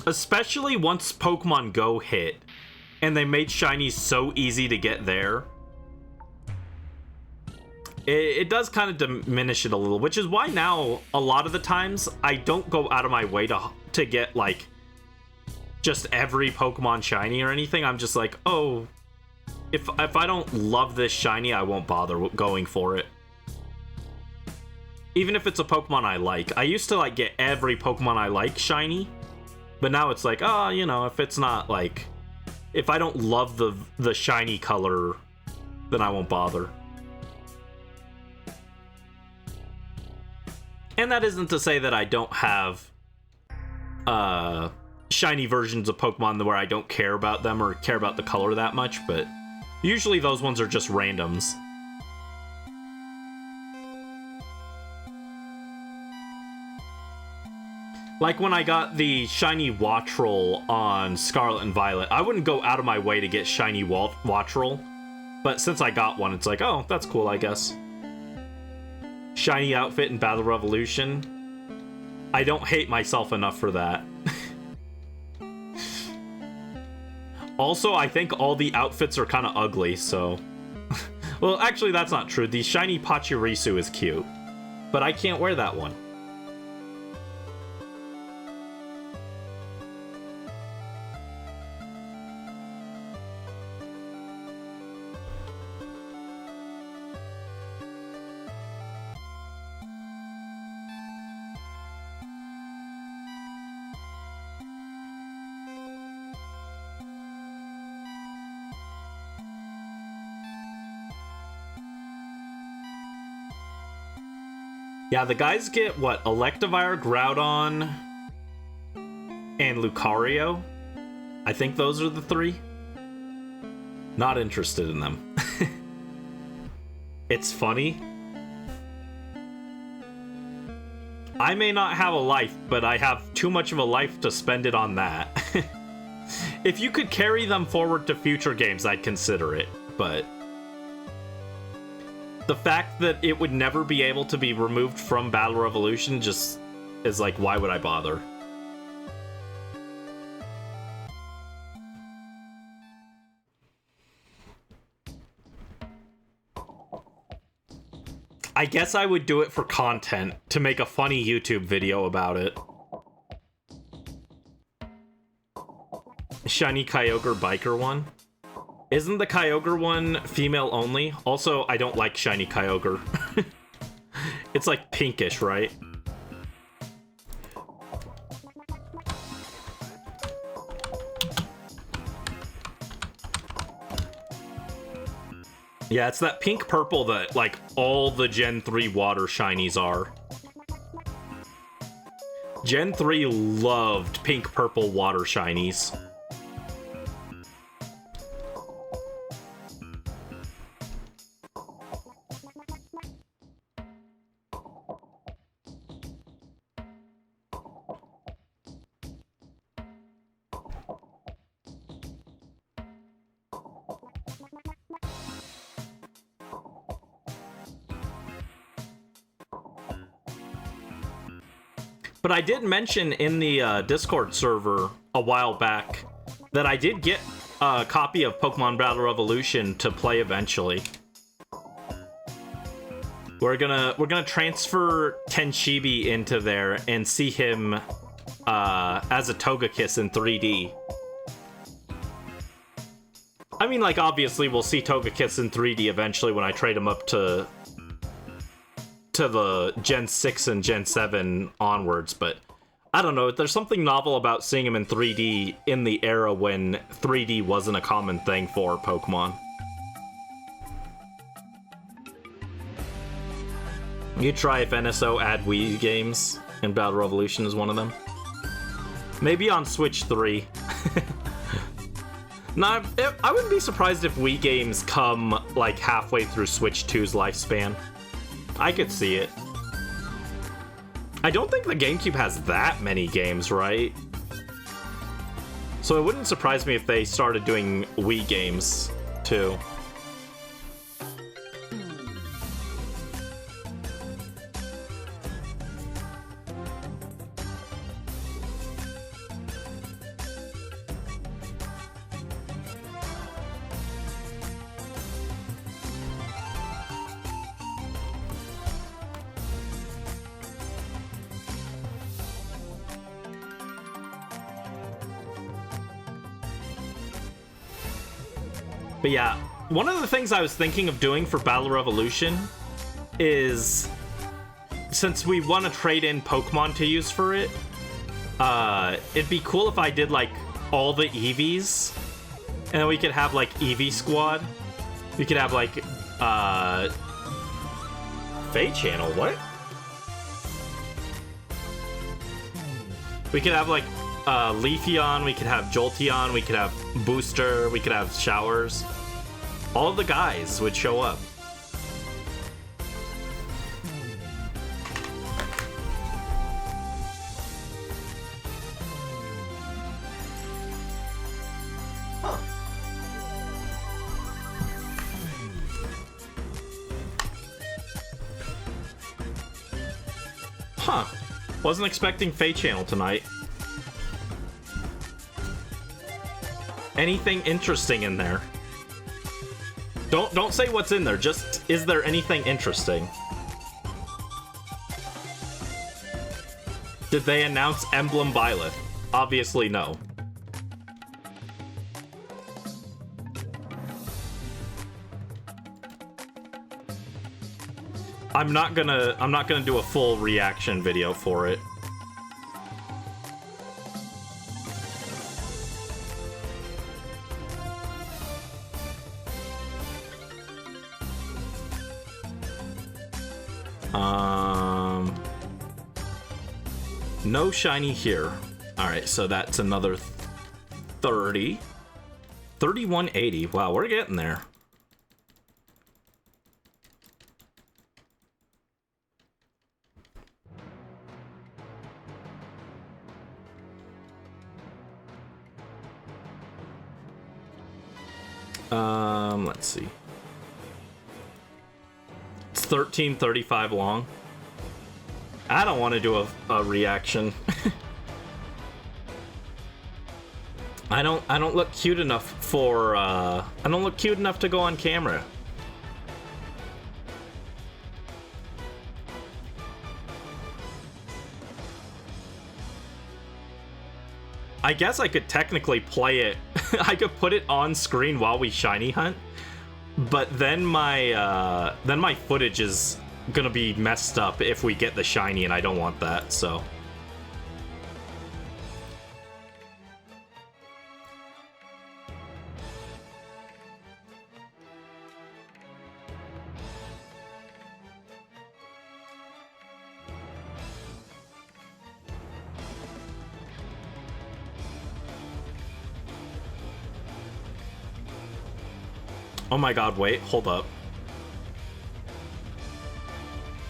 Especially once Pokemon Go hit, and they made shinies so easy to get there. It does kind of diminish it a little, which is why now, a lot of the times, I don't go out of my way to get, like, just every Pokemon shiny or anything. I'm just like, oh, if I don't love this shiny, I won't bother going for it. Even if it's a Pokemon I like. I used to, like, get every Pokemon I like shiny. But now it's like, oh, you know, if it's not, like... If I don't love the shiny color, then I won't bother. And that isn't to say that I don't have shiny versions of Pokemon where I don't care about them or care about the color that much, but usually those ones are just randoms. Like when I got the shiny Wattrel on Scarlet and Violet, I wouldn't go out of my way to get shiny Wattrel, but since I got one, it's like, oh, that's cool, I guess. Shiny outfit in Battle Revolution. I don't hate myself enough for that. Also, I think all the outfits are kind of ugly, so... Well, actually, that's not true. The shiny Pachirisu is cute, but I can't wear that one. Yeah, the guys get, what, Electivire, Groudon, and Lucario. I think those are the three. Not interested in them. It's funny. I may not have a life, but I have too much of a life to spend it on that. If you could carry them forward to future games, I'd consider it, but the fact that it would never be able to be removed from Battle Revolution just is like, why would I bother? I guess I would do it for content, to make a funny YouTube video about it. Shiny Kyogre Biker one? Isn't the Kyogre one female only? Also, I don't like Shiny Kyogre. It's like pinkish, right? Yeah, it's that pink purple that, like, all the Gen 3 water shinies are. Gen 3 loved pink purple water shinies. But I did mention in the Discord server a while back that I did get a copy of Pokemon Battle Revolution to play eventually. We're gonna transfer Tenshibi into there and see him as a Togekiss in 3D. I mean, like, obviously we'll see Togekiss in 3D eventually when I trade him up to the Gen 6 and Gen 7 onwards, but I don't know, there's something novel about seeing him in 3D in the era when 3D wasn't a common thing for Pokemon. You try if NSO add Wii games, and Battle Revolution is one of them. Maybe on Switch 3. Nah, I wouldn't be surprised if Wii games come, like, halfway through Switch 2's lifespan. I could see it. I don't think the GameCube has that many games, right? So it wouldn't surprise me if they started doing Wii games, too. But yeah, one of the things I was thinking of doing for Battle Revolution is, since we want to trade in Pokemon to use for it, it'd be cool if I did, like, all the Eevees, and then we could have, like, Eevee Squad. We could have, like, Fate Channel, what? We could have, like, Leafeon, we could have Jolteon, we could have Booster, we could have Showers. All of the guys would show up. Huh. Wasn't expecting Fate Channel tonight. Anything interesting in there? Don't say what's in there, just, is there anything interesting? Did they announce Emblem Byleth? Obviously no. I'm not gonna do a full reaction video for it. No shiny here. All right, so that's another 30. 3180. Wow, we're getting there. Let's see. It's 1335 long. I don't want to do a reaction. I don't look cute enough for I don't look cute enough to go on camera. I guess I could technically play it. I could put it on screen while we shiny hunt, but then my footage is gonna be messed up if we get the shiny, and I don't want that, so. Oh my god, wait, hold up.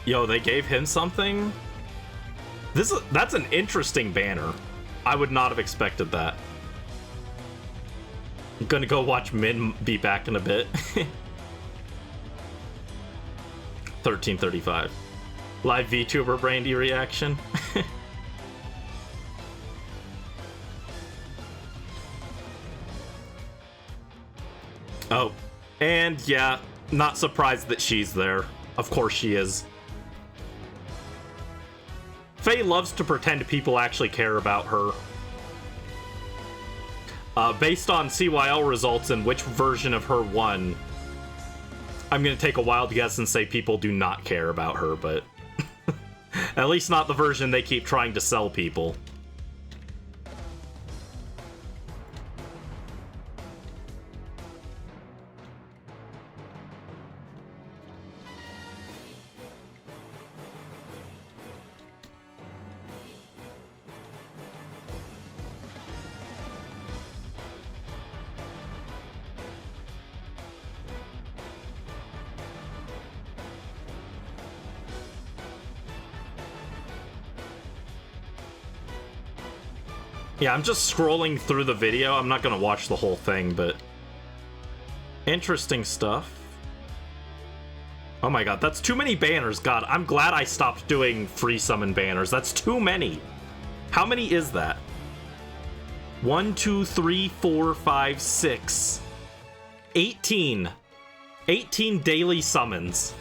Yo, they gave him something? That's an interesting banner. I would not have expected that. I'm gonna go watch Min be back in a bit. 1335. Live VTuber Brandy reaction. Oh. And yeah, not surprised that she's there. Of course she is. Faye loves to pretend people actually care about her. Based on CYL results and which version of her won, I'm gonna take a wild guess and say people do not care about her, but at least not the version they keep trying to sell people. Yeah, I'm just scrolling through the video. I'm not gonna watch the whole thing, but interesting stuff. Oh my god, that's too many banners. God, I'm glad I stopped doing free summon banners. That's too many. How many is that? 1, 2, 3, 4, 5, 6. 18. 18 daily summons.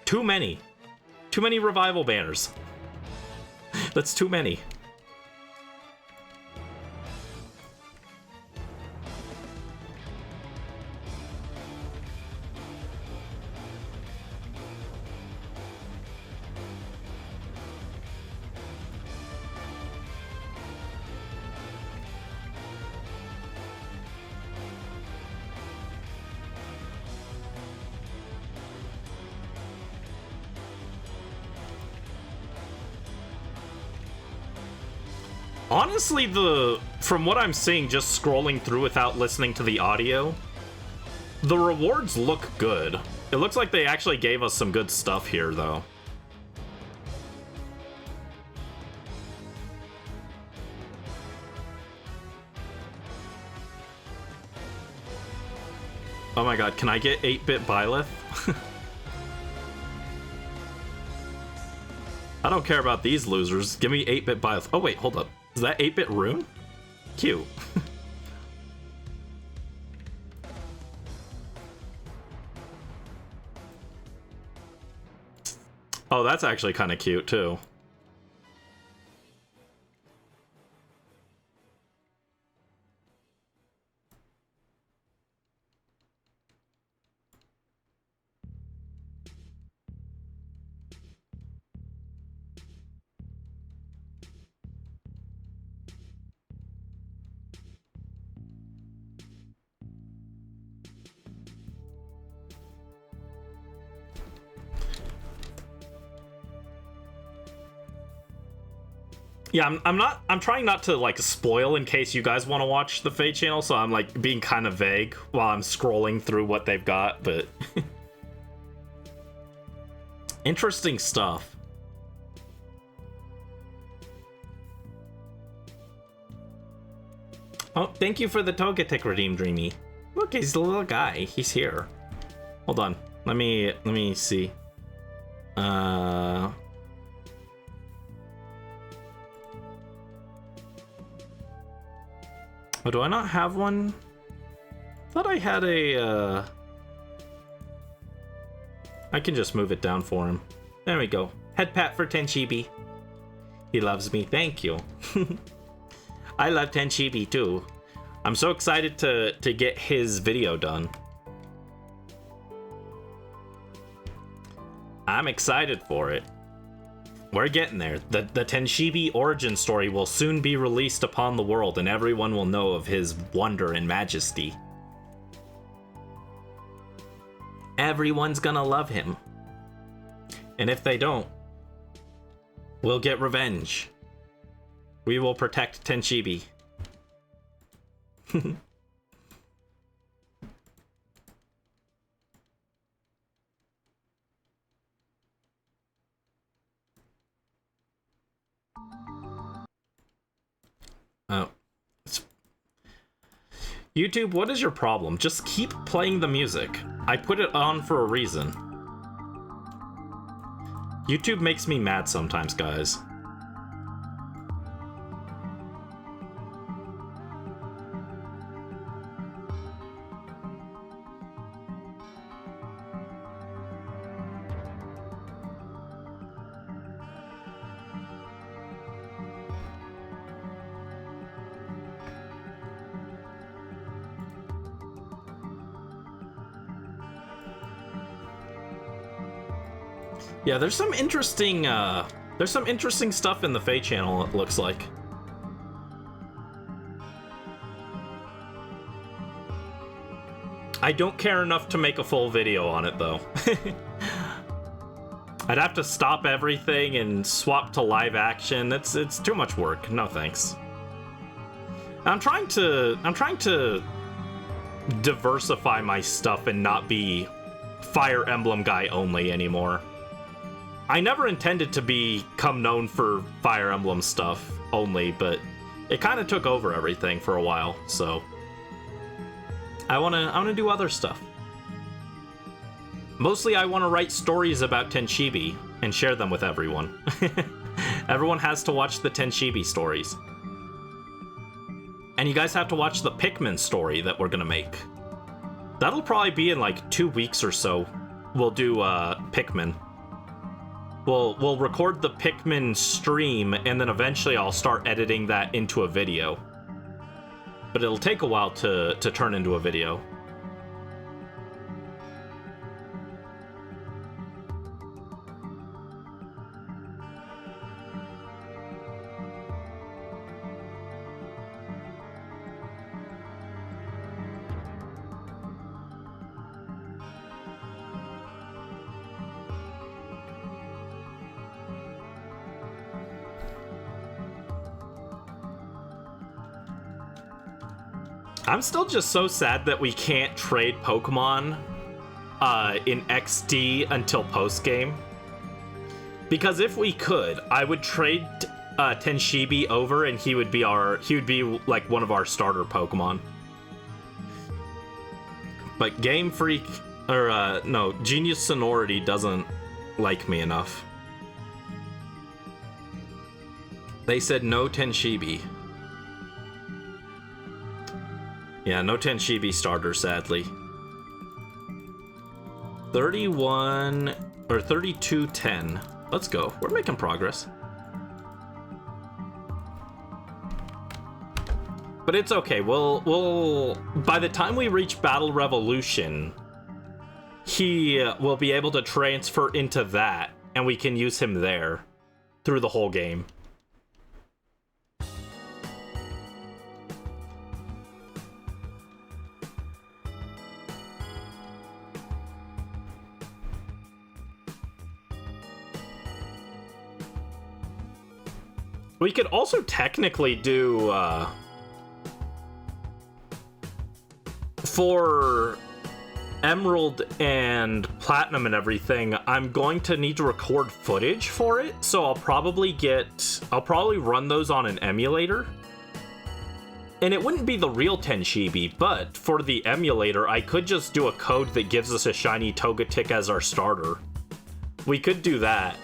Too many. Too many revival banners. That's too many. Honestly, from what I'm seeing, just scrolling through without listening to the audio, the rewards look good. It looks like they actually gave us some good stuff here, though. Oh my god, can I get 8-bit Byleth? I don't care about these losers. Give me 8-bit Byleth. Oh wait, hold up. Is that 8-bit Rune? Cute. Oh, that's actually kind of cute, too. Yeah, I'm trying not to like spoil in case you guys want to watch the Fate channel, so I'm like being kind of vague while I'm scrolling through what they've got, but interesting stuff. Oh, thank you for the Togetic redeem, Dreamy. Look, he's the little guy. He's here. Hold on. Let me see. Oh, do I not have one? Thought I had a, I can just move it down for him. There we go. Head pat for Tenchibi. He loves me. Thank you. I love Tenchibi too. I'm so excited to get his video done. I'm excited for it. We're getting there. The Tenchibi origin story will soon be released upon the world, and everyone will know of his wonder and majesty. Everyone's gonna love him. And if they don't, we'll get revenge. We will protect Tenchibi. Oh. YouTube, what is your problem? Just keep playing the music. I put it on for a reason. YouTube makes me mad sometimes, guys. Yeah, there's some interesting stuff in the Fate channel, it looks like. I don't care enough to make a full video on it, though. I'd have to stop everything and swap to live action. It's too much work. No thanks. I'm trying to diversify my stuff and not be Fire Emblem guy only anymore. I never intended to become known for Fire Emblem stuff only, but it kind of took over everything for a while, so I wanna do other stuff. Mostly I want to write stories about Tenchibi and share them with everyone. Everyone has to watch the Tenchibi stories. And you guys have to watch the Pikmin story that we're gonna make. That'll probably be in like 2 weeks or so. We'll do Pikmin. We'll record the Pikmin stream, and then eventually I'll start editing that into a video. But it'll take a while to turn into a video. I'm still just so sad that we can't trade Pokemon in XD until post-game. Because if we could, I would trade Tenchibi over and he would be like one of our starter Pokemon. But Game Freak, or no, Genius Sonority doesn't like me enough. They said no Tenchibi. Yeah, no Tenchibi starter, sadly. 31 or 32-10. Let's go. We're making progress. But it's okay. We'll by the time we reach Battle Revolution, he will be able to transfer into that, and we can use him there through the whole game. We could also technically do, for Emerald and Platinum and everything, I'm going to need to record footage for it, so I'll probably run those on an emulator. And it wouldn't be the real Tenshibi, but for the emulator, I could just do a code that gives us a shiny Togetic as our starter. We could do that.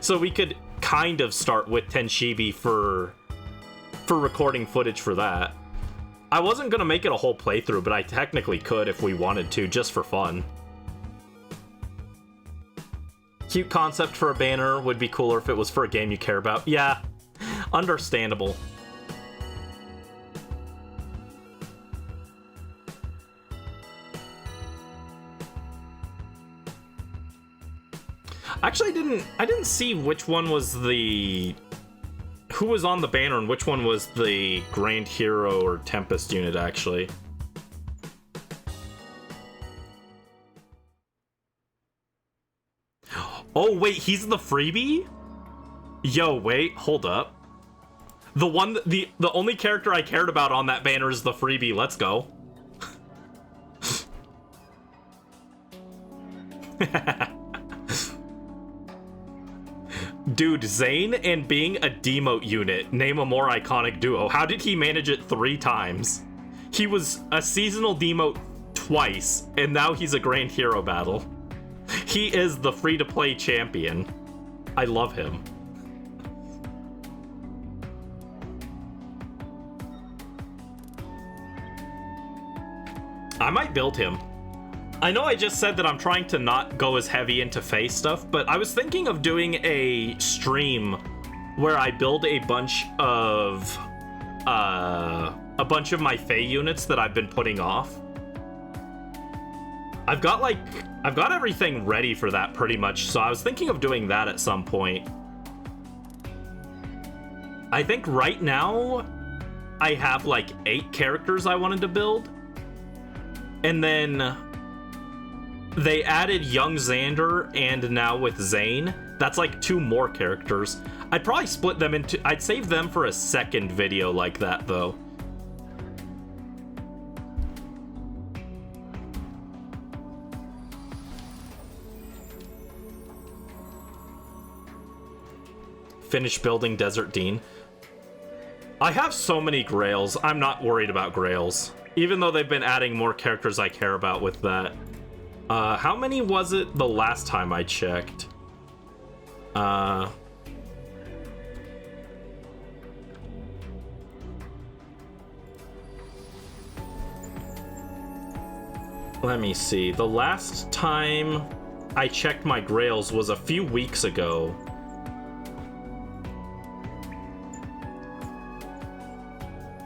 So we could kind of start with Tenshibi for recording footage for that. I wasn't gonna make it a whole playthrough, but I technically could if we wanted to, just for fun. Cute concept for a banner, would be cooler if it was for a game you care about. Yeah, understandable. Actually, I didn't see which one was who was on the banner and which one was the Grand Hero or Tempest unit, actually. Oh, wait, he's the freebie? Yo, wait, hold up. The only character I cared about on that banner is the freebie. Let's go. Dude, Zane and being a demote unit, name a more iconic duo. How did he manage it 3 times? He was a seasonal demote twice, and now he's a Grand Hero battle. He is the free-to-play champion. I love him. I might build him. I know I just said that I'm trying to not go as heavy into Fae stuff, but I was thinking of doing a stream where I build a bunch of my Fae units that I've been putting off. I've got everything ready for that pretty much, so I was thinking of doing that at some point. I think right now I have like 8 characters I wanted to build. And then they added young Xander, and now with Zane, that's like 2 more characters. I'd probably split them into... I'd save them for a second video like that, though. Finish building Desert Dean. I have so many Grails, I'm not worried about Grails. Even though they've been adding more characters I care about with that. How many was it the last time I checked? Let me see. The last time I checked my Grails was a few weeks ago.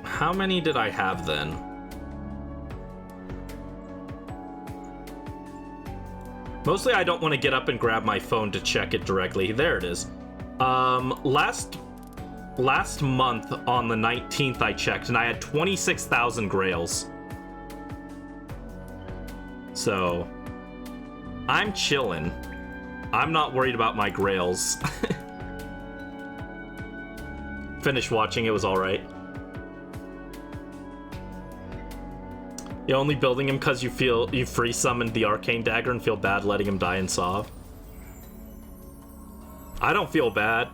How many did I have then? Mostly I don't want to get up and grab my phone to check it directly. There it is. Last month on the 19th I checked and I had 26,000 Grails. So I'm chillin'. I'm not worried about my Grails. Finished watching, it was alright. You're only building him because you free summoned the Arcane Dagger and feel bad letting him die in Sov. I don't feel bad.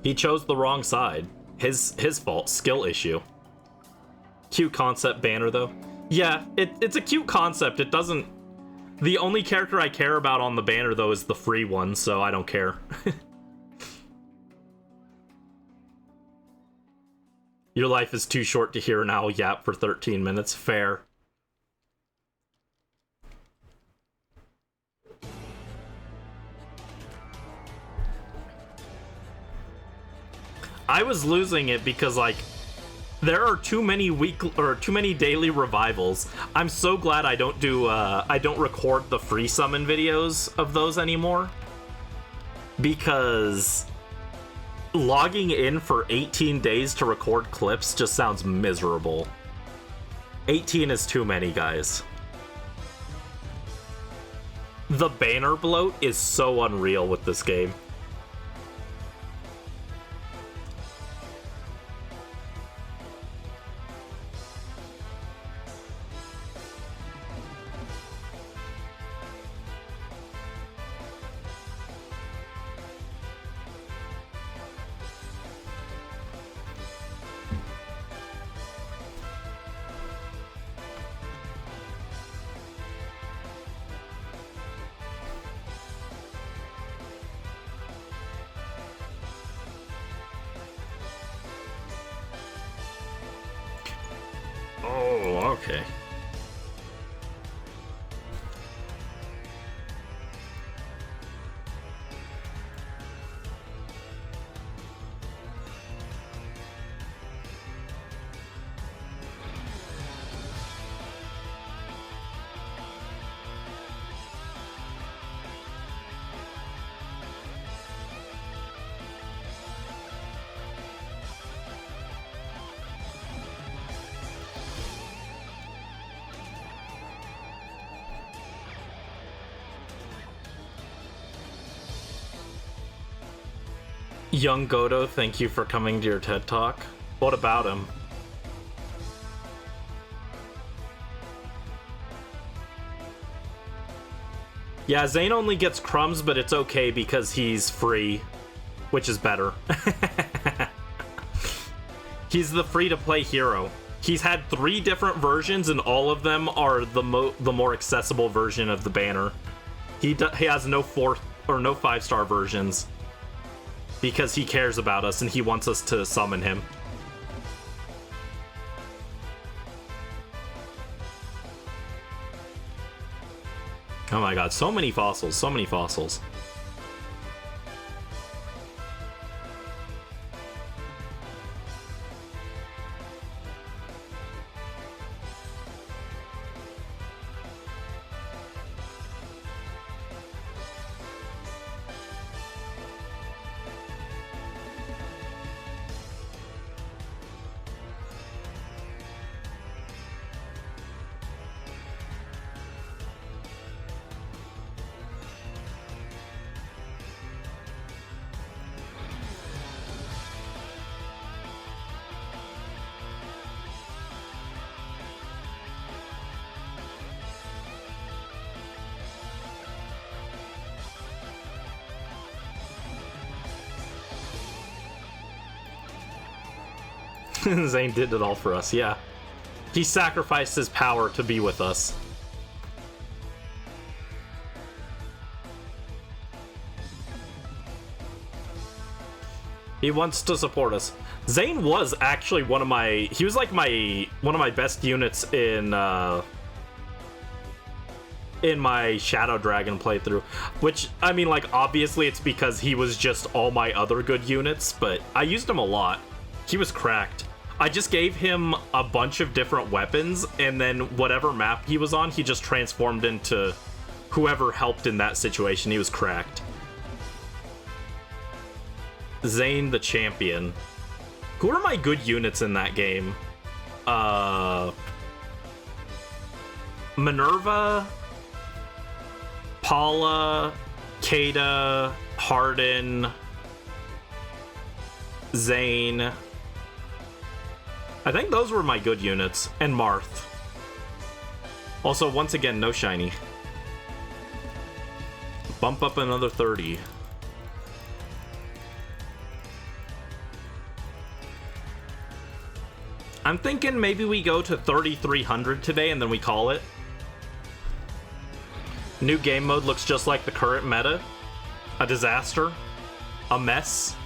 He chose the wrong side. His fault. Skill issue. Cute concept banner, though. Yeah, it's a cute concept. It doesn't... The only character I care about on the banner, though, is the free one, so I don't care. Your life is too short to hear an owl yap for 13 minutes. Fair. I was losing it because, like, there are too many daily revivals. I'm so glad I don't record the free summon videos of those anymore. Because logging in for 18 days to record clips just sounds miserable. 18 is too many, guys. The banner bloat is so unreal with this game. Oh, okay. Young Godo, thank you for coming to your TED Talk. What about him? Yeah, Zane only gets crumbs, but it's okay because he's free, which is better. He's the free-to-play hero. He's had 3 different versions, and all of them are the more accessible version of the banner. He has no 4 or no 5-star versions. Because he cares about us and he wants us to summon him. Oh my god, so many fossils, so many fossils. Zane did it all for us, yeah. He sacrificed his power to be with us. He wants to support us. Zane was actually one of my best units in my Shadow Dragon playthrough. Which, I mean, like, obviously it's because he was just all my other good units, but I used him a lot. He was cracked. I just gave him a bunch of different weapons, and then whatever map he was on, he just transformed into whoever helped in that situation. He was cracked. Zane the champion. Who are my good units in that game? Minerva, Paula, Kada, Hardin, Zane. I think those were my good units. And Marth. Also, once again, no shiny. Bump up another 30. I'm thinking maybe we go to 3,300 today and then we call it. New game mode looks just like the current meta. A disaster. A mess.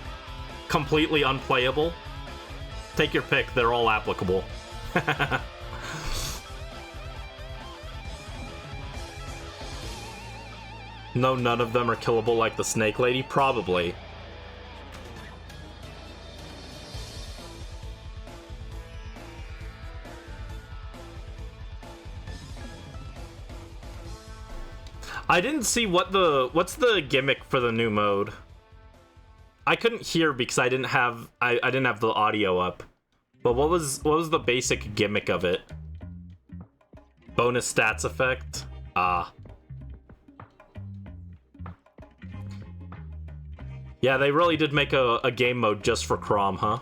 Completely unplayable. Take your pick, they're all applicable. No, none of them are killable like the Snake Lady? Probably. I didn't see what's the gimmick for the new mode. I couldn't hear because I didn't have the audio up. But what was the basic gimmick of it? Bonus stats effect? Ah. Yeah, they really did make a game mode just for Chrom, huh?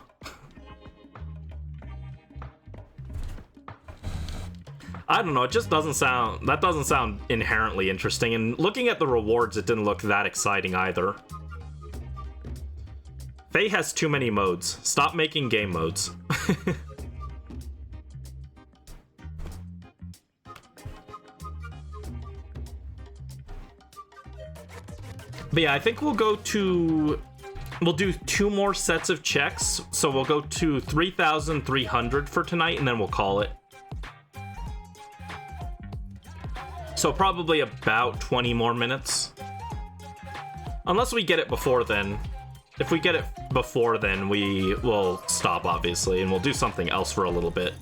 I don't know, it just doesn't sound... That doesn't sound inherently interesting, and looking at the rewards, it didn't look that exciting either. Faye has too many modes. Stop making game modes. But yeah, I think we'll go to... We'll do 2 more sets of checks, so we'll go to 3,300 for tonight, and then we'll call it. So probably about 20 more minutes. Unless we get it before then. If we get it before then, we will stop, obviously, and we'll do something else for a little bit.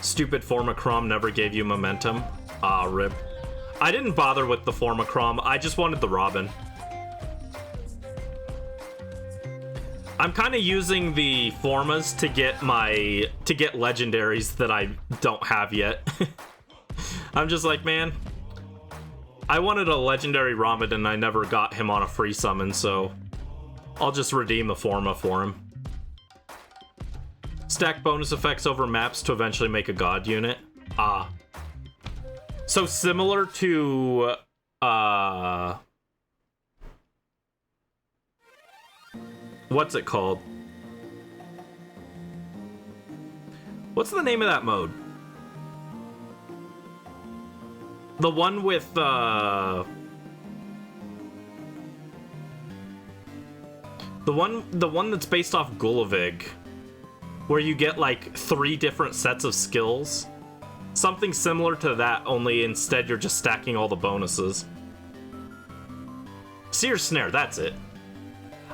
Stupid Formicrom never gave you momentum. Ah, rip. I didn't bother with the Formicrom, I just wanted the Robin. I'm kind of using the Formas to get legendaries that I don't have yet. I'm just like, man, I wanted a legendary Ramadan and I never got him on a free summon, so I'll just redeem the Forma for him. Stack bonus effects over maps to eventually make a god unit. Ah. So similar to what's it called? What's the name of that mode? The one with the one that's based off Gulavig, where you get like 3 different sets of skills. Something similar to that, only instead you're just stacking all the bonuses. Seer Snare, that's it.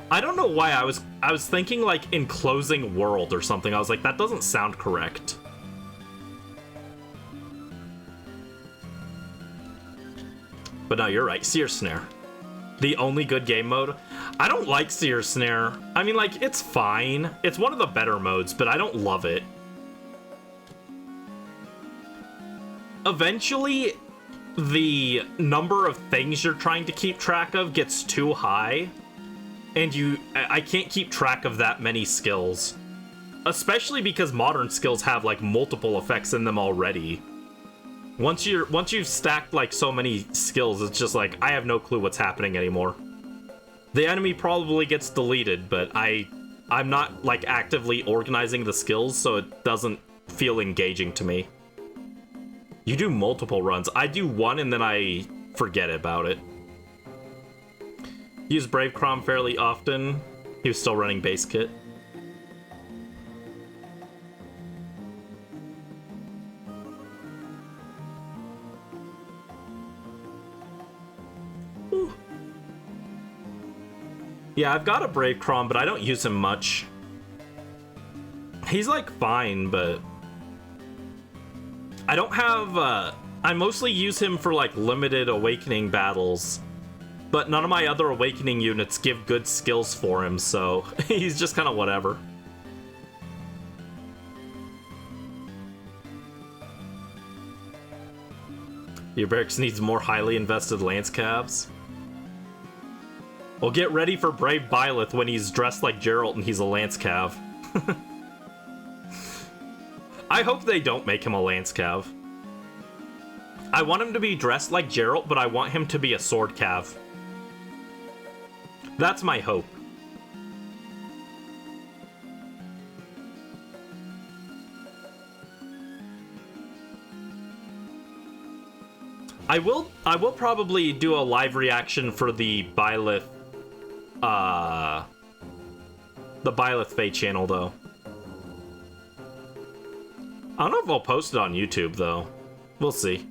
I don't know why I was thinking like Enclosing World or something. I was like, that doesn't sound correct. But no, you're right, Seer Snare. The only good game mode. I don't like Seer Snare. I mean, like, it's fine. It's one of the better modes, but I don't love it. Eventually, the number of things you're trying to keep track of gets too high, and I can't keep track of that many skills. Especially because modern skills have, like, multiple effects in them already. Once you've stacked, like, so many skills, it's just like, I have no clue what's happening anymore. The enemy probably gets deleted, but I'm not, like, actively organizing the skills, so it doesn't feel engaging to me. You do multiple runs. I do one and then I forget about it. Use Brave Chrom fairly often. He was still running base kit. Ooh. Yeah, I've got a Brave Chrom, but I don't use him much. He's like fine, but I don't have, I mostly use him for, like, limited Awakening battles, but none of my other Awakening units give good skills for him, so he's just kind of whatever. Your barracks needs more highly invested Lance Cavs. Well, get ready for Brave Byleth when he's dressed like Geralt and he's a Lance Cav. I hope they don't make him a Lance Cav. I want him to be dressed like Geralt, but I want him to be a Sword Cav. That's my hope. I will probably do a live reaction for the Byleth Fae channel, though. I don't know if I'll post it on YouTube, though. We'll see.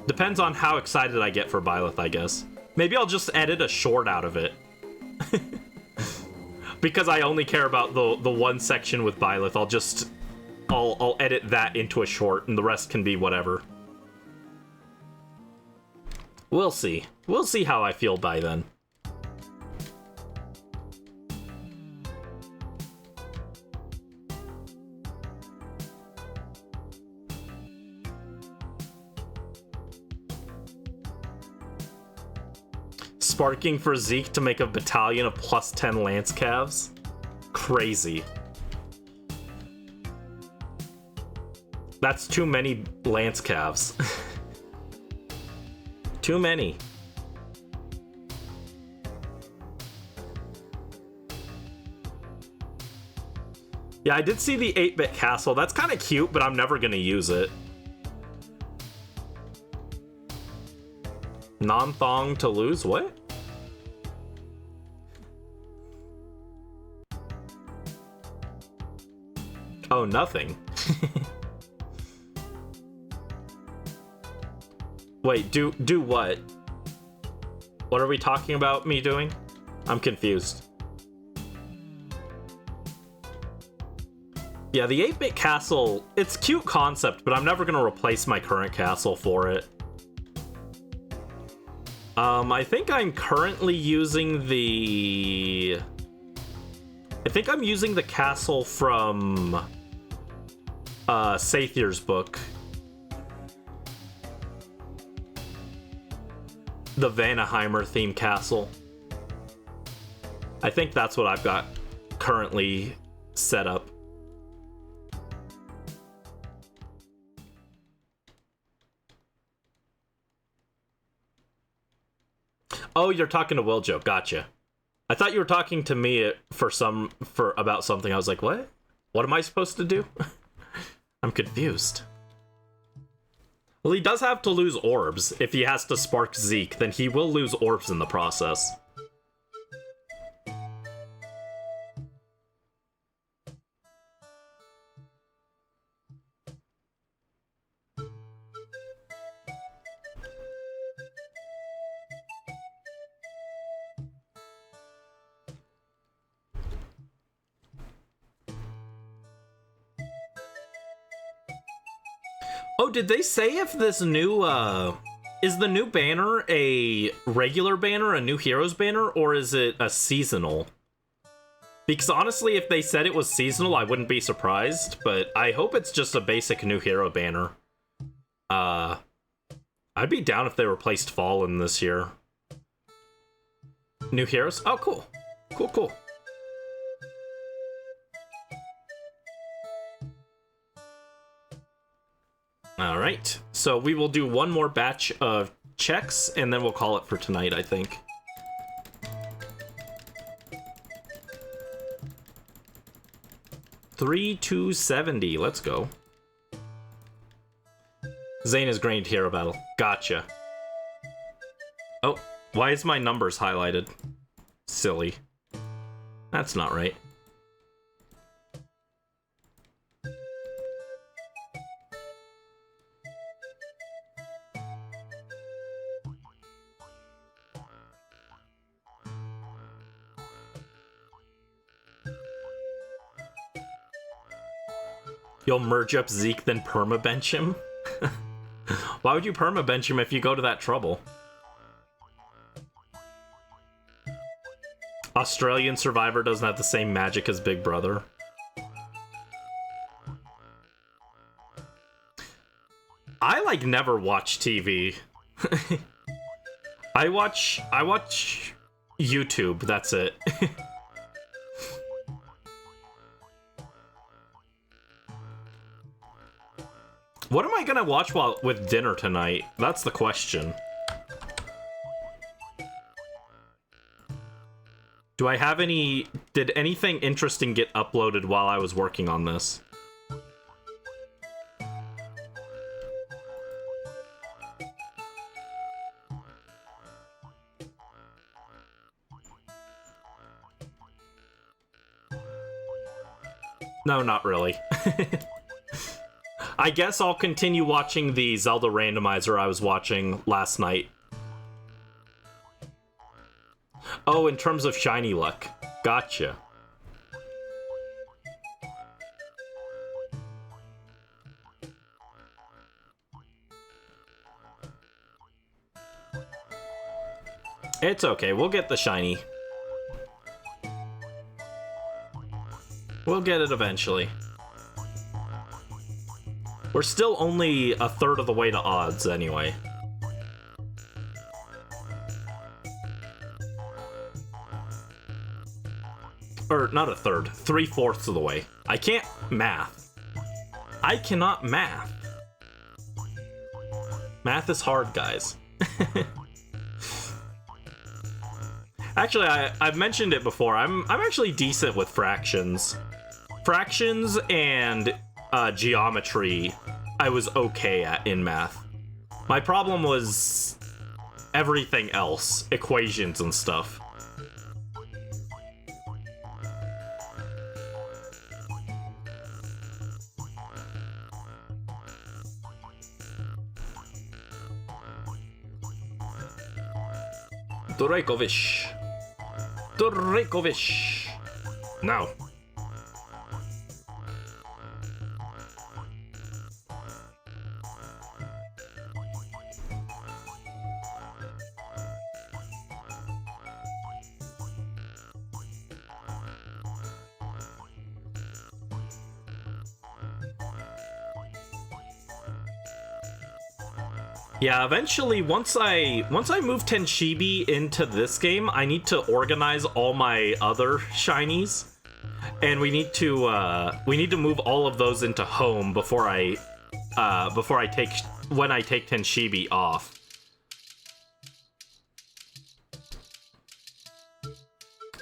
Depends on how excited I get for Byleth, I guess. Maybe I'll just edit a short out of it. Because I only care about the one section with Byleth, I'll edit that into a short, and the rest can be whatever. We'll see. We'll see how I feel by then. Sparking for Zeke to make a battalion of +10 Lance Cavs. Crazy. That's too many Lance Cavs. Too many. Yeah, I did see the 8-bit castle. That's kind of cute, but I'm never gonna use it. Non-thong to lose? What? Oh, nothing. Wait, do what? What are we talking about me doing? I'm confused. Yeah, the 8-bit castle, it's cute concept, but I'm never gonna replace my current castle for it. I think I'm currently using the... I think I'm using the castle from Sathir's book. The Vanaheimer themed castle. I think that's what I've got currently set up. Oh, you're talking to Wiljo. Gotcha. I thought you were talking to me about something. I was like, what? What am I supposed to do? I'm confused. Well, he does have to lose orbs. If he has to spark Zeke, then he will lose orbs in the process. Oh, did they say if this new, is the new banner a regular banner, a new heroes banner, or is it a seasonal? Because honestly, if they said it was seasonal, I wouldn't be surprised, but I hope it's just a basic new hero banner. I'd be down if they replaced Fallen this year. New heroes? Oh, cool. Cool, cool. All right, so we will do one more batch of checks, and then we'll call it for tonight, I think. $3,270, let's go. Zaina's Grained Hero Battle, gotcha. Oh, why is my numbers highlighted? Silly. That's not right. You'll merge up Zeke, then permabench him? Why would you permabench him if you go to that trouble? Australian Survivor doesn't have the same magic as Big Brother. I, like, never watch TV. I watch YouTube, that's it. What am I gonna watch with dinner tonight? That's the question. Do I have any... Did anything interesting get uploaded while I was working on this? No, not really. I guess I'll continue watching the Zelda randomizer I was watching last night. Oh, in terms of shiny luck. Gotcha. It's okay, we'll get the shiny. We'll get it eventually. We're still only a third of the way to odds, anyway. Or not a third, 3/4 of the way. I can't math. I cannot math. Math is hard, guys. Actually, I've mentioned it before. I'm actually decent with fractions. Fractions and geometry, I was okay at in math. My problem was everything else, equations and stuff. Durejkovic. Durejkovic. Now. Yeah, eventually, once I move Tenshibi into this game, I need to organize all my other shinies, and we need to move all of those into home before I take Tenshibi off.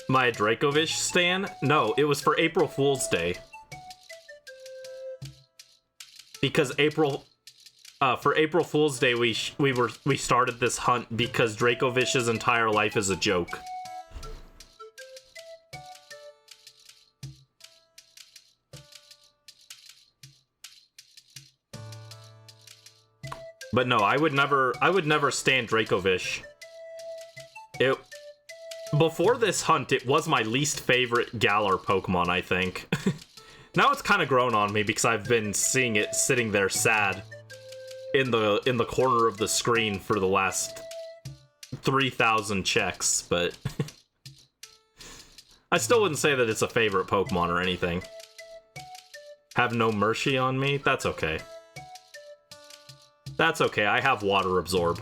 My Dracovish stan? No, it was for April Fool's Day. Because for April Fool's Day, we started this hunt because Dracovish's entire life is a joke. But no, I would never stand Dracovish. Before this hunt, it was my least favorite Galar Pokemon, I think. Now it's kind of grown on me because I've been seeing it sitting there sad in the corner of the screen for the last 3,000 checks, but I still wouldn't say that it's a favorite Pokemon or anything. Have no mercy on me? That's okay. That's okay, I have Water Absorb.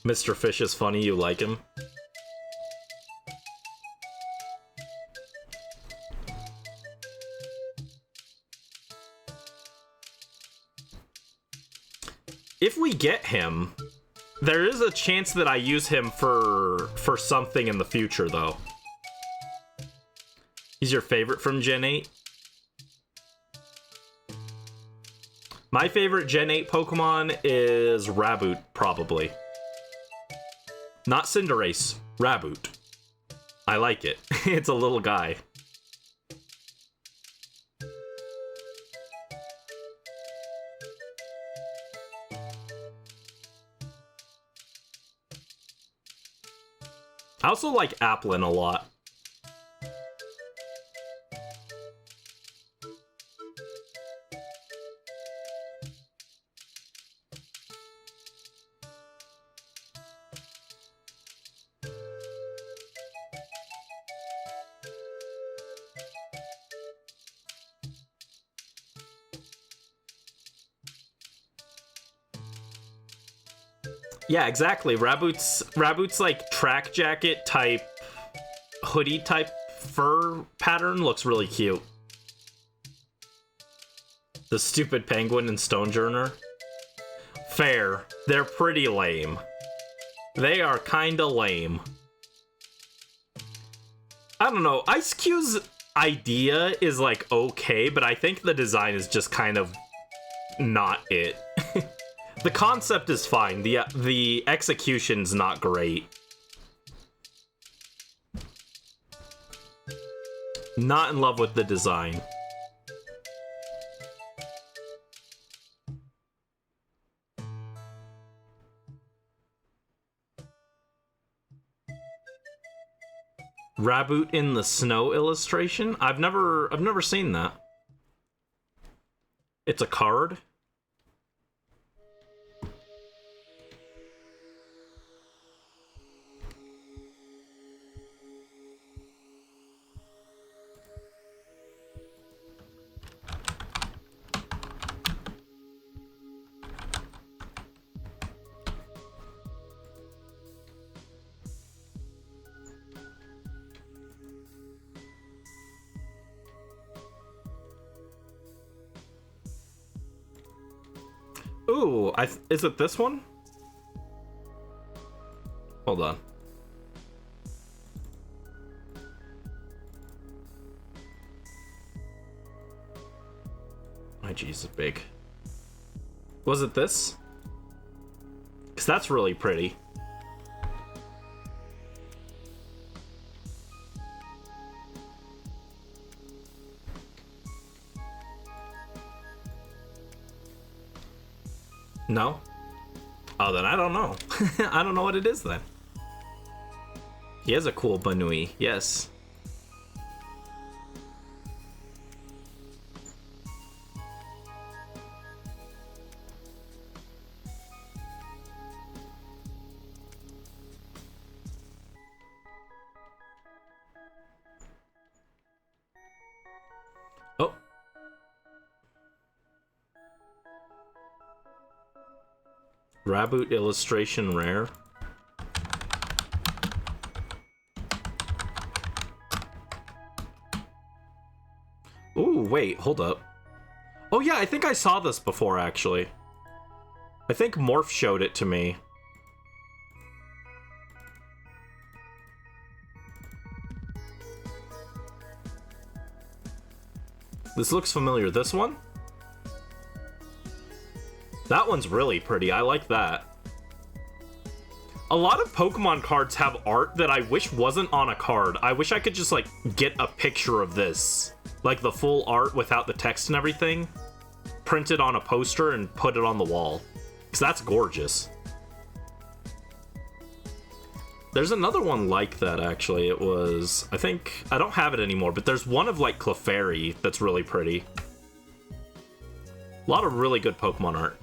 Mr. Fish is funny, you like him? If we get him, there is a chance that I use him for something in the future, though. He's your favorite from Gen 8? My favorite Gen 8 Pokemon is Raboot, probably. Not Cinderace, Raboot. I like it. It's a little guy. I also like Applin a lot. Yeah, exactly. Raboot's like track jacket type, hoodie type fur pattern looks really cute. The stupid penguin and Stonejourner. Fair. They're pretty lame. They are kinda lame. I don't know. Ice Cube's idea is like okay, but I think the design is just kind of not it. The concept is fine. The execution's not great. Not in love with the design. Raboot in the snow illustration? I've never seen that. It's a card? Ooh, is it this one? Hold on. My geez, it's big. Was it this? Because that's really pretty. No? Oh, then I don't know. I don't know what it is then. He has a cool Banui, yes. Oh. Raboot illustration rare. Ooh, wait, hold up. Oh yeah, I think I saw this before, actually. I think Morph showed it to me. This looks familiar. This one? That one's really pretty. I like that. A lot of Pokemon cards have art that I wish wasn't on a card. I wish I could just, like, get a picture of this. Like, the full art without the text and everything. Printed on a poster and put it on the wall. Because that's gorgeous. There's another one like that, actually. It was... I think... I don't have it anymore, but there's one of, like, Clefairy that's really pretty. A lot of really good Pokemon art.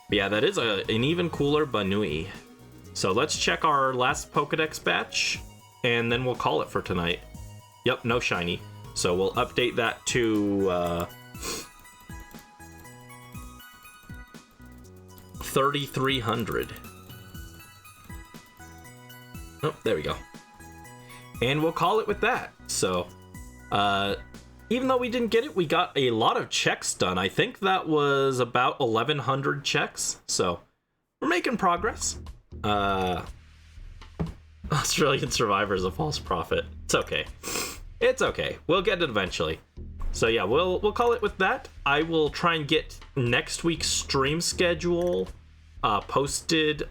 But yeah, that is an even cooler Banui. So let's check our last Pokedex batch, and then we'll call it for tonight. Yep, no shiny. So we'll update that to 3,300. Oh, there we go. And we'll call it with that. So, even though we didn't get it, we got a lot of checks done. I think that was about 1,100 checks. So, we're making progress. Australian Survivor is a false prophet. It's okay. It's okay. We'll get it eventually. So yeah, we'll call it with that. I will try and get next week's stream schedule posted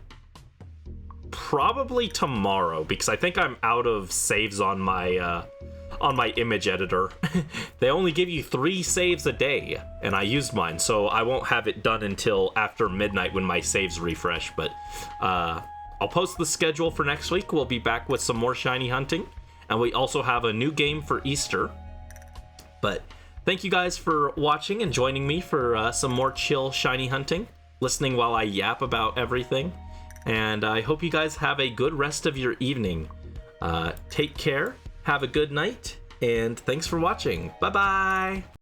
probably tomorrow, because I think I'm out of saves on my image editor. They only give you 3 saves a day, and I used mine, so I won't have it done until after midnight when my saves refresh. But I'll post the schedule for next week. We'll be back with some more shiny hunting, and we also have a new game for Easter. But thank you guys for watching and joining me for some more chill shiny hunting, listening while I yap about everything. And I hope you guys have a good rest of your evening. Take care, have a good night, and thanks for watching. Bye-bye!